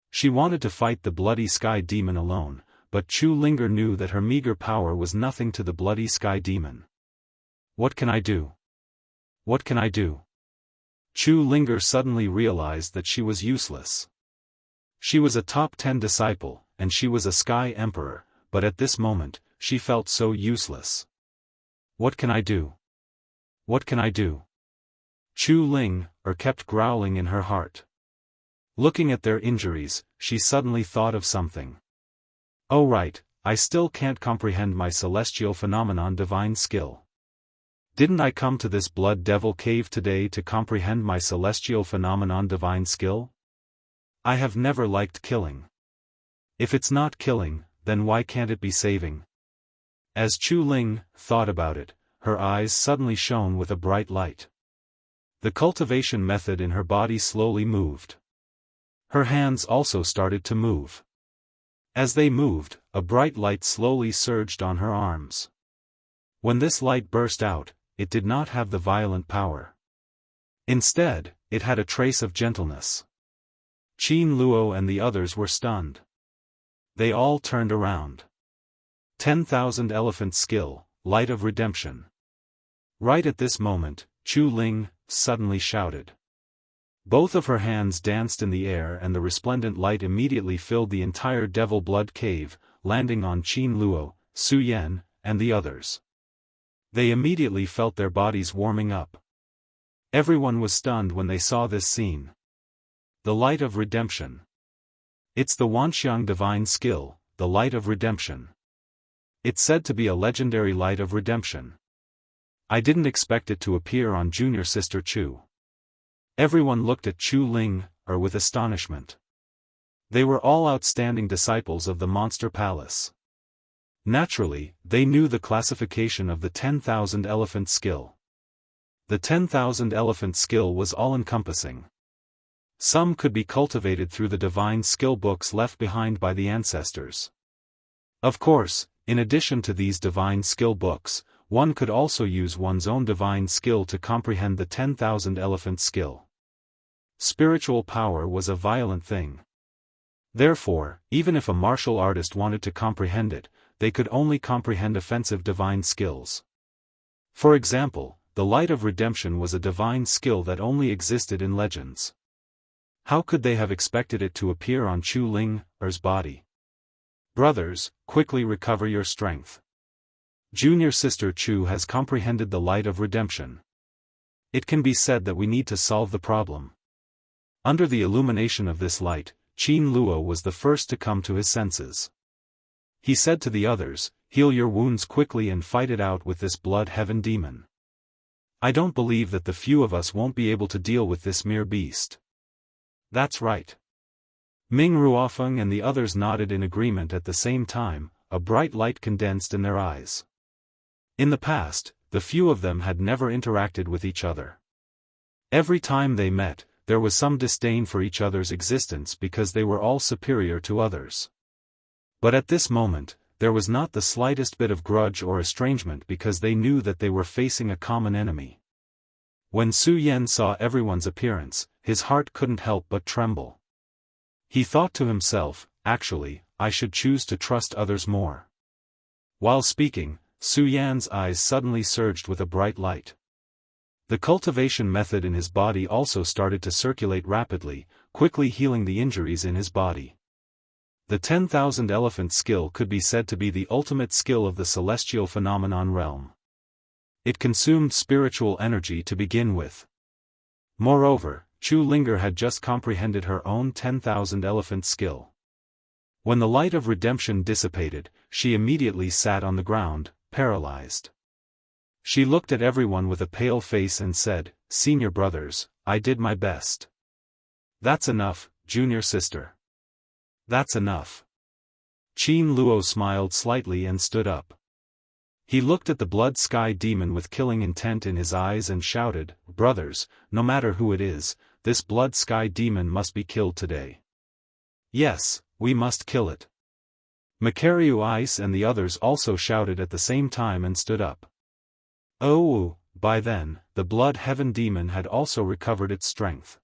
She wanted to fight the bloody sky demon alone, but Chu Linger knew that her meager power was nothing to the bloody sky demon. "What can I do? What can I do?" Chu Linger suddenly realized that she was useless. She was a top 10 disciple, and she was a sky emperor, but at this moment, she felt so useless. "What can I do? What can I do?" Chu Ling kept growling in her heart. Looking at their injuries, she suddenly thought of something. "Oh right, I still can't comprehend my celestial phenomenon divine skill. Didn't I come to this blood devil cave today to comprehend my celestial phenomenon divine skill? I have never liked killing. If it's not killing, then why can't it be saving? As Chu Ling thought about it, her eyes suddenly shone with a bright light. The cultivation method in her body slowly moved. Her hands also started to move. As they moved, a bright light slowly surged on her arms. When this light burst out, it did not have the violent power. Instead, it had a trace of gentleness. Qin Luo and the others were stunned. They all turned around. 10,000 Elephant Skill, Light of Redemption. Right at this moment, Chu Ling suddenly shouted. Both of her hands danced in the air and the resplendent light immediately filled the entire Devil Blood Cave, landing on Qin Luo, Su Yan, and the others. They immediately felt their bodies warming up. Everyone was stunned when they saw this scene. The Light of Redemption. It's the Wanxiang Divine Skill, the Light of Redemption. It's said to be a legendary Light of Redemption. I didn't expect it to appear on junior sister Chu. Everyone looked at Chu Ling, with astonishment. They were all outstanding disciples of the Monster Palace. Naturally, they knew the classification of the 10,000 Elephant Skill. The 10,000 Elephant Skill was all-encompassing. Some could be cultivated through the divine skill books left behind by the ancestors. Of course, in addition to these divine skill books, one could also use one's own divine skill to comprehend the 10,000 Elephant Skill. Spiritual power was a violent thing. Therefore, even if a martial artist wanted to comprehend it, they could only comprehend offensive divine skills. For example, the Light of Redemption was a divine skill that only existed in legends. How could they have expected it to appear on Chu Ling's body? Brothers, quickly recover your strength. Junior sister Chu has comprehended the Light of Redemption. It can be said that we need to solve the problem. Under the illumination of this light, Qin Luo was the first to come to his senses. He said to the others, heal your wounds quickly and fight it out with this blood heaven demon. I don't believe that the few of us won't be able to deal with this mere beast. That's right. Ming Ruofeng and the others nodded in agreement at the same time, a bright light condensed in their eyes. In the past, the few of them had never interacted with each other. Every time they met, there was some disdain for each other's existence because they were all superior to others. But at this moment, there was not the slightest bit of grudge or estrangement because they knew that they were facing a common enemy. When Su Yan saw everyone's appearance, his heart couldn't help but tremble. He thought to himself, actually, I should choose to trust others more. While speaking, Su Yan's eyes suddenly surged with a bright light. The cultivation method in his body also started to circulate rapidly, quickly healing the injuries in his body. The 10,000 Elephant Skill could be said to be the ultimate skill of the celestial phenomenon realm. It consumed spiritual energy to begin with. Moreover, Chu Linger had just comprehended her own 10,000 Elephant Skill. When the Light of Redemption dissipated, she immediately sat on the ground, paralyzed. She looked at everyone with a pale face and said, "Senior brothers, I did my best." "That's enough, junior sister. That's enough." Qin Luo smiled slightly and stood up. He looked at the blood sky demon with killing intent in his eyes and shouted, "Brothers, no matter who it is, this blood sky demon must be killed today. Yes, we must kill it." Makariu Ice and the others also shouted at the same time and stood up. Oh, by then, the blood heaven demon had also recovered its strength.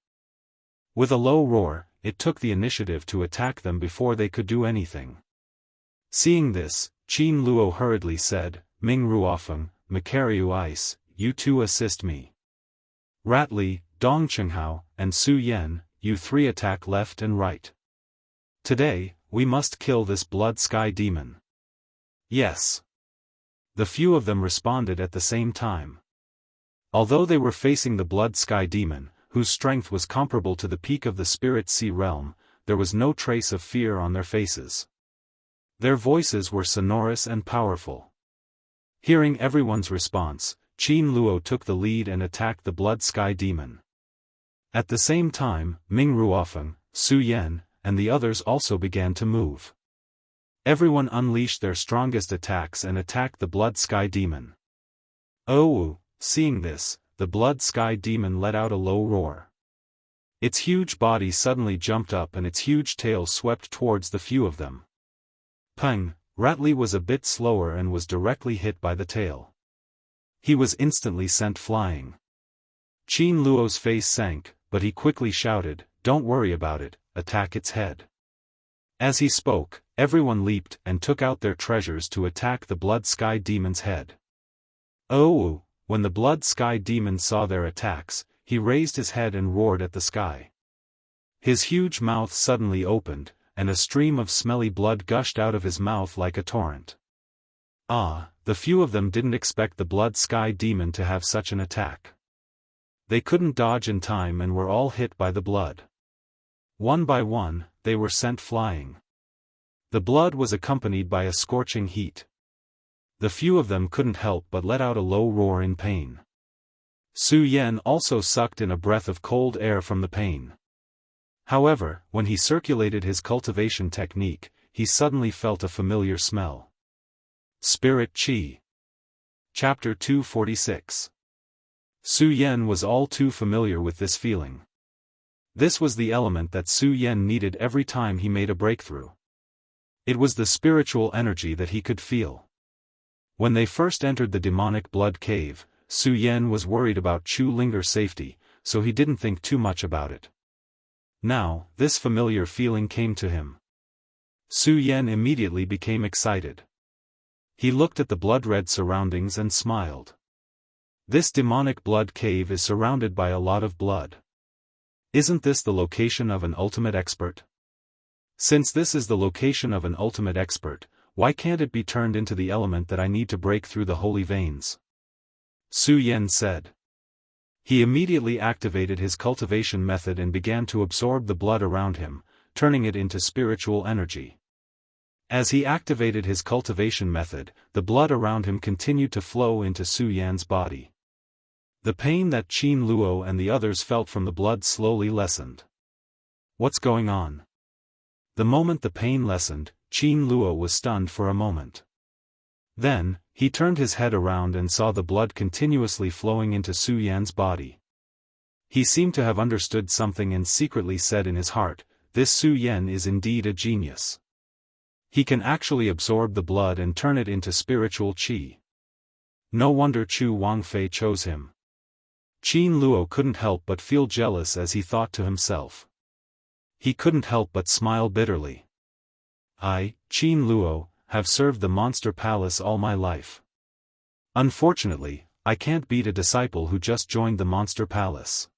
With a low roar, it took the initiative to attack them before they could do anything. Seeing this, Qin Luo hurriedly said, "Ming Ruofeng, Makariu Ice, you two assist me. Rat Li, Dong Chenghao, and Su Yan, you three attack left and right. Today, we must kill this blood sky demon." Yes. The few of them responded at the same time. Although they were facing the blood sky demon, whose strength was comparable to the peak of the spirit sea realm, there was no trace of fear on their faces. Their voices were sonorous and powerful. Hearing everyone's response, Qin Luo took the lead and attacked the blood sky demon. At the same time, Ming Ruofeng, Su Yan, and the others also began to move. Everyone unleashed their strongest attacks and attacked the Blood Sky Demon. Oh! Seeing this, the Blood Sky Demon let out a low roar. Its huge body suddenly jumped up and its huge tail swept towards the few of them. Peng! Ratley was a bit slower and was directly hit by the tail. He was instantly sent flying. Qin Luo's face sank, but he quickly shouted, "Don't worry about it, attack its head." As he spoke, everyone leaped and took out their treasures to attack the Blood Sky Demon's head. Oh! When the Blood Sky Demon saw their attacks, he raised his head and roared at the sky. His huge mouth suddenly opened, and a stream of smelly blood gushed out of his mouth like a torrent. The few of them didn't expect the Blood Sky Demon to have such an attack. They couldn't dodge in time and were all hit by the blood. One by one, they were sent flying. The blood was accompanied by a scorching heat. The few of them couldn't help but let out a low roar in pain. Su Yan also sucked in a breath of cold air from the pain. However, when he circulated his cultivation technique, he suddenly felt a familiar smell. Spirit Qi. Chapter 246. Su Yan was all too familiar with this feeling. This was the element that Su Yan needed every time he made a breakthrough. It was the spiritual energy that he could feel. When they first entered the demonic blood cave, Su Yan was worried about Chu Linger's safety, so he didn't think too much about it. Now, this familiar feeling came to him. Su Yan immediately became excited. He looked at the blood-red surroundings and smiled. This demonic blood cave is surrounded by a lot of blood. Isn't this the location of an ultimate expert? Since this is the location of an ultimate expert, why can't it be turned into the element that I need to break through the holy veins? Su Yan said. He immediately activated his cultivation method and began to absorb the blood around him, turning it into spiritual energy. As he activated his cultivation method, the blood around him continued to flow into Su Yan's body. The pain that Qin Luo and the others felt from the blood slowly lessened. What's going on? The moment the pain lessened, Qin Luo was stunned for a moment. Then, he turned his head around and saw the blood continuously flowing into Su Yan's body. He seemed to have understood something and secretly said in his heart, "This Su Yan is indeed a genius. He can actually absorb the blood and turn it into spiritual qi. No wonder Chu Wangfei chose him." Qin Luo couldn't help but feel jealous as he thought to himself. He couldn't help but smile bitterly. I, Qin Luo, have served the Monster Palace all my life. Unfortunately, I can't beat a disciple who just joined the Monster Palace.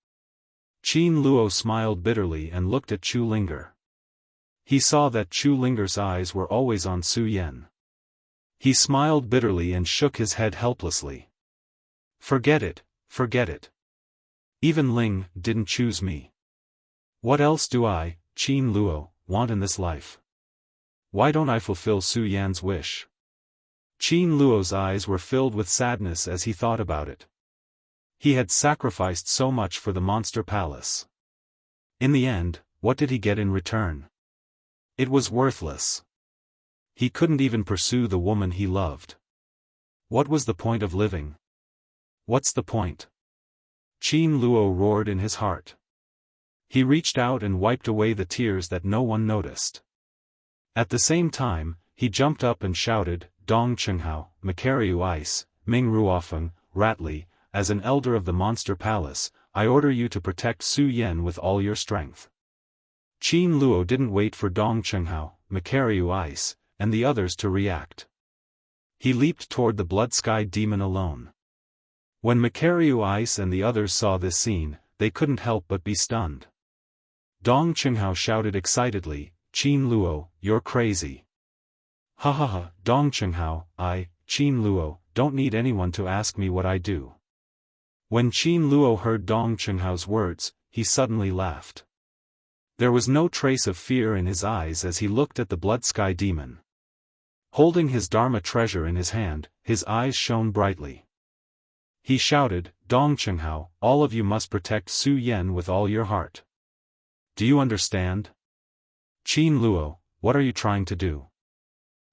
Qin Luo smiled bitterly and looked at Chu Linger. He saw that Chu Linger's eyes were always on Su Yan. He smiled bitterly and shook his head helplessly. Forget it, forget it. Even Ling didn't choose me. What else do I, Qin Luo, want in this life? Why don't I fulfill Su Yan's wish? Qin Luo's eyes were filled with sadness as he thought about it. He had sacrificed so much for the Monster Palace. In the end, what did he get in return? It was worthless. He couldn't even pursue the woman he loved. What was the point of living? What's the point? Qin Luo roared in his heart. He reached out and wiped away the tears that no one noticed. At the same time, he jumped up and shouted, "Dong Chenghao, Makariu Ice, Ming Ruofeng, Ratley, as an elder of the Monster Palace, I order you to protect Su Yan with all your strength." Qin Luo didn't wait for Dong Chenghao, Makariu Ice, and the others to react. He leaped toward the Blood Sky Demon alone. When Makariu Ice and the others saw this scene, they couldn't help but be stunned. Dong Chenghao shouted excitedly, "Qin Luo, you're crazy." "Ha ha ha, Dong Chenghao, I, Qin Luo, don't need anyone to ask me what I do." When Qin Luo heard Dong Chenghao's words, he suddenly laughed. There was no trace of fear in his eyes as he looked at the Blood Sky Demon. Holding his Dharma treasure in his hand, his eyes shone brightly. He shouted, "Dong Chenghao, all of you must protect Su Yan with all your heart." Do you understand? Qin Luo, what are you trying to do?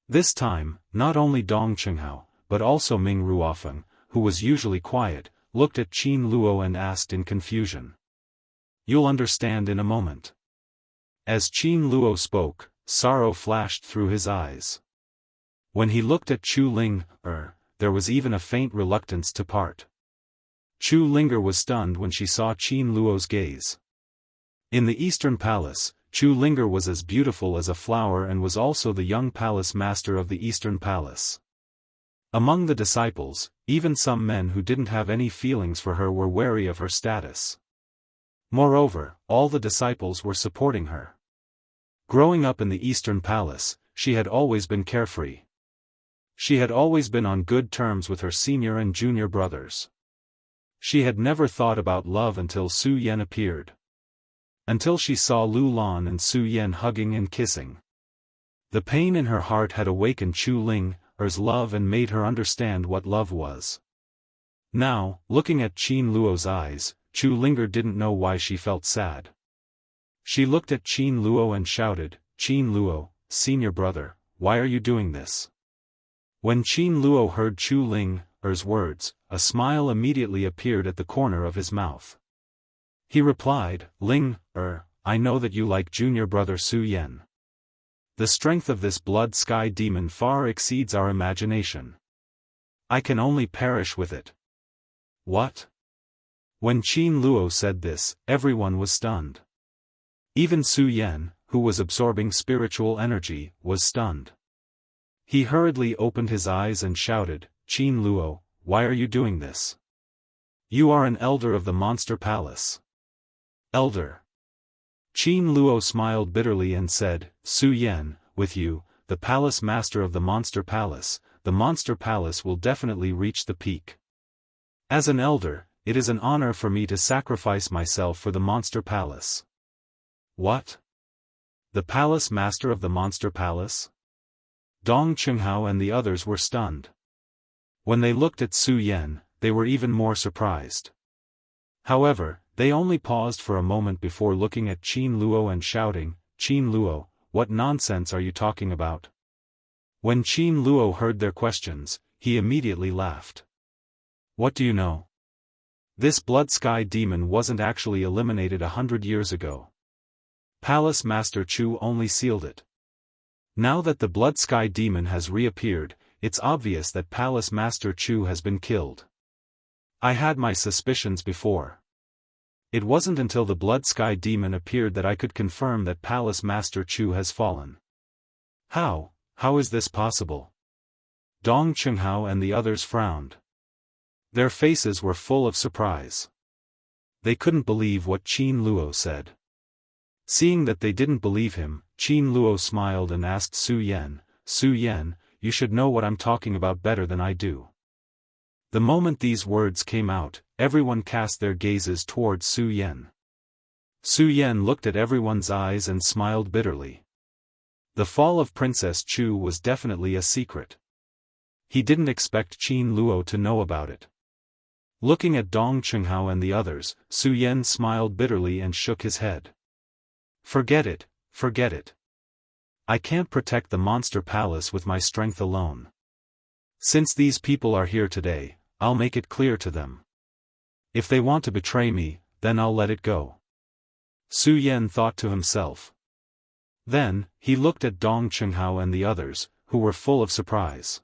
This time, not only Dong Qinghao, but also Ming Ruofeng, who was usually quiet, looked at Qin Luo and asked in confusion. You'll understand in a moment. As Qin Luo spoke, sorrow flashed through his eyes. When he looked at Chu Ling, there was even a faint reluctance to part. Chu Linger was stunned when she saw Qin Luo's gaze. In the Eastern Palace, Chu Linger was as beautiful as a flower and was also the young palace master of the Eastern Palace. Among the disciples, even some men who didn't have any feelings for her were wary of her status. Moreover, all the disciples were supporting her. Growing up in the Eastern Palace, she had always been carefree. She had always been on good terms with her senior and junior brothers. She had never thought about love until Su Yan appeared. Until she saw Lu Lan and Su Yan hugging and kissing. The pain in her heart had awakened Chu Linger's love and made her understand what love was. Now, looking at Qin Luo's eyes, Chu Linger didn't know why she felt sad. She looked at Qin Luo and shouted, Qin Luo, senior brother, why are you doing this? When Qin Luo heard Chu Linger's words, a smile immediately appeared at the corner of his mouth. He replied, I know that you like junior brother Su Yan. The strength of this blood sky demon far exceeds our imagination. I can only perish with it. What? When Qin Luo said this, everyone was stunned. Even Su Yan, who was absorbing spiritual energy, was stunned. He hurriedly opened his eyes and shouted, Qin Luo, why are you doing this? You are an elder of the Monster Palace. Elder. Qin Luo smiled bitterly and said, Su Yan, with you, the palace master of the Monster Palace will definitely reach the peak. As an elder, it is an honor for me to sacrifice myself for the Monster Palace. What? The palace master of the Monster Palace? Dong Qinghao and the others were stunned. When they looked at Su Yan, they were even more surprised. However, they only paused for a moment before looking at Qin Luo and shouting, Qin Luo, what nonsense are you talking about? When Qin Luo heard their questions, he immediately laughed. What do you know? This blood sky demon wasn't actually eliminated 100 years ago. Palace Master Chu only sealed it. Now that the blood sky demon has reappeared, it's obvious that Palace Master Chu has been killed. I had my suspicions before. It wasn't until the blood sky demon appeared that I could confirm that Palace Master Chu has fallen. How is this possible? Dong Qinghao and the others frowned. Their faces were full of surprise. They couldn't believe what Qin Luo said. Seeing that they didn't believe him, Qin Luo smiled and asked Su Yan, you should know what I'm talking about better than I do. The moment these words came out, everyone cast their gazes towards Su Yan. Su Yan looked at everyone's eyes and smiled bitterly. The fall of Princess Chu was definitely a secret. He didn't expect Qin Luo to know about it. Looking at Dong Qinghao and the others, Su Yan smiled bitterly and shook his head. Forget it. I can't protect the Monster Palace with my strength alone. Since these people are here today, I'll make it clear to them. If they want to betray me, then I'll let it go. Su Yan thought to himself. Then, he looked at Dong Qinghao and the others, who were full of surprise.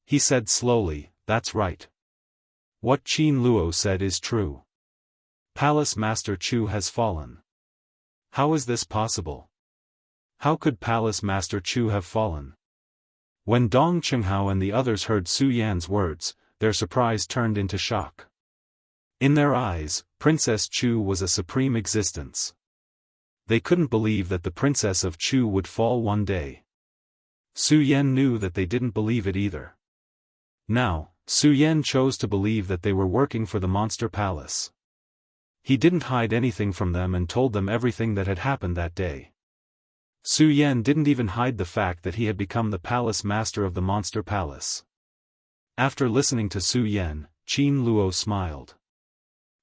He said slowly, that's right. What Qin Luo said is true. Palace Master Chu has fallen. How is this possible? How could Palace Master Chu have fallen? When Dong Qinghao and the others heard Su Yan's words, their surprise turned into shock. In their eyes, Princess Chu was a supreme existence. They couldn't believe that the Princess of Chu would fall one day. Su Yan knew that they didn't believe it either. Now, Su Yan chose to believe that they were working for the Monster Palace. He didn't hide anything from them and told them everything that had happened that day. Su Yan didn't even hide the fact that he had become the palace master of the Monster Palace. After listening to Su Yan, Qin Luo smiled.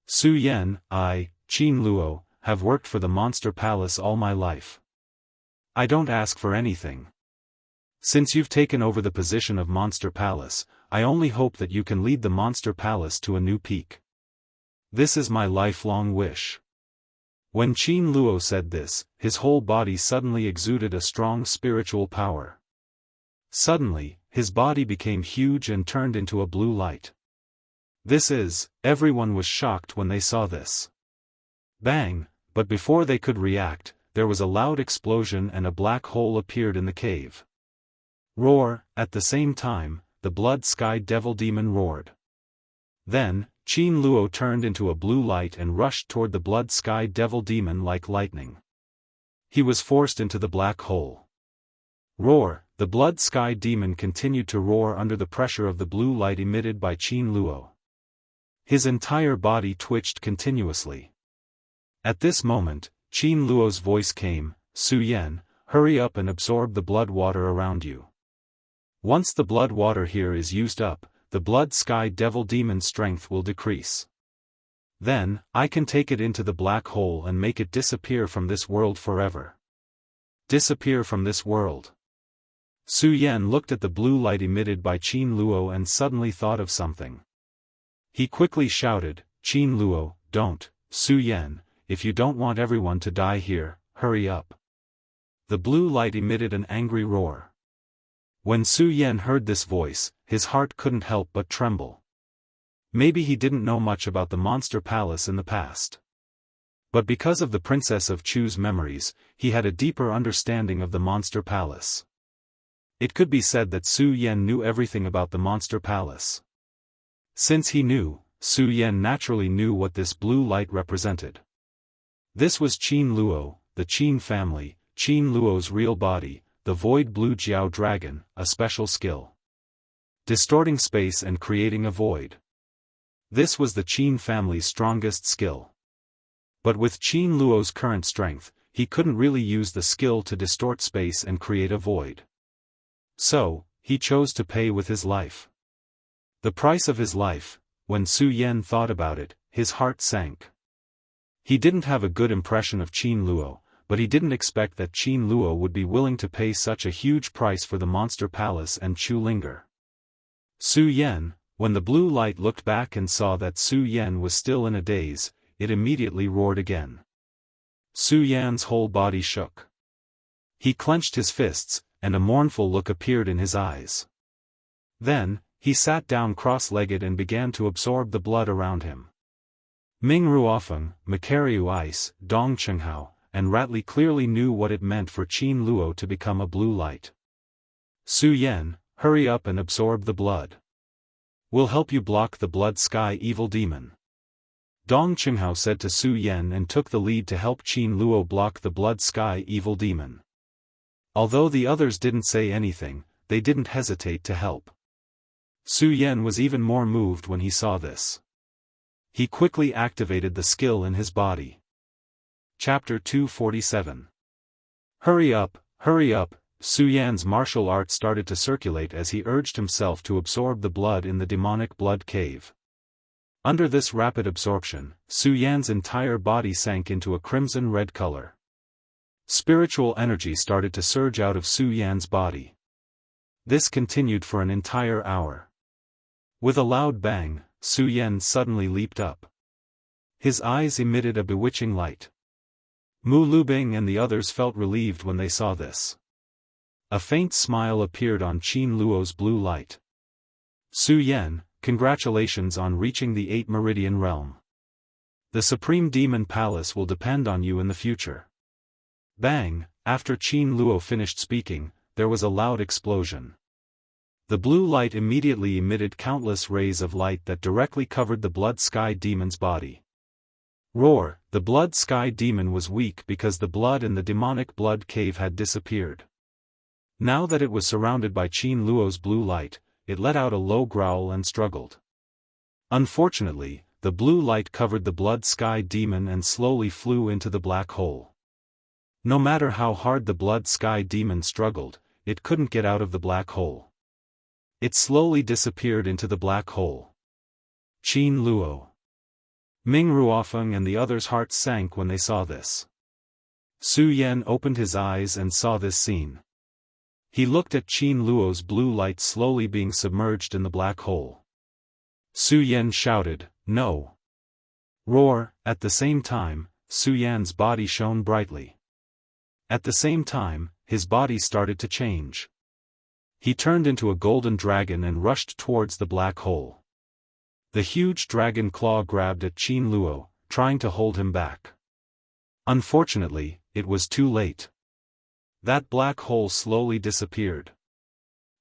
Su Yan, Qin Luo, have worked for the Monster Palace all my life. I don't ask for anything. Since you've taken over the position of Monster Palace, I only hope that you can lead the Monster Palace to a new peak. This is my lifelong wish." When Qin Luo said this, his whole body suddenly exuded a strong spiritual power. Suddenly, his body became huge and turned into a blue light. Everyone was shocked when they saw this. Bang, but before they could react, there was a loud explosion and a black hole appeared in the cave. Roar, at the same time, the blood sky devil demon roared. Then, Qin Luo turned into a blue light and rushed toward the blood sky devil demon like lightning. He was forced into the black hole. Roar, the blood sky demon continued to roar under the pressure of the blue light emitted by Qin Luo. His entire body twitched continuously. At this moment, Qin Luo's voice came, "Su Yan, hurry up and absorb the blood water around you. Once the blood water here is used up, the blood sky devil demon's strength will decrease. Then, I can take it into the black hole and make it disappear from this world forever." Disappear from this world. Su Yan looked at the blue light emitted by Qin Luo and suddenly thought of something. He quickly shouted, "Qin Luo, don't, Su Yan, if you don't want everyone to die here, hurry up." The blue light emitted an angry roar. When Su Yan heard this voice, his heart couldn't help but tremble. Maybe he didn't know much about the Monster Palace in the past. But because of the Princess of Chu's memories, he had a deeper understanding of the Monster Palace. It could be said that Su Yan knew everything about the Monster Palace. Since he knew, Su Yan naturally knew what this blue light represented. This was Qin Luo, the Qin family, Qin Luo's real body, the Void Blue Jiao Dragon, a special skill. Distorting space and creating a void. This was the Qin family's strongest skill. But with Qin Luo's current strength, he couldn't really use the skill to distort space and create a void. So, he chose to pay with his life. The price of his life. When Su Yan thought about it, his heart sank. He didn't have a good impression of Qin Luo, but he didn't expect that Qin Luo would be willing to pay such a huge price for the Monster Palace and Chu Linger. Su Yan, when the blue light looked back and saw that Su Yan was still in a daze, it immediately roared again. Su Yan's whole body shook. He clenched his fists, and a mournful look appeared in his eyes. Then, he sat down cross-legged and began to absorb the blood around him. Ming Ruofeng, Makariu Ice, Dong Chenghao, and Ratli clearly knew what it meant for Qin Luo to become a blue light. "Su Yan, hurry up and absorb the blood. We'll help you block the blood sky evil demon." Dong Chenghao said to Su Yan and took the lead to help Qin Luo block the blood sky evil demon. Although the others didn't say anything, they didn't hesitate to help. Su Yan was even more moved when he saw this. He quickly activated the skill in his body. Chapter 247. Hurry up, Su Yan's martial art started to circulate as he urged himself to absorb the blood in the demonic blood cave. Under this rapid absorption, Su Yan's entire body sank into a crimson-red color. Spiritual energy started to surge out of Su Yan's body. This continued for an entire hour. With a loud bang, Su Yan suddenly leaped up. His eyes emitted a bewitching light. Mu Lubing and the others felt relieved when they saw this. A faint smile appeared on Qin Luo's blue light. "Su Yan, congratulations on reaching the 8 Meridian Realm. The Supreme Demon Palace will depend on you in the future." Bang! After Qin Luo finished speaking, there was a loud explosion. The blue light immediately emitted countless rays of light that directly covered the blood sky demon's body. Roar! The blood sky demon was weak because the blood in the demonic blood cave had disappeared. Now that it was surrounded by Qin Luo's blue light, it let out a low growl and struggled. Unfortunately, the blue light covered the blood sky demon and slowly flew into the black hole. No matter how hard the blood sky demon struggled, it couldn't get out of the black hole. It slowly disappeared into the black hole. Qin Luo. Ming Ruofeng and the others' hearts sank when they saw this. Su Yan opened his eyes and saw this scene. He looked at Qin Luo's blue light slowly being submerged in the black hole. Su Yan shouted, "No!" Roar! At the same time, Su Yan's body shone brightly. At the same time, his body started to change. He turned into a golden dragon and rushed towards the black hole. The huge dragon claw grabbed at Qin Luo, trying to hold him back. Unfortunately, it was too late. That black hole slowly disappeared.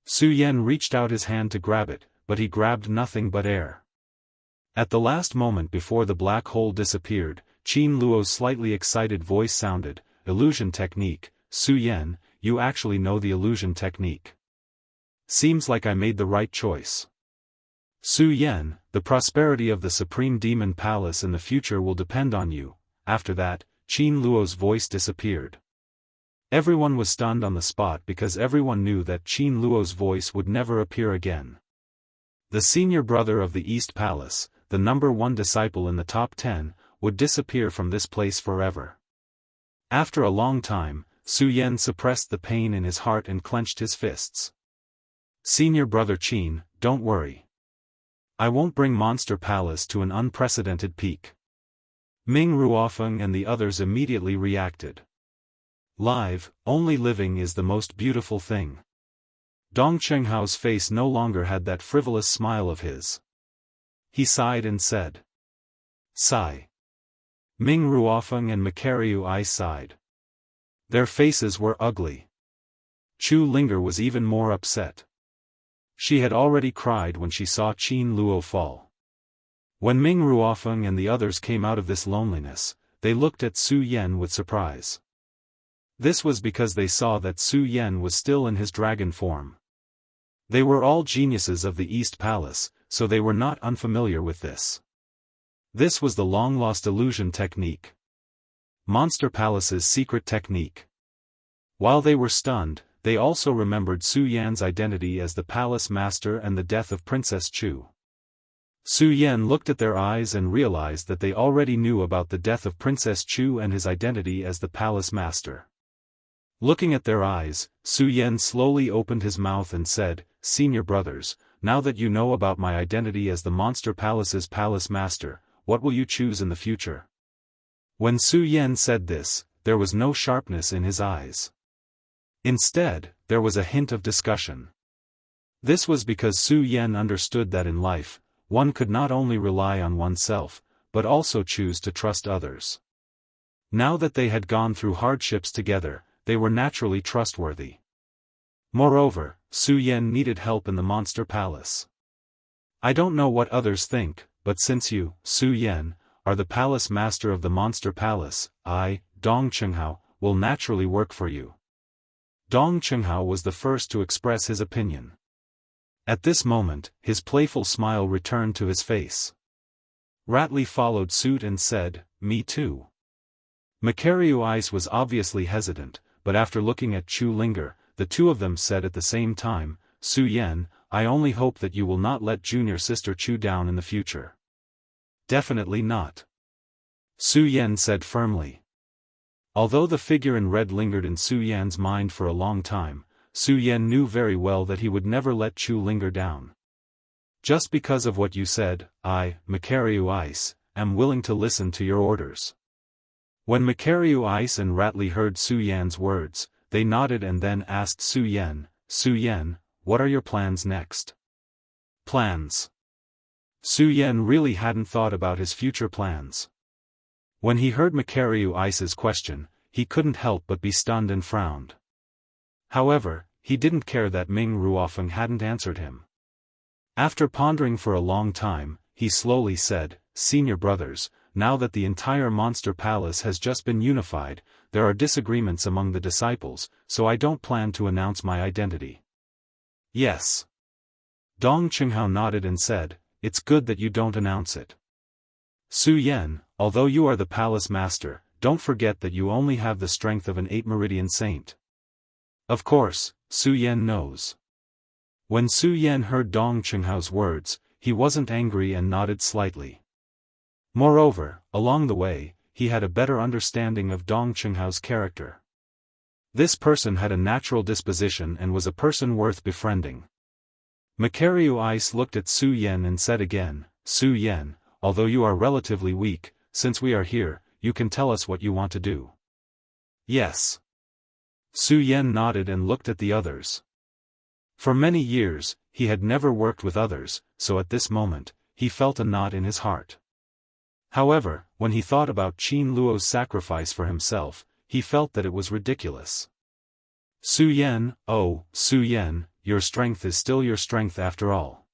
Su Yan reached out his hand to grab it, but he grabbed nothing but air. At the last moment before the black hole disappeared, Qin Luo's slightly excited voice sounded, "Illusion technique, Su Yan, you actually know the illusion technique. Seems like I made the right choice. Su Yan, the prosperity of the Supreme Demon Palace in the future will depend on you." After that, Qin Luo's voice disappeared. Everyone was stunned on the spot because everyone knew that Qin Luo's voice would never appear again. The senior brother of the East Palace, the #1 disciple in the top 10, would disappear from this place forever. After a long time, Su Yan suppressed the pain in his heart and clenched his fists. "Senior brother Qin, don't worry. I won't bring Monster Palace to an unprecedented peak." Ming Ruofeng and the others immediately reacted. Only living is the most beautiful thing. Dong Chenghao's face no longer had that frivolous smile of his. He sighed and said, "Sigh." Ming Ruofeng and Makaryu I sighed. Their faces were ugly. Chu Linger was even more upset. She had already cried when she saw Qin Luo fall. When Ming Ruofeng and the others came out of this loneliness, they looked at Su Yan with surprise. This was because they saw that Su Yan was still in his dragon form. They were all geniuses of the East Palace, so they were not unfamiliar with this. This was the long-lost illusion technique. Monster Palace's secret technique. While they were stunned, they also remembered Su Yan's identity as the palace master and the death of Princess Chu. Su Yan looked at their eyes and realized that they already knew about the death of Princess Chu and his identity as the palace master. Looking at their eyes, Su Yan slowly opened his mouth and said, "Senior brothers, now that you know about my identity as the Monster Palace's palace master, what will you choose in the future?" When Su Yan said this, there was no sharpness in his eyes. Instead, there was a hint of discussion. This was because Su Yan understood that in life, one could not only rely on oneself, but also choose to trust others. Now that they had gone through hardships together, they were naturally trustworthy. Moreover, Su Yan needed help in the Monster Palace. "I don't know what others think, but since you, Su Yan, are the palace master of the Monster Palace, I, Dong Chenghao, will naturally work for you." Dong Chenghao was the first to express his opinion. At this moment, his playful smile returned to his face. Ratley followed suit and said, "Me too." Makaryu Ice was obviously hesitant, but after looking at Chu Linger, the two of them said at the same time, "Su Yan, I only hope that you will not let junior sister Chu down in the future." "Definitely not," Su Yan said firmly. Although the figure in red lingered in Su Yan's mind for a long time, Su Yan knew very well that he would never let Chu Linger down. "Just because of what you said, I, Makaryu Ice, am willing to listen to your orders." When Makaryu Ice and Ratley heard Su Yan's words, they nodded and then asked Su Yan, "Su Yan, what are your plans next?" Plans? Su Yan really hadn't thought about his future plans. When he heard Makaryu Ice's question, he couldn't help but be stunned and frowned. However, he didn't care that Ming Ruofeng hadn't answered him. After pondering for a long time, he slowly said, "Senior brothers, now that the entire Monster Palace has just been unified, there are disagreements among the disciples, so I don't plan to announce my identity." "Yes." Dong Chenghao nodded and said, "It's good that you don't announce it. Su Yan, although you are the palace master, don't forget that you only have the strength of an 8 Meridian saint." Of course, Su Yan knows. When Su Yan heard Dong Chenghao's words, he wasn't angry and nodded slightly. Moreover, along the way, he had a better understanding of Dong Chenghao's character. This person had a natural disposition and was a person worth befriending. Macario Ice looked at Su Yan and said again, Su Yan, although you are relatively weak, since we are here, you can tell us what you want to do. Yes. Su Yan nodded and looked at the others. For many years, he had never worked with others, so at this moment, he felt a knot in his heart. However, when he thought about Qin Luo's sacrifice for himself, he felt that it was ridiculous. Su Yan, oh, Su Yan, your strength is still your strength after all.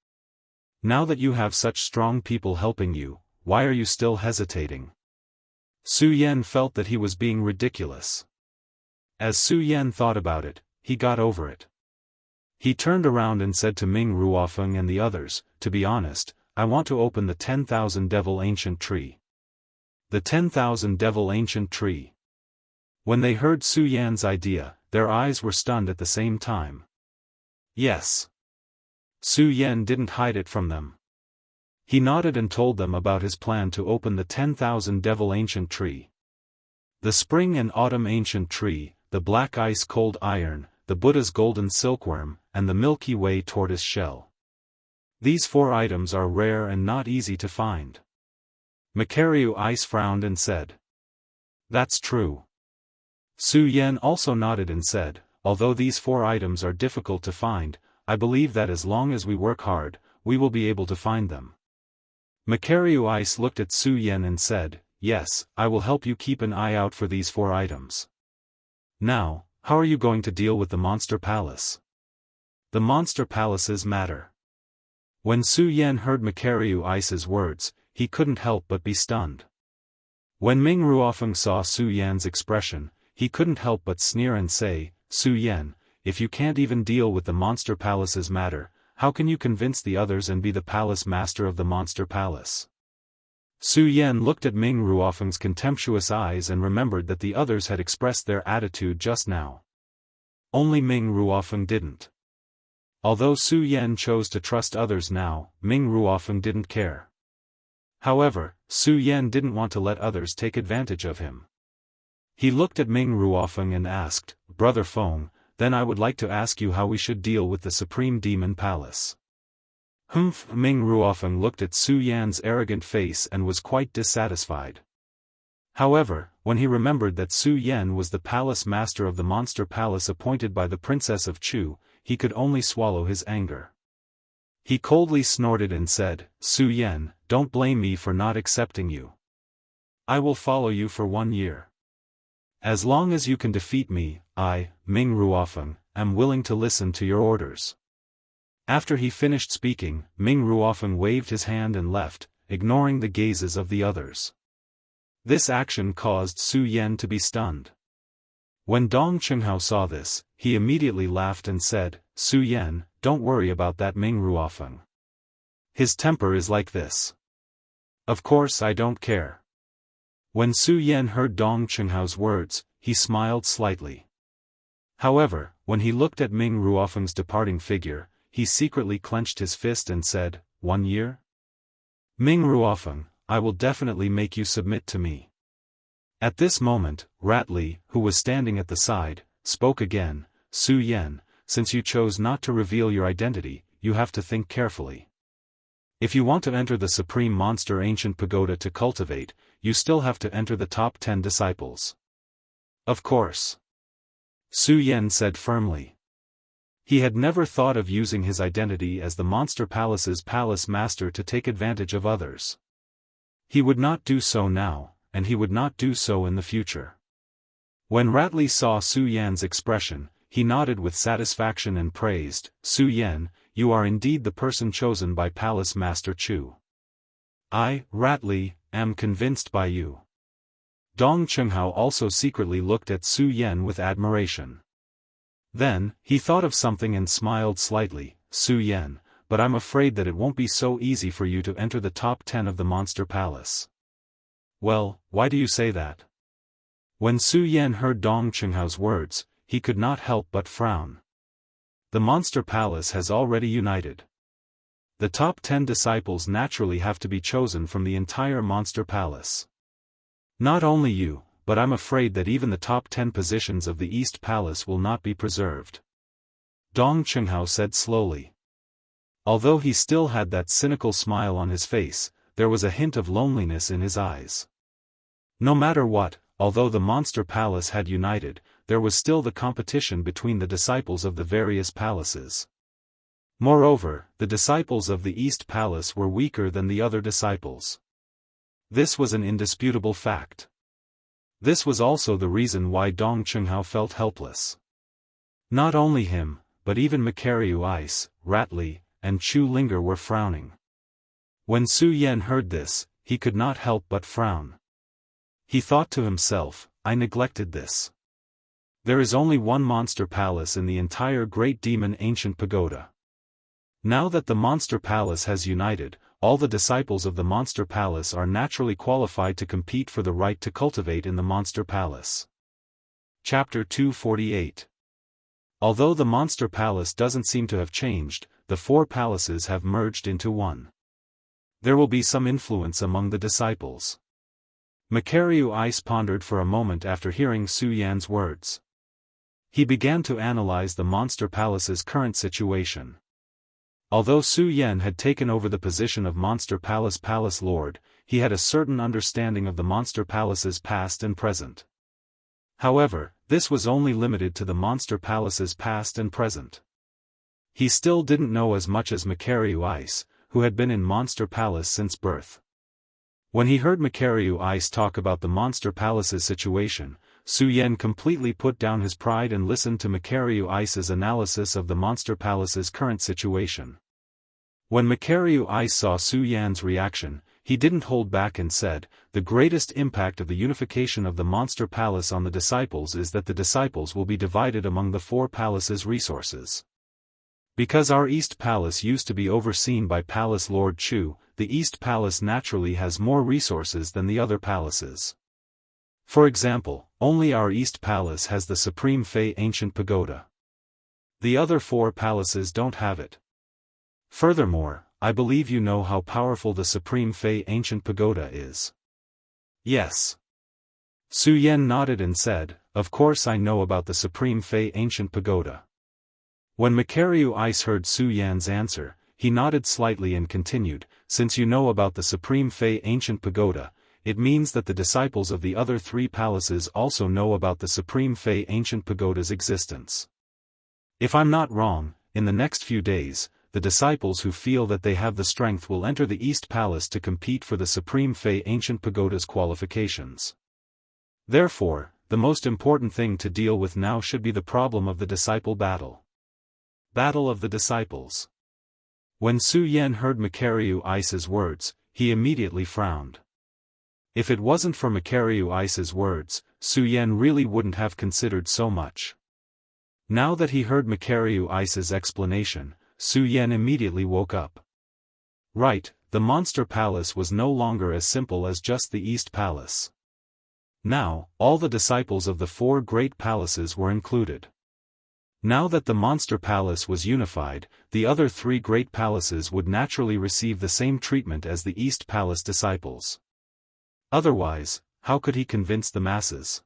Now that you have such strong people helping you, why are you still hesitating? Su Yan felt that he was being ridiculous. As Su Yan thought about it, he got over it. He turned around and said to Ming Ruofeng and the others, to be honest, I want to open the 10,000 Devil Ancient Tree. The 10,000 Devil Ancient Tree. When they heard Su Yan's idea, their eyes were stunned at the same time. Yes. Su Yan didn't hide it from them. He nodded and told them about his plan to open the 10,000 Devil Ancient Tree. The Spring and Autumn Ancient Tree, the Black Ice Cold Iron, the Buddha's Golden Silkworm, and the Milky Way Tortoise Shell. These 4 items are rare and not easy to find. Macario Ice frowned and said. That's true. Su Yan also nodded and said, although these 4 items are difficult to find, I believe that as long as we work hard, we will be able to find them. Macario Ice looked at Su Yan and said, yes, I will help you keep an eye out for these 4 items. Now, how are you going to deal with the Monster Palace? The Monster Palaces matter. When Su Yan heard Macario Ice's words, he couldn't help but be stunned. When Ming Ruofeng saw Su Yan's expression, he couldn't help but sneer and say, Su Yan, if you can't even deal with the Monster Palace's matter, how can you convince the others and be the palace master of the Monster Palace? Su Yan looked at Ming Ruofeng's contemptuous eyes and remembered that the others had expressed their attitude just now. Only Ming Ruofeng didn't. Although Su Yan chose to trust others now, Ming Ruofeng didn't care. However, Su Yan didn't want to let others take advantage of him. He looked at Ming Ruofeng and asked, Brother Feng, then I would like to ask you how we should deal with the Supreme Demon Palace. Humph! Ming Ruofeng looked at Su Yan's arrogant face and was quite dissatisfied. However, when he remembered that Su Yan was the palace master of the Monster Palace appointed by the Princess of Chu, he could only swallow his anger. He coldly snorted and said, Su Yan, don't blame me for not accepting you. I will follow you for 1 year. As long as you can defeat me, I, Ming Ruofeng, am willing to listen to your orders. After he finished speaking, Ming Ruofeng waved his hand and left, ignoring the gazes of the others. This action caused Su Yan to be stunned. When Dong Chenghao saw this, he immediately laughed and said, Su Yan, don't worry about that Ming Ruofeng. His temper is like this. Of course I don't care. When Su Yan heard Dong Chenghao's words, he smiled slightly. However, when he looked at Ming Ruofeng's departing figure, he secretly clenched his fist and said, 1 year? Ming Ruofeng, I will definitely make you submit to me. At this moment, Rat Li, who was standing at the side, spoke again, Su Yan, since you chose not to reveal your identity, you have to think carefully. If you want to enter the Supreme Monster Ancient Pagoda to cultivate, you still have to enter the top 10 disciples. Of course. Su Yan said firmly. He had never thought of using his identity as the Monster Palace's palace master to take advantage of others. He would not do so now, and he would not do so in the future. When Rat Li saw Su Yan's expression, he nodded with satisfaction and praised, Su Yan, you are indeed the person chosen by Palace Master Chu. I, Rat Li, am convinced by you. Dong Chenghao also secretly looked at Su Yan with admiration. Then, he thought of something and smiled slightly, Su Yan, but I'm afraid that it won't be so easy for you to enter the top 10 of the Monster Palace. Well, why do you say that? When Su Yan heard Dong Chenghao's words, he could not help but frown. The Monster Palace has already united. The top 10 disciples naturally have to be chosen from the entire monster palace. Not only you, but I'm afraid that even the top 10 positions of the East Palace will not be preserved. Dong Qinghao said slowly. Although he still had that cynical smile on his face, there was a hint of loneliness in his eyes. No matter what, although the monster palace had united, there was still the competition between the disciples of the various palaces. Moreover, the disciples of the East Palace were weaker than the other disciples. This was an indisputable fact. This was also the reason why Dong Qinghao felt helpless. Not only him, but even Macariu Ice, Ratley, and Chu Linger were frowning. When Su Yan heard this, he could not help but frown. He thought to himself, I neglected this. There is only one monster palace in the entire Great Demon Ancient Pagoda. Now that the monster palace has united, all the disciples of the monster palace are naturally qualified to compete for the right to cultivate in the monster palace. Chapter 248. Although the monster palace doesn't seem to have changed, the four palaces have merged into one. There will be some influence among the disciples. Macariu Ice pondered for a moment after hearing Su Yan's words. He began to analyze the monster palace's current situation. Although Su Yan had taken over the position of Monster Palace Palace Lord, he had a certain understanding of the Monster Palace's past and present. However, this was only limited to the Monster Palace's past and present. He still didn't know as much as Macariu Ice, who had been in Monster Palace since birth. When he heard Macariu Ice talk about the Monster Palace's situation, Su Yan completely put down his pride and listened to Macariu Ice's analysis of the Monster Palace's current situation. When Macariu Ice saw Su Yan's reaction, he didn't hold back and said, the greatest impact of the unification of the Monster Palace on the disciples is that the disciples will be divided among the four palaces' resources. Because our East Palace used to be overseen by Palace Lord Chu, the East Palace naturally has more resources than the other palaces. For example, only our East Palace has the Supreme Fei Ancient Pagoda. The other four palaces don't have it. Furthermore, I believe you know how powerful the Supreme Fei Ancient Pagoda is. Yes. Su Yan nodded and said, of course I know about the Supreme Fei Ancient Pagoda. When Macariu Ice heard Su Yan's answer, he nodded slightly and continued, since you know about the Supreme Fei Ancient Pagoda, it means that the disciples of the other three palaces also know about the Supreme Fei Ancient Pagoda's existence. If I'm not wrong, in the next few days, the disciples who feel that they have the strength will enter the East Palace to compete for the Supreme Fei Ancient Pagoda's qualifications. Therefore, the most important thing to deal with now should be the problem of the disciple battle. Battle of the Disciples. When Su Yan heard Macariu Ice's words, he immediately frowned. If it wasn't for Macariu Ice's words, Su Yan really wouldn't have considered so much. Now that he heard Macariu Ice's explanation, Su Yan immediately woke up. Right, the Monster Palace was no longer as simple as just the East Palace. Now, all the disciples of the four great palaces were included. Now that the Monster Palace was unified, the other three great palaces would naturally receive the same treatment as the East Palace disciples. Otherwise, how could he convince the masses?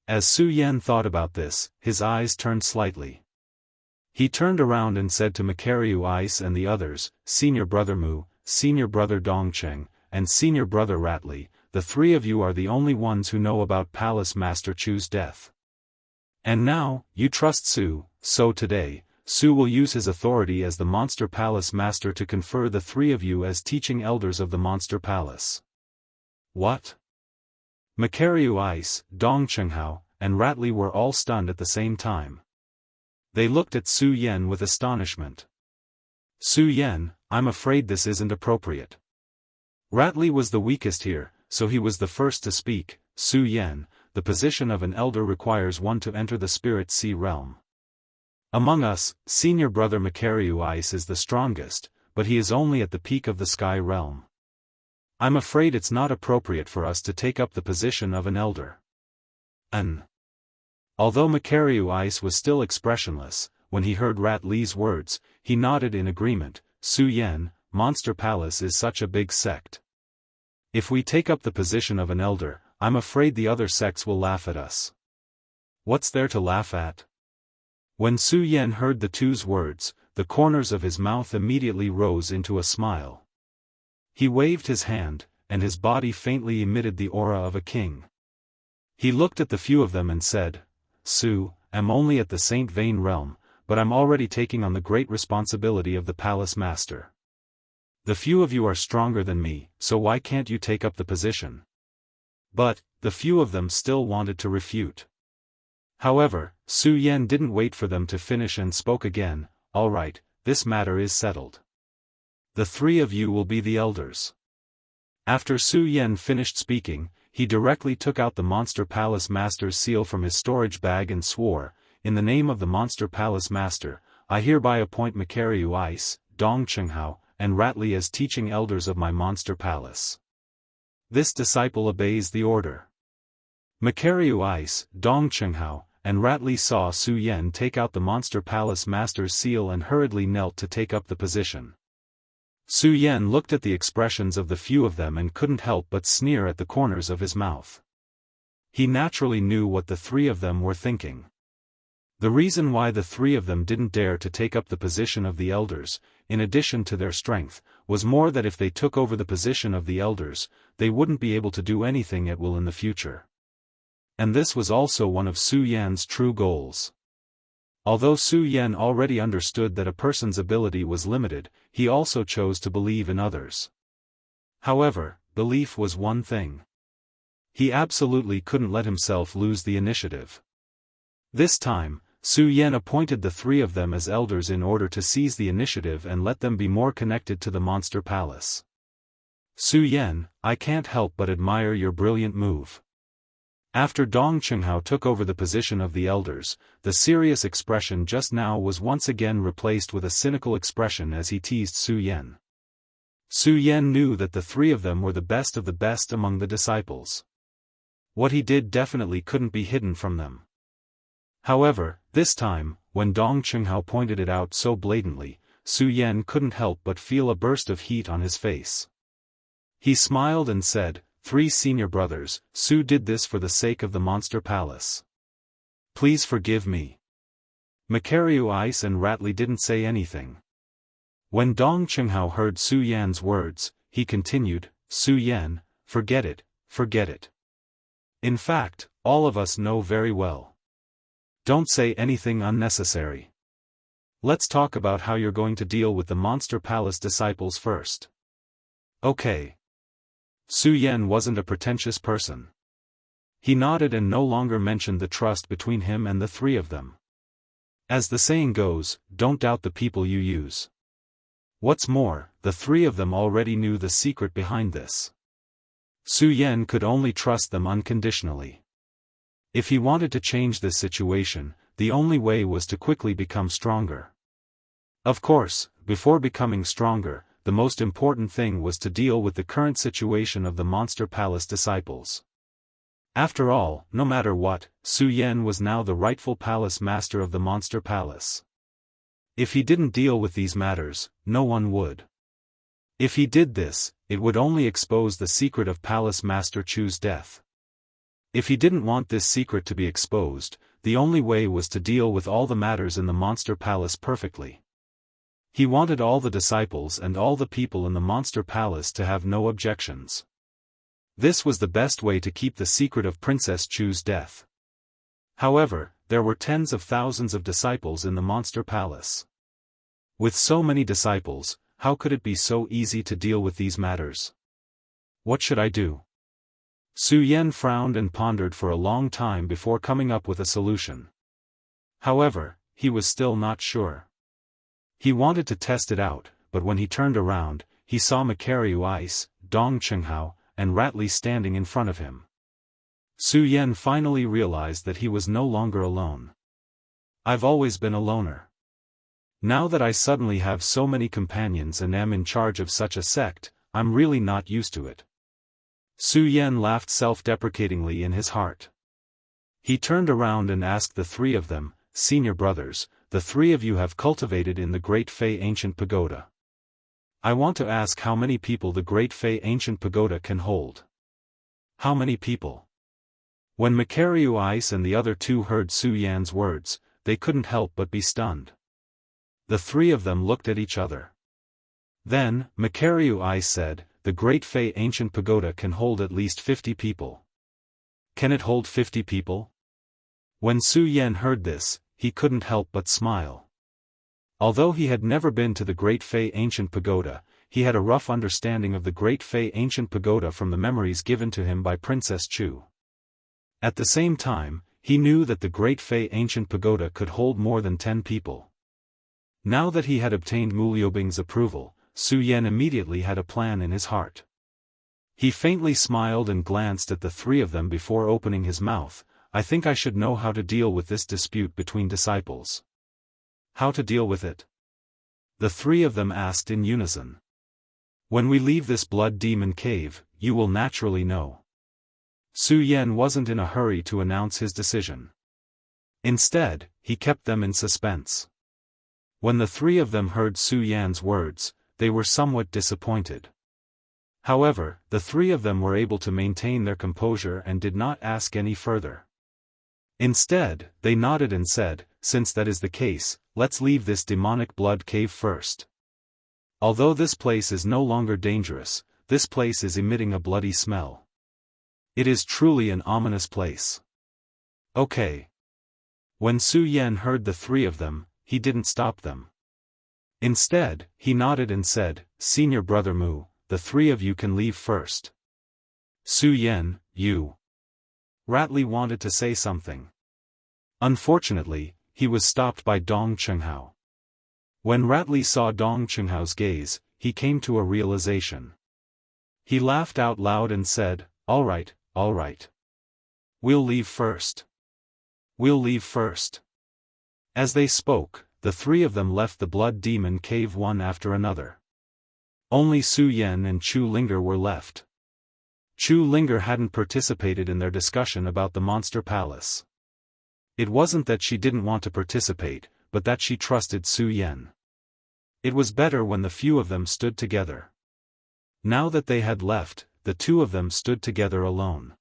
As Su Yan thought about this, his eyes turned slightly. He turned around and said to Macariu Ice and the others, Senior Brother Mu, Senior Brother Dongcheng, and Senior Brother Ratley, the three of you are the only ones who know about Palace Master Chu's death. And now, you trust Su, so today, Su will use his authority as the Monster Palace Master to confer the three of you as teaching elders of the Monster Palace. What? Macariu Ice, Dong Qinghao, and Ratley were all stunned at the same time. They looked at Su Yan with astonishment. Su Yan, I'm afraid this isn't appropriate. Ratley was the weakest here, so he was the first to speak. Su Yan, the position of an elder requires one to enter the Spirit Sea realm. Among us, Senior Brother Macariu Ice is the strongest, but he is only at the peak of the Sky realm. I'm afraid it's not appropriate for us to take up the position of an elder. Although Macariu Ice was still expressionless, when he heard Ratley's words, he nodded in agreement. Su Yan, Monster Palace is such a big sect. If we take up the position of an elder, I'm afraid the other sects will laugh at us. What's there to laugh at? When Su Yan heard the two's words, the corners of his mouth immediately rose into a smile. He waved his hand, and his body faintly emitted the aura of a king. He looked at the few of them and said, Su, I'm only at the Saint Vain realm, but I'm already taking on the great responsibility of the palace master. The few of you are stronger than me, so why can't you take up the position? But, the few of them still wanted to refute. However, Su Yan didn't wait for them to finish and spoke again, all right, this matter is settled. The three of you will be the elders. After Su Yan finished speaking, he directly took out the Monster Palace Master's seal from his storage bag and swore, in the name of the Monster Palace Master, I hereby appoint Makaryu Ice, Dong Chenghao, and Ratli as teaching elders of my Monster Palace. This disciple obeys the order. Makaryu Ice, Dong Chenghao, and Ratli saw Su Yan take out the Monster Palace Master's seal and hurriedly knelt to take up the position. Su Yan looked at the expressions of the few of them and couldn't help but sneer at the corners of his mouth. He naturally knew what the three of them were thinking. The reason why the three of them didn't dare to take up the position of the elders, in addition to their strength, was more that if they took over the position of the elders, they wouldn't be able to do anything at will in the future. And this was also one of Su Yan's true goals. Although Su Yan already understood that a person's ability was limited, he also chose to believe in others. However, belief was one thing. He absolutely couldn't let himself lose the initiative. This time, Su Yan appointed the three of them as elders in order to seize the initiative and let them be more connected to the Monster Palace. Su Yan, I can't help but admire your brilliant move. After Dong Chenghao took over the position of the elders, the serious expression just now was once again replaced with a cynical expression as he teased Su Yan. Su Yan knew that the three of them were the best of the best among the disciples. What he did definitely couldn't be hidden from them. However, this time, when Dong Chenghao pointed it out so blatantly, Su Yan couldn't help but feel a burst of heat on his face. He smiled and said, Three senior brothers, Su did this for the sake of the Monster Palace. Please forgive me. Makaryu Ice and Ratli didn't say anything. When Dong Chenghao heard Su Yan's words, he continued, Su Yan, forget it, forget it. In fact, all of us know very well. Don't say anything unnecessary. Let's talk about how you're going to deal with the Monster Palace disciples first. Okay. Su Yan wasn't a pretentious person. He nodded and no longer mentioned the trust between him and the three of them. As the saying goes, don't doubt the people you use. What's more, the three of them already knew the secret behind this. Su Yan could only trust them unconditionally. If he wanted to change this situation, the only way was to quickly become stronger. Of course, before becoming stronger, the most important thing was to deal with the current situation of the Monster Palace disciples. After all, no matter what, Su Yan was now the rightful palace master of the Monster Palace. If he didn't deal with these matters, no one would. If he did this, it would only expose the secret of Palace Master Chu's death. If he didn't want this secret to be exposed, the only way was to deal with all the matters in the Monster Palace perfectly. He wanted all the disciples and all the people in the Monster Palace to have no objections. This was the best way to keep the secret of Princess Chu's death. However, there were tens of thousands of disciples in the Monster Palace. With so many disciples, how could it be so easy to deal with these matters? What should I do? Su Yan frowned and pondered for a long time before coming up with a solution. However, he was still not sure. He wanted to test it out, but when he turned around, he saw Makaryu Ice, Dong Chenghao, and Ratli standing in front of him. Su Yan finally realized that he was no longer alone. I've always been a loner. Now that I suddenly have so many companions and am in charge of such a sect, I'm really not used to it. Su Yan laughed self-deprecatingly in his heart. He turned around and asked the three of them, senior brothers, the three of you have cultivated in the Great Fei Ancient Pagoda. I want to ask how many people the Great Fei Ancient Pagoda can hold. How many people? When Makaryu Ice and the other two heard Su Yan's words, they couldn't help but be stunned. The three of them looked at each other. Then, Makaryu Ice said, the Great Fei Ancient Pagoda can hold at least 50 people. Can it hold 50 people? When Su Yan heard this, he couldn't help but smile. Although he had never been to the Great Fei Ancient Pagoda, he had a rough understanding of the Great Fei Ancient Pagoda from the memories given to him by Princess Chu. At the same time, he knew that the Great Fei Ancient Pagoda could hold more than 10 people. Now that he had obtained Mu Liubing's approval, Su Yan immediately had a plan in his heart. He faintly smiled and glanced at the three of them before opening his mouth. I think I should know how to deal with this dispute between disciples. How to deal with it? The three of them asked in unison. When we leave this blood demon cave, you will naturally know. Su Yan wasn't in a hurry to announce his decision. Instead, he kept them in suspense. When the three of them heard Su Yan's words, they were somewhat disappointed. However, the three of them were able to maintain their composure and did not ask any further. Instead, they nodded and said, since that is the case, let's leave this demonic blood cave first. Although this place is no longer dangerous, this place is emitting a bloody smell. It is truly an ominous place. Okay. When Su Yan heard the three of them, he didn't stop them. Instead, he nodded and said, Senior Brother Mu, the three of you can leave first. Su Yan, you. Ratley wanted to say something. Unfortunately, he was stopped by Dong Chenghao. When Ratley saw Dong Chenghao's gaze, he came to a realization. He laughed out loud and said, all right. We'll leave first. We'll leave first. As they spoke, the three of them left the blood demon cave one after another. Only Su Yan and Chu Linger were left. Chu Linger hadn't participated in their discussion about the monster palace. It wasn't that she didn't want to participate, but that she trusted Su Yan. It was better when the few of them stood together. Now that they had left, the two of them stood together alone.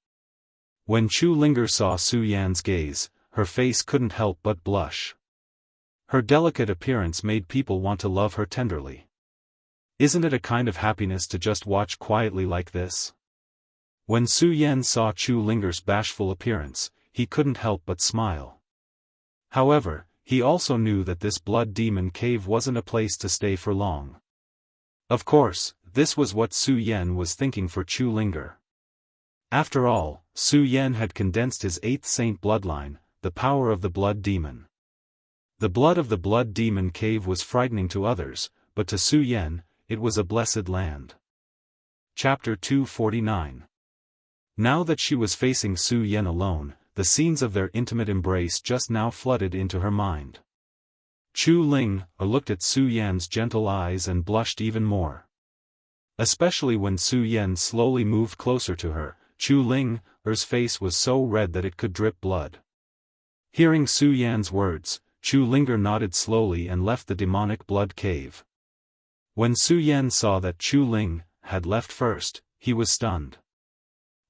When Chu Linger saw Su Yan's gaze, her face couldn't help but blush. Her delicate appearance made people want to love her tenderly. Isn't it a kind of happiness to just watch quietly like this? When Su Yan saw Chu Linger's bashful appearance, he couldn't help but smile. However, he also knew that this blood demon cave wasn't a place to stay for long. Of course, this was what Su Yan was thinking for Chu Linger. After all, Su Yan had condensed his 8th saint bloodline, the power of the blood demon. The blood of the blood demon cave was frightening to others, but to Su Yan, it was a blessed land. Chapter 249. Now that she was facing Su Yan alone, the scenes of their intimate embrace just now flooded into her mind. Chu Ling looked at Su Yan's gentle eyes and blushed even more. Especially when Su Yan slowly moved closer to her, Chu Linger's face was so red that it could drip blood. Hearing Su Yan's words, Chu Linger nodded slowly and left the demonic blood cave. When Su Yan saw that Chu Ling had left first, he was stunned.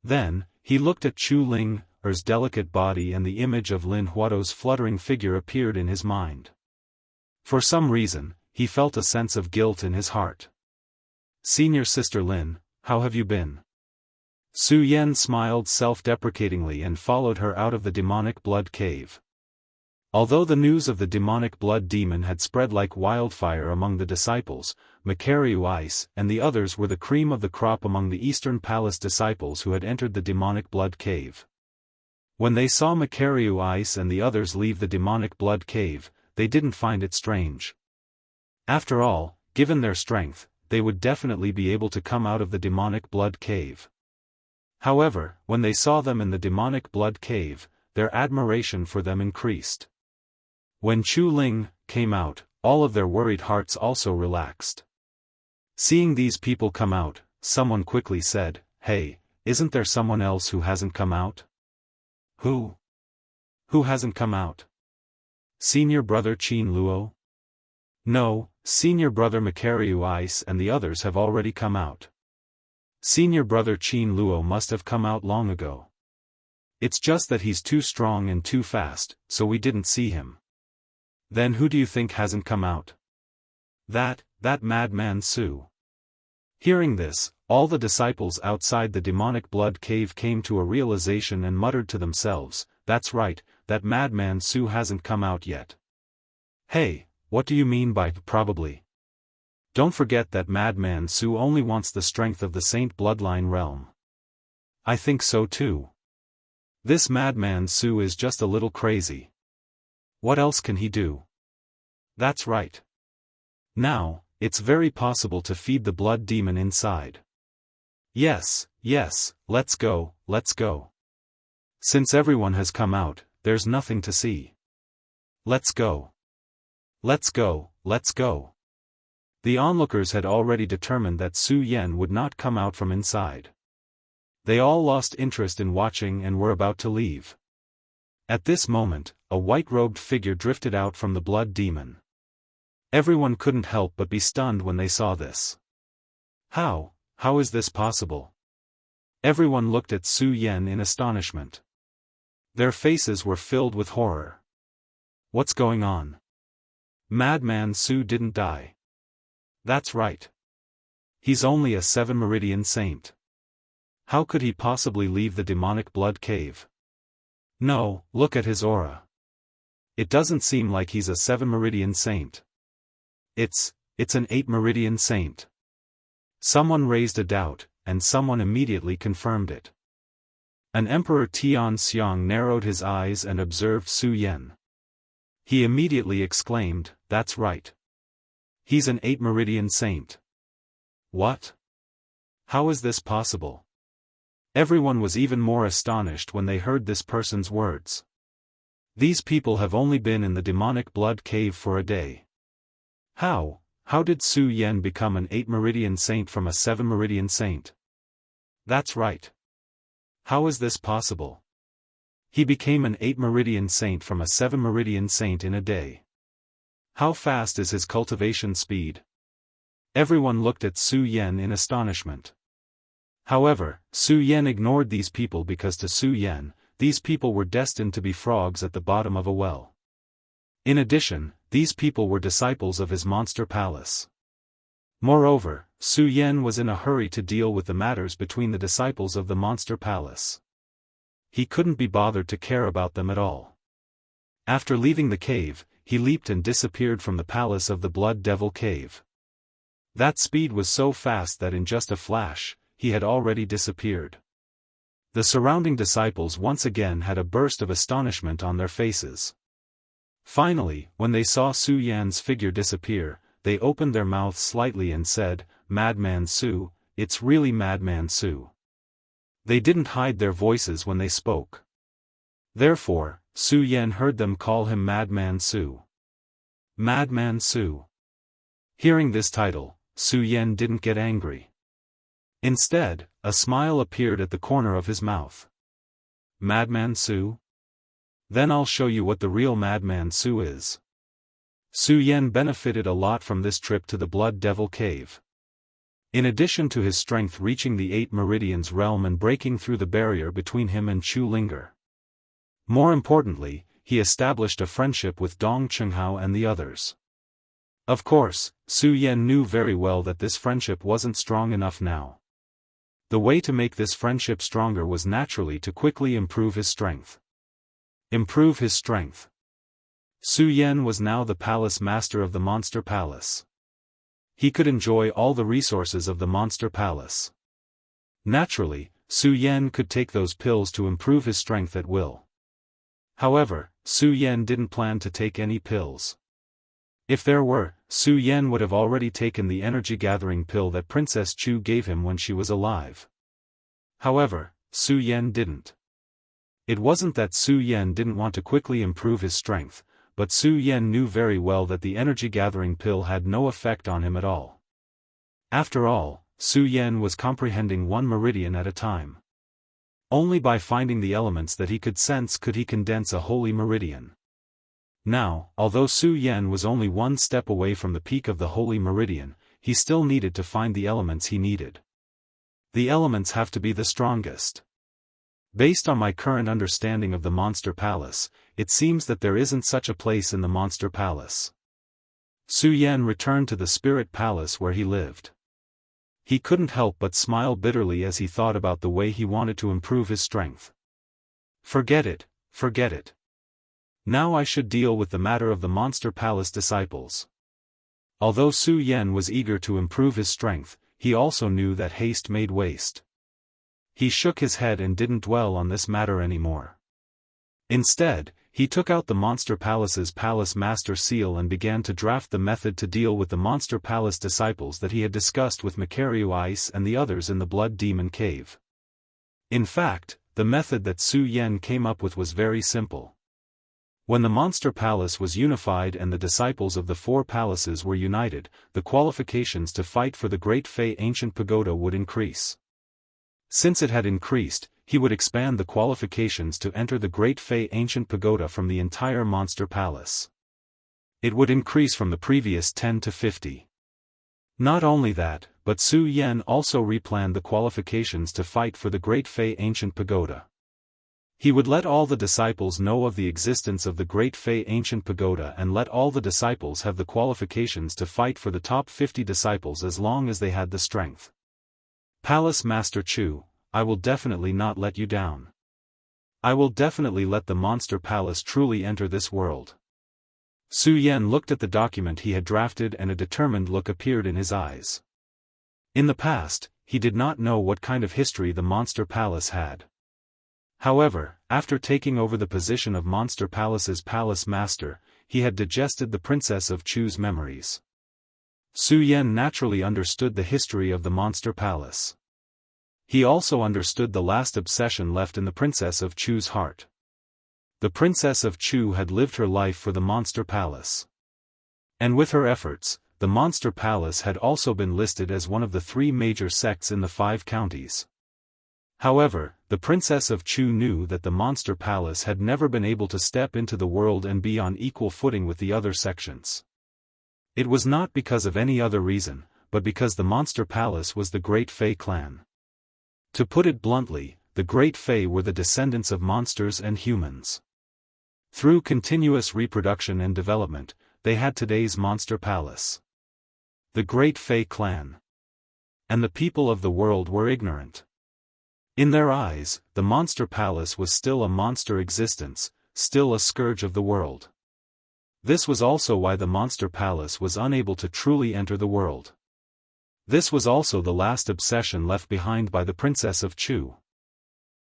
Then, he looked at Chu Linger's delicate body and the image of Lin Huato's fluttering figure appeared in his mind. For some reason, he felt a sense of guilt in his heart. Senior Sister Lin, how have you been? Su Yan smiled self-deprecatingly and followed her out of the demonic blood cave. Although the news of the demonic blood demon had spread like wildfire among the disciples, Makaryu Ice and the others were the cream of the crop among the Eastern Palace disciples who had entered the demonic blood cave. When they saw Makaryu Ice and the others leave the demonic blood cave, they didn't find it strange. After all, given their strength, they would definitely be able to come out of the demonic blood cave. However, when they saw them in the demonic blood cave, their admiration for them increased. When Chu Ling came out, all of their worried hearts also relaxed. Seeing these people come out, someone quickly said, "Hey, isn't there someone else who hasn't come out?" Who? Who hasn't come out? Senior brother Qin Luo? No, senior brother Makaryu Ice and the others have already come out. Senior brother Qin Luo must have come out long ago. It's just that he's too strong and too fast, so we didn't see him. Then who do you think hasn't come out? That madman Su. Hearing this, all the disciples outside the demonic blood cave came to a realization and muttered to themselves, "That's right, that madman Su hasn't come out yet." Hey, what do you mean by probably? Don't forget that madman Su only wants the strength of the Saint bloodline realm. I think so too. This madman Su is just a little crazy. What else can he do? That's right. Now, it's very possible to feed the blood demon inside. Yes, let's go. Since everyone has come out, there's nothing to see. Let's go. The onlookers had already determined that Su Yan would not come out from inside. They all lost interest in watching and were about to leave. At this moment, a white-robed figure drifted out from the blood demon. Everyone couldn't help but be stunned when they saw this. How is this possible? Everyone looked at Su Yan in astonishment. Their faces were filled with horror. What's going on? Madman Su didn't die. That's right. He's only a 7 Meridian Saint. How could he possibly leave the demonic blood cave? No, look at his aura. It doesn't seem like he's a 7 Meridian Saint. It's an 8 Meridian Saint. Someone raised a doubt, and someone immediately confirmed it. An Emperor Tian Xiang narrowed his eyes and observed Su Yan. He immediately exclaimed, "That's right. He's an 8 Meridian Saint." What? How is this possible? Everyone was even more astonished when they heard this person's words. These people have only been in the demonic blood cave for a day. How did Su Yan become an 8 Meridian Saint from a 7 Meridian Saint? That's right. How is this possible? He became an 8 Meridian Saint from a 7 Meridian Saint in a day. How fast is his cultivation speed? Everyone looked at Su Yan in astonishment. However, Su Yan ignored these people because to Su Yan, these people were destined to be frogs at the bottom of a well. In addition, these people were disciples of his monster palace. Moreover, Su Yan was in a hurry to deal with the matters between the disciples of the monster palace. He couldn't be bothered to care about them at all. After leaving the cave, he leaped and disappeared from the palace of the Blood Devil Cave. That speed was so fast that in just a flash, he had already disappeared. The surrounding disciples once again had a burst of astonishment on their faces. Finally, when they saw Su Yan's figure disappear, they opened their mouths slightly and said, "Madman Su, it's really Madman Su." They didn't hide their voices when they spoke. Therefore, Su Yan heard them call him Madman Su. Madman Su. Hearing this title, Su Yan didn't get angry. Instead, a smile appeared at the corner of his mouth. Madman Su? Then I'll show you what the real Madman Su is. Su Yan benefited a lot from this trip to the Blood Devil Cave. In addition to his strength reaching the 8 Meridians realm and breaking through the barrier between him and Chu Linger. More importantly, he established a friendship with Dong Chenghao and the others. Of course, Su Yan knew very well that this friendship wasn't strong enough now. The way to make this friendship stronger was naturally to quickly improve his strength. Improve his strength. Su Yan was now the palace master of the Monster Palace. He could enjoy all the resources of the Monster Palace. Naturally, Su Yan could take those pills to improve his strength at will. However, Su Yan didn't plan to take any pills. If there were, Su Yan would have already taken the energy-gathering pill that Princess Chu gave him when she was alive. However, Su Yan didn't. It wasn't that Su Yan didn't want to quickly improve his strength, but Su Yan knew very well that the energy-gathering pill had no effect on him at all. After all, Su Yan was comprehending 1 meridian at a time. Only by finding the elements that he could sense could he condense a holy meridian. Now, although Su Yan was only one step away from the peak of the Holy Meridian, he still needed to find the elements he needed. The elements have to be the strongest. Based on my current understanding of the Monster Palace, it seems that there isn't such a place in the Monster Palace. Su Yan returned to the Spirit Palace where he lived. He couldn't help but smile bitterly as he thought about the way he wanted to improve his strength. Forget it, forget it. Now I should deal with the matter of the Monster Palace disciples. Although Su Yan was eager to improve his strength, he also knew that haste made waste. He shook his head and didn't dwell on this matter anymore. Instead, he took out the Monster Palace's Palace Master Seal and began to draft the method to deal with the Monster Palace disciples that he had discussed with Macario Ice and the others in the Blood Demon Cave. In fact, the method that Su Yan came up with was very simple. When the Monster Palace was unified and the disciples of the four palaces were united, the qualifications to fight for the Great Fey Ancient Pagoda would increase. Since it had increased, he would expand the qualifications to enter the Great Fey Ancient Pagoda from the entire Monster Palace. It would increase from the previous 10 to 50. Not only that, but Su Yan also replanned the qualifications to fight for the Great Fey Ancient Pagoda. He would let all the disciples know of the existence of the Great Fey Ancient Pagoda and let all the disciples have the qualifications to fight for the top 50 disciples as long as they had the strength. Palace Master Chu, I will definitely not let you down. I will definitely let the Monster Palace truly enter this world. Su Yan looked at the document he had drafted and a determined look appeared in his eyes. In the past, he did not know what kind of history the Monster Palace had. However, after taking over the position of Monster Palace's Palace Master, he had digested the Princess of Chu's memories. Su Yan naturally understood the history of the Monster Palace. He also understood the last obsession left in the Princess of Chu's heart. The Princess of Chu had lived her life for the Monster Palace. And with her efforts, the Monster Palace had also been listed as one of the 3 major sects in the 5 counties. However, the Princess of Chu knew that the Monster Palace had never been able to step into the world and be on equal footing with the other sections. It was not because of any other reason, but because the Monster Palace was the Great Fey clan. To put it bluntly, the Great Fey were the descendants of monsters and humans. Through continuous reproduction and development, they had today's Monster Palace. The Great Fey clan. And the people of the world were ignorant. In their eyes, the Monster Palace was still a monster existence, still a scourge of the world. This was also why the Monster Palace was unable to truly enter the world. This was also the last obsession left behind by the Princess of Chu.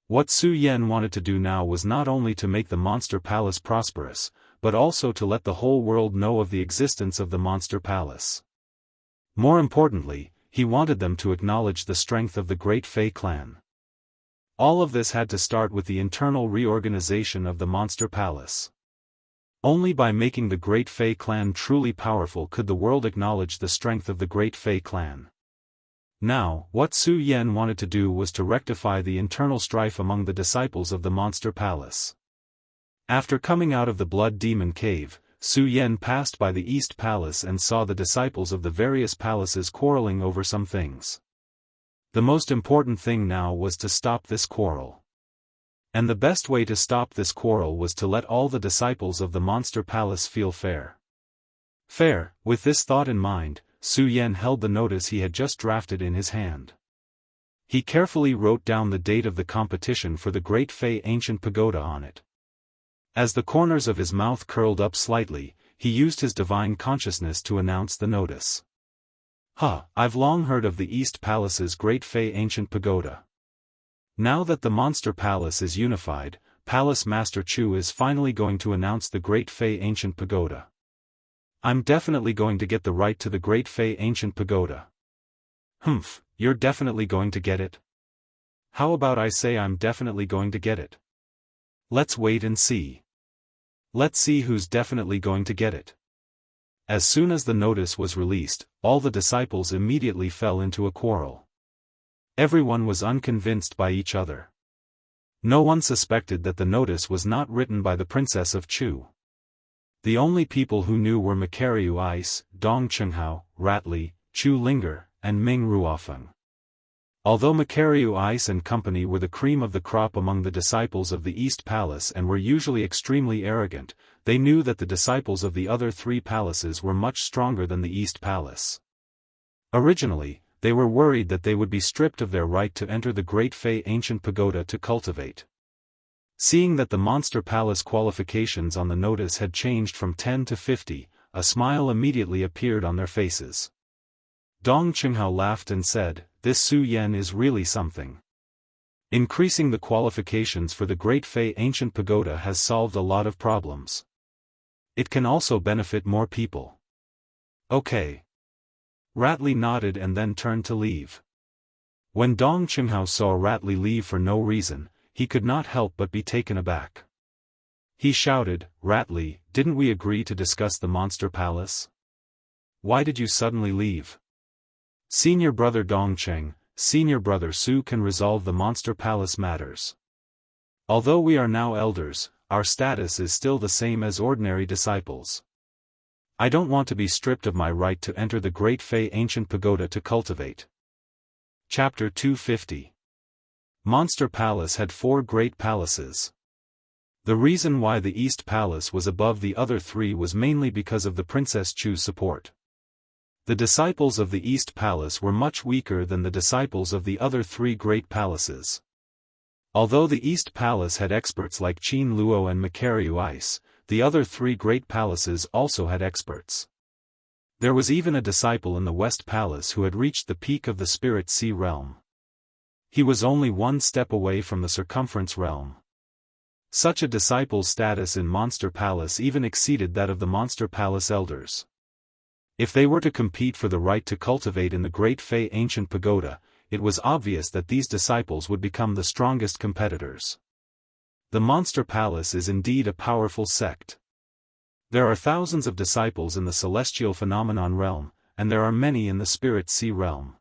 What Su Yan wanted to do now was not only to make the Monster Palace prosperous, but also to let the whole world know of the existence of the Monster Palace. More importantly, he wanted them to acknowledge the strength of the Great Fey clan. All of this had to start with the internal reorganization of the Monster Palace. Only by making the Great Fey clan truly powerful could the world acknowledge the strength of the Great Fey clan. Now, what Su Yan wanted to do was to rectify the internal strife among the disciples of the Monster Palace. After coming out of the Blood Demon Cave, Su Yan passed by the East Palace and saw the disciples of the various palaces quarreling over some things. The most important thing now was to stop this quarrel. And the best way to stop this quarrel was to let all the disciples of the Monster Palace feel fair. Fair, with this thought in mind, Su Yan held the notice he had just drafted in his hand. He carefully wrote down the date of the competition for the Great Fey Ancient Pagoda on it. As the corners of his mouth curled up slightly, he used his divine consciousness to announce the notice. I've long heard of the East Palace's Great Fey Ancient Pagoda. Now that the Monster Palace is unified, Palace Master Chu is finally going to announce the Great Fey Ancient Pagoda. I'm definitely going to get the right to the Great Fey Ancient Pagoda. You're definitely going to get it? How about I say I'm definitely going to get it? Let's wait and see. Let's see who's definitely going to get it. As soon as the notice was released, all the disciples immediately fell into a quarrel. Everyone was unconvinced by each other. No one suspected that the notice was not written by the Princess of Chu. The only people who knew were Makaryu Ice, Dong Chenghao, Ratli, Chu Linger, and Ming Ruofeng. Although Makaryu Ice and company were the cream of the crop among the disciples of the East Palace and were usually extremely arrogant, they knew that the disciples of the other three palaces were much stronger than the East Palace. Originally, they were worried that they would be stripped of their right to enter the Great Fei ancient pagoda to cultivate. Seeing that the Monster Palace qualifications on the notice had changed from 10 to 50, a smile immediately appeared on their faces. Dong Chenghao laughed and said, "This Su Yan is really something. Increasing the qualifications for the Great Fei ancient pagoda has solved a lot of problems. It can also benefit more people." Okay. Ratli nodded and then turned to leave. When Dong Chenghao saw Ratli leave for no reason, he could not help but be taken aback. He shouted, "Ratli, didn't we agree to discuss the Monster Palace? Why did you suddenly leave? Senior brother Dongcheng, senior brother Su can resolve the Monster Palace matters. Although we are now elders, our status is still the same as ordinary disciples. I don't want to be stripped of my right to enter the Great Fei ancient pagoda to cultivate." Chapter 250. Monster Palace had 4 great palaces. The reason why the East Palace was above the other 3 was mainly because of the Princess Chu's support. The disciples of the East Palace were much weaker than the disciples of the other 3 great palaces. Although the East Palace had experts like Qin Luo and Makaryu Ice, the other 3 great palaces also had experts. There was even a disciple in the West Palace who had reached the peak of the Spirit Sea realm. He was only 1 step away from the Circumference realm. Such a disciple's status in Monster Palace even exceeded that of the Monster Palace elders. If they were to compete for the right to cultivate in the Great Fei ancient pagoda, it was obvious that these disciples would become the strongest competitors. The Monster Palace is indeed a powerful sect. There are thousands of disciples in the Celestial Phenomenon realm, and there are many in the Spirit Sea realm.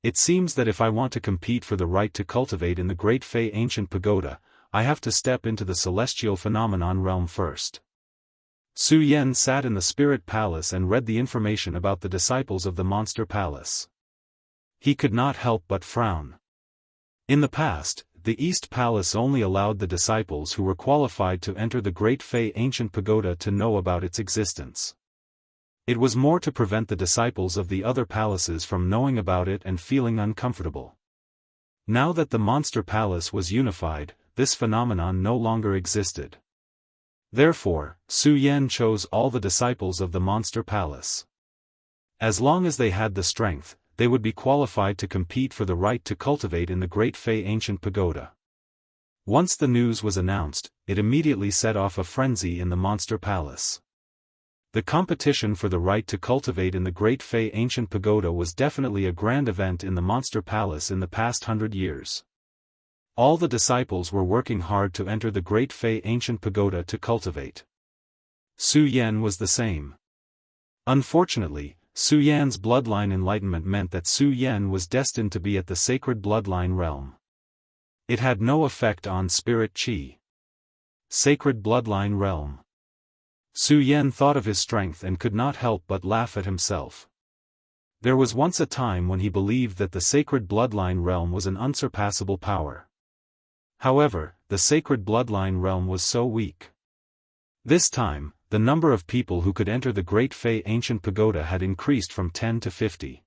It seems that if I want to compete for the right to cultivate in the Great Fei ancient pagoda, I have to step into the Celestial Phenomenon realm first. Su Yan sat in the Spirit Palace and read the information about the disciples of the Monster Palace. He could not help but frown. In the past, the East Palace only allowed the disciples who were qualified to enter the Great Fei ancient pagoda to know about its existence. It was more to prevent the disciples of the other palaces from knowing about it and feeling uncomfortable. Now that the Monster Palace was unified, this phenomenon no longer existed. Therefore, Su Yan chose all the disciples of the Monster Palace. As long as they had the strength, they would be qualified to compete for the right to cultivate in the Great Fei ancient pagoda. Once the news was announced, it immediately set off a frenzy in the Monster Palace. The competition for the right to cultivate in the Great Fei ancient pagoda was definitely a grand event in the Monster Palace in the past 100 years. All the disciples were working hard to enter the Great Fei ancient pagoda to cultivate. Su Yan was the same. Unfortunately, Su Yan's bloodline enlightenment meant that Su Yan was destined to be at the sacred bloodline realm. It had no effect on spirit qi. Sacred bloodline realm. Su Yan thought of his strength and could not help but laugh at himself. There was once a time when he believed that the sacred bloodline realm was an unsurpassable power. However, the sacred bloodline realm was so weak. This time, the number of people who could enter the Great Fei ancient pagoda had increased from 10 to 50.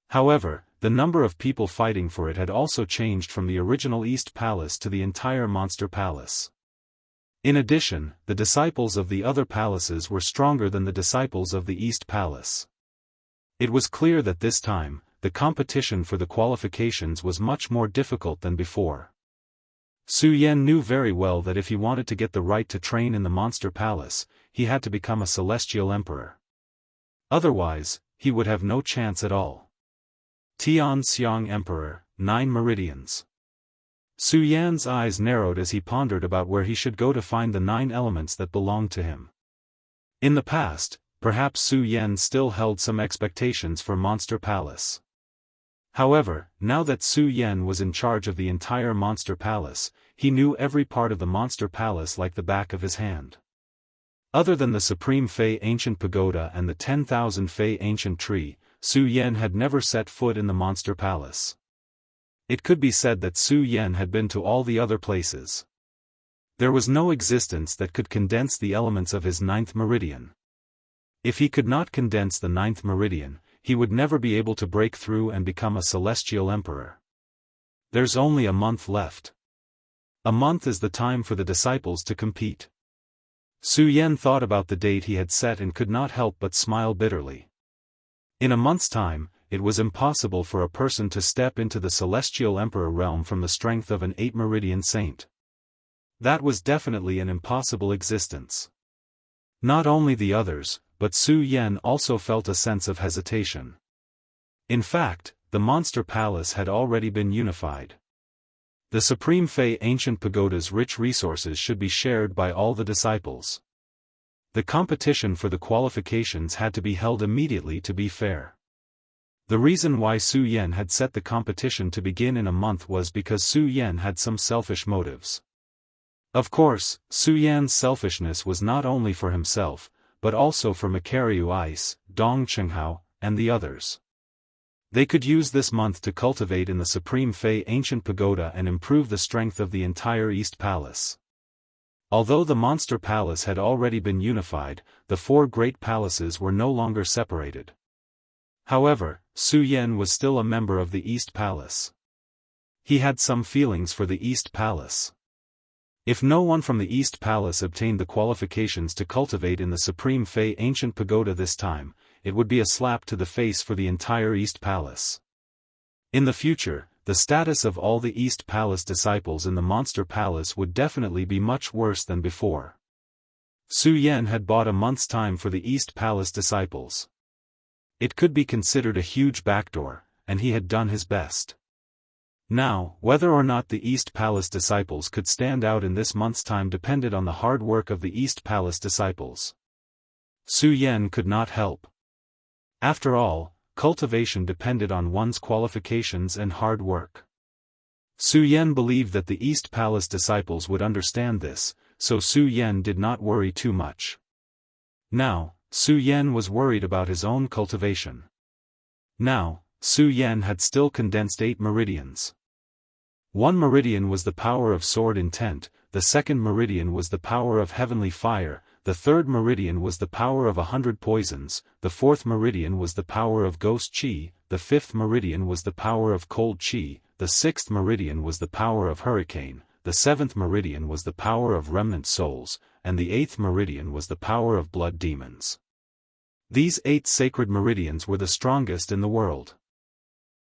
However, the number of people fighting for it had also changed from the original East Palace to the entire Monster Palace. In addition, the disciples of the other palaces were stronger than the disciples of the East Palace. It was clear that this time, the competition for the qualifications was much more difficult than before. Su Yan knew very well that if he wanted to get the right to train in the Monster Palace, he had to become a celestial emperor. Otherwise, he would have no chance at all. Tian Xiang Emperor, 9 Meridians. Su Yan's eyes narrowed as he pondered about where he should go to find the 9 elements that belonged to him. In the past, perhaps Su Yan still held some expectations for Monster Palace. However, now that Su Yan was in charge of the entire Monster Palace, he knew every part of the Monster Palace like the back of his hand. Other than the Supreme Fei Ancient Pagoda and the 10,000 Fei Ancient Tree, Su Yan had never set foot in the Monster Palace. It could be said that Su Yan had been to all the other places. There was no existence that could condense the elements of his ninth meridian. If he could not condense the ninth meridian, he would never be able to break through and become a celestial emperor. There's only a month left. A month is the time for the disciples to compete. Su Yan thought about the date he had set and could not help but smile bitterly. In a month's time, it was impossible for a person to step into the celestial emperor realm from the strength of an 8-meridian saint. That was definitely an impossible existence. Not only the others, but Su Yan also felt a sense of hesitation. In fact, the Monster Palace had already been unified. The Supreme Fei Ancient Pagoda's rich resources should be shared by all the disciples. The competition for the qualifications had to be held immediately to be fair. The reason why Su Yan had set the competition to begin in a month was because Su Yan had some selfish motives. Of course, Su Yan's selfishness was not only for himself, but also for Makaryu Ice, Dong Chenghao, and the others. They could use this month to cultivate in the Supreme Fei Ancient Pagoda and improve the strength of the entire East Palace. Although the Monster Palace had already been unified, the 4 great palaces were no longer separated. However, Su Yan was still a member of the East Palace. He had some feelings for the East Palace. If no one from the East Palace obtained the qualifications to cultivate in the Supreme Fei Ancient Pagoda this time, it would be a slap to the face for the entire East Palace. In the future, the status of all the East Palace disciples in the Monster Palace would definitely be much worse than before. Su Yan had bought a month's time for the East Palace disciples. It could be considered a huge backdoor, and he had done his best. Now, whether or not the East Palace disciples could stand out in this month's time depended on the hard work of the East Palace disciples. Su Yan could not help. After all, cultivation depended on one's qualifications and hard work. Su Yan believed that the East Palace disciples would understand this, so Su Yan did not worry too much. Now, Su Yan was worried about his own cultivation. Now, Su Yan had still condensed 8 meridians. 1 meridian was the power of sword intent, the 2nd meridian was the power of heavenly fire, the 3rd meridian was the power of 100 poisons, the 4th meridian was the power of ghost chi, the 5th meridian was the power of cold chi, the 6th meridian was the power of hurricane, the 7th meridian was the power of remnant souls, and the 8th meridian was the power of blood demons. These 8 sacred meridians were the strongest in the world.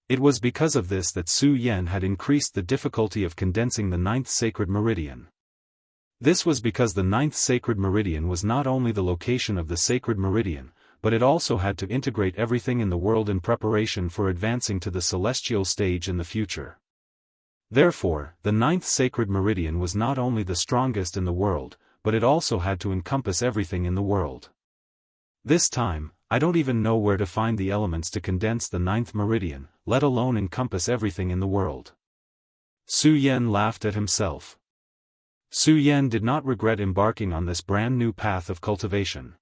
It was because of this that Su Yan had increased the difficulty of condensing the 9th sacred meridian. This was because the 9th sacred meridian was not only the location of the sacred meridian, but it also had to integrate everything in the world in preparation for advancing to the celestial stage in the future. Therefore, the 9th sacred meridian was not only the strongest in the world, but it also had to encompass everything in the world. This time, I don't even know where to find the elements to condense the 9th meridian, let alone encompass everything in the world. Su Yan laughed at himself. Su Yan did not regret embarking on this brand new path of cultivation.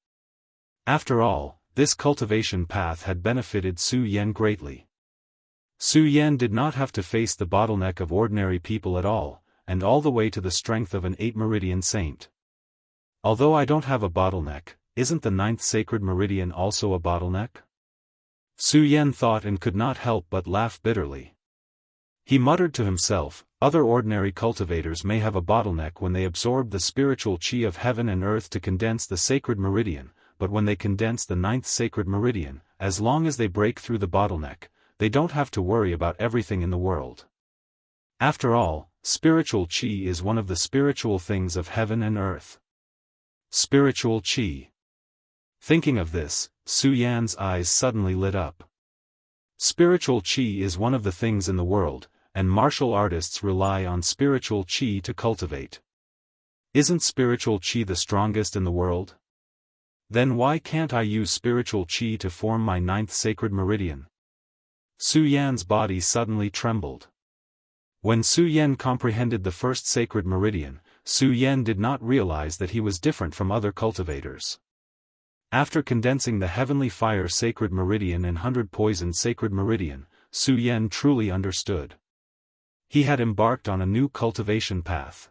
After all, this cultivation path had benefited Su Yan greatly. Su Yan did not have to face the bottleneck of ordinary people at all, and all the way to the strength of an 8-meridian saint. Although I don't have a bottleneck, isn't the 9th sacred meridian also a bottleneck? Su Yan thought and could not help but laugh bitterly. He muttered to himself, other ordinary cultivators may have a bottleneck when they absorb the spiritual chi of heaven and earth to condense the sacred meridian, but when they condense the 9th sacred meridian, as long as they break through the bottleneck, they don't have to worry about everything in the world. After all, spiritual chi is one of the spiritual things of heaven and earth. Spiritual chi. Thinking of this, Su Yan's eyes suddenly lit up. Spiritual chi is one of the things in the world, and martial artists rely on spiritual chi to cultivate. Isn't spiritual chi the strongest in the world? Then why can't I use spiritual chi to form my 9th sacred meridian? Su Yan's body suddenly trembled. When Su Yan comprehended the 1st sacred meridian, Su Yan did not realize that he was different from other cultivators. After condensing the Heavenly Fire Sacred Meridian and 100 Poison Sacred Meridian, Su Yan truly understood. He had embarked on a new cultivation path.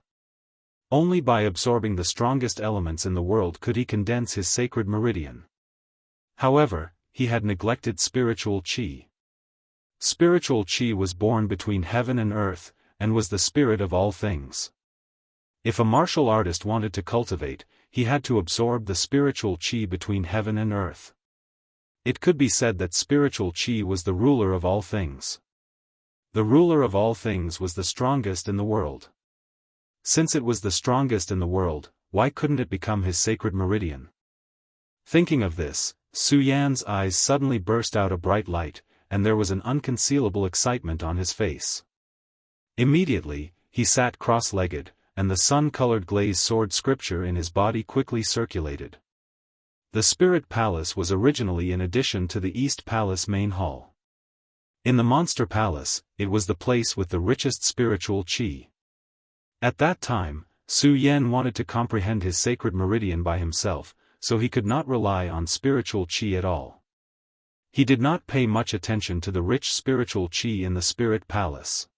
Only by absorbing the strongest elements in the world could he condense his sacred meridian. However, he had neglected spiritual qi. Spiritual qi was born between heaven and earth, and was the spirit of all things. If a martial artist wanted to cultivate, he had to absorb the spiritual qi between heaven and earth. It could be said that spiritual qi was the ruler of all things. The ruler of all things was the strongest in the world. Since it was the strongest in the world, why couldn't it become his sacred meridian? Thinking of this, Su Yan's eyes suddenly burst out a bright light, and there was an unconcealable excitement on his face. Immediately, he sat cross-legged, and the sun-colored glazed sword scripture in his body quickly circulated. The Spirit Palace was originally in addition to the East Palace main hall. In the Monster Palace, it was the place with the richest spiritual qi. At that time, Su Yan wanted to comprehend his sacred meridian by himself, so he could not rely on spiritual qi at all. He did not pay much attention to the rich spiritual qi in the Spirit Palace.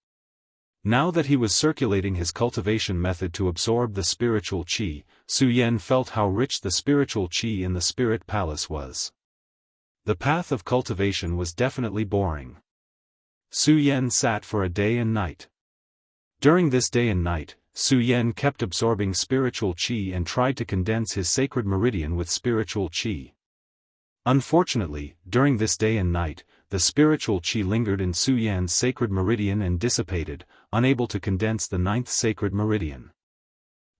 Now that he was circulating his cultivation method to absorb the spiritual qi, Su Yan felt how rich the spiritual qi in the Spirit Palace was. The path of cultivation was definitely boring. Su Yan sat for a day and night. During this day and night, Su Yan kept absorbing spiritual qi and tried to condense his sacred meridian with spiritual qi. Unfortunately, during this day and night, the spiritual qi lingered in Su Yan's sacred meridian and dissipated, unable to condense the 9th sacred meridian.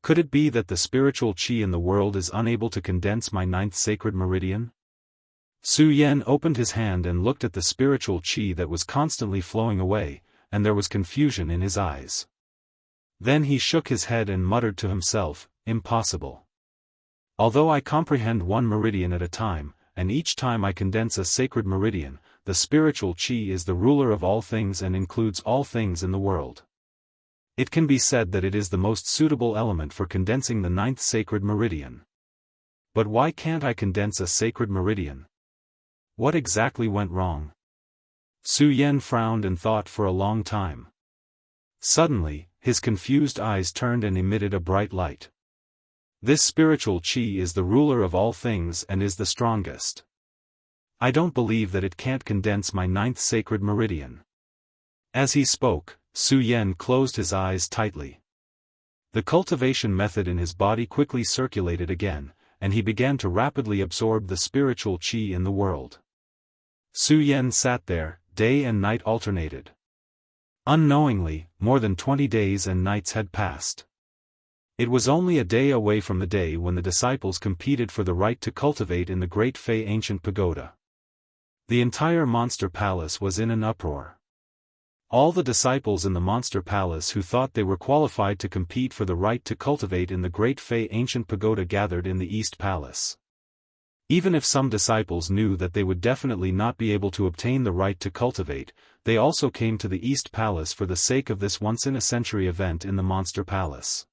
Could it be that the spiritual qi in the world is unable to condense my 9th sacred meridian? Su Yan opened his hand and looked at the spiritual qi that was constantly flowing away, and there was confusion in his eyes. Then he shook his head and muttered to himself, "Impossible. Although I comprehend one meridian at a time, and each time I condense a sacred meridian, the spiritual qi is the ruler of all things and includes all things in the world. It can be said that it is the most suitable element for condensing the 9th sacred meridian. But why can't I condense a sacred meridian? What exactly went wrong?" Su Yan frowned and thought for a long time. Suddenly, his confused eyes turned and emitted a bright light. This spiritual qi is the ruler of all things and is the strongest. I don't believe that it can't condense my 9th sacred meridian. As he spoke, Su Yan closed his eyes tightly. The cultivation method in his body quickly circulated again, and he began to rapidly absorb the spiritual qi in the world. Su Yan sat there, day and night alternated. Unknowingly, more than 20 days and nights had passed. It was only a day away from the day when the disciples competed for the right to cultivate in the Great Fei Ancient Pagoda. The entire Monster Palace was in an uproar. All the disciples in the Monster Palace who thought they were qualified to compete for the right to cultivate in the Great Fei Ancient Pagoda gathered in the East Palace. Even if some disciples knew that they would definitely not be able to obtain the right to cultivate, they also came to the East Palace for the sake of this once-in-a-century event in the Monster Palace.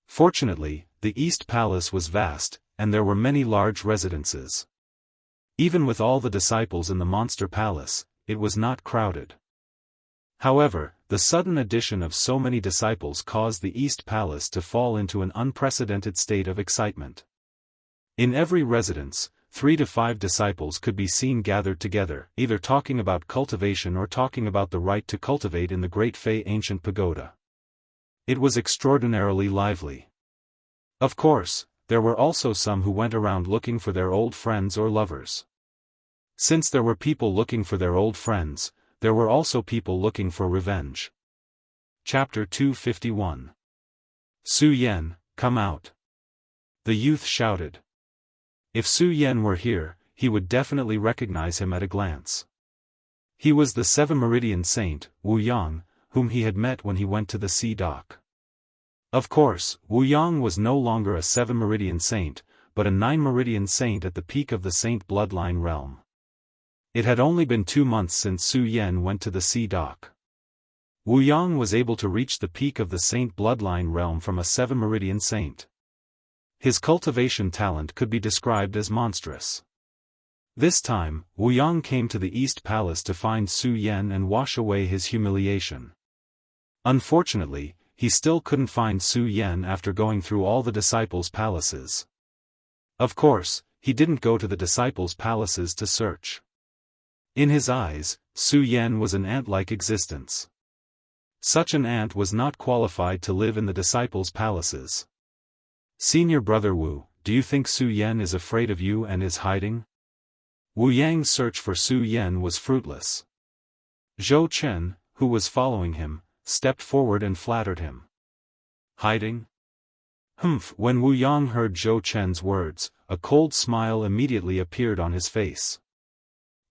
Fortunately, the East Palace was vast, and there were many large residences. Even with all the disciples in the Monster Palace, it was not crowded. However, the sudden addition of so many disciples caused the East Palace to fall into an unprecedented state of excitement. In every residence, 3 to 5 disciples could be seen gathered together, either talking about cultivation or talking about the right to cultivate in the Great Fei Ancient Pagoda. It was extraordinarily lively. Of course, there were also some who went around looking for their old friends or lovers. Since there were people looking for their old friends, there were also people looking for revenge. Chapter 251. Su Yan, come out. The youth shouted. If Su Yan were here, he would definitely recognize him at a glance. He was the 7-meridian saint, Wu Yang, whom he had met when he went to the sea dock. Of course, Wu Yang was no longer a 7-meridian saint, but a 9-meridian saint at the peak of the saint bloodline realm. It had only been 2 months since Su Yan went to the sea dock. Wu Yang was able to reach the peak of the saint bloodline realm from a 7-meridian saint. His cultivation talent could be described as monstrous. This time, Wu Yang came to the East Palace to find Su Yan and wash away his humiliation. Unfortunately, he still couldn't find Su Yan after going through all the disciples' palaces. Of course, he didn't go to the disciples' palaces to search. In his eyes, Su Yan was an ant-like existence. Such an ant was not qualified to live in the disciples' palaces. Senior brother Wu, do you think Su Yan is afraid of you and is hiding? Wu Yang's search for Su Yan was fruitless. Zhou Chen, who was following him, stepped forward and flattered him. Hiding? Humph! When Wu Yang heard Zhou Chen's words, a cold smile immediately appeared on his face.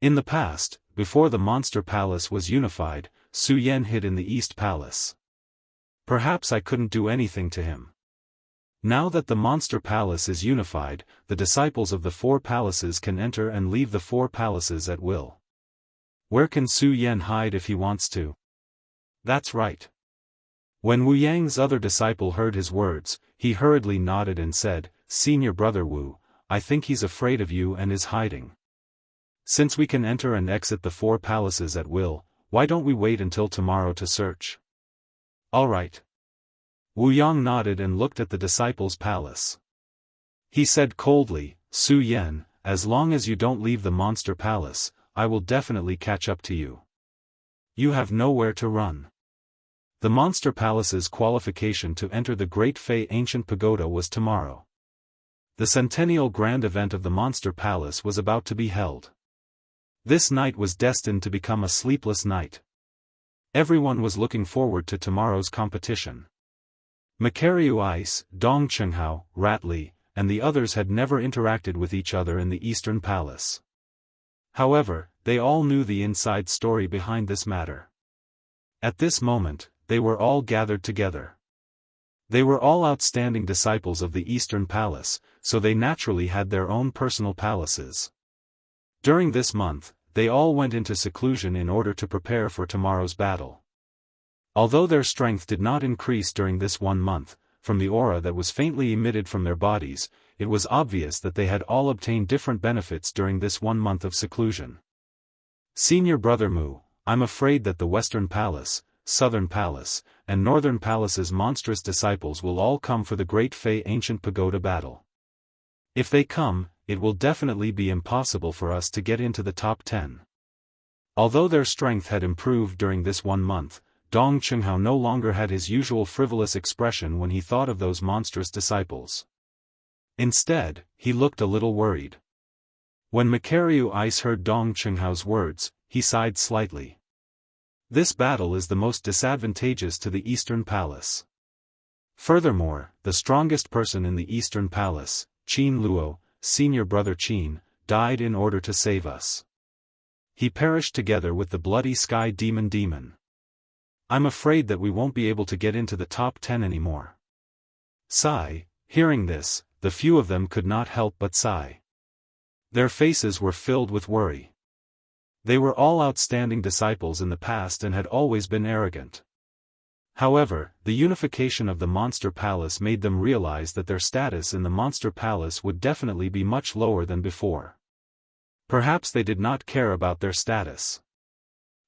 In the past, before the Monster Palace was unified, Su Yan hid in the East Palace. Perhaps I couldn't do anything to him. Now that the Monster Palace is unified, the disciples of the 4 palaces can enter and leave the 4 palaces at will. Where can Su Yan hide if he wants to? That's right. When Wu Yang's other disciple heard his words, he hurriedly nodded and said, Senior brother Wu, I think he's afraid of you and is hiding. Since we can enter and exit the 4 palaces at will, why don't we wait until tomorrow to search? All right. Wu Yang nodded and looked at the disciples' palace. He said coldly, Su Yan, as long as you don't leave the Monster Palace, I will definitely catch up to you. You have nowhere to run. The Monster Palace's qualification to enter the Great Fei Ancient Pagoda was tomorrow. The centennial grand event of the Monster Palace was about to be held. This night was destined to become a sleepless night. Everyone was looking forward to tomorrow's competition. Makaryu Ice, Dong Chenghao, Rat Li, and the others had never interacted with each other in the Eastern Palace. However, they all knew the inside story behind this matter. At this moment, they were all gathered together. They were all outstanding disciples of the Eastern Palace, so they naturally had their own personal palaces. During this month, they all went into seclusion in order to prepare for tomorrow's battle. Although their strength did not increase during this 1 month, from the aura that was faintly emitted from their bodies, it was obvious that they had all obtained different benefits during this 1 month of seclusion. Senior brother Mu, I'm afraid that the Western Palace, Southern Palace, and Northern Palace's monstrous disciples will all come for the Great Fei Ancient Pagoda battle. If they come, it will definitely be impossible for us to get into the top 10. Although their strength had improved during this 1 month, Dong Chenghao no longer had his usual frivolous expression when he thought of those monstrous disciples. Instead, he looked a little worried. When Makaryu Ice heard Dong Chenghao's words, he sighed slightly. This battle is the most disadvantageous to the Eastern Palace. Furthermore, the strongest person in the Eastern Palace, Qin Luo, senior brother Qin, died in order to save us. He perished together with the bloody sky demon. I'm afraid that we won't be able to get into the top 10 anymore. Sigh. Hearing this, the few of them could not help but sigh. Their faces were filled with worry. They were all outstanding disciples in the past and had always been arrogant. However, the unification of the Monster Palace made them realize that their status in the Monster Palace would definitely be much lower than before. Perhaps they did not care about their status.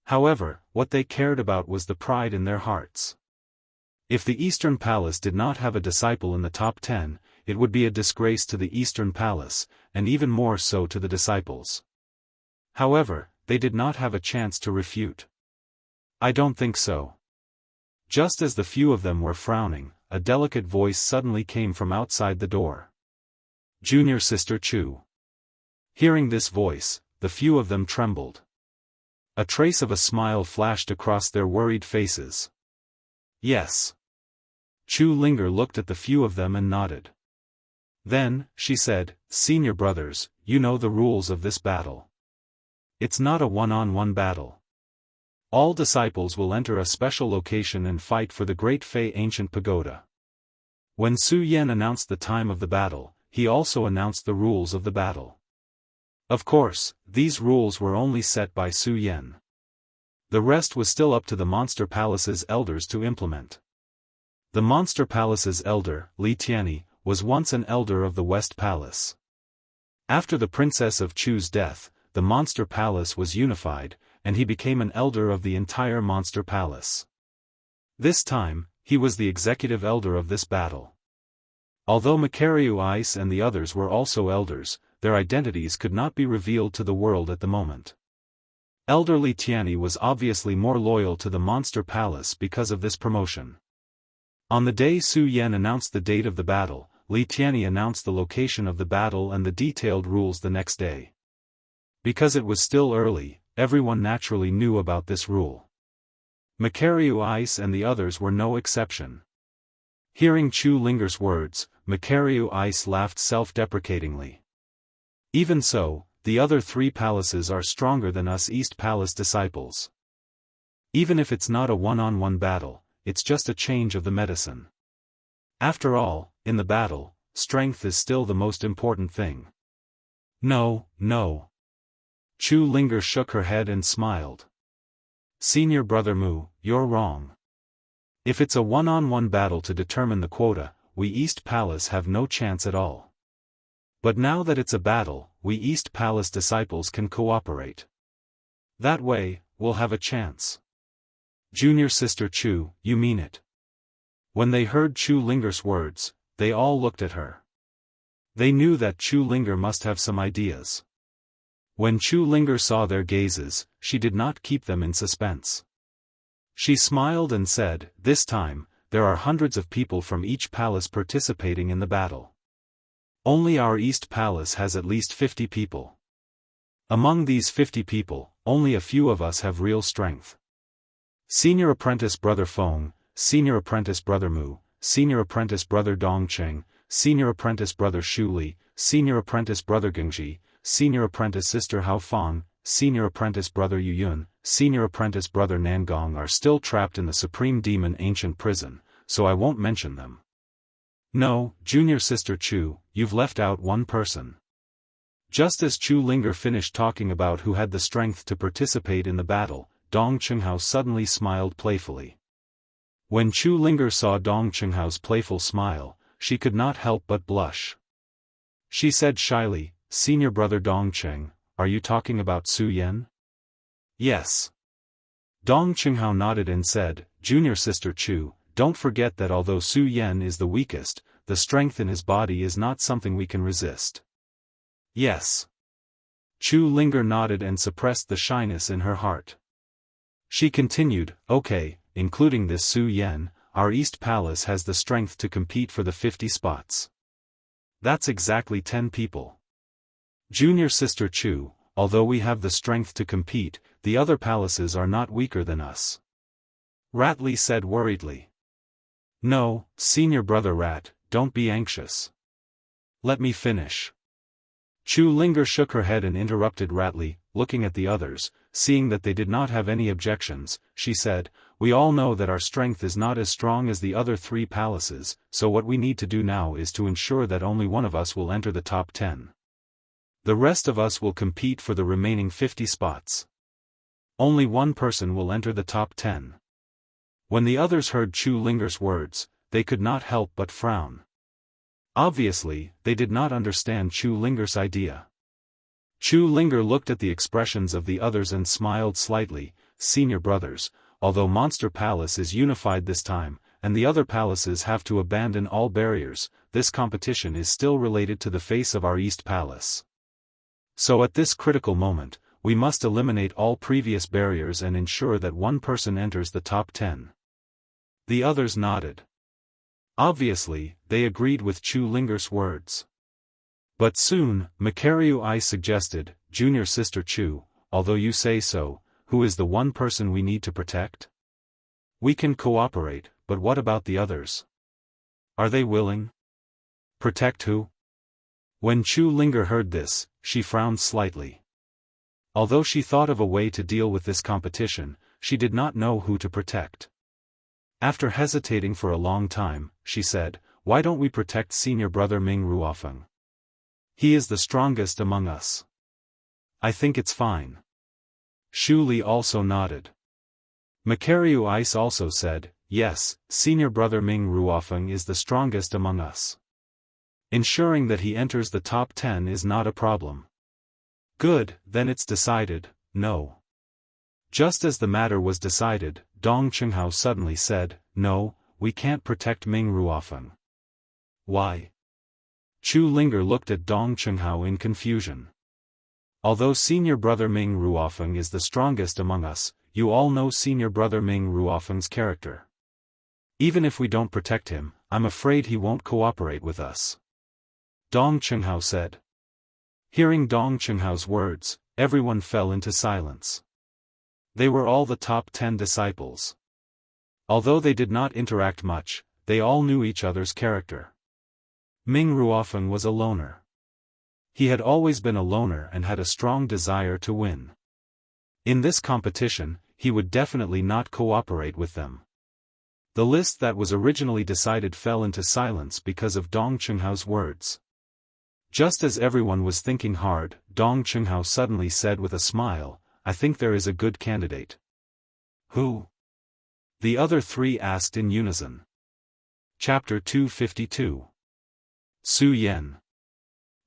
However, what they cared about was the pride in their hearts. If the Eastern Palace did not have a disciple in the top 10, it would be a disgrace to the Eastern Palace, and even more so to the disciples. However, they did not have a chance to refute. I don't think so. Just as the few of them were frowning, a delicate voice suddenly came from outside the door. Junior Sister Chu. Hearing this voice, the few of them trembled. A trace of a smile flashed across their worried faces. Yes. Chu Linger looked at the few of them and nodded. Then, she said, Senior brothers, you know the rules of this battle. It's not a one-on-one battle. All disciples will enter a special location and fight for the Great Fei Ancient Pagoda. When Su Yan announced the time of the battle, he also announced the rules of the battle. Of course, these rules were only set by Su Yan. The rest was still up to the Monster Palace's elders to implement. The Monster Palace's elder, Li Tianyi, was once an elder of the West Palace. After the Princess of Chu's death, the Monster Palace was unified, and he became an elder of the entire Monster Palace. This time, he was the executive elder of this battle. Although Makariu Ice and the others were also elders, their identities could not be revealed to the world at the moment. Elder Li Tianyi was obviously more loyal to the Monster Palace because of this promotion. On the day Su Yan announced the date of the battle, Li Tianyi announced the location of the battle and the detailed rules the next day. Because it was still early, everyone naturally knew about this rule. Makariu Ice and the others were no exception. Hearing Chu Linger's words, Makariu Ice laughed self-deprecatingly. Even so, the other three palaces are stronger than us East Palace disciples. Even if it's not a one-on-one battle, it's just a change of the medicine. After all, in the battle, strength is still the most important thing. No, no. Chu Linger shook her head and smiled. Senior Brother Mu, you're wrong. If it's a one-on-one battle to determine the quota, we East Palace have no chance at all. But now that it's a battle, we East Palace disciples can cooperate. That way, we'll have a chance. Junior Sister Chu, you mean it? When they heard Chu Linger's words, they all looked at her. They knew that Chu Linger must have some ideas. When Chu Linger saw their gazes, she did not keep them in suspense. She smiled and said, "This time, there are hundreds of people from each palace participating in the battle. Only our East Palace has at least 50 people. Among these 50 people, only a few of us have real strength. Senior Apprentice Brother Feng, Senior Apprentice Brother Mu, Senior Apprentice Brother Dongqing, Senior Apprentice Brother Shu Li, Senior Apprentice Brother Gengji, Senior Apprentice Sister Xiaofan, Senior Apprentice Brother Yuyun, Senior Apprentice Brother Nangong are still trapped in the Supreme Demon Ancient Prison, so I won't mention them. No, Junior Sister Chu, you've left out one person." Just as Chu Linger finished talking about who had the strength to participate in the battle, Dong Qinghao suddenly smiled playfully. When Chu Linger saw Dong Qinghao's playful smile, she could not help but blush. She said shyly, "Senior Brother Dongqing, are you talking about Su Yan?" "Yes." Dong Qinghao nodded and said, "Junior Sister Chu, don't forget that although Su Yan is the weakest, the strength in his body is not something we can resist." "Yes." Chu Linger nodded and suppressed the shyness in her heart. She continued, "Okay, including this Su Yan, our East Palace has the strength to compete for the 50 spots. That's exactly 10 people. Junior Sister Chu, although we have the strength to compete, the other palaces are not weaker than us." Ratli said worriedly. "No, Senior Brother Rat, don't be anxious. Let me finish." Chu Linger shook her head and interrupted Ratli, looking at the others, seeing that they did not have any objections, she said, "We all know that our strength is not as strong as the other three palaces, so what we need to do now is to ensure that only one of us will enter the top 10. The rest of us will compete for the remaining 50 spots. Only one person will enter the top 10. When the others heard Chu Linger's words, they could not help but frown. Obviously, they did not understand Chu Linger's idea. Chu Linger looked at the expressions of the others and smiled slightly. "Senior brothers, although Monster Palace is unified this time, and the other palaces have to abandon all barriers, this competition is still related to the face of our East Palace. So at this critical moment, we must eliminate all previous barriers and ensure that one person enters the top 10. The others nodded. Obviously, they agreed with Chu Linger's words. But soon, Makariu I suggested, "Junior Sister Chu, although you say so, who is the one person we need to protect? We can cooperate, but what about the others? Are they willing? Protect who?" When Chu Linger heard this, she frowned slightly. Although she thought of a way to deal with this competition, she did not know who to protect. After hesitating for a long time, she said, "Why don't we protect Senior Brother Ming Ruofeng? He is the strongest among us. I think it's fine." Shu Li also nodded. Makaryu Ice also said, yes, senior brother Ming Ruofeng is the strongest among us. Ensuring that he enters the top 10 is not a problem. Good, then it's decided, no. Just as the matter was decided, Dong Qinghao suddenly said, no, we can't protect Ming Ruofeng. Why? Chu Linger looked at Dong Qinghao in confusion. Although senior brother Ming Ruofeng is the strongest among us, you all know senior brother Ming Ruofeng's character. Even if we don't protect him, I'm afraid he won't cooperate with us. Dong Qinghao said. Hearing Dong Qinghao's words, everyone fell into silence. They were all the top 10 disciples. Although they did not interact much, they all knew each other's character. Ming Ruofeng was a loner. He had always been a loner and had a strong desire to win. In this competition, he would definitely not cooperate with them. The list that was originally decided fell into silence because of Dong Qinghao's words. Just as everyone was thinking hard, Dong Qinghao suddenly said with a smile, I think there is a good candidate. Who? The other three asked in unison. Chapter 252. Su Yan.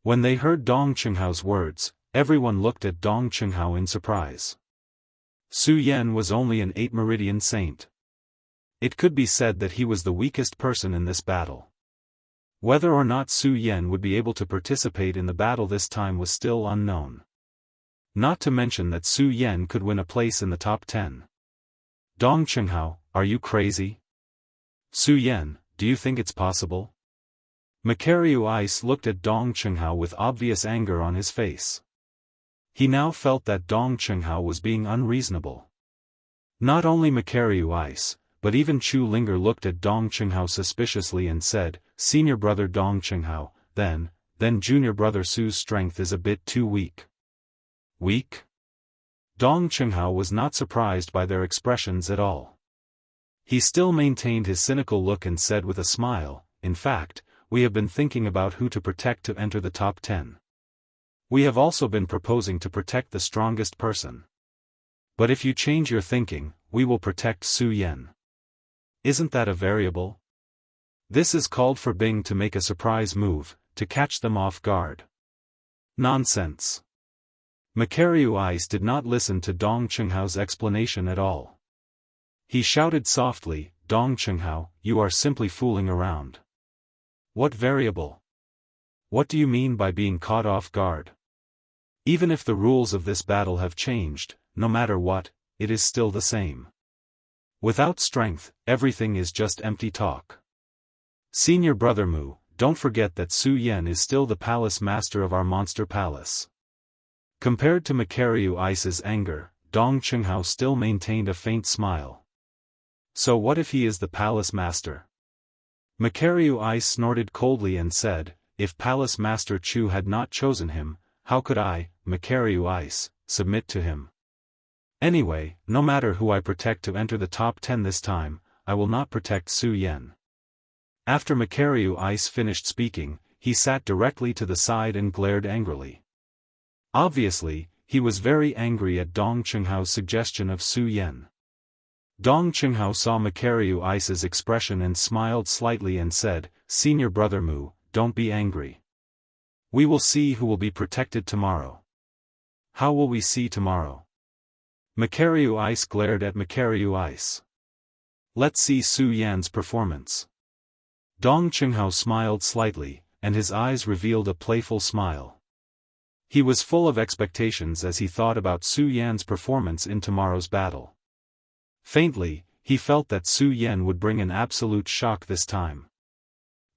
When they heard Dong Qinghao's words, everyone looked at Dong Qinghao in surprise. Su Yan was only an 8 meridian saint. It could be said that he was the weakest person in this battle. Whether or not Su Yan would be able to participate in the battle this time was still unknown. Not to mention that Su Yan could win a place in the top 10. Dong Qinghao, are you crazy? Su Yan, do you think it's possible? Makaryu Ice looked at Dong Qinghao with obvious anger on his face. He now felt that Dong Qinghao was being unreasonable. Not only Makaryu Ice, but even Chu Linger looked at Dong Qinghao suspiciously and said, Senior brother Dong Qinghao, then junior brother Su's strength is a bit too weak. Weak? Dong Qinghao was not surprised by their expressions at all. He still maintained his cynical look and said with a smile, in fact, we have been thinking about who to protect to enter the top 10. We have also been proposing to protect the strongest person. But if you change your thinking, we will protect Su Yan. Isn't that a variable? This is called for Bing to make a surprise move, to catch them off guard. Nonsense. Makaryu Ice did not listen to Dong Qinghao's explanation at all. He shouted softly, Dong Qinghao, you are simply fooling around. What variable? What do you mean by being caught off guard? Even if the rules of this battle have changed, no matter what, it is still the same. Without strength, everything is just empty talk. Senior brother Mu, don't forget that Su Yan is still the palace master of our monster palace. Compared to Makaryu Ice's anger, Dong Qinghao still maintained a faint smile. So what if he is the palace master? Makaryu Ice snorted coldly and said, if Palace Master Chu had not chosen him, how could I, Makaryu Ice, submit to him? Anyway, no matter who I protect to enter the top 10 this time, I will not protect Su Yan. After Makaryu Ice finished speaking, he sat directly to the side and glared angrily. Obviously, he was very angry at Dong Qinghao's suggestion of Su Yan. Dong Qinghao saw Makaryu Ice's expression and smiled slightly and said, Senior brother Mu, don't be angry. We will see who will be protected tomorrow. How will we see tomorrow? Makaryu Ice glared at Makaryu Ice. Let's see Su Yan's performance. Dong Qinghao smiled slightly, and his eyes revealed a playful smile. He was full of expectations as he thought about Su Yan's performance in tomorrow's battle. Faintly, he felt that Su Yan would bring an absolute shock this time.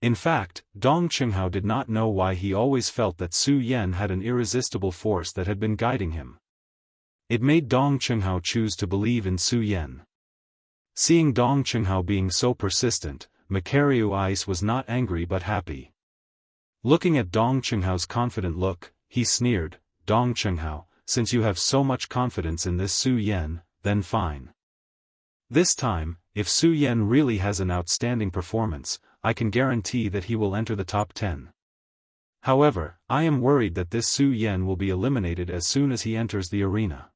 In fact, Dong Qinghao did not know why he always felt that Su Yan had an irresistible force that had been guiding him. It made Dong Qinghao choose to believe in Su Yan. Seeing Dong Qinghao being so persistent, Makaryu Ice was not angry but happy. Looking at Dong Qinghao's confident look, he sneered, Dong Qinghao, since you have so much confidence in this Su Yan, then fine. This time, if Su Yan really has an outstanding performance, I can guarantee that he will enter the top 10. However, I am worried that this Su Yan will be eliminated as soon as he enters the arena.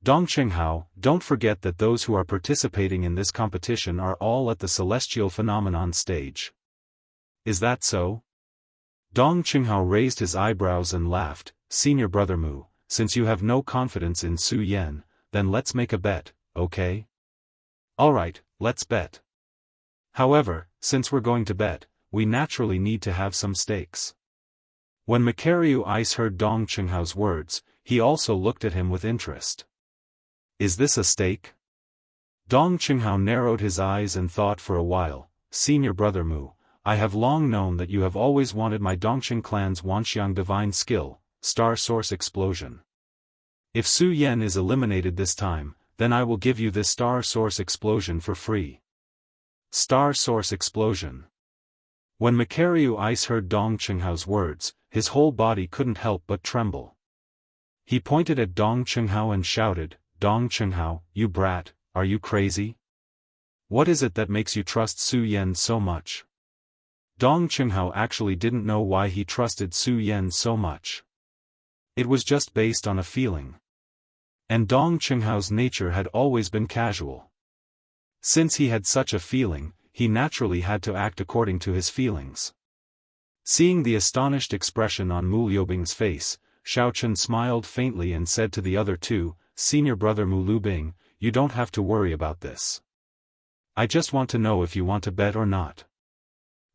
Dong Qinghao, don't forget that those who are participating in this competition are all at the celestial phenomenon stage. Is that so? Dong Qinghao raised his eyebrows and laughed. Senior brother Mu, since you have no confidence in Su Yan, then let's make a bet, okay? Alright, let's bet. However, since we're going to bet, we naturally need to have some stakes. When Macario Ice heard Dong Qinghao's words, he also looked at him with interest. Is this a stake? Dong Qinghao narrowed his eyes and thought for a while. Senior brother Mu, I have long known that you have always wanted my Dongqing clan's Wanxiang divine skill, Star Source Explosion. If Su Yan is eliminated this time, then I will give you this Star Source Explosion for free. Star Source Explosion. When Macario Ice heard Dong Qinghao's words, his whole body couldn't help but tremble. He pointed at Dong Qinghao and shouted, Dong Qinghao, you brat, are you crazy? What is it that makes you trust Su Yan so much? Dong Qinghao actually didn't know why he trusted Su Yan so much. It was just based on a feeling. And Dong Qinghao's nature had always been casual. Since he had such a feeling, he naturally had to act according to his feelings. Seeing the astonished expression on Mu Liubing's face, Xiaochen smiled faintly and said to the other two, Senior brother Mu Liubing, you don't have to worry about this. I just want to know if you want to bet or not.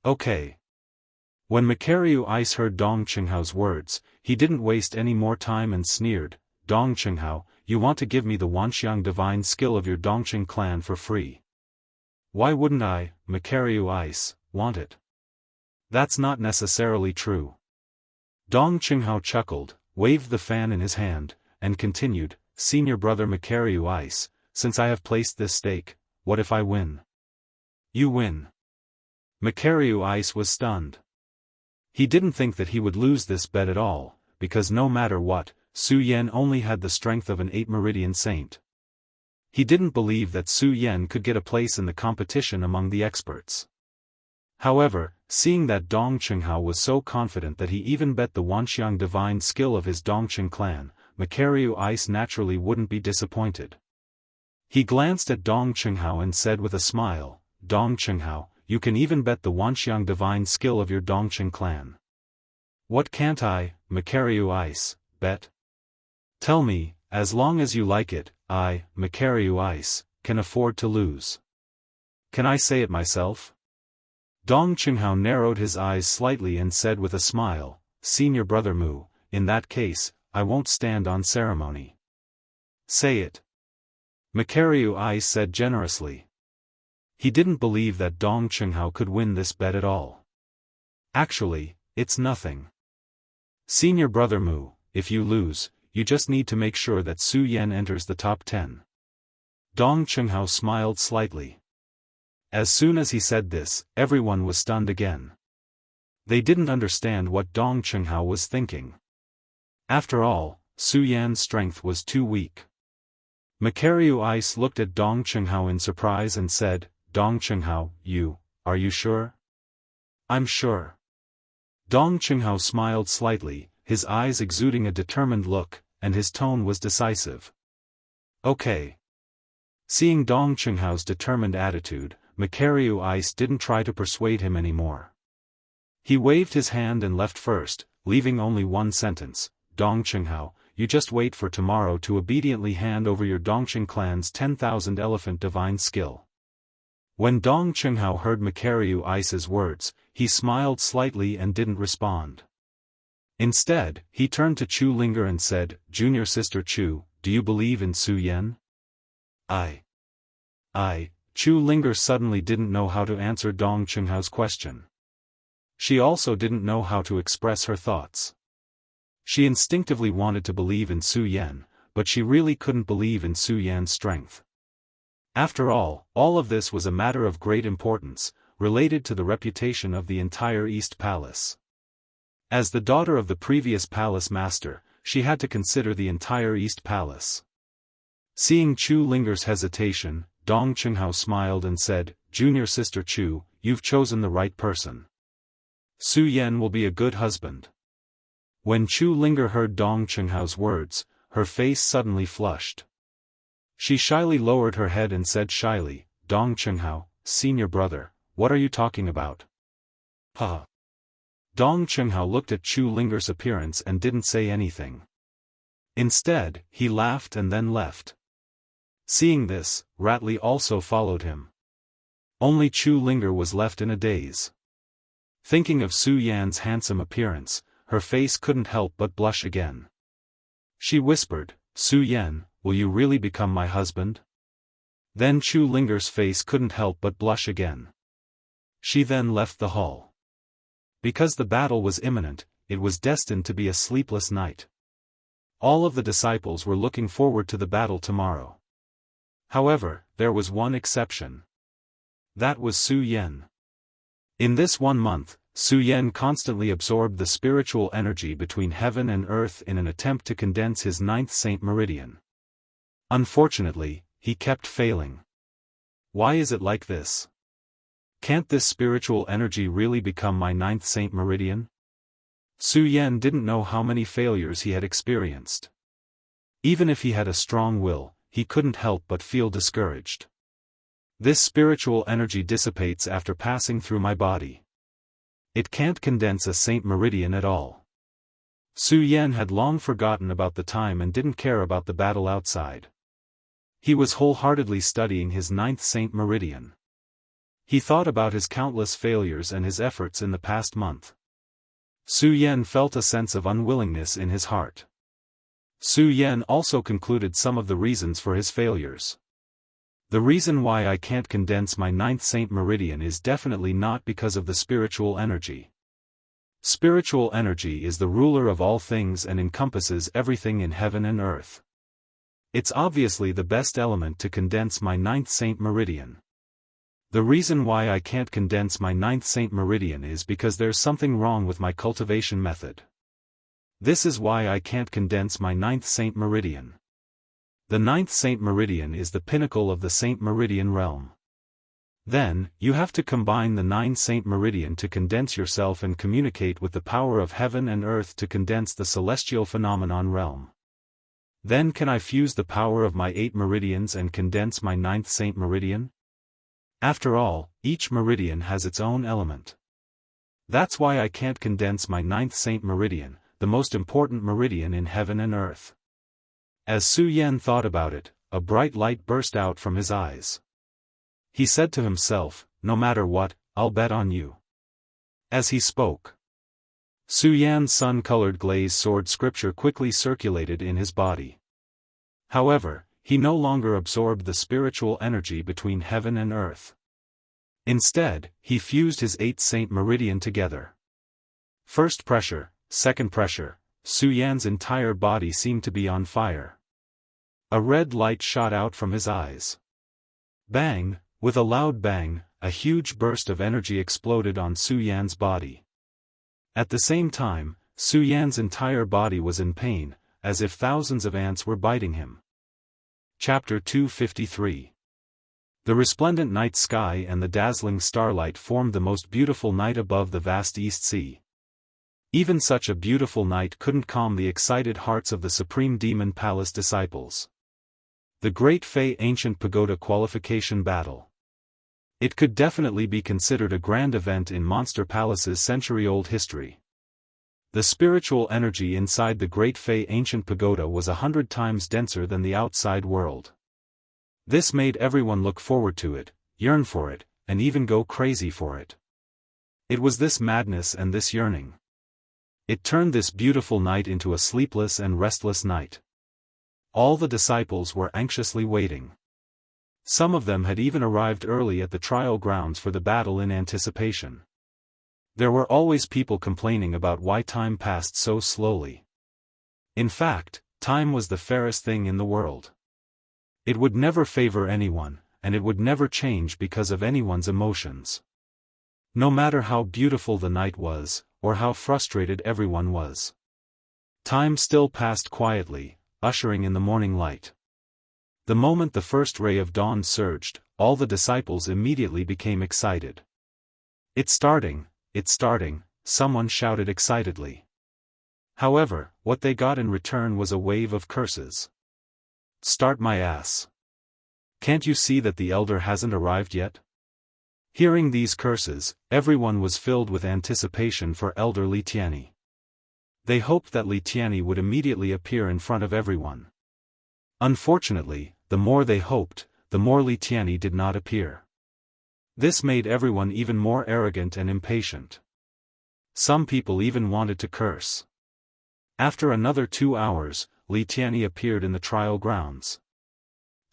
Okay. When Macario Ice heard Dong Qinghao's words, he didn't waste any more time and sneered, Dong Qinghao, you want to give me the Wanxiang divine skill of your Dongqing clan for free. Why wouldn't I, Macario Ice, want it? That's not necessarily true. Dong Qinghao chuckled, waved the fan in his hand, and continued, Senior brother Macario Ice, since I have placed this stake, what if I win? You win. Macario Ice was stunned. He didn't think that he would lose this bet at all, because no matter what, Su Yan only had the strength of an 8-meridian saint. He didn't believe that Su Yan could get a place in the competition among the experts. However, seeing that Dong Qinghao was so confident that he even bet the Wanxiang divine skill of his Dongqing clan, Macario Ice naturally wouldn't be disappointed. He glanced at Dong Qinghao and said with a smile, Dong Qinghao, you can even bet the Wanxiang divine skill of your Dongqing clan. What can't I, Macario Ice, bet? Tell me, as long as you like it, I, Macario Ice, can afford to lose. Can I say it myself? Dong Qinghao narrowed his eyes slightly and said with a smile, Senior brother Mu, in that case, I won't stand on ceremony. Say it. Macario Ice said generously. He didn't believe that Dong Qinghao could win this bet at all. Actually, it's nothing. Senior brother Mu, if you lose, you just need to make sure that Su Yan enters the top 10. Dong Qinghao smiled slightly. As soon as he said this, everyone was stunned again. They didn't understand what Dong Qinghao was thinking. After all, Su Yan's strength was too weak. Macario Ice looked at Dong Qinghao in surprise and said, Dong Qinghao, are you sure? I'm sure. Dong Qinghao smiled slightly, his eyes exuding a determined look, and his tone was decisive. Okay. Seeing Dong Qinghao's determined attitude, Macario Ice didn't try to persuade him anymore. He waved his hand and left first, leaving only one sentence, Dong Qinghao, you just wait for tomorrow to obediently hand over your Dongqing clan's 10,000 elephant divine skill. When Dong Qinghao heard Macario Ice's words, he smiled slightly and didn't respond. Instead, he turned to Chu Linger and said, Junior sister Chu, do you believe in Su Yan? Chu Linger suddenly didn't know how to answer Dong Qinghao's question. She also didn't know how to express her thoughts. She instinctively wanted to believe in Su Yan, but she really couldn't believe in Su Yan's strength. After all of this was a matter of great importance, related to the reputation of the entire East Palace. As the daughter of the previous palace master, she had to consider the entire East Palace. Seeing Chu Linger's hesitation, Dong Qinghao smiled and said, Junior sister Chu, you've chosen the right person. Su Yan will be a good husband. When Chu Linger heard Dong Qinghao's words, her face suddenly flushed. She shyly lowered her head and said shyly, Dong Chenghao, senior brother, what are you talking about? Huh. Dong Chenghao looked at Chu Linger's appearance and didn't say anything. Instead, he laughed and then left. Seeing this, Ratley also followed him. Only Chu Linger was left in a daze. Thinking of Su Yan's handsome appearance, her face couldn't help but blush again. She whispered, Su Yan, will you really become my husband? Then Chu Linger's face couldn't help but blush again. She then left the hall. Because the battle was imminent, it was destined to be a sleepless night. All of the disciples were looking forward to the battle tomorrow. However, there was one exception. That was Su Yan. In this 1 month, Su Yan constantly absorbed the spiritual energy between heaven and earth in an attempt to condense his 9th Saint Meridian. Unfortunately, he kept failing. Why is it like this? Can't this spiritual energy really become my 9th Saint Meridian? Su Yan didn't know how many failures he had experienced. Even if he had a strong will, he couldn't help but feel discouraged. This spiritual energy dissipates after passing through my body. It can't condense a Saint Meridian at all. Su Yan had long forgotten about the time and didn't care about the battle outside. He was wholeheartedly studying his 9th Saint Meridian. He thought about his countless failures and his efforts in the past month. Su Yan felt a sense of unwillingness in his heart. Su Yan also concluded some of the reasons for his failures. The reason why I can't condense my 9th Saint Meridian is definitely not because of the spiritual energy. Spiritual energy is the ruler of all things and encompasses everything in heaven and earth. It's obviously the best element to condense my 9th Saint Meridian. The reason why I can't condense my 9th Saint Meridian is because there's something wrong with my cultivation method. This is why I can't condense my 9th Saint Meridian. The 9th Saint Meridian is the pinnacle of the Saint Meridian realm. Then, you have to combine the 9th Saint Meridian to condense yourself and communicate with the power of heaven and earth to condense the celestial phenomenon realm. Then can I fuse the power of my 8 meridians and condense my 9th Saint Meridian? After all, each meridian has its own element. That's why I can't condense my 9th Saint Meridian, the most important meridian in heaven and earth. As Su Yan thought about it, a bright light burst out from his eyes. He said to himself, no matter what, I'll bet on you. As he spoke, Su Yan's sun-colored glazed sword scripture quickly circulated in his body. However, he no longer absorbed the spiritual energy between heaven and earth. Instead, he fused his 8th Saint Meridian together. First pressure, second pressure, Su Yan's entire body seemed to be on fire. A red light shot out from his eyes. Bang, with a loud bang, a huge burst of energy exploded on Su Yan's body. At the same time, Su Yan's entire body was in pain, as if thousands of ants were biting him. Chapter 253. The resplendent night sky and the dazzling starlight formed the most beautiful night above the vast East Sea. Even such a beautiful night couldn't calm the excited hearts of the Supreme Demon Palace disciples. The Great Fei Ancient Pagoda Qualification Battle. It could definitely be considered a grand event in Monster Palace's century-old history. The spiritual energy inside the Great Fei Ancient Pagoda was 100 times denser than the outside world. This made everyone look forward to it, yearn for it, and even go crazy for it. It was this madness and this yearning. It turned this beautiful night into a sleepless and restless night. All the disciples were anxiously waiting. Some of them had even arrived early at the trial grounds for the battle in anticipation. There were always people complaining about why time passed so slowly. In fact, time was the fairest thing in the world. It would never favor anyone, and it would never change because of anyone's emotions. No matter how beautiful the night was, or how frustrated everyone was. Time still passed quietly, ushering in the morning light. The moment the first ray of dawn surged, all the disciples immediately became excited. It's starting, someone shouted excitedly. However, what they got in return was a wave of curses. Start my ass. Can't you see that the elder hasn't arrived yet? Hearing these curses, everyone was filled with anticipation for elder Li Tianyi. They hoped that Li Tianyi would immediately appear in front of everyone. Unfortunately, the more they hoped, the more Li Tianyi did not appear. This made everyone even more arrogant and impatient. Some people even wanted to curse. After another 2 hours, Li Tianyi appeared in the trial grounds.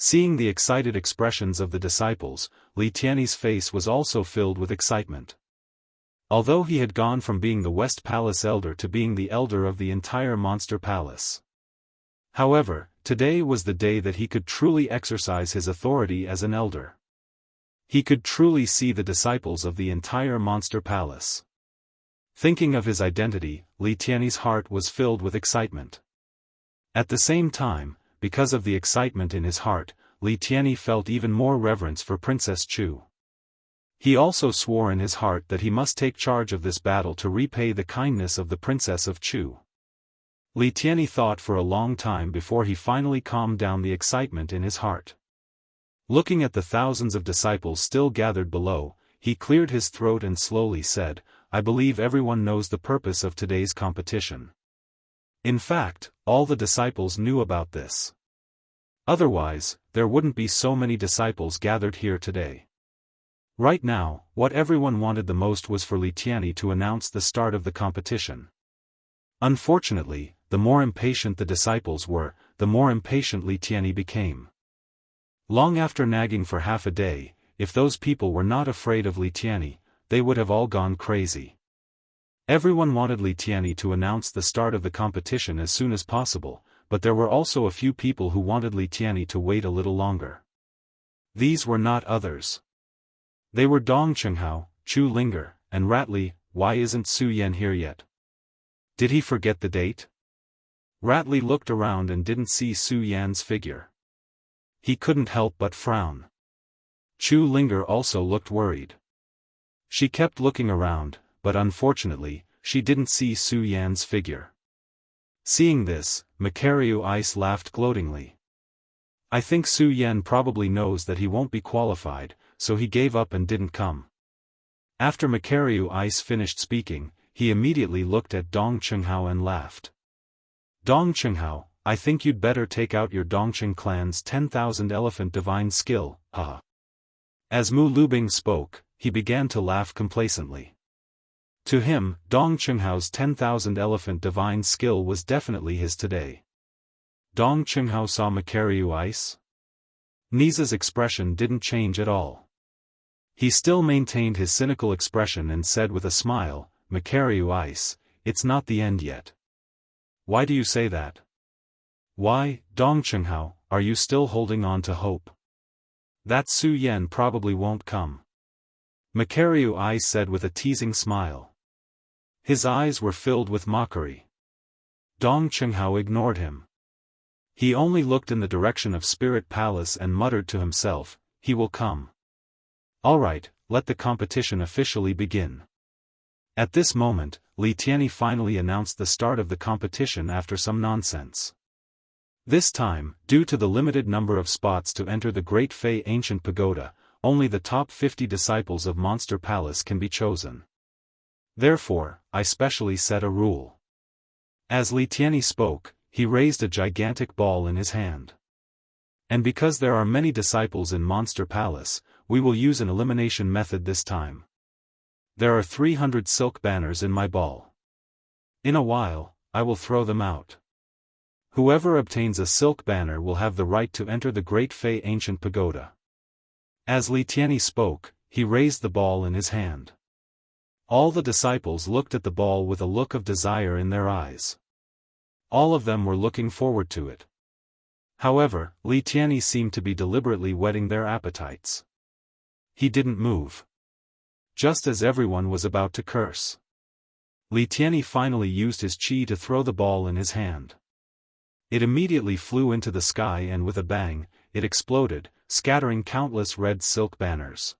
Seeing the excited expressions of the disciples, Li Tianyi's face was also filled with excitement. Although he had gone from being the West Palace elder to being the elder of the entire Monster Palace. However, today was the day that he could truly exercise his authority as an elder. He could truly see the disciples of the entire Monster Palace. Thinking of his identity, Li Tianyi's heart was filled with excitement. At the same time, because of the excitement in his heart, Li Tianyi felt even more reverence for Princess Chu. He also swore in his heart that he must take charge of this battle to repay the kindness of the Princess of Chu. Li Tianyi thought for a long time before he finally calmed down the excitement in his heart. Looking at the thousands of disciples still gathered below, he cleared his throat and slowly said, "I believe everyone knows the purpose of today's competition." In fact, all the disciples knew about this. Otherwise, there wouldn't be so many disciples gathered here today. Right now, what everyone wanted the most was for Li Tianyi to announce the start of the competition. Unfortunately, the more impatient the disciples were, the more impatient Li Tianyi became. Long after nagging for half a day, if those people were not afraid of Li Tianyi, they would have all gone crazy. Everyone wanted Li Tianyi to announce the start of the competition as soon as possible, but there were also a few people who wanted Li Tianyi to wait a little longer. These were not others. They were Dong Chenghao, Chu Linger, and Ratli. Why isn't Su Yan here yet? Did he forget the date? Ratli looked around and didn't see Su Yan's figure. He couldn't help but frown. Chu Linger also looked worried. She kept looking around, but unfortunately, she didn't see Su Yan's figure. Seeing this, Macariu Ice laughed gloatingly. I think Su Yan probably knows that he won't be qualified, so he gave up and didn't come. After Macariu Ice finished speaking, he immediately looked at Dong Chenghao and laughed. Dong Chenghao, I think you'd better take out your Dongcheng clan's 10,000 elephant divine skill, haha. As Mu Lubing spoke, he began to laugh complacently. To him, Dong Chenghao's 10,000 elephant divine skill was definitely his today. Dong Chenghao saw Macariu Ice. Niza's expression didn't change at all. He still maintained his cynical expression and said with a smile, Macariu Ice, it's not the end yet. Why do you say that? Why, Dong Chenghao, are you still holding on to hope? That Su Yan probably won't come. Macariu Ice said with a teasing smile. His eyes were filled with mockery. Dong Chenghao ignored him. He only looked in the direction of Spirit Palace and muttered to himself, he will come. Alright, let the competition officially begin. At this moment, Li Tianyi finally announced the start of the competition after some nonsense. This time, due to the limited number of spots to enter the Great Fei Ancient Pagoda, only the top 50 disciples of Monster Palace can be chosen. Therefore, I specially set a rule. As Li Tianyi spoke, he raised a gigantic ball in his hand. And because there are many disciples in Monster Palace, we will use an elimination method this time. There are 300 silk banners in my ball. In a while, I will throw them out. Whoever obtains a silk banner will have the right to enter the Great Fei Ancient Pagoda. As Li Tianyi spoke, he raised the ball in his hand. All the disciples looked at the ball with a look of desire in their eyes. All of them were looking forward to it. However, Li Tianyi seemed to be deliberately whetting their appetites. He didn't move. Just as everyone was about to curse. Li Tianyi finally used his qi to throw the ball in his hand. It immediately flew into the sky and with a bang, it exploded, scattering countless red silk banners.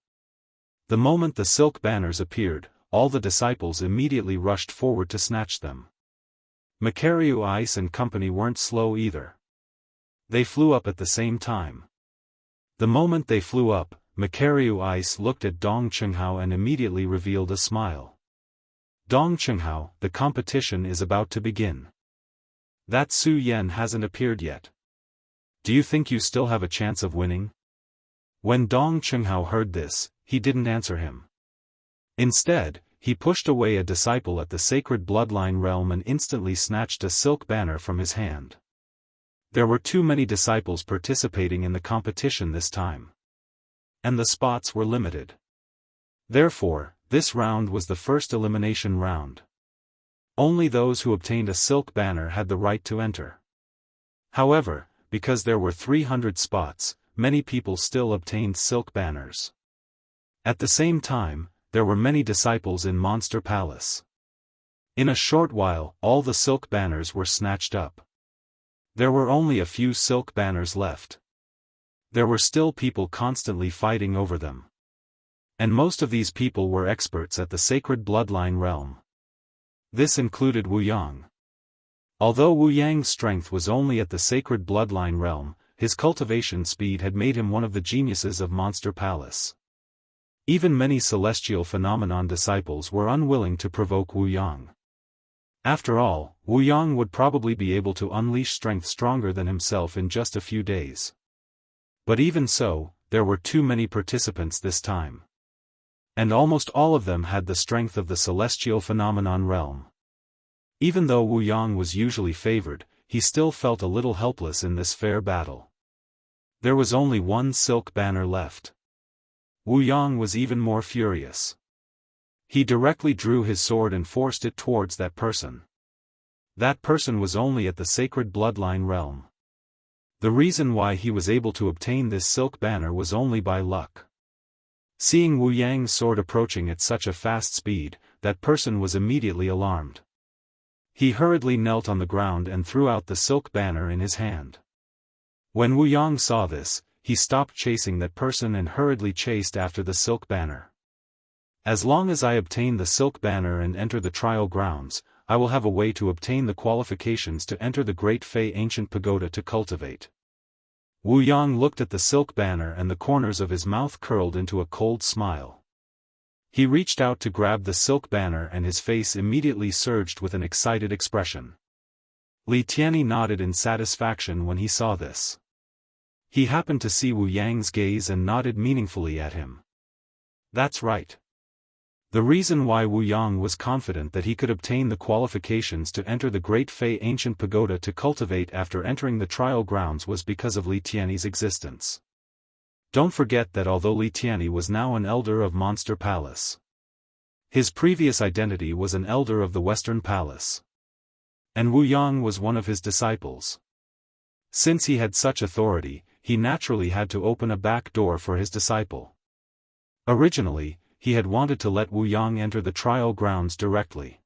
The moment the silk banners appeared, all the disciples immediately rushed forward to snatch them. Macariu Ice and company weren't slow either. They flew up at the same time. The moment they flew up, Makaryu Ice looked at Dong Qinghao and immediately revealed a smile. Dong Qinghao, the competition is about to begin. That Su Yan hasn't appeared yet. Do you think you still have a chance of winning? When Dong Qinghao heard this, he didn't answer him. Instead, he pushed away a disciple at the sacred bloodline realm and instantly snatched a silk banner from his hand. There were too many disciples participating in the competition this time. And the spots were limited. Therefore, this round was the first elimination round. Only those who obtained a silk banner had the right to enter. However, because there were 300 spots, many people still obtained silk banners. At the same time, there were many disciples in Monster Palace. In a short while, all the silk banners were snatched up. There were only a few silk banners left. There were still people constantly fighting over them. And most of these people were experts at the sacred bloodline realm. This included Wu Yang. Although Wu Yang's strength was only at the sacred bloodline realm, his cultivation speed had made him one of the geniuses of Monster Palace. Even many celestial phenomenon disciples were unwilling to provoke Wu Yang. After all, Wu Yang would probably be able to unleash strength stronger than himself in just a few days. But even so, there were too many participants this time. And almost all of them had the strength of the celestial phenomenon realm. Even though Wu Yang was usually favored, he still felt a little helpless in this fair battle. There was only one silk banner left. Wu Yang was even more furious. He directly drew his sword and forced it towards that person. That person was only at the sacred bloodline realm. The reason why he was able to obtain this silk banner was only by luck. Seeing Wu Yang's sword approaching at such a fast speed, that person was immediately alarmed. He hurriedly knelt on the ground and threw out the silk banner in his hand. When Wu Yang saw this, he stopped chasing that person and hurriedly chased after the silk banner. As long as I obtain the silk banner and enter the trial grounds, I will have a way to obtain the qualifications to enter the Great Fei Ancient Pagoda to cultivate. Wu Yang looked at the silk banner and the corners of his mouth curled into a cold smile. He reached out to grab the silk banner and his face immediately surged with an excited expression. Li Tianyi nodded in satisfaction when he saw this. He happened to see Wu Yang's gaze and nodded meaningfully at him. That's right. The reason why Wu Yang was confident that he could obtain the qualifications to enter the Great Fei Ancient Pagoda to cultivate after entering the trial grounds was because of Li Tianyi's existence. Don't forget that although Li Tianyi was now an elder of Monster Palace, his previous identity was an elder of the Western Palace. And Wu Yang was one of his disciples. Since he had such authority, he naturally had to open a back door for his disciple. Originally, he had wanted to let Wu Yang enter the trial grounds directly.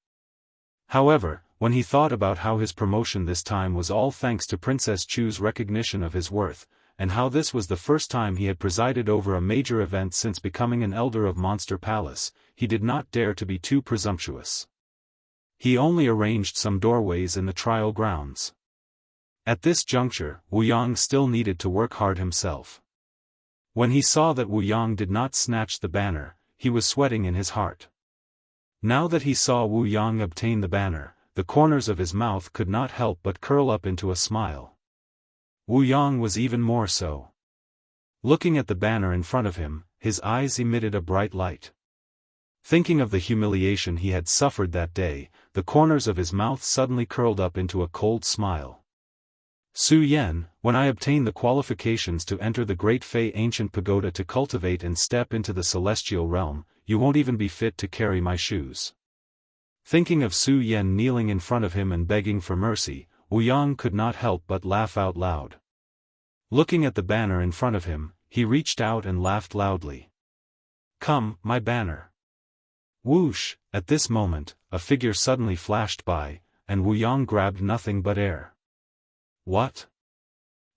However, when he thought about how his promotion this time was all thanks to Princess Chu's recognition of his worth, and how this was the first time he had presided over a major event since becoming an elder of Monster Palace, he did not dare to be too presumptuous. He only arranged some doorways in the trial grounds. At this juncture, Wu Yang still needed to work hard himself. When he saw that Wu Yang did not snatch the banner, he was sweating in his heart. Now that he saw Wu Yang obtain the banner, the corners of his mouth could not help but curl up into a smile. Wu Yang was even more so. Looking at the banner in front of him, his eyes emitted a bright light. Thinking of the humiliation he had suffered that day, the corners of his mouth suddenly curled up into a cold smile. Su Yan, when I obtain the qualifications to enter the Great Fei Ancient Pagoda to cultivate and step into the celestial realm, you won't even be fit to carry my shoes. Thinking of Su Yan kneeling in front of him and begging for mercy, Wu Yang could not help but laugh out loud. Looking at the banner in front of him, he reached out and laughed loudly. Come, my banner. Whoosh! At this moment, a figure suddenly flashed by, and Wu Yang grabbed nothing but air. What?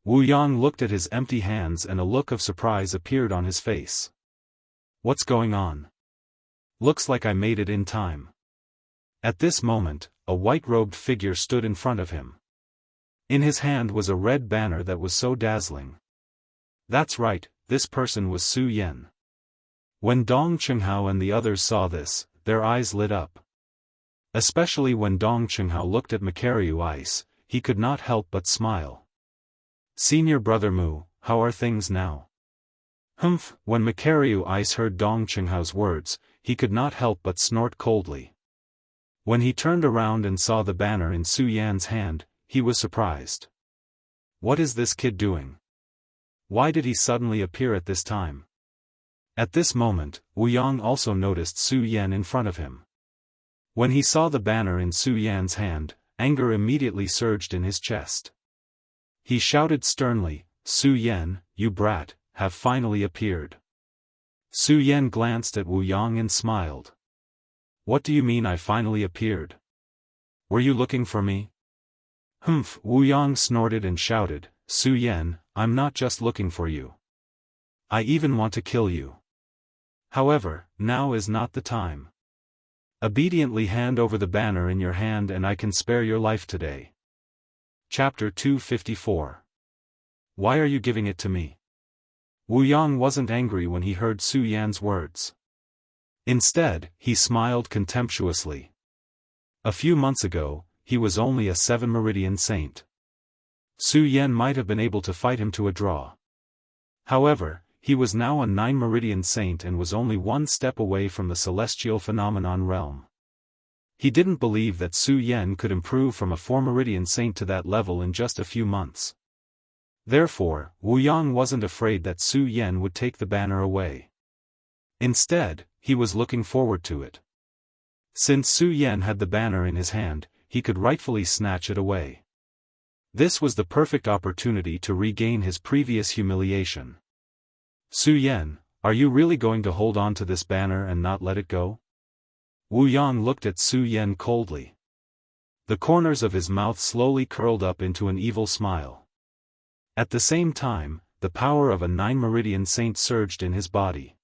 Wu Yang looked at his empty hands and a look of surprise appeared on his face. What's going on? Looks like I made it in time. At this moment, a white-robed figure stood in front of him. In his hand was a red banner that was so dazzling. That's right, this person was Su Yan. When Dong Qinghao and the others saw this, their eyes lit up. Especially when Dong Qinghao looked at Macario Ice, he could not help but smile. "Senior brother Mu, how are things now?" "Humph." When Macario Ice heard Dong Qinghao's words, he could not help but snort coldly. When he turned around and saw the banner in Su Yan's hand, he was surprised. What is this kid doing? Why did he suddenly appear at this time? At this moment, Wu Yang also noticed Su Yan in front of him. When he saw the banner in Su Yan's hand, anger immediately surged in his chest. He shouted sternly, "Su Yan, you brat, have finally appeared." Su Yan glanced at Wu Yang and smiled. "What do you mean I finally appeared? Were you looking for me?" "Humph." Wu Yang snorted and shouted, "Su Yan, I'm not just looking for you. I even want to kill you. However, now is not the time. Obediently hand over the banner in your hand and I can spare your life today." Chapter 254. Why are you giving it to me? Wu Yang wasn't angry when he heard Su Yan's words. Instead, he smiled contemptuously. A few months ago, he was only a 7-meridian saint. Su Yan might have been able to fight him to a draw. However, he was now a 9-meridian saint and was only one step away from the celestial phenomenon realm. He didn't believe that Su Yan could improve from a 4-meridian saint to that level in just a few months. Therefore, Wu Yang wasn't afraid that Su Yan would take the banner away. Instead, he was looking forward to it. Since Su Yan had the banner in his hand, he could rightfully snatch it away. This was the perfect opportunity to regain his previous humiliation. "Su Yan, are you really going to hold on to this banner and not let it go?" Wu Yang looked at Su Yan coldly. The corners of his mouth slowly curled up into an evil smile. At the same time, the power of a 9-meridian saint surged in his body.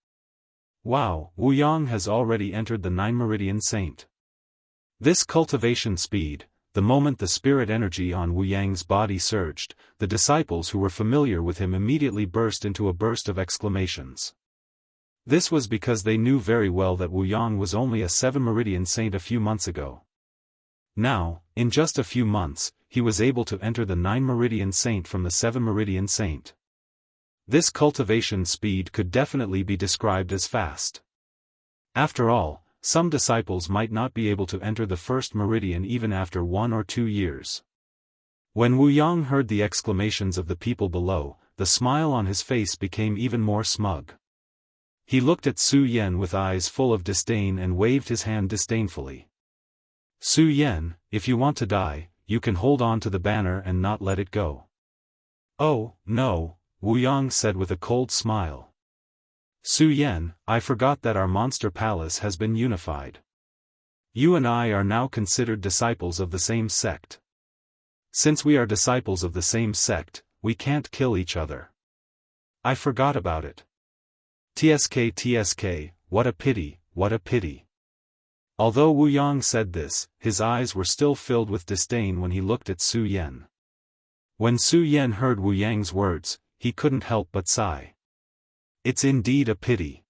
Wow, Wu Yang has already entered the 9-meridian saint. This cultivation speed, the moment the spirit energy on Wu Yang's body surged, the disciples who were familiar with him immediately burst into a burst of exclamations. This was because they knew very well that Wu Yang was only a 7-meridian saint a few months ago. Now, in just a few months, he was able to enter the 9-meridian saint from the 7-meridian saint. This cultivation speed could definitely be described as fast. After all, some disciples might not be able to enter the 1st meridian even after 1 or 2 years. When Wu Yang heard the exclamations of the people below, the smile on his face became even more smug. He looked at Su Yan with eyes full of disdain and waved his hand disdainfully. "Su Yan, if you want to die, you can hold on to the banner and not let it go." "Oh, no," Wu Yang said with a cold smile. "Su Yan, I forgot that our monster palace has been unified. You and I are now considered disciples of the same sect. Since we are disciples of the same sect, we can't kill each other. I forgot about it. TSK, what a pity, what a pity." Although Wu Yang said this, his eyes were still filled with disdain when he looked at Su Yan. When Su Yan heard Wu Yang's words, he couldn't help but sigh. It's indeed a pity.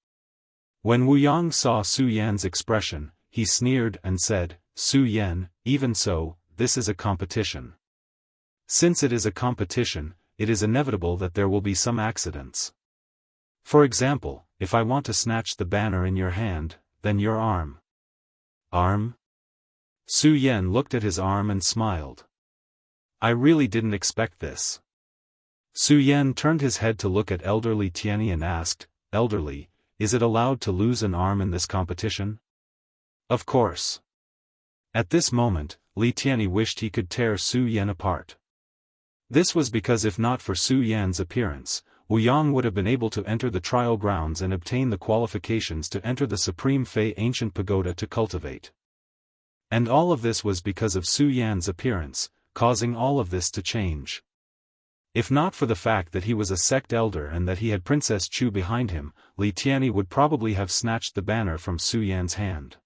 When Wu Yang saw Su Yan's expression, he sneered and said, "Su Yan, even so, this is a competition. Since it is a competition, it is inevitable that there will be some accidents. For example, if I want to snatch the banner in your hand, then your arm." "Arm?" Su Yan looked at his arm and smiled. "I really didn't expect this." Su Yan turned his head to look at elderly Tianyi and asked, "Elderly, is it allowed to lose an arm in this competition?" "Of course." At this moment, Li Tianyi wished he could tear Su Yan apart. This was because if not for Su Yan's appearance, Wu Yang would have been able to enter the trial grounds and obtain the qualifications to enter the Supreme Fei Ancient Pagoda to cultivate. And all of this was because of Su Yan's appearance, causing all of this to change. If not for the fact that he was a sect elder and that he had Princess Chu behind him, Li Tianyi would probably have snatched the banner from Su Yan's hand.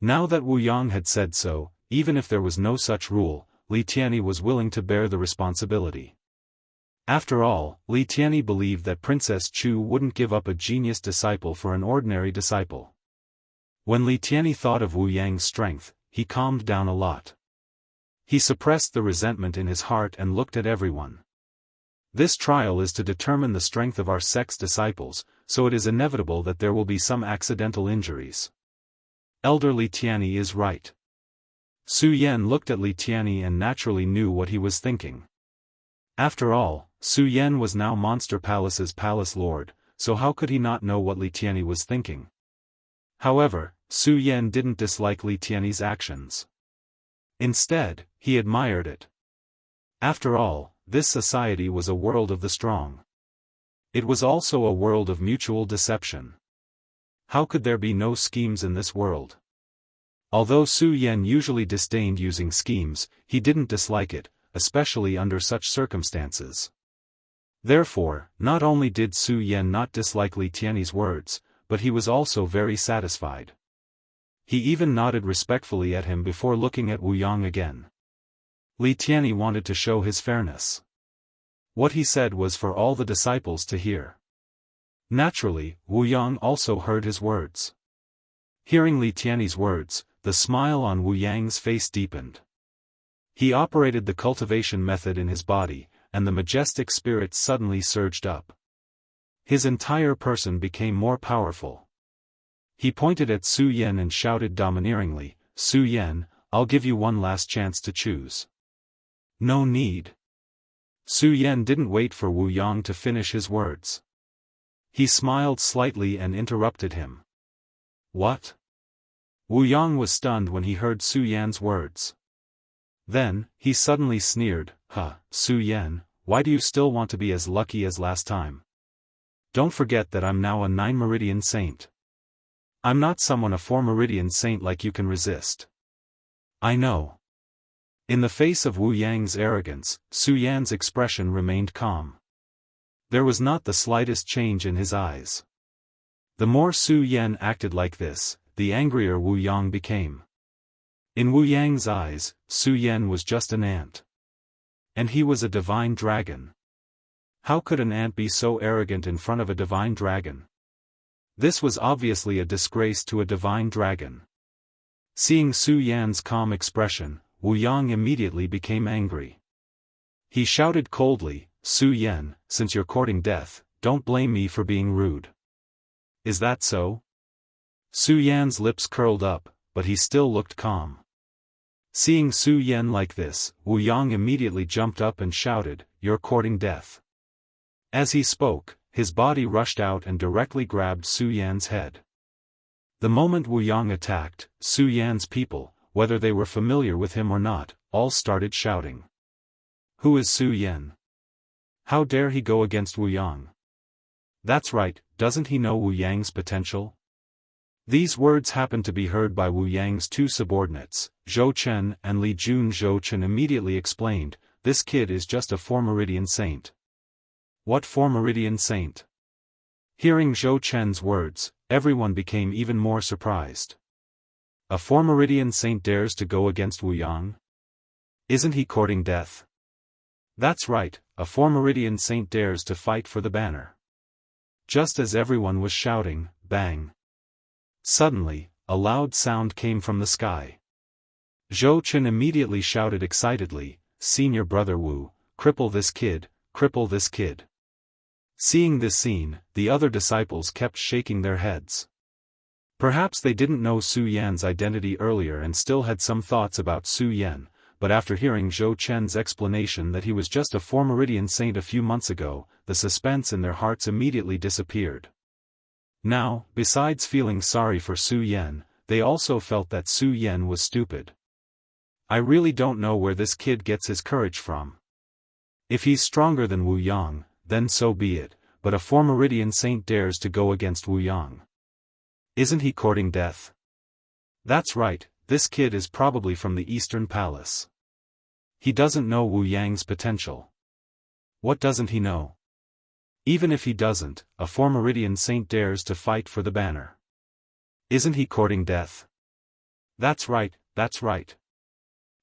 Now that Wu Yang had said so, even if there was no such rule, Li Tianyi was willing to bear the responsibility. After all, Li Tianyi believed that Princess Chu wouldn't give up a genius disciple for an ordinary disciple. When Li Tianyi thought of Wu Yang's strength, he calmed down a lot. He suppressed the resentment in his heart and looked at everyone. This trial is to determine the strength of our sect's disciples, so it is inevitable that there will be some accidental injuries. Elder Li Tianyi is right. Su Yan looked at Li Tianyi and naturally knew what he was thinking. After all, Su Yan was now Monster Palace's palace lord, so how could he not know what Li Tianyi was thinking? However, Su Yan didn't dislike Li Tianyi's actions. Instead, he admired it. After all, this society was a world of the strong. It was also a world of mutual deception. How could there be no schemes in this world? Although Su Yan usually disdained using schemes, he didn't dislike it, especially under such circumstances. Therefore, not only did Su Yan not dislike Li Tianyi's words, but he was also very satisfied. He even nodded respectfully at him before looking at Wu Yang again. Li Tianyi wanted to show his fairness. What he said was for all the disciples to hear. Naturally, Wu Yang also heard his words. Hearing Li Tianyi's words, the smile on Wu Yang's face deepened. He operated the cultivation method in his body, and the majestic spirit suddenly surged up. His entire person became more powerful. He pointed at Su Yan and shouted domineeringly, "Su Yan, I'll give you one last chance to choose." "No need." Su Yan didn't wait for Wu Yang to finish his words. He smiled slightly and interrupted him. "What?" Wu Yang was stunned when he heard Su Yan's words. Then, he suddenly sneered, Su Yan, why do you still want to be as lucky as last time? Don't forget that I'm now a 9-meridian saint. I'm not someone a 4-meridian saint like you can resist." "I know." In the face of Wu Yang's arrogance, Su Yan's expression remained calm. There was not the slightest change in his eyes. The more Su Yan acted like this, the angrier Wu Yang became. In Wu Yang's eyes, Su Yan was just an ant. And he was a divine dragon. How could an ant be so arrogant in front of a divine dragon? This was obviously a disgrace to a divine dragon. Seeing Su Yan's calm expression, Wu Yang immediately became angry. He shouted coldly, "Su Yan, since you're courting death, don't blame me for being rude." "Is that so?" Su Yan's lips curled up, but he still looked calm. Seeing Su Yan like this, Wu Yang immediately jumped up and shouted, "You're courting death." As he spoke, his body rushed out and directly grabbed Su Yan's head. The moment Wu Yang attacked, Su Yan's people, whether they were familiar with him or not, all started shouting. "Who is Su Yan? How dare he go against Wu Yang? That's right, doesn't he know Wu Yang's potential?" These words happened to be heard by Wu Yang's two subordinates, Zhou Chen and Li Jun. Zhou Chen immediately explained, "This kid is just a 4-meridian saint." "What 4-meridian saint?" Hearing Zhou Chen's words, everyone became even more surprised. A 4-meridian saint dares to go against Wu Yang? Isn't he courting death? That's right, a 4-meridian saint dares to fight for the banner. Just as everyone was shouting, bang. Suddenly, a loud sound came from the sky. Zhou Chen immediately shouted excitedly, "Senior brother Wu, cripple this kid, cripple this kid." Seeing this scene, the other disciples kept shaking their heads. Perhaps they didn't know Su Yan's identity earlier and still had some thoughts about Su Yan, but after hearing Zhou Chen's explanation that he was just a 4-meridian saint a few months ago, the suspense in their hearts immediately disappeared. Now, besides feeling sorry for Su Yan, they also felt that Su Yan was stupid. "I really don't know where this kid gets his courage from. If he's stronger than Wu Yang, then so be it, but a 4-meridian saint dares to go against Wu Yang. Isn't he courting death? That's right, this kid is probably from the Eastern Palace. He doesn't know Wu Yang's potential. What doesn't he know? Even if he doesn't, a 4-meridian saint dares to fight for the banner. Isn't he courting death? That's right, that's right."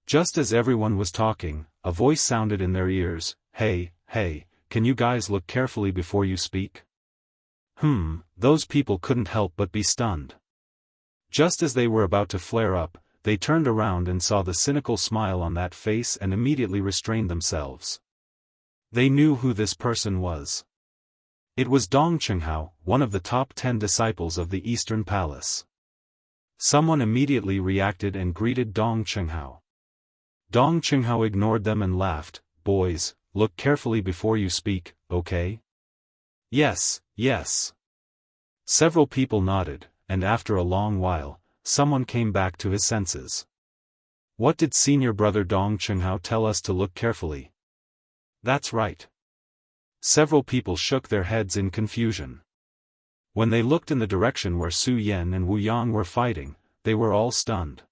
Just as everyone was talking, a voice sounded in their ears, "Hey, hey, can you guys look carefully before you speak? Those people couldn't help but be stunned. Just as they were about to flare up, they turned around and saw the cynical smile on that face and immediately restrained themselves. They knew who this person was. It was Dong Qinghao, one of the top 10 disciples of the Eastern Palace. Someone immediately reacted and greeted Dong Qinghao. Dong Qinghao ignored them and laughed. Boys, look carefully before you speak, okay? Yes, yes. Several people nodded, and after a long while, someone came back to his senses. What did senior brother Dong Qinghao tell us to look carefully? That's right. Several people shook their heads in confusion. When they looked in the direction where Su Yan and Wu Yang were fighting, they were all stunned.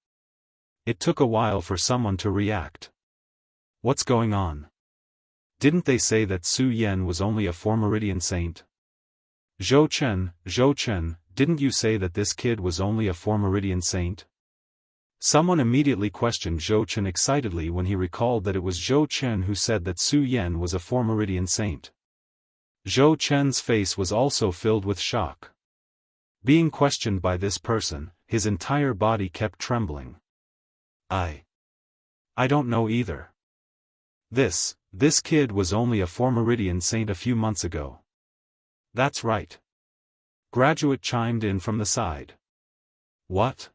It took a while for someone to react. What's going on? Didn't they say that Su Yan was only a Formeridian saint? Zhou Chen, didn't you say that this kid was only a Formeridian saint? Someone immediately questioned Zhou Chen excitedly when he recalled that it was Zhou Chen who said that Su Yan was a Formeridian saint. Zhou Chen's face was also filled with shock. Being questioned by this person, his entire body kept trembling. I don't know either. This kid was only a Formeridian saint a few months ago. That's right. Graduate chimed in from the side. What?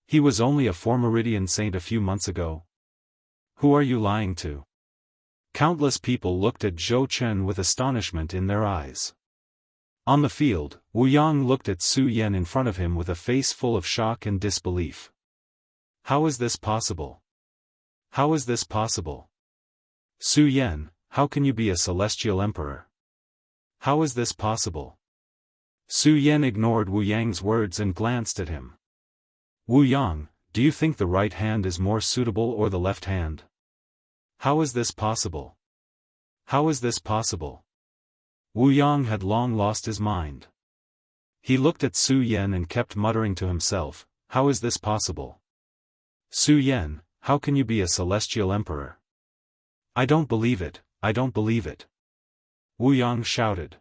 He was only a Formeridian saint a few months ago? Who are you lying to? Countless people looked at Zhou Chen with astonishment in their eyes. On the field, Wu Yang looked at Su Yan in front of him with a face full of shock and disbelief. How is this possible? How is this possible? Su Yan, how can you be a celestial emperor? How is this possible? Su Yan ignored Wu Yang's words and glanced at him. Wu Yang, do you think the right hand is more suitable or the left hand? How is this possible? How is this possible? Wu Yang had long lost his mind. He looked at Su Yan and kept muttering to himself, how is this possible? Su Yan, how can you be a celestial emperor? I don't believe it, I don't believe it. Wu Yang shouted.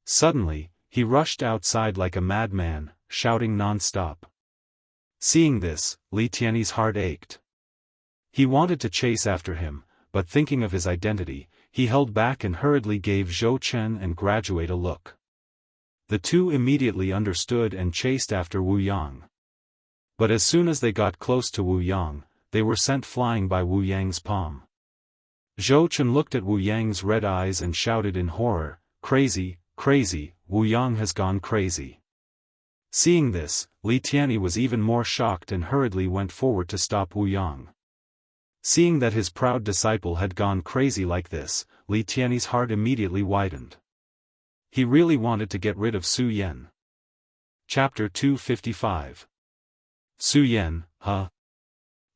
Suddenly, he rushed outside like a madman, shouting non-stop. Seeing this, Li Tiany's heart ached. He wanted to chase after him, but thinking of his identity, he held back and hurriedly gave Zhou Chen and Graduate a look. The two immediately understood and chased after Wu Yang. But as soon as they got close to Wu Yang, they were sent flying by Wu Yang's palm. Zhou Chen looked at Wu Yang's red eyes and shouted in horror, crazy, crazy, Wu Yang has gone crazy. Seeing this, Li Tiany was even more shocked and hurriedly went forward to stop Wu Yang. Seeing that his proud disciple had gone crazy like this, Li Tiany's heart immediately widened. He really wanted to get rid of Su Yan. Chapter 255. Su Yan, huh?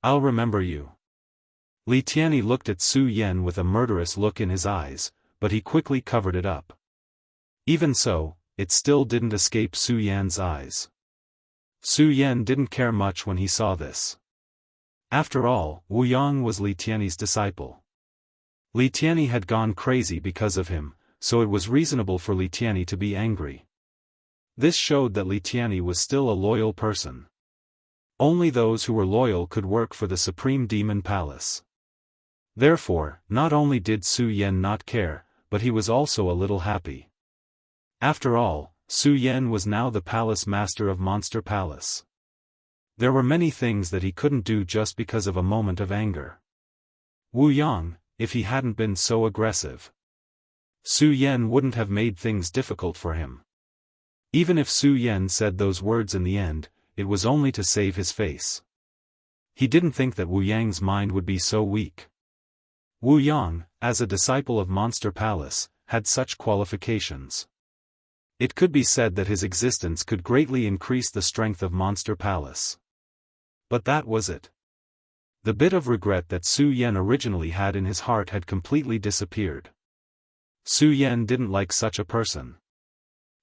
I'll remember you. Li Tiany looked at Su Yan with a murderous look in his eyes, but he quickly covered it up. Even so, it still didn't escape Su Yan's eyes. Su Yan didn't care much when he saw this. After all, Wu Yang was Li Tiany's disciple. Li Tiany had gone crazy because of him, so it was reasonable for Li Tiany to be angry. This showed that Li Tiany was still a loyal person. Only those who were loyal could work for the Supreme Demon Palace. Therefore, not only did Su Yan not care, but he was also a little happy. After all, Su Yan was now the palace master of Monster Palace. There were many things that he couldn't do just because of a moment of anger. Wu Yang, if he hadn't been so aggressive. Su Yan wouldn't have made things difficult for him. Even if Su Yan said those words in the end, it was only to save his face. He didn't think that Wu Yang's mind would be so weak. Wu Yang, as a disciple of Monster Palace, had such qualifications. It could be said that his existence could greatly increase the strength of Monster Palace. But that was it. The bit of regret that Su Yan originally had in his heart had completely disappeared. Su Yan didn't like such a person.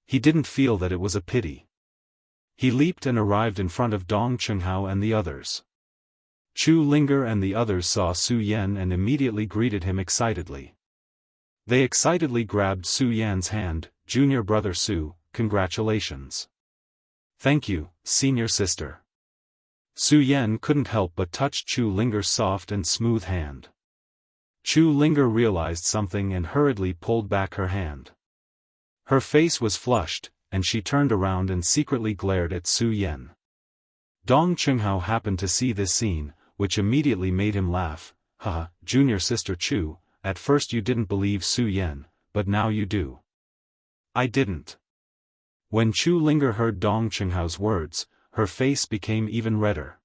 He didn't feel that it was a pity. He leaped and arrived in front of Dong Qinghao and the others. Chu Linger and the others saw Su Yan and immediately greeted him excitedly. They excitedly grabbed Su Yan's hand. "Junior brother Su, congratulations." "Thank you, senior sister." Su Yan couldn't help but touch Chu Linger's soft and smooth hand. Chu Linger realized something and hurriedly pulled back her hand. Her face was flushed, and she turned around and secretly glared at Su Yan. Dong Qinghao happened to see this scene, which immediately made him laugh. "Haha, junior sister Chu, at first you didn't believe Su Yan, but now you do." "I didn't." When Chu Linger heard Dong Qinghao's words, her face became even redder.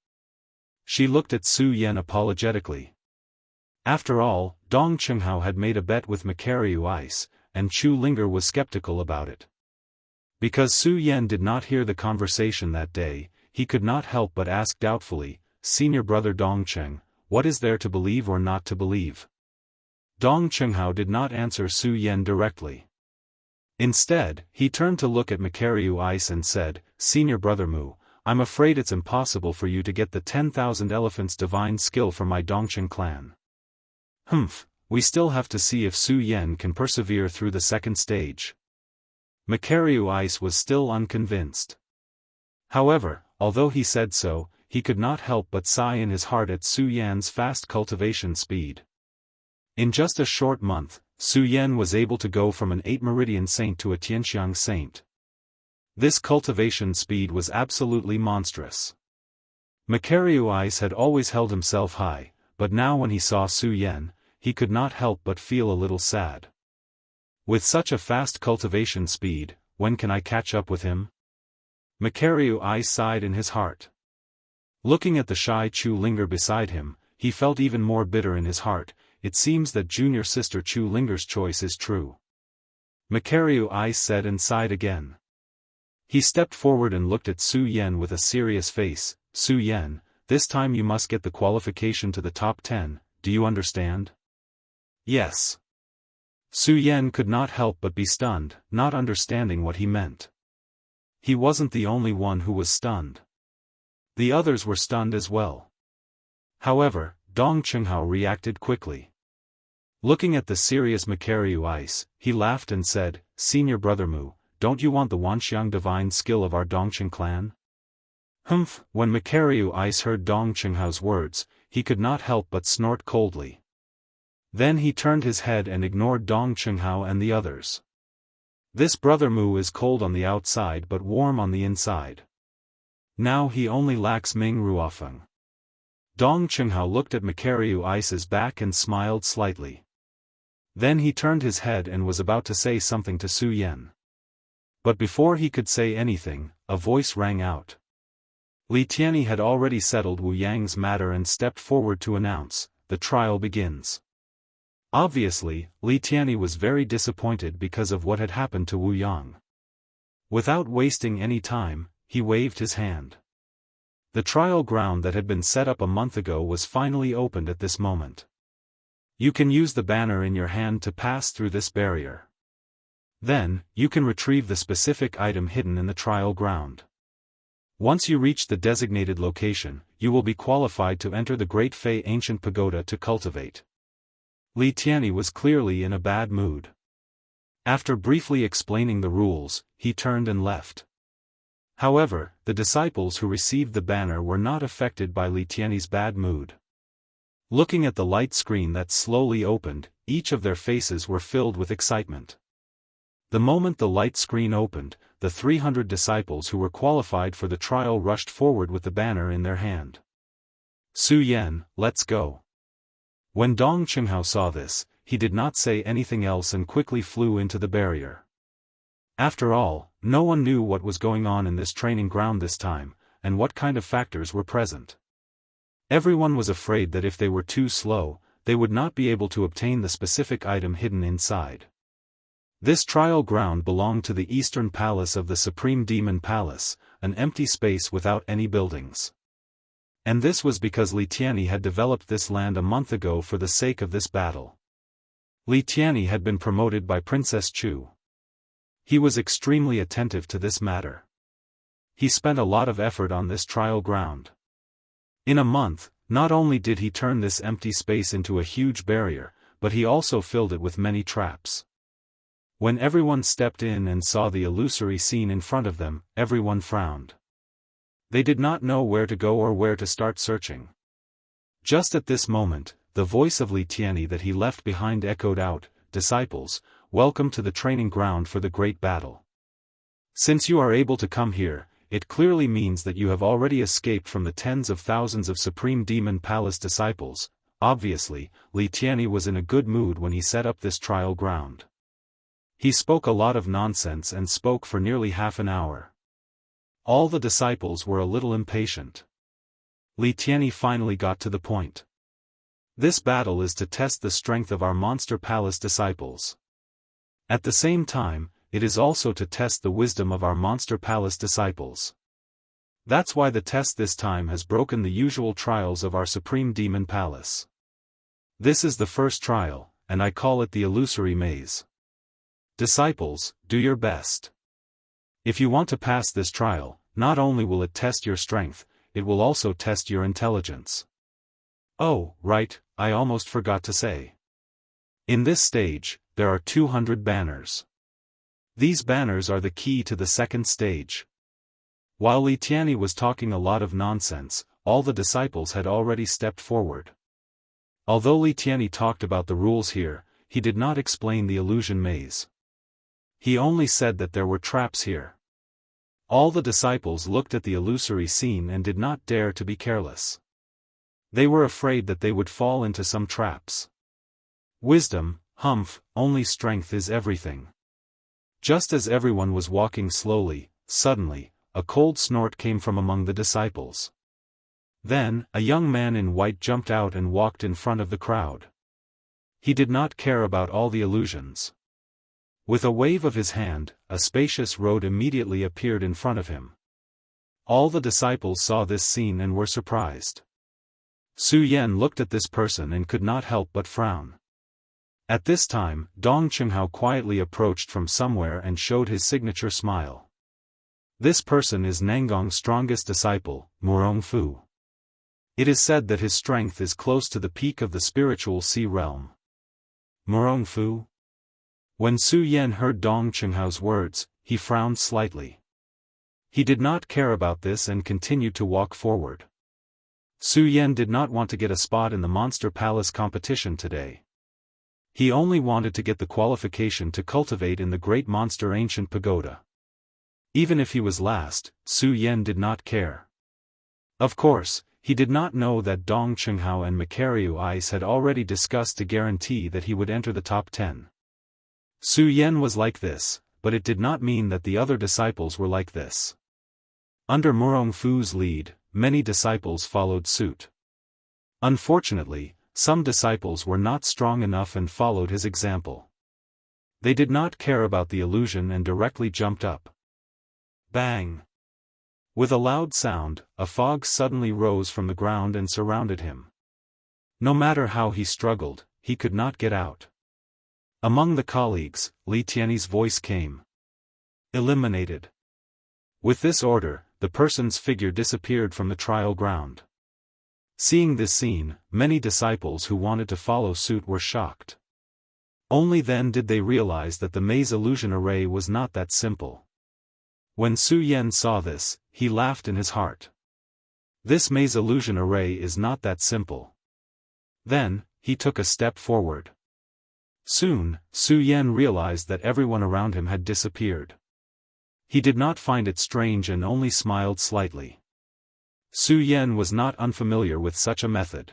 She looked at Su Yan apologetically. After all, Dong Qinghao had made a bet with Macariu Ice, and Chu Linger was skeptical about it. Because Su Yan did not hear the conversation that day, he could not help but ask doubtfully, "Senior brother Dong Cheng, what is there to believe or not to believe?" Dong Qinghao did not answer Su Yan directly. Instead, he turned to look at Macariu Ice and said, "Senior brother Mu, I'm afraid it's impossible for you to get the 10,000 elephants divine skill from my Dongchen clan." We still have to see if Su Yan can persevere through the second stage." Macariu Ice was still unconvinced. However, although he said so, he could not help but sigh in his heart at Su Yan's fast cultivation speed. In just a short month, Su Yan was able to go from an 8-meridian saint to a Tianxiang saint. This cultivation speed was absolutely monstrous. Macariu Ice had always held himself high, but now when he saw Su Yan, he could not help but feel a little sad. With such a fast cultivation speed, when can I catch up with him? Macariu Ice sighed in his heart. Looking at the shy Chu Linger beside him, he felt even more bitter in his heart. It seems that junior sister Chu Linger's choice is true. Macariu Ice said and sighed again. He stepped forward and looked at Su Yan with a serious face. "Su Yan, this time you must get the qualification to the top 10, do you understand?" "Yes." Su Yan could not help but be stunned, not understanding what he meant. He wasn't the only one who was stunned. The others were stunned as well. However, Dong Qinghao reacted quickly. Looking at the serious Macariu Ice, he laughed and said, "Senior brother Mu, don't you want the Wanxiang divine skill of our Dongqing clan?" When Macariu Ice heard Dong Qinghao's words, he could not help but snort coldly. Then he turned his head and ignored Dong Qinghao and the others. This brother Mu is cold on the outside but warm on the inside. Now he only lacks Ming Ruofeng. Dong Qinghao looked at Macariu Ice's back and smiled slightly. Then he turned his head and was about to say something to Su Yan. But before he could say anything, a voice rang out. Li Tianyi had already settled Wu Yang's matter and stepped forward to announce, "The trial begins." Obviously, Li Tianyi was very disappointed because of what had happened to Wu Yang. Without wasting any time, he waved his hand. The trial ground that had been set up a month ago was finally opened at this moment. You can use the banner in your hand to pass through this barrier. Then, you can retrieve the specific item hidden in the trial ground. Once you reach the designated location, you will be qualified to enter the Great Fei Ancient Pagoda to cultivate. Li Tianyi was clearly in a bad mood. After briefly explaining the rules, he turned and left. However, the disciples who received the banner were not affected by Li Tianyi's bad mood. Looking at the light screen that slowly opened, each of their faces were filled with excitement. The moment the light screen opened, the 300 disciples who were qualified for the trial rushed forward with the banner in their hand. "Su Yan, let's go." When Dong Qinghao saw this, he did not say anything else and quickly flew into the barrier. After all, no one knew what was going on in this training ground this time, and what kind of factors were present. Everyone was afraid that if they were too slow, they would not be able to obtain the specific item hidden inside. This trial ground belonged to the Eastern Palace of the Supreme Demon Palace, an empty space without any buildings. And this was because Li Tianyi had developed this land a month ago for the sake of this battle. Li Tianyi had been promoted by Princess Chu. He was extremely attentive to this matter. He spent a lot of effort on this trial ground. In a month, not only did he turn this empty space into a huge barrier, but he also filled it with many traps. When everyone stepped in and saw the illusory scene in front of them, everyone frowned. They did not know where to go or where to start searching. Just at this moment, the voice of Li Tianyi that he left behind echoed out, "Disciples, welcome to the training ground for the great battle. Since you are able to come here, it clearly means that you have already escaped from the tens of thousands of Supreme Demon Palace disciples." Obviously, Li Tianyi was in a good mood when he set up this trial ground. He spoke a lot of nonsense and spoke for nearly half an hour. All the disciples were a little impatient. Li Tianyi finally got to the point. This battle is to test the strength of our Monster Palace disciples. At the same time, it is also to test the wisdom of our Monster Palace disciples. That's why the test this time has broken the usual trials of our Supreme Demon Palace. This is the first trial, and I call it the illusory maze. Disciples, do your best. If you want to pass this trial, not only will it test your strength, it will also test your intelligence. Oh, right, I almost forgot to say. In this stage, there are 200 banners. These banners are the key to the second stage. While Li Tianyi was talking a lot of nonsense, all the disciples had already stepped forward. Although Li Tianyi talked about the rules here, he did not explain the illusion maze. He only said that there were traps here. All the disciples looked at the illusory scene and did not dare to be careless. They were afraid that they would fall into some traps. Wisdom, humph, only strength is everything. Just as everyone was walking slowly, suddenly, a cold snort came from among the disciples. Then, a young man in white jumped out and walked in front of the crowd. He did not care about all the illusions. With a wave of his hand, a spacious road immediately appeared in front of him. All the disciples saw this scene and were surprised. Su Yan looked at this person and could not help but frown. At this time, Dong Qinghao quietly approached from somewhere and showed his signature smile. This person is Nangong's strongest disciple, Murong Fu. It is said that his strength is close to the peak of the spiritual sea realm. Murong Fu? When Su Yan heard Dong Qinghao's words, he frowned slightly. He did not care about this and continued to walk forward. Su Yan did not want to get a spot in the Monster Palace competition today. He only wanted to get the qualification to cultivate in the Great Monster Ancient Pagoda. Even if he was last, Su Yan did not care. Of course, he did not know that Dong Qinghao and Macariu Ice had already discussed to guarantee that he would enter the top 10. Su Yan was like this, but it did not mean that the other disciples were like this. Under Murong Fu's lead, many disciples followed suit. Unfortunately, some disciples were not strong enough and followed his example. They did not care about the illusion and directly jumped up. Bang! With a loud sound, a fog suddenly rose from the ground and surrounded him. No matter how he struggled, he could not get out. Among the colleagues, Li Tianyi's voice came. Eliminated. With this order, the person's figure disappeared from the trial ground. Seeing this scene, many disciples who wanted to follow suit were shocked. Only then did they realize that the maze illusion array was not that simple. When Su Yan saw this, he laughed in his heart. This maze illusion array is not that simple. Then, he took a step forward. Soon, Su Yan realized that everyone around him had disappeared. He did not find it strange and only smiled slightly. Su Yan was not unfamiliar with such a method.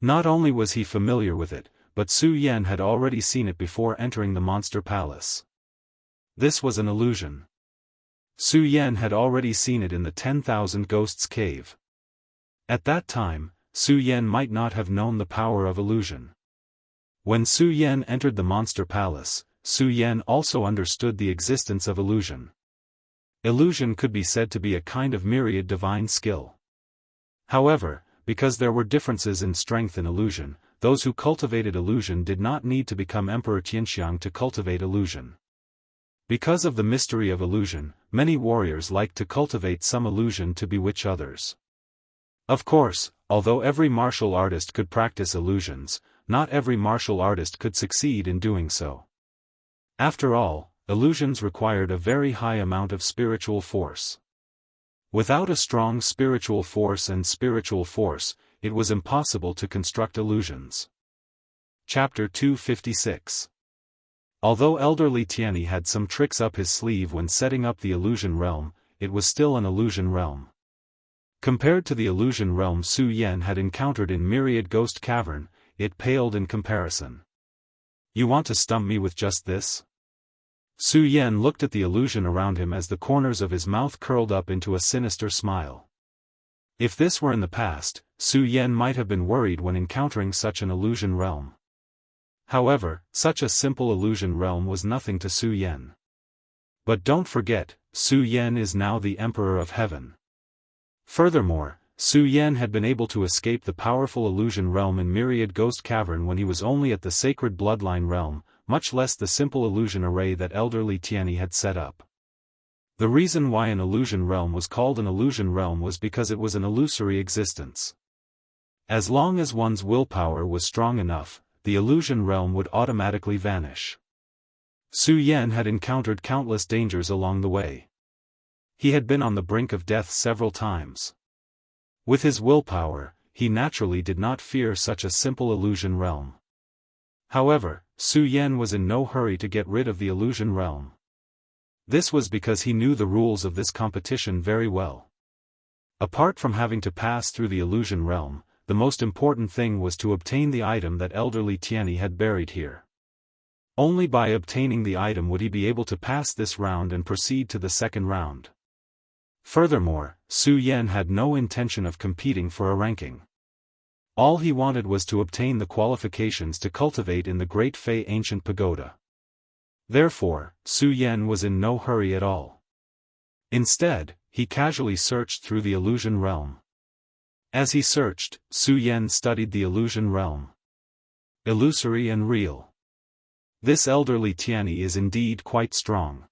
Not only was he familiar with it, but Su Yan had already seen it before entering the Monster Palace. This was an illusion. Su Yan had already seen it in the 10,000 Ghosts Cave. At that time, Su Yan might not have known the power of illusion. When Su Yan entered the Monster Palace, Su Yan also understood the existence of illusion. Illusion could be said to be a kind of myriad divine skill. However, because there were differences in strength in illusion, those who cultivated illusion did not need to become Emperor Tianxiang to cultivate illusion. Because of the mystery of illusion, many warriors liked to cultivate some illusion to bewitch others. Of course, although every martial artist could practice illusions, not every martial artist could succeed in doing so. After all, illusions required a very high amount of spiritual force. Without a strong spiritual force, it was impossible to construct illusions. Chapter 256. Although elderly Tianyi had some tricks up his sleeve when setting up the illusion realm, it was still an illusion realm. Compared to the illusion realm Su Yan had encountered in Myriad Ghost Cavern, it paled in comparison. "You want to stump me with just this?" Su Yan looked at the illusion around him as the corners of his mouth curled up into a sinister smile. If this were in the past, Su Yan might have been worried when encountering such an illusion realm. However, such a simple illusion realm was nothing to Su Yan. But don't forget, Su Yan is now the Emperor of Heaven. Furthermore, Su Yan had been able to escape the powerful illusion realm in Myriad Ghost Cavern when he was only at the sacred bloodline realm, much less the simple illusion array that elderly Tianyi had set up. The reason why an illusion realm was called an illusion realm was because it was an illusory existence. As long as one's willpower was strong enough, the illusion realm would automatically vanish. Su Yan had encountered countless dangers along the way. He had been on the brink of death several times. With his willpower, he naturally did not fear such a simple illusion realm. However, Su Yan was in no hurry to get rid of the illusion realm. This was because he knew the rules of this competition very well. Apart from having to pass through the illusion realm, the most important thing was to obtain the item that elderly Tianyi had buried here. Only by obtaining the item would he be able to pass this round and proceed to the second round. Furthermore, Su Yan had no intention of competing for a ranking. All he wanted was to obtain the qualifications to cultivate in the Great Fei Ancient Pagoda. Therefore, Su Yan was in no hurry at all. Instead, he casually searched through the illusion realm. As he searched, Su Yan studied the illusion realm. Illusory and real. This elderly Tianyi is indeed quite strong.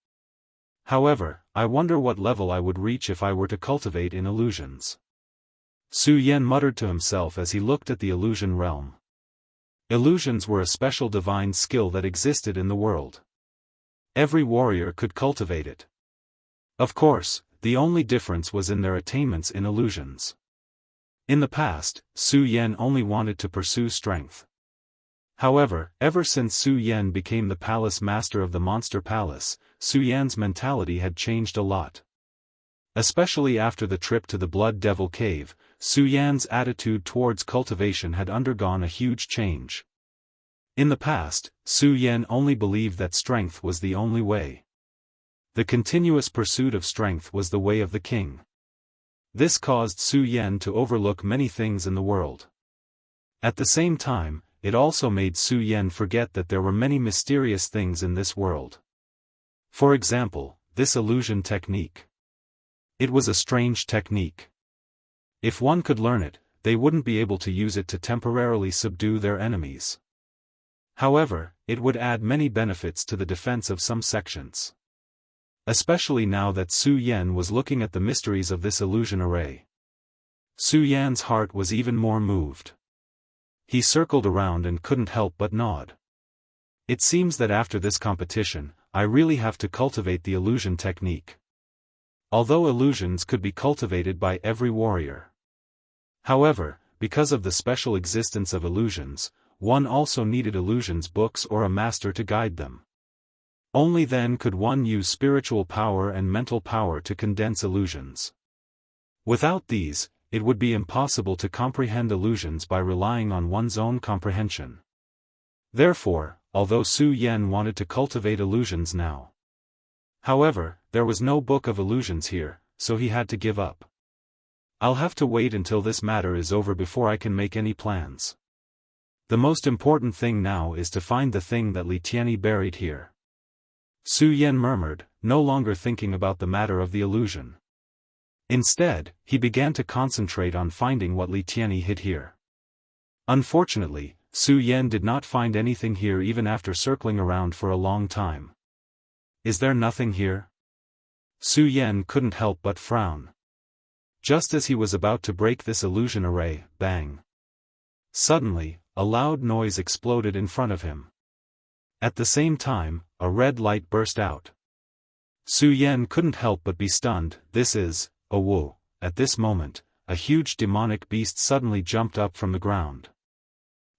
However, I wonder what level I would reach if I were to cultivate in illusions. Su Yan muttered to himself as he looked at the illusion realm. Illusions were a special divine skill that existed in the world. Every warrior could cultivate it. Of course, the only difference was in their attainments in illusions. In the past, Su Yan only wanted to pursue strength. However, ever since Su Yan became the palace master of the Monster Palace, Su Yan's mentality had changed a lot. Especially after the trip to the Blood Devil Cave, Su Yan's attitude towards cultivation had undergone a huge change. In the past, Su Yan only believed that strength was the only way. The continuous pursuit of strength was the way of the king. This caused Su Yan to overlook many things in the world. At the same time, it also made Su Yan forget that there were many mysterious things in this world. For example, this illusion technique. It was a strange technique. If one could learn it, they wouldn't be able to use it to temporarily subdue their enemies. However, it would add many benefits to the defense of some sections. Especially now that Su Yan was looking at the mysteries of this illusion array. Su Yan's heart was even more moved. He circled around and couldn't help but nod. It seems that after this competition, I really have to cultivate the illusion technique. Although illusions could be cultivated by every warrior. However, because of the special existence of illusions, one also needed illusions books or a master to guide them. Only then could one use spiritual power and mental power to condense illusions. Without these, it would be impossible to comprehend illusions by relying on one's own comprehension. Therefore, although Su Yan wanted to cultivate illusions now. However, there was no book of illusions here, so he had to give up. I'll have to wait until this matter is over before I can make any plans. The most important thing now is to find the thing that Li Tianyi buried here. Su Yan murmured, no longer thinking about the matter of the illusion. Instead, he began to concentrate on finding what Li Tianyi hid here. Unfortunately, Su Yan did not find anything here even after circling around for a long time. Is there nothing here? Su Yan couldn't help but frown. Just as he was about to break this illusion array, bang! Suddenly, a loud noise exploded in front of him. At the same time, a red light burst out. Su Yan couldn't help but be stunned. This is, oh whoa, at this moment, a huge demonic beast suddenly jumped up from the ground.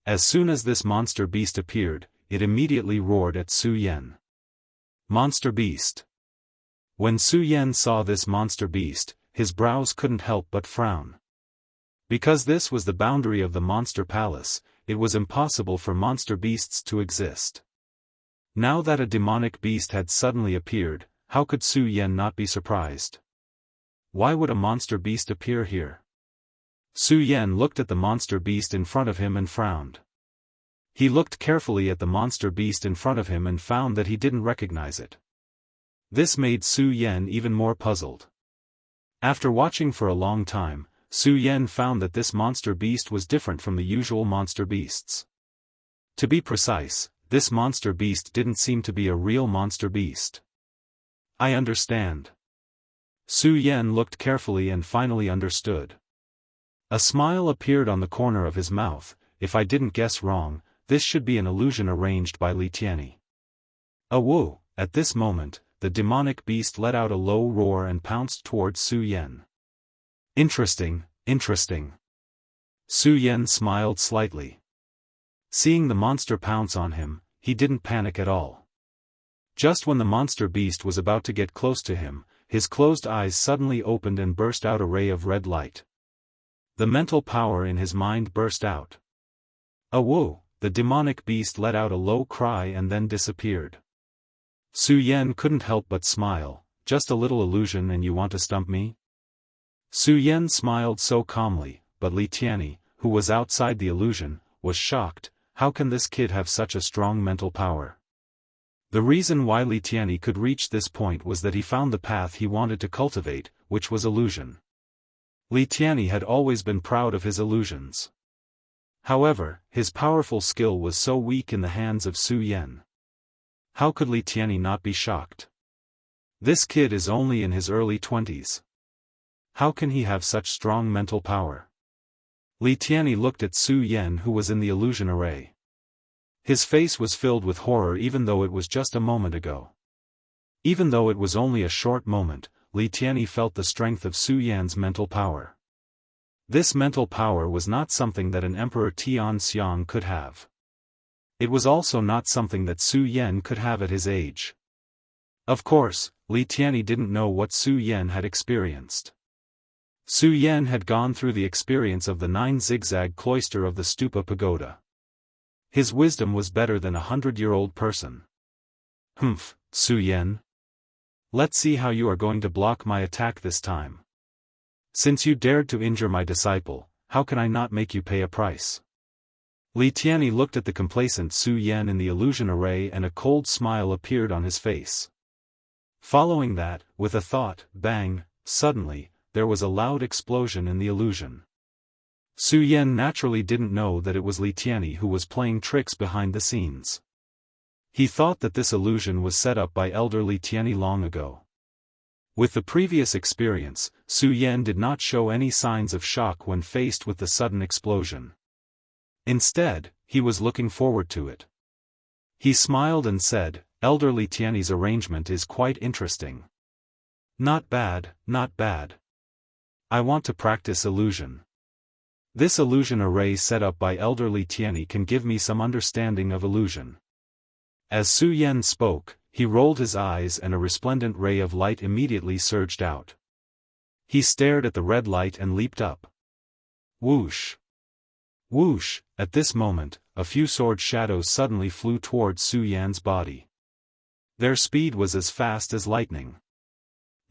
As soon as this monster beast appeared, it immediately roared at Su Yan. Monster beast. When Su Yan saw this monster beast, his brows couldn't help but frown. Because this was the boundary of the monster palace, it was impossible for monster beasts to exist. Now that a demonic beast had suddenly appeared, how could Su Yan not be surprised? Why would a monster beast appear here? Su Yan looked at the monster beast in front of him and frowned. He looked carefully at the monster beast in front of him and found that he didn't recognize it. This made Su Yan even more puzzled. After watching for a long time, Su Yan found that this monster beast was different from the usual monster beasts. To be precise, this monster beast didn't seem to be a real monster beast. I understand. Su Yan looked carefully and finally understood. A smile appeared on the corner of his mouth. If I didn't guess wrong, this should be an illusion arranged by Li Tianyi. Whoa! At this moment, the demonic beast let out a low roar and pounced towards Su Yan. Interesting, interesting. Su Yan smiled slightly. Seeing the monster pounce on him, he didn't panic at all. Just when the monster beast was about to get close to him, his closed eyes suddenly opened and burst out a ray of red light. The mental power in his mind burst out. Whoa! The demonic beast let out a low cry and then disappeared. Su Yan couldn't help but smile. Just a little illusion and you want to stump me? Su Yan smiled so calmly, but Li Tianyi, who was outside the illusion, was shocked. How can this kid have such a strong mental power? The reason why Li Tianyi could reach this point was that he found the path he wanted to cultivate, which was illusion. Li Tianyi had always been proud of his illusions. However, his powerful skill was so weak in the hands of Su Yan. How could Li Tianyi not be shocked? This kid is only in his early 20s. How can he have such strong mental power? Li Tianyi looked at Su Yan, who was in the illusion array. His face was filled with horror even though it was just a moment ago. Even though it was only a short moment, Li Tianyi felt the strength of Su Yan's mental power. This mental power was not something that an Emperor Tian Xiang could have. It was also not something that Su Yan could have at his age. Of course, Li Tianyi didn't know what Su Yan had experienced. Su Yan had gone through the experience of the 9 zigzag cloister of the Stupa Pagoda. His wisdom was better than a 100-year-old person. Humph, Su Yan. Let's see how you are going to block my attack this time. Since you dared to injure my disciple, how can I not make you pay a price? Li Tianyi looked at the complacent Su Yan in the illusion array and a cold smile appeared on his face. Following that, with a thought, bang, suddenly, there was a loud explosion in the illusion. Su Yan naturally didn't know that it was Li Tianyi who was playing tricks behind the scenes. He thought that this illusion was set up by elder Li Tianyi long ago. With the previous experience, Su Yan did not show any signs of shock when faced with the sudden explosion. Instead, he was looking forward to it. He smiled and said, Elder Li Tianyi's arrangement is quite interesting. Not bad, not bad. I want to practice illusion. This illusion array set up by Elder Li Tianyi can give me some understanding of illusion. As Su Yan spoke, he rolled his eyes and a resplendent ray of light immediately surged out. He stared at the red light and leaped up. Whoosh! Whoosh! At this moment, a few sword shadows suddenly flew towards Su Yan's body. Their speed was as fast as lightning.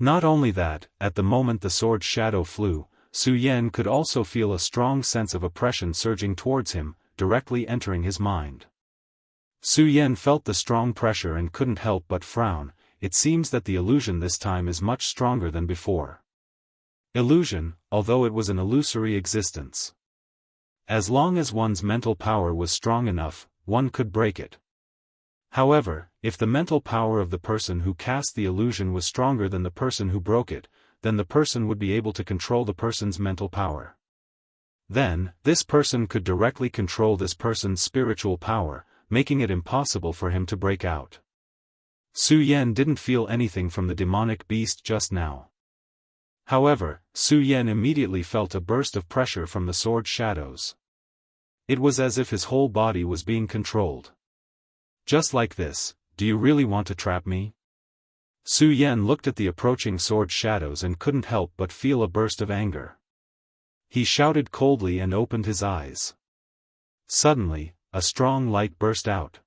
Not only that, at the moment the sword shadow flew, Su Yan could also feel a strong sense of oppression surging towards him, directly entering his mind. Su Yan felt the strong pressure and couldn't help but frown. It seems that the illusion this time is much stronger than before. Illusion, although it was an illusory existence. As long as one's mental power was strong enough, one could break it. However, if the mental power of the person who cast the illusion was stronger than the person who broke it, then the person would be able to control the person's mental power. Then, this person could directly control this person's spiritual power, making it impossible for him to break out. Su Yan didn't feel anything from the demonic beast just now. However, Su Yan immediately felt a burst of pressure from the sword shadows. It was as if his whole body was being controlled. Just like this, do you really want to trap me? Su Yan looked at the approaching sword shadows and couldn't help but feel a burst of anger. He shouted coldly and opened his eyes. Suddenly, a strong light burst out.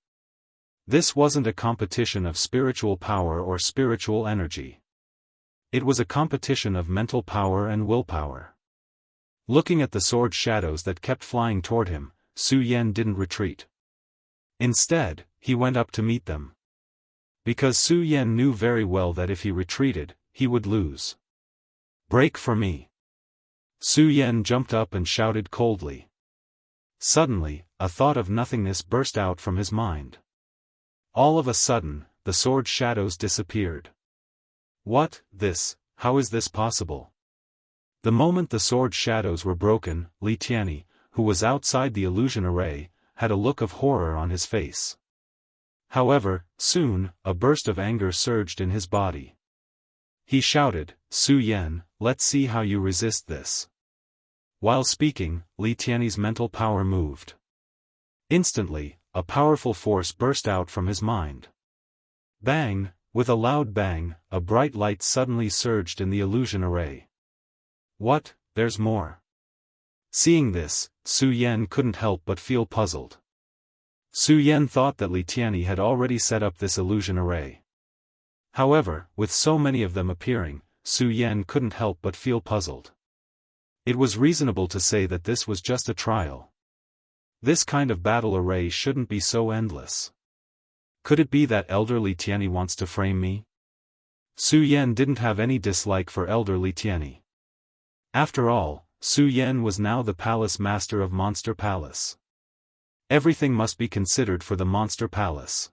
This wasn't a competition of spiritual power or spiritual energy. It was a competition of mental power and willpower. Looking at the sword shadows that kept flying toward him, Su Yan didn't retreat. Instead, he went up to meet them. Because Su Yan knew very well that if he retreated, he would lose. Break for me. Su Yan jumped up and shouted coldly. Suddenly, a thought of nothingness burst out from his mind. All of a sudden, the sword shadows disappeared. What, this, how is this possible? The moment the sword shadows were broken, Li Tianyi, who was outside the illusion array, had a look of horror on his face. However, soon, a burst of anger surged in his body. He shouted, Su Yan, let's see how you resist this. While speaking, Li Tianyi's mental power moved. Instantly, a powerful force burst out from his mind. Bang! With a loud bang, a bright light suddenly surged in the illusion array. What, there's more. Seeing this, Su Yan couldn't help but feel puzzled. Su Yan thought that Li Tianyi had already set up this illusion array. However, with so many of them appearing, Su Yan couldn't help but feel puzzled. It was reasonable to say that this was just a trial. This kind of battle array shouldn't be so endless. Could it be that Elder Li Tianyi wants to frame me? Su Yan didn't have any dislike for Elder Li Tianyi. After all, Su Yan was now the palace master of Monster Palace. Everything must be considered for the Monster Palace.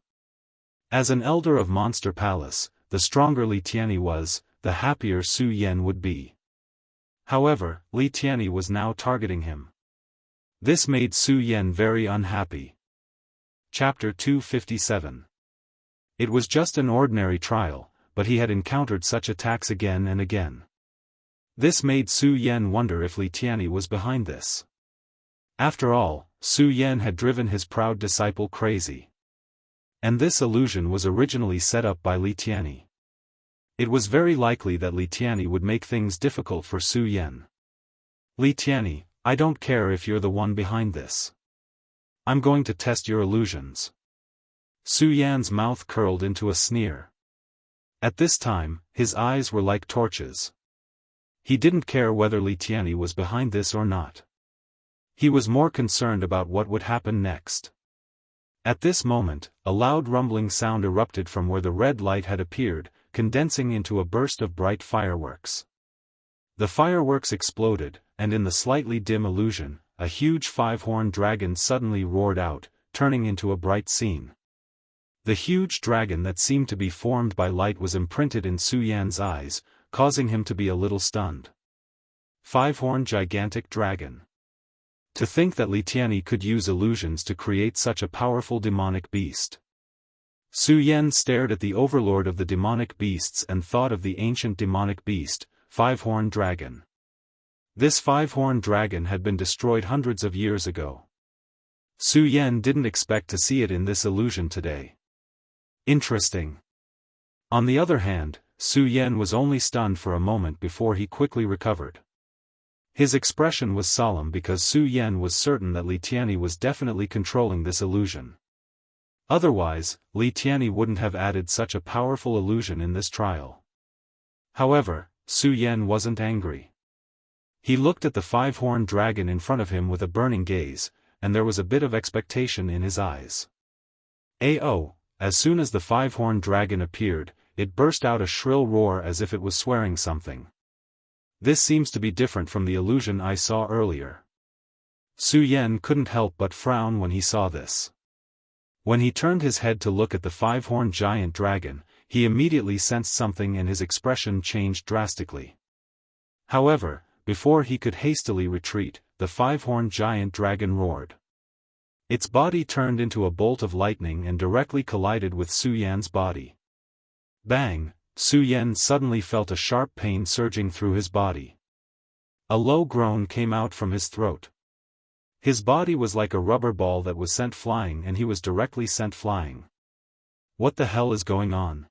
As an elder of Monster Palace, the stronger Li Tianyi was, the happier Su Yan would be. However, Li Tianyi was now targeting him. This made Su Yan very unhappy. Chapter 257. It was just an ordinary trial, but he had encountered such attacks again and again. This made Su Yan wonder if Li Tianyi was behind this. After all, Su Yan had driven his proud disciple crazy. And this illusion was originally set up by Li Tianyi. It was very likely that Li Tianyi would make things difficult for Su Yan. Li Tianyi, I don't care if you're the one behind this. I'm going to test your illusions. Su Yan's mouth curled into a sneer. At this time, his eyes were like torches. He didn't care whether Li Tianyi was behind this or not. He was more concerned about what would happen next. At this moment, a loud rumbling sound erupted from where the red light had appeared, condensing into a burst of bright fireworks. The fireworks exploded, and in the slightly dim illusion, a huge five-horned dragon suddenly roared out, turning into a bright scene. The huge dragon that seemed to be formed by light was imprinted in Su Yan's eyes, causing him to be a little stunned. Five-horned gigantic dragon. To think that Li Tianyi could use illusions to create such a powerful demonic beast. Su Yan stared at the overlord of the demonic beasts and thought of the ancient demonic beast, five-horned dragon. This five-horned dragon had been destroyed hundreds of years ago. Su Yan didn't expect to see it in this illusion today. Interesting. On the other hand, Su Yan was only stunned for a moment before he quickly recovered. His expression was solemn because Su Yan was certain that Li Tianyi was definitely controlling this illusion. Otherwise, Li Tianyi wouldn't have added such a powerful illusion in this trial. However, Su Yan wasn't angry. He looked at the five-horned dragon in front of him with a burning gaze, and there was a bit of expectation in his eyes. Ayo! As soon as the five-horned dragon appeared, it burst out a shrill roar as if it was swearing something. This seems to be different from the illusion I saw earlier. Su Yan couldn't help but frown when he saw this. When he turned his head to look at the five-horned giant dragon, he immediately sensed something and his expression changed drastically. However, before he could hastily retreat, the five-horned giant dragon roared. Its body turned into a bolt of lightning and directly collided with Su Yan's body. Bang! Su Yan suddenly felt a sharp pain surging through his body. A low groan came out from his throat. His body was like a rubber ball that was sent flying, and he was directly sent flying. What the hell is going on?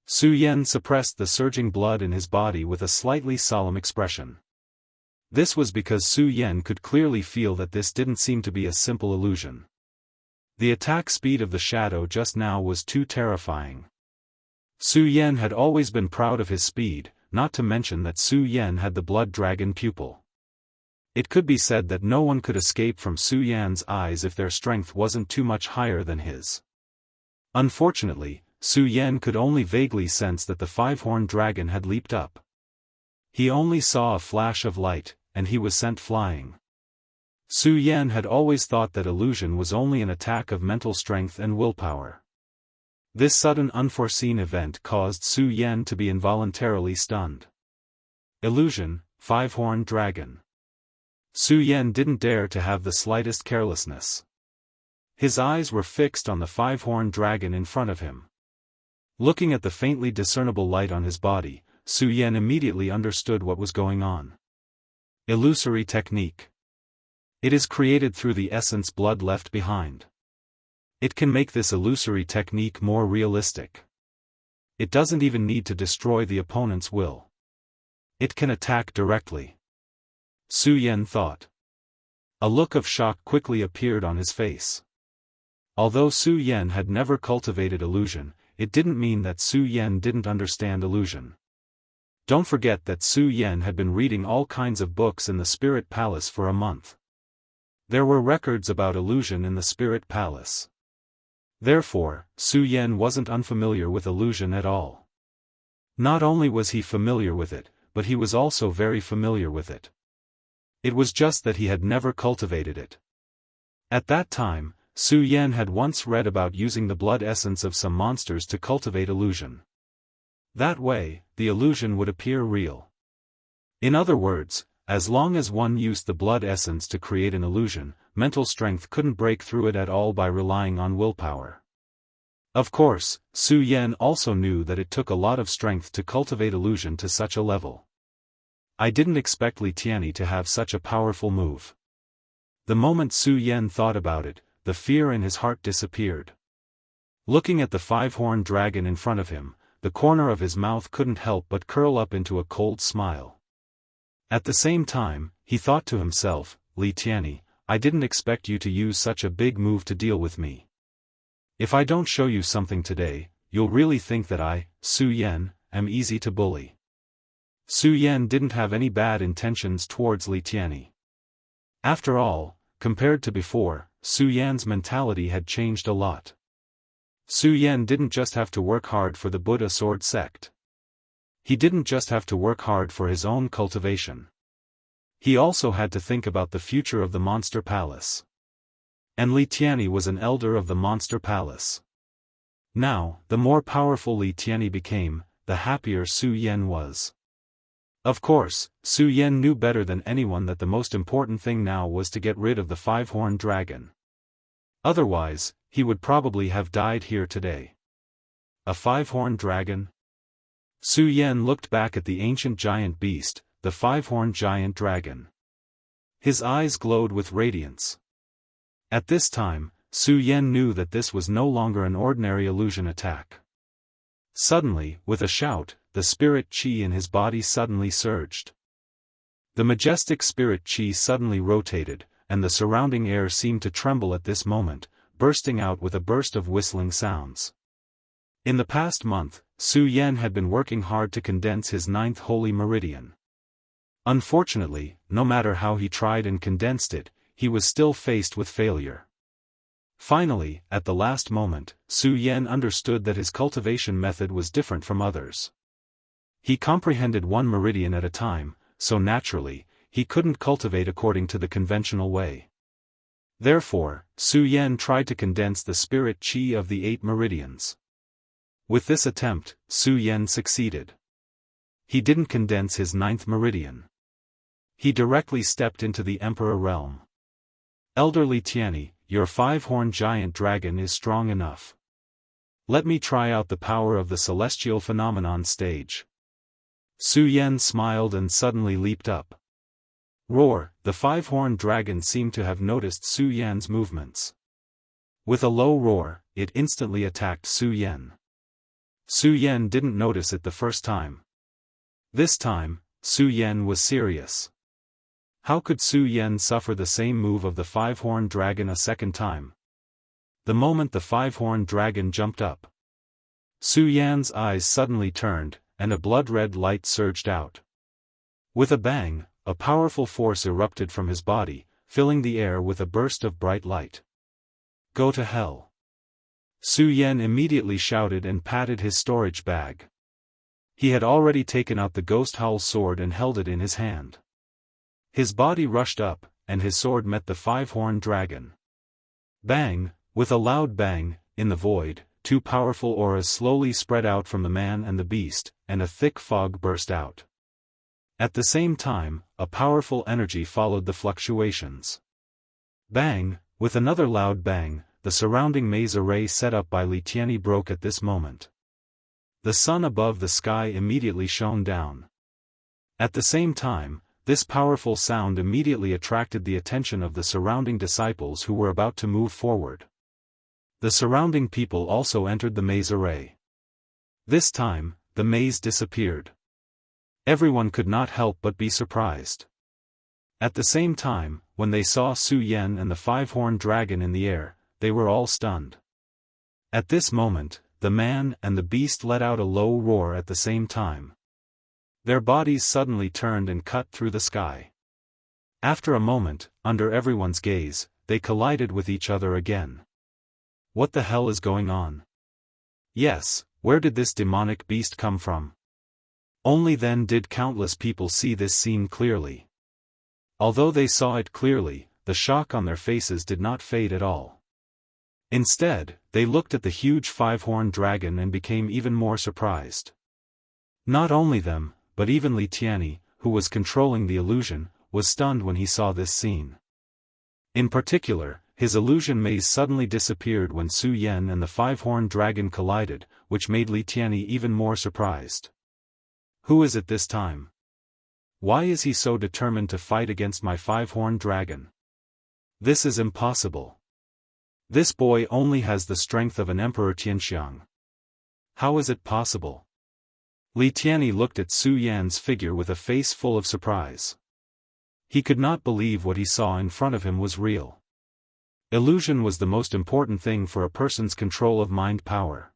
Su Yan suppressed the surging blood in his body with a slightly solemn expression. This was because Su Yan could clearly feel that this didn't seem to be a simple illusion. The attack speed of the shadow just now was too terrifying. Su Yan had always been proud of his speed, not to mention that Su Yan had the blood dragon pupil. It could be said that no one could escape from Su Yan's eyes if their strength wasn't too much higher than his. Unfortunately, Su Yan could only vaguely sense that the five-horned dragon had leaped up. He only saw a flash of light, and he was sent flying. Su Yan had always thought that illusion was only an attack of mental strength and willpower. This sudden unforeseen event caused Su Yan to be involuntarily stunned. Illusion, five-horned dragon. Su Yan didn't dare to have the slightest carelessness. His eyes were fixed on the five-horned dragon in front of him. Looking at the faintly discernible light on his body, Su Yan immediately understood what was going on. Illusory technique. It is created through the essence blood left behind. It can make this illusory technique more realistic. It doesn't even need to destroy the opponent's will. It can attack directly. Su Yan thought. A look of shock quickly appeared on his face. Although Su Yan had never cultivated illusion, it didn't mean that Su Yan didn't understand illusion. Don't forget that Su Yan had been reading all kinds of books in the Spirit Palace for a month. There were records about illusion in the Spirit Palace. Therefore, Su Yan wasn't unfamiliar with illusion at all. Not only was he familiar with it, but he was also very familiar with it. It was just that he had never cultivated it. At that time, Su Yan had once read about using the blood essence of some monsters to cultivate illusion. That way, the illusion would appear real. In other words, as long as one used the blood essence to create an illusion, mental strength couldn't break through it at all by relying on willpower. Of course, Su Yan also knew that it took a lot of strength to cultivate illusion to such a level. I didn't expect Li Tianyi to have such a powerful move. The moment Su Yan thought about it, the fear in his heart disappeared. Looking at the five-horned dragon in front of him, the corner of his mouth couldn't help but curl up into a cold smile. At the same time, he thought to himself, Li Tianyi, I didn't expect you to use such a big move to deal with me. If I don't show you something today, you'll really think that I, Su Yan, am easy to bully. Su Yan didn't have any bad intentions towards Li Tianyi. After all, compared to before, Su Yan's mentality had changed a lot. Su Yan didn't just have to work hard for the Buddha sword sect. He didn't just have to work hard for his own cultivation. He also had to think about the future of the Monster Palace. And Li Tianyi was an elder of the Monster Palace. Now, the more powerful Li Tianyi became, the happier Su Yan was. Of course, Su Yan knew better than anyone that the most important thing now was to get rid of the five-horned dragon. Otherwise, he would probably have died here today. A five-horned dragon? Su Yan looked back at the ancient giant beast, the five-horned giant dragon. His eyes glowed with radiance. At this time, Su Yan knew that this was no longer an ordinary illusion attack. Suddenly, with a shout, the spirit qi in his body suddenly surged. The majestic spirit qi suddenly rotated, and the surrounding air seemed to tremble at this moment, bursting out with a burst of whistling sounds. In the past month, Su Yan had been working hard to condense his ninth holy meridian. Unfortunately, no matter how he tried and condensed it, he was still faced with failure. Finally, at the last moment, Su Yan understood that his cultivation method was different from others. He comprehended one meridian at a time, so naturally, he couldn't cultivate according to the conventional way. Therefore, Su Yan tried to condense the spirit qi of the 8 meridians. With this attempt, Su Yan succeeded. He didn't condense his 9th meridian. He directly stepped into the Emperor realm. "Elder Li Tianyi, your five-horned giant dragon is strong enough. Let me try out the power of the celestial phenomenon stage." Su Yan smiled and suddenly leaped up. Roar! The five-horned dragon seemed to have noticed Su Yan's movements. With a low roar, it instantly attacked Su Yan. Su Yan didn't notice it the first time. This time, Su Yan was serious. How could Su Yan suffer the same move of the five-horned dragon a second time? The moment the five-horned dragon jumped up, Su Yan's eyes suddenly turned, and a blood-red light surged out. With a bang, a powerful force erupted from his body, filling the air with a burst of bright light. "Go to hell!" Su Yan immediately shouted and patted his storage bag. He had already taken out the ghost howl sword and held it in his hand. His body rushed up, and his sword met the five-horned dragon. Bang! With a loud bang, in the void, two powerful auras slowly spread out from the man and the beast, and a thick fog burst out. At the same time, a powerful energy followed the fluctuations. Bang! With another loud bang, the surrounding maze array set up by Li Tianyi broke at this moment. The sun above the sky immediately shone down. At the same time, this powerful sound immediately attracted the attention of the surrounding disciples who were about to move forward. The surrounding people also entered the maze array. This time, the maze disappeared. Everyone could not help but be surprised. At the same time, when they saw Su Yan and the five-horned dragon in the air, they were all stunned. At this moment, the man and the beast let out a low roar at the same time. Their bodies suddenly turned and cut through the sky. After a moment, under everyone's gaze, they collided with each other again. What the hell is going on? Yes, where did this demonic beast come from? Only then did countless people see this scene clearly. Although they saw it clearly, the shock on their faces did not fade at all. Instead, they looked at the huge five-horned dragon and became even more surprised. Not only them, but even Li Tianyi, who was controlling the illusion, was stunned when he saw this scene. In particular, his illusion maze suddenly disappeared when Su Yan and the five-horned dragon collided, which made Li Tianyi even more surprised. Who is it this time? Why is he so determined to fight against my five-horned dragon? This is impossible. This boy only has the strength of an Emperor Tianxiang. How is it possible? Li Tianyi looked at Su Yan's figure with a face full of surprise. He could not believe what he saw in front of him was real. Illusion was the most important thing for a person's control of mind power.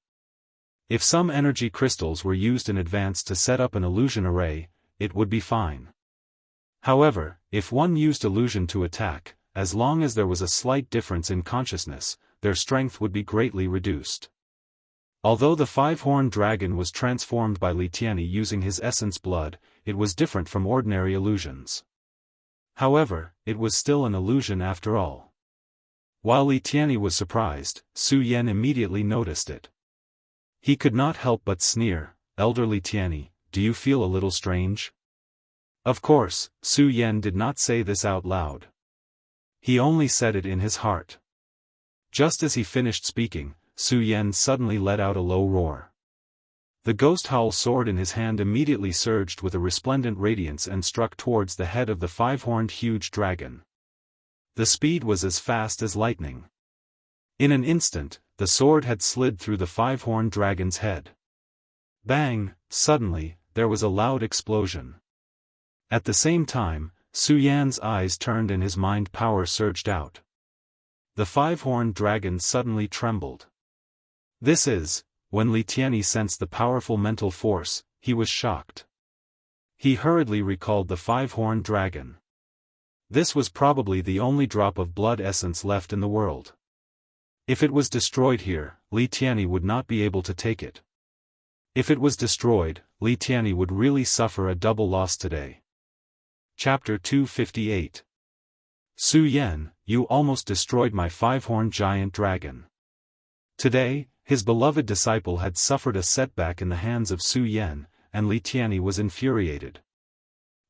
If some energy crystals were used in advance to set up an illusion array, it would be fine. However, if one used illusion to attack, as long as there was a slight difference in consciousness, their strength would be greatly reduced. Although the five-horned dragon was transformed by Li Tianyi using his essence blood, it was different from ordinary illusions. However, it was still an illusion after all. While Li Tianyi was surprised, Su Yan immediately noticed it. He could not help but sneer, "Elder Li Tianyi, do you feel a little strange?" Of course, Su Yan did not say this out loud. He only said it in his heart. Just as he finished speaking, Su Yan suddenly let out a low roar. The ghost howl sword in his hand immediately surged with a resplendent radiance and struck towards the head of the five-horned huge dragon. The speed was as fast as lightning. In an instant, the sword had slid through the five-horned dragon's head. Bang! Suddenly, there was a loud explosion. At the same time, Su Yan's eyes turned and his mind power surged out. The five-horned dragon suddenly trembled. When Li Tianyi sensed the powerful mental force, he was shocked. He hurriedly recalled the five-horned dragon. This was probably the only drop of blood essence left in the world. If it was destroyed here, Li Tianyi would not be able to take it. If it was destroyed, Li Tianyi would really suffer a double loss today. Chapter 258. Su Yan, you almost destroyed my five-horned giant dragon. Today, his beloved disciple had suffered a setback in the hands of Su Yan, and Li Tianyi was infuriated.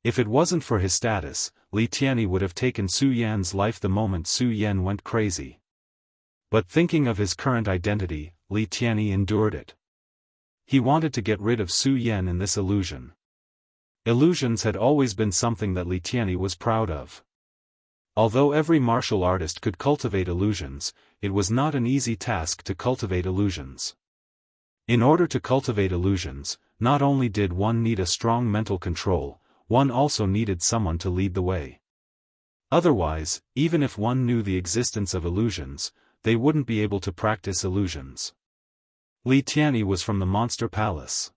If it wasn't for his status, Li Tianyi would have taken Su Yan's life the moment Su Yan went crazy. But thinking of his current identity, Li Tianyi endured it. He wanted to get rid of Su Yan in this illusion. Illusions had always been something that Li Tianyi was proud of. Although every martial artist could cultivate illusions, it was not an easy task to cultivate illusions. In order to cultivate illusions, not only did one need a strong mental control, one also needed someone to lead the way. Otherwise, even if one knew the existence of illusions, they wouldn't be able to practice illusions. Li Tianyi was from the Monster Palace.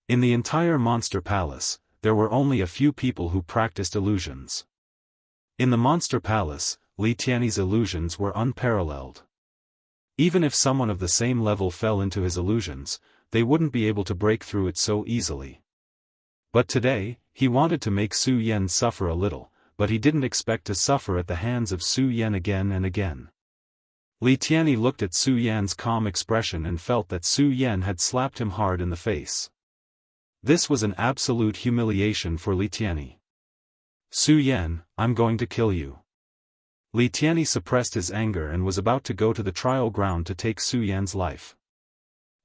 In the entire Monster Palace, there were only a few people who practiced illusions. In the Monster Palace, Li Tianyi's illusions were unparalleled. Even if someone of the same level fell into his illusions, they wouldn't be able to break through it so easily. But today, he wanted to make Su Yan suffer a little, but he didn't expect to suffer at the hands of Su Yan again and again. Li Tianyi looked at Su Yan's calm expression and felt that Su Yan had slapped him hard in the face. This was an absolute humiliation for Li Tianyi. Su Yan, I'm going to kill you. Li Tianyi suppressed his anger and was about to go to the trial ground to take Su Yan's life.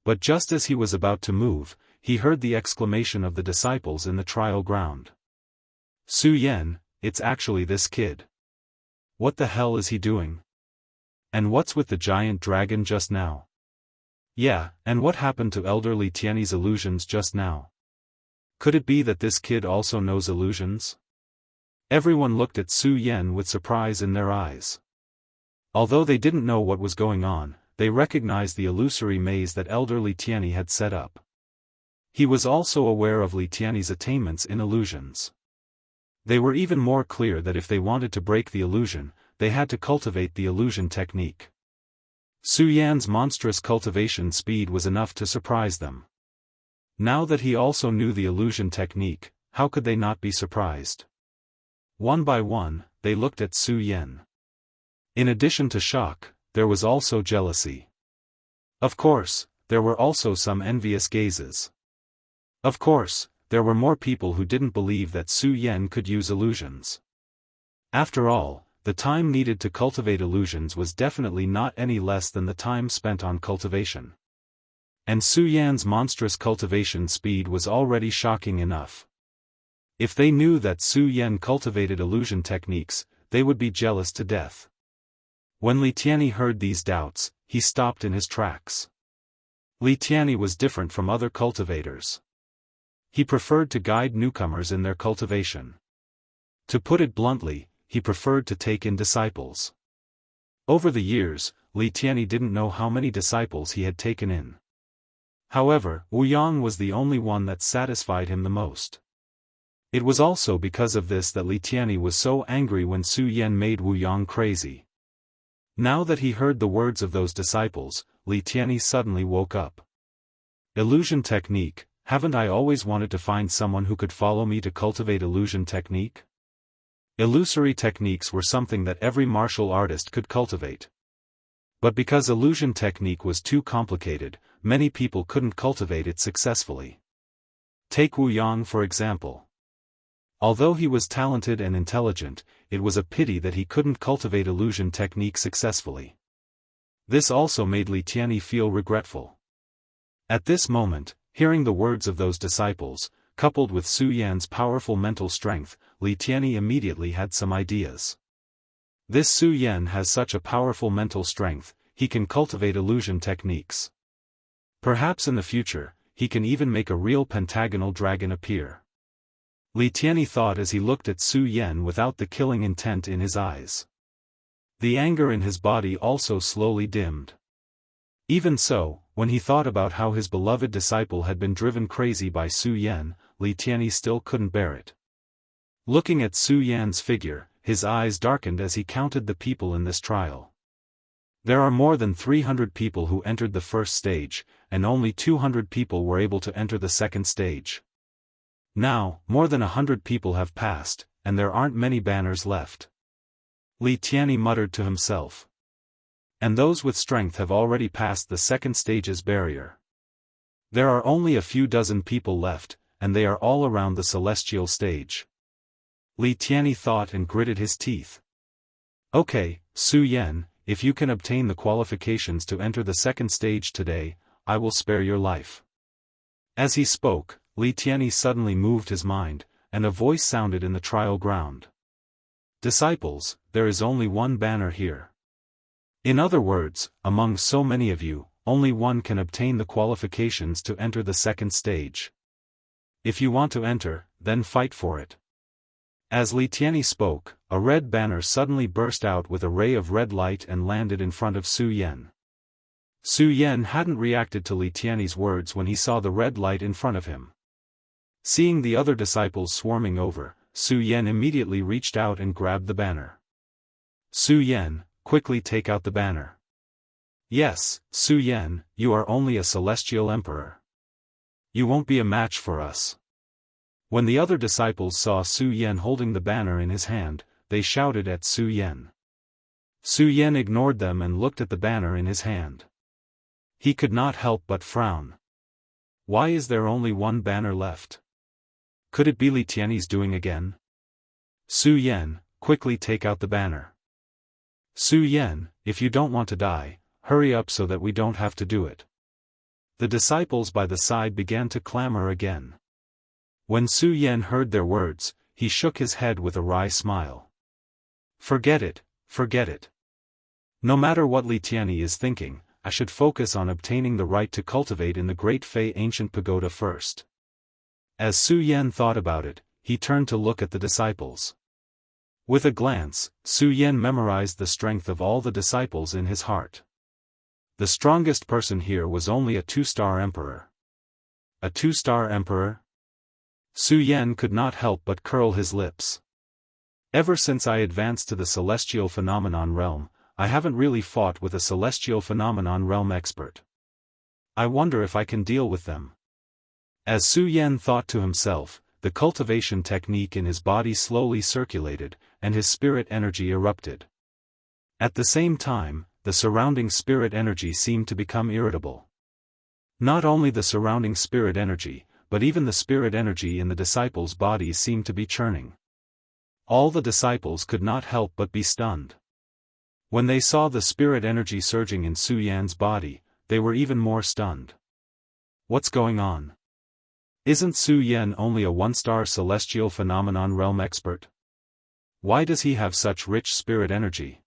But just as he was about to move, he heard the exclamation of the disciples in the trial ground. Su Yan, it's actually this kid. What the hell is he doing? And what's with the giant dragon just now? Yeah, and what happened to Elder Li Tianyi's illusions just now? Could it be that this kid also knows illusions? Everyone looked at Su Yan with surprise in their eyes. Although they didn't know what was going on, they recognized the illusory maze that Elder Li Tianyi had set up. He was also aware of Li Tianyi's attainments in illusions. They were even more clear that if they wanted to break the illusion, they had to cultivate the illusion technique. Su Yan's monstrous cultivation speed was enough to surprise them. Now that he also knew the illusion technique, how could they not be surprised? One by one, they looked at Su Yan. In addition to shock, there was also jealousy. Of course, there were also some envious gazes. Of course, there were more people who didn't believe that Su Yan could use illusions. After all, the time needed to cultivate illusions was definitely not any less than the time spent on cultivation. And Su Yan's monstrous cultivation speed was already shocking enough. If they knew that Su Yan cultivated illusion techniques, they would be jealous to death. When Li Tianyi heard these doubts, he stopped in his tracks. Li Tianyi was different from other cultivators. He preferred to guide newcomers in their cultivation. To put it bluntly, he preferred to take in disciples. Over the years, Li Tianyi didn't know how many disciples he had taken in. However, Wuyang was the only one that satisfied him the most. It was also because of this that Li Tianyi was so angry when Su Yan made Wuyang crazy. Now that he heard the words of those disciples, Li Tianyi suddenly woke up. Illusion technique, haven't I always wanted to find someone who could follow me to cultivate illusion technique? Illusory techniques were something that every martial artist could cultivate. But because illusion technique was too complicated, many people couldn't cultivate it successfully. Take Wu Yang for example. Although he was talented and intelligent, it was a pity that he couldn't cultivate illusion technique successfully. This also made Li Tianyi feel regretful. At this moment, hearing the words of those disciples, coupled with Su Yan's powerful mental strength, Li Tianyi immediately had some ideas. This Su Yan has such a powerful mental strength, he can cultivate illusion techniques. Perhaps in the future, he can even make a real pentagonal dragon appear. Li Tianyi thought as he looked at Su Yan without the killing intent in his eyes. The anger in his body also slowly dimmed. Even so, when he thought about how his beloved disciple had been driven crazy by Su Yan, Li Tianyi still couldn't bear it. Looking at Su Yan's figure, his eyes darkened as he counted the people in this trial. There are more than 300 people who entered the first stage, and only 200 people were able to enter the second stage. Now, more than 100 people have passed, and there aren't many banners left. Li Tianyi muttered to himself. And those with strength have already passed the second stage's barrier. There are only a few dozen people left, and they are all around the celestial stage. Li Tianyi thought and gritted his teeth. Okay, Su Yan, if you can obtain the qualifications to enter the second stage today, I will spare your life. As he spoke, Li Tianyi suddenly moved his mind, and a voice sounded in the trial ground. Disciples, there is only one banner here. In other words, among so many of you, only one can obtain the qualifications to enter the second stage. If you want to enter, then fight for it. As Li Tianyi spoke, a red banner suddenly burst out with a ray of red light and landed in front of Su Yan. Su Yan hadn't reacted to Li Tianyi's words when he saw the red light in front of him. Seeing the other disciples swarming over, Su Yan immediately reached out and grabbed the banner. Su Yan, quickly take out the banner. Yes, Su Yan, you are only a celestial emperor. You won't be a match for us. When the other disciples saw Su Yan holding the banner in his hand, they shouted at Su Yan. Su Yan ignored them and looked at the banner in his hand. He could not help but frown. Why is there only one banner left? Could it be Li Tianyi's doing again? Su Yan, quickly take out the banner. Su Yan, if you don't want to die, hurry up so that we don't have to do it. The disciples by the side began to clamor again. When Su Yan heard their words, he shook his head with a wry smile. Forget it, forget it. No matter what Li Tianyi is thinking, I should focus on obtaining the right to cultivate in the Great Fei Ancient Pagoda first. As Su Yan thought about it, he turned to look at the disciples. With a glance, Su Yan memorized the strength of all the disciples in his heart. The strongest person here was only a 2-star emperor. A 2-star emperor? Su Yan could not help but curl his lips. Ever since I advanced to the Celestial Phenomenon Realm, I haven't really fought with a Celestial Phenomenon Realm expert. I wonder if I can deal with them. As Su Yan thought to himself, the cultivation technique in his body slowly circulated, and his spirit energy erupted. At the same time, the surrounding spirit energy seemed to become irritable. Not only the surrounding spirit energy, but even the spirit energy in the disciples' bodies seemed to be churning. All the disciples could not help but be stunned. When they saw the spirit energy surging in Su Yan's body, they were even more stunned. What's going on? Isn't Su Yan only a 1-star celestial phenomenon realm expert? Why does he have such rich spirit energy?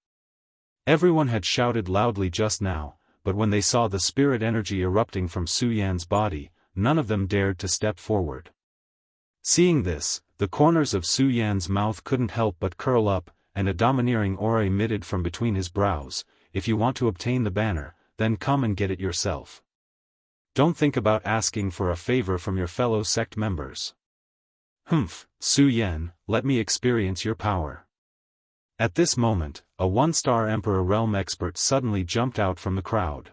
Everyone had shouted loudly just now, but when they saw the spirit energy erupting from Su Yan's body, none of them dared to step forward. Seeing this, the corners of Su Yan's mouth couldn't help but curl up, and a domineering aura emitted from between his brows. If you want to obtain the banner, then come and get it yourself. Don't think about asking for a favor from your fellow sect members. Humph, Su Yan, let me experience your power. At this moment, a 1-star Emperor Realm expert suddenly jumped out from the crowd.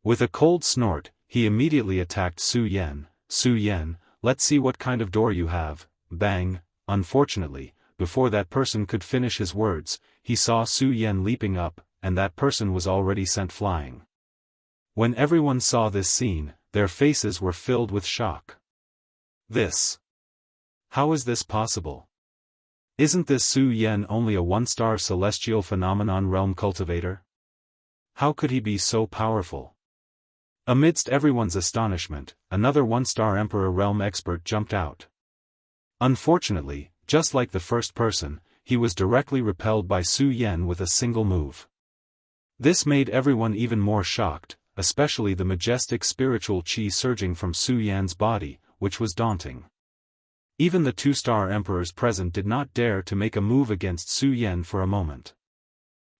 With a cold snort, he immediately attacked Su Yan. Su Yan, let's see what kind of door you have. Bang! Unfortunately, before that person could finish his words, he saw Su Yan leaping up, and that person was already sent flying. When everyone saw this scene, their faces were filled with shock. How is this possible? Isn't this Su Yan only a 1-star celestial phenomenon realm cultivator? How could he be so powerful? Amidst everyone's astonishment, another 1-star Emperor Realm expert jumped out. Unfortunately, just like the first person, he was directly repelled by Su Yan with a single move. This made everyone even more shocked, especially the majestic spiritual qi surging from Su Yan's body, which was daunting. Even the 2-star emperors present did not dare to make a move against Su Yan for a moment.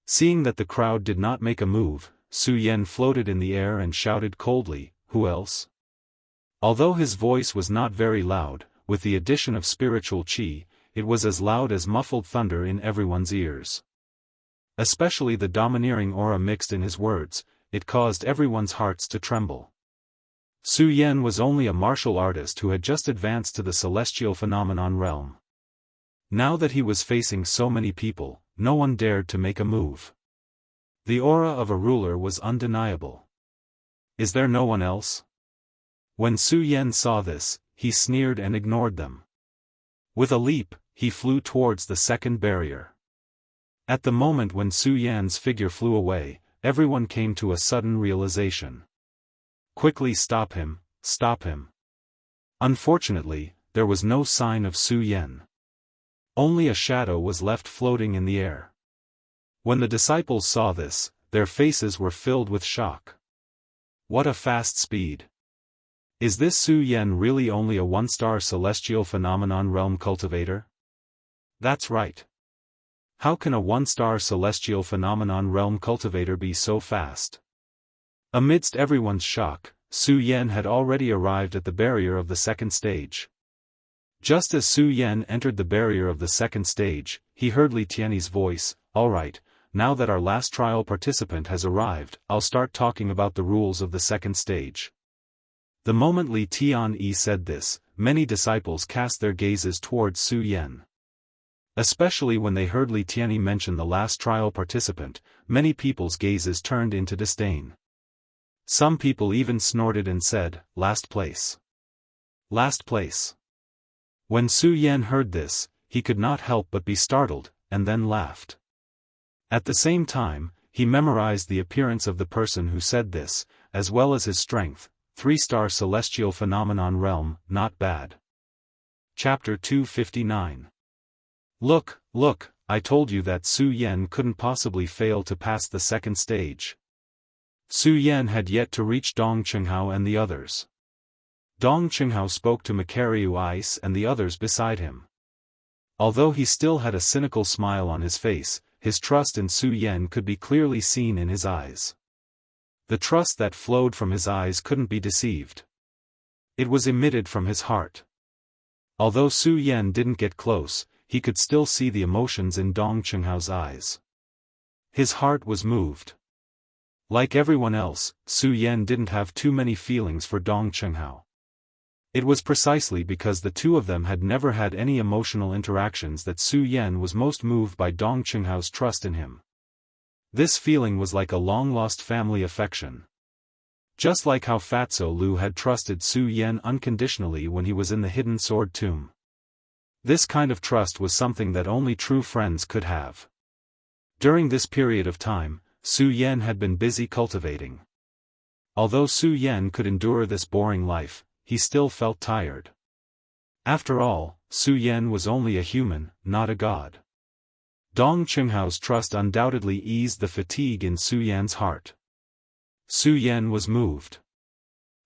Seeing that the crowd did not make a move, Su Yan floated in the air and shouted coldly, "Who else?" Although his voice was not very loud, with the addition of spiritual qi, it was as loud as muffled thunder in everyone's ears. Especially the domineering aura mixed in his words, it caused everyone's hearts to tremble. Su Yan was only a martial artist who had just advanced to the celestial phenomenon realm. Now that he was facing so many people, no one dared to make a move. The aura of a ruler was undeniable. Is there no one else? When Su Yan saw this, he sneered and ignored them. With a leap, he flew towards the second barrier. At the moment when Su Yan's figure flew away, everyone came to a sudden realization. Quickly stop him, stop him. Unfortunately, there was no sign of Su Yan. Only a shadow was left floating in the air. When the disciples saw this, their faces were filled with shock. What a fast speed! Is this Su Yan really only a one-star celestial phenomenon realm cultivator? That's right. How can a one-star celestial phenomenon realm cultivator be so fast? Amidst everyone's shock, Su Yan had already arrived at the barrier of the second stage. Just as Su Yan entered the barrier of the second stage, he heard Li Tianyi's voice, "All right, now that our last trial participant has arrived, I'll start talking about the rules of the second stage." The moment Li Tianyi said this, many disciples cast their gazes towards Su Yan. Especially when they heard Li Tianyi mention the last trial participant, many people's gazes turned into disdain. Some people even snorted and said, "Last place. Last place." When Su Yan heard this, he could not help but be startled, and then laughed. At the same time, he memorized the appearance of the person who said this, as well as his strength. 3-star celestial phenomenon realm, not bad. Chapter 259. Look, look, I told you that Su Yan couldn't possibly fail to pass the second stage. Su Yan had yet to reach Dong Qinghao and the others. Dong Qinghao spoke to Macariu Ice and the others beside him. Although he still had a cynical smile on his face, his trust in Su Yan could be clearly seen in his eyes. The trust that flowed from his eyes couldn't be deceived. It was emitted from his heart. Although Su Yan didn't get close, he could still see the emotions in Dong Qinghao's eyes. His heart was moved. Like everyone else, Su Yan didn't have too many feelings for Dong Qinghao. It was precisely because the two of them had never had any emotional interactions that Su Yan was most moved by Dong Qinghao's trust in him. This feeling was like a long-lost family affection. Just like how Fatso Lu had trusted Su Yan unconditionally when he was in the hidden sword tomb. This kind of trust was something that only true friends could have. During this period of time, Su Yan had been busy cultivating. Although Su Yan could endure this boring life, he still felt tired. After all, Su Yan was only a human, not a god. Dong Qinghao's trust undoubtedly eased the fatigue in Su Yan's heart. Su Yan was moved.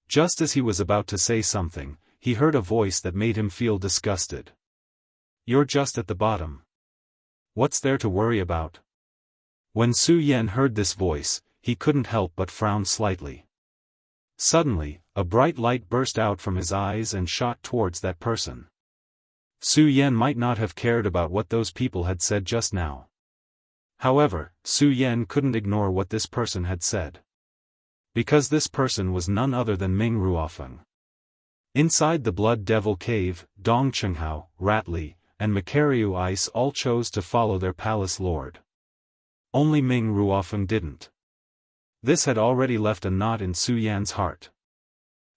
Just as he was about to say something, he heard a voice that made him feel disgusted. "You're just at the bottom. What's there to worry about?" When Su Yan heard this voice, he couldn't help but frown slightly. Suddenly, a bright light burst out from his eyes and shot towards that person. Su Yan might not have cared about what those people had said just now. However, Su Yan couldn't ignore what this person had said. Because this person was none other than Ming Ruofeng. Inside the Blood Devil Cave, Dong Qinghao, Rat Li, and Macariu Ice all chose to follow their palace lord. Only Ming Ruofeng didn't. This had already left a knot in Su Yan's heart.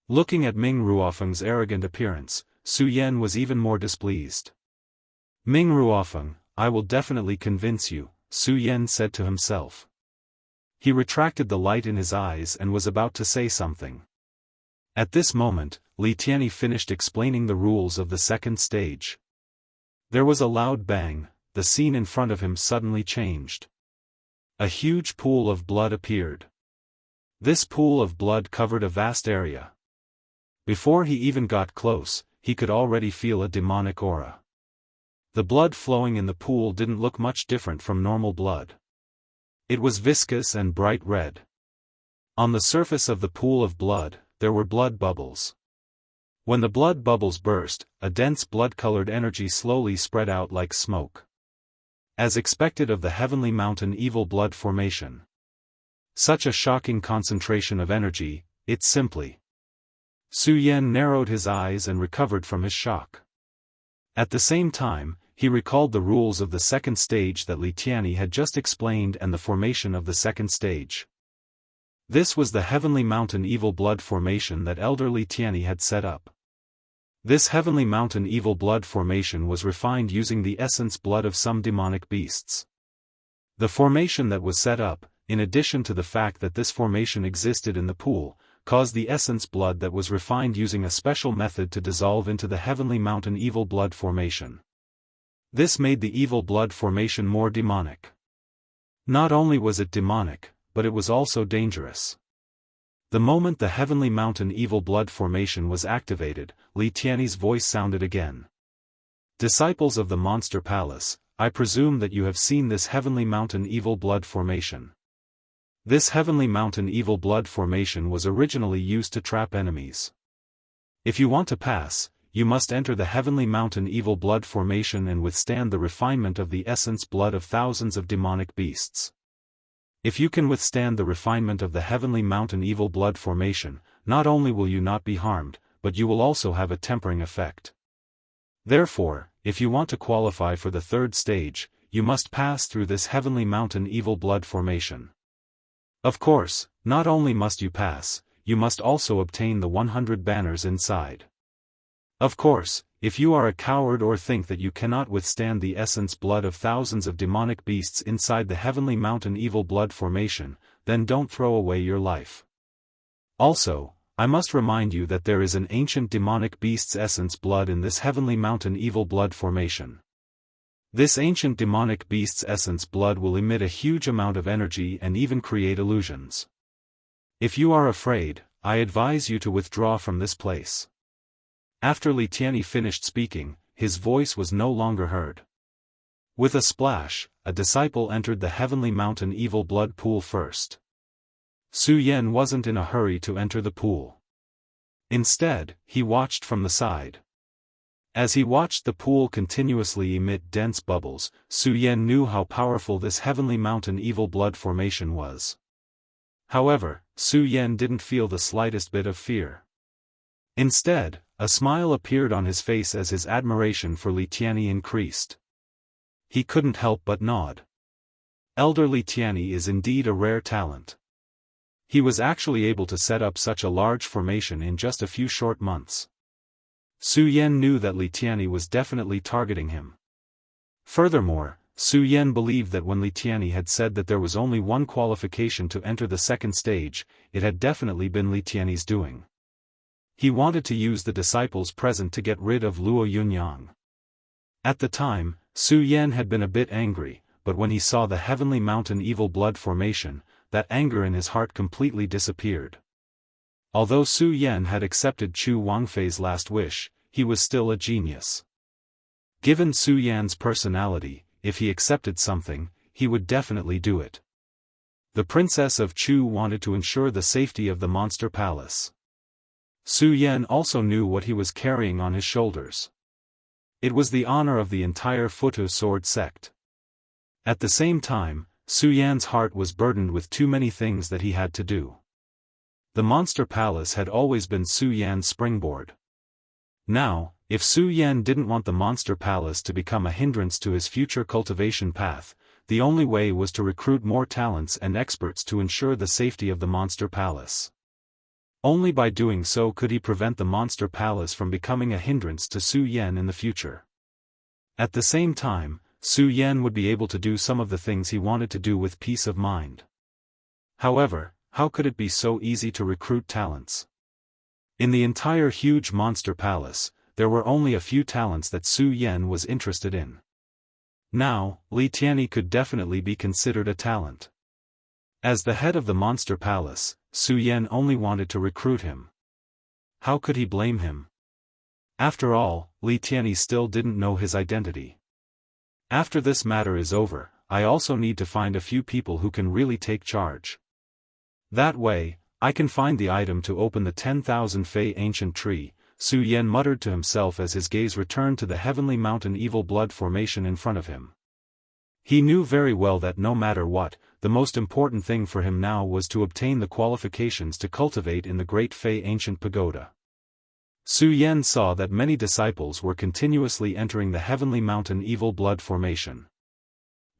Looking at Ming Ruofeng's arrogant appearance, Su Yan was even more displeased. "Ming Ruofeng, I will definitely convince you," Su Yan said to himself. He retracted the light in his eyes and was about to say something. At this moment, Li Tianyi finished explaining the rules of the second stage. There was a loud bang, the scene in front of him suddenly changed. A huge pool of blood appeared. This pool of blood covered a vast area. Before he even got close, he could already feel a demonic aura. The blood flowing in the pool didn't look much different from normal blood. It was viscous and bright red. On the surface of the pool of blood, there were blood bubbles. When the blood bubbles burst, a dense blood-colored energy slowly spread out like smoke. As expected of the heavenly mountain evil blood formation. Such a shocking concentration of energy, it's simply. Su Yan narrowed his eyes and recovered from his shock. At the same time, he recalled the rules of the second stage that Li Tianyi had just explained and the formation of the second stage. This was the heavenly mountain evil blood formation that Elder Li Tianyi had set up. This heavenly mountain evil blood formation was refined using the essence blood of some demonic beasts. The formation that was set up, in addition to the fact that this formation existed in the pool, caused the essence blood that was refined using a special method to dissolve into the heavenly mountain evil blood formation. This made the evil blood formation more demonic. Not only was it demonic, but it was also dangerous. The moment the heavenly mountain evil blood formation was activated, Li Tianyi's voice sounded again. Disciples of the Monster Palace, I presume that you have seen this heavenly mountain evil blood formation. This heavenly mountain evil blood formation was originally used to trap enemies. If you want to pass, you must enter the heavenly mountain evil blood formation and withstand the refinement of the essence blood of thousands of demonic beasts. If you can withstand the refinement of the heavenly mountain evil blood formation, not only will you not be harmed, but you will also have a tempering effect. Therefore, if you want to qualify for the third stage, you must pass through this heavenly mountain evil blood formation. Of course, not only must you pass, you must also obtain the 100 banners inside. Of course, if you are a coward or think that you cannot withstand the essence blood of thousands of demonic beasts inside the heavenly mountain evil blood formation, then don't throw away your life. Also, I must remind you that there is an ancient demonic beast's essence blood in this heavenly mountain evil blood formation. This ancient demonic beast's essence blood will emit a huge amount of energy and even create illusions. If you are afraid, I advise you to withdraw from this place. After Li Tianyi finished speaking, his voice was no longer heard. With a splash, a disciple entered the heavenly mountain evil blood pool first. Su Yan wasn't in a hurry to enter the pool. Instead, he watched from the side. As he watched the pool continuously emit dense bubbles, Su Yan knew how powerful this heavenly mountain evil blood formation was. However, Su Yan didn't feel the slightest bit of fear. Instead, a smile appeared on his face as his admiration for Li Tianyi increased. He couldn't help but nod. Elder Li Tianyi is indeed a rare talent. He was actually able to set up such a large formation in just a few short months. Su Yan knew that Li Tianyi was definitely targeting him. Furthermore, Su Yan believed that when Li Tianyi had said that there was only one qualification to enter the second stage, it had definitely been Li Tianyi's doing. He wanted to use the disciples present to get rid of Luo Yunyang. At the time, Su Yan had been a bit angry, but when he saw the heavenly mountain evil blood formation, that anger in his heart completely disappeared. Although Su Yan had accepted Chu Wangfei's last wish, he was still a genius. Given Su Yan's personality, if he accepted something, he would definitely do it. The princess of Chu wanted to ensure the safety of the Monster Palace. Su Yan also knew what he was carrying on his shoulders. It was the honor of the entire Futu sword sect. At the same time, Su Yan's heart was burdened with too many things that he had to do. The Monster Palace had always been Su Yan's springboard. Now, if Su Yan didn't want the Monster Palace to become a hindrance to his future cultivation path, the only way was to recruit more talents and experts to ensure the safety of the Monster Palace. Only by doing so could he prevent the Monster Palace from becoming a hindrance to Su Yan in the future. At the same time, Su Yan would be able to do some of the things he wanted to do with peace of mind. However, how could it be so easy to recruit talents? In the entire huge Monster Palace, there were only a few talents that Su Yan was interested in. Now, Li Tianyi could definitely be considered a talent. As the head of the Monster Palace, Su Yan only wanted to recruit him. How could he blame him? After all, Li Tianyi still didn't know his identity. After this matter is over, I also need to find a few people who can really take charge. That way, I can find the item to open the 10,000 Fei ancient tree, Su Yan muttered to himself as his gaze returned to the heavenly mountain evil blood formation in front of him. He knew very well that no matter what, the most important thing for him now was to obtain the qualifications to cultivate in the great Fei ancient pagoda. Su Yan saw that many disciples were continuously entering the heavenly mountain evil blood formation.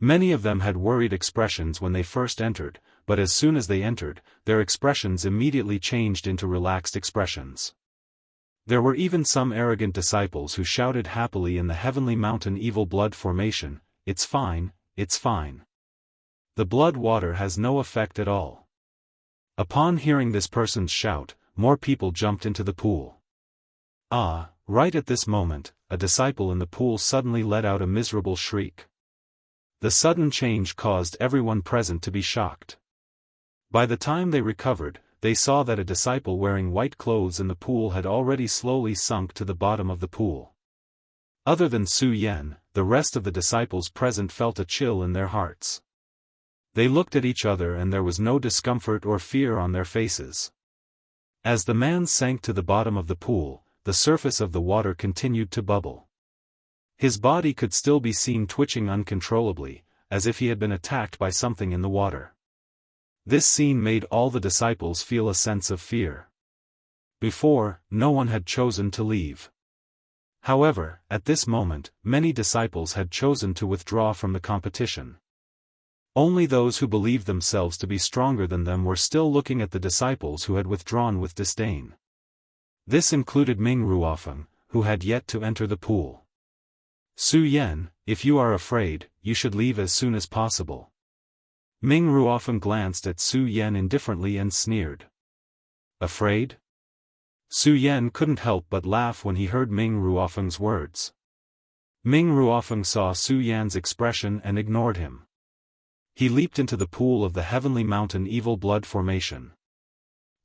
Many of them had worried expressions when they first entered, but as soon as they entered, their expressions immediately changed into relaxed expressions. There were even some arrogant disciples who shouted happily in the heavenly mountain evil blood formation, "It's fine, it's fine. The blood water has no effect at all." Upon hearing this person's shout, more people jumped into the pool. Right at this moment, a disciple in the pool suddenly let out a miserable shriek. The sudden change caused everyone present to be shocked. By the time they recovered, they saw that a disciple wearing white clothes in the pool had already slowly sunk to the bottom of the pool. Other than Su Yan, the rest of the disciples present felt a chill in their hearts. They looked at each other and there was no discomfort or fear on their faces. As the man sank to the bottom of the pool, the surface of the water continued to bubble. His body could still be seen twitching uncontrollably, as if he had been attacked by something in the water. This scene made all the disciples feel a sense of fear. Before, no one had chosen to leave. However, at this moment, many disciples had chosen to withdraw from the competition. Only those who believed themselves to be stronger than them were still looking at the disciples who had withdrawn with disdain. This included Ming Ruofeng, who had yet to enter the pool. "Su Yan, if you are afraid, you should leave as soon as possible." Ming Ruofeng glanced at Su Yan indifferently and sneered. "Afraid?" Su Yan couldn't help but laugh when he heard Ming Ruofeng's words. Ming Ruofeng saw Su Yan's expression and ignored him. He leaped into the pool of the heavenly mountain evil blood formation.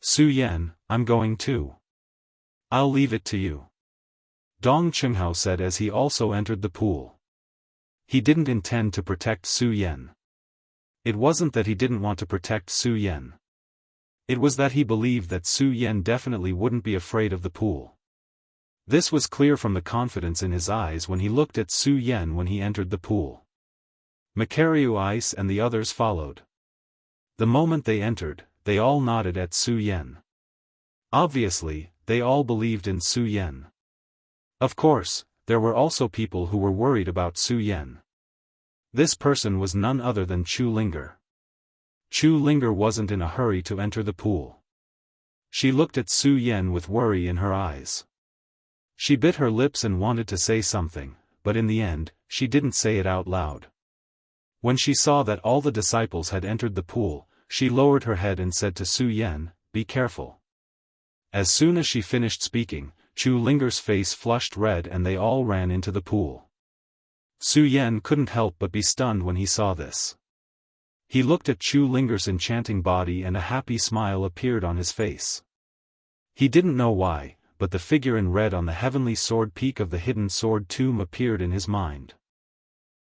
"Su Yan, I'm going too. I'll leave it to you," Dong Qinghao said as he also entered the pool. He didn't intend to protect Su Yan. It wasn't that he didn't want to protect Su Yan. It was that he believed that Su Yan definitely wouldn't be afraid of the pool. This was clear from the confidence in his eyes when he looked at Su Yan when he entered the pool. Macario Ice and the others followed. The moment they entered, they all nodded at Su Yan. Obviously, they all believed in Su Yan. Of course, there were also people who were worried about Su Yan. This person was none other than Chu Linger. Chu Linger wasn't in a hurry to enter the pool. She looked at Su Yan with worry in her eyes. She bit her lips and wanted to say something, but in the end, she didn't say it out loud. When she saw that all the disciples had entered the pool, she lowered her head and said to Su Yan, "Be careful." As soon as she finished speaking, Chu Linger's face flushed red and they all ran into the pool. Su Yan couldn't help but be stunned when he saw this. He looked at Chu Linger's enchanting body and a happy smile appeared on his face. He didn't know why, but the figure in red on the heavenly sword peak of the hidden sword tomb appeared in his mind.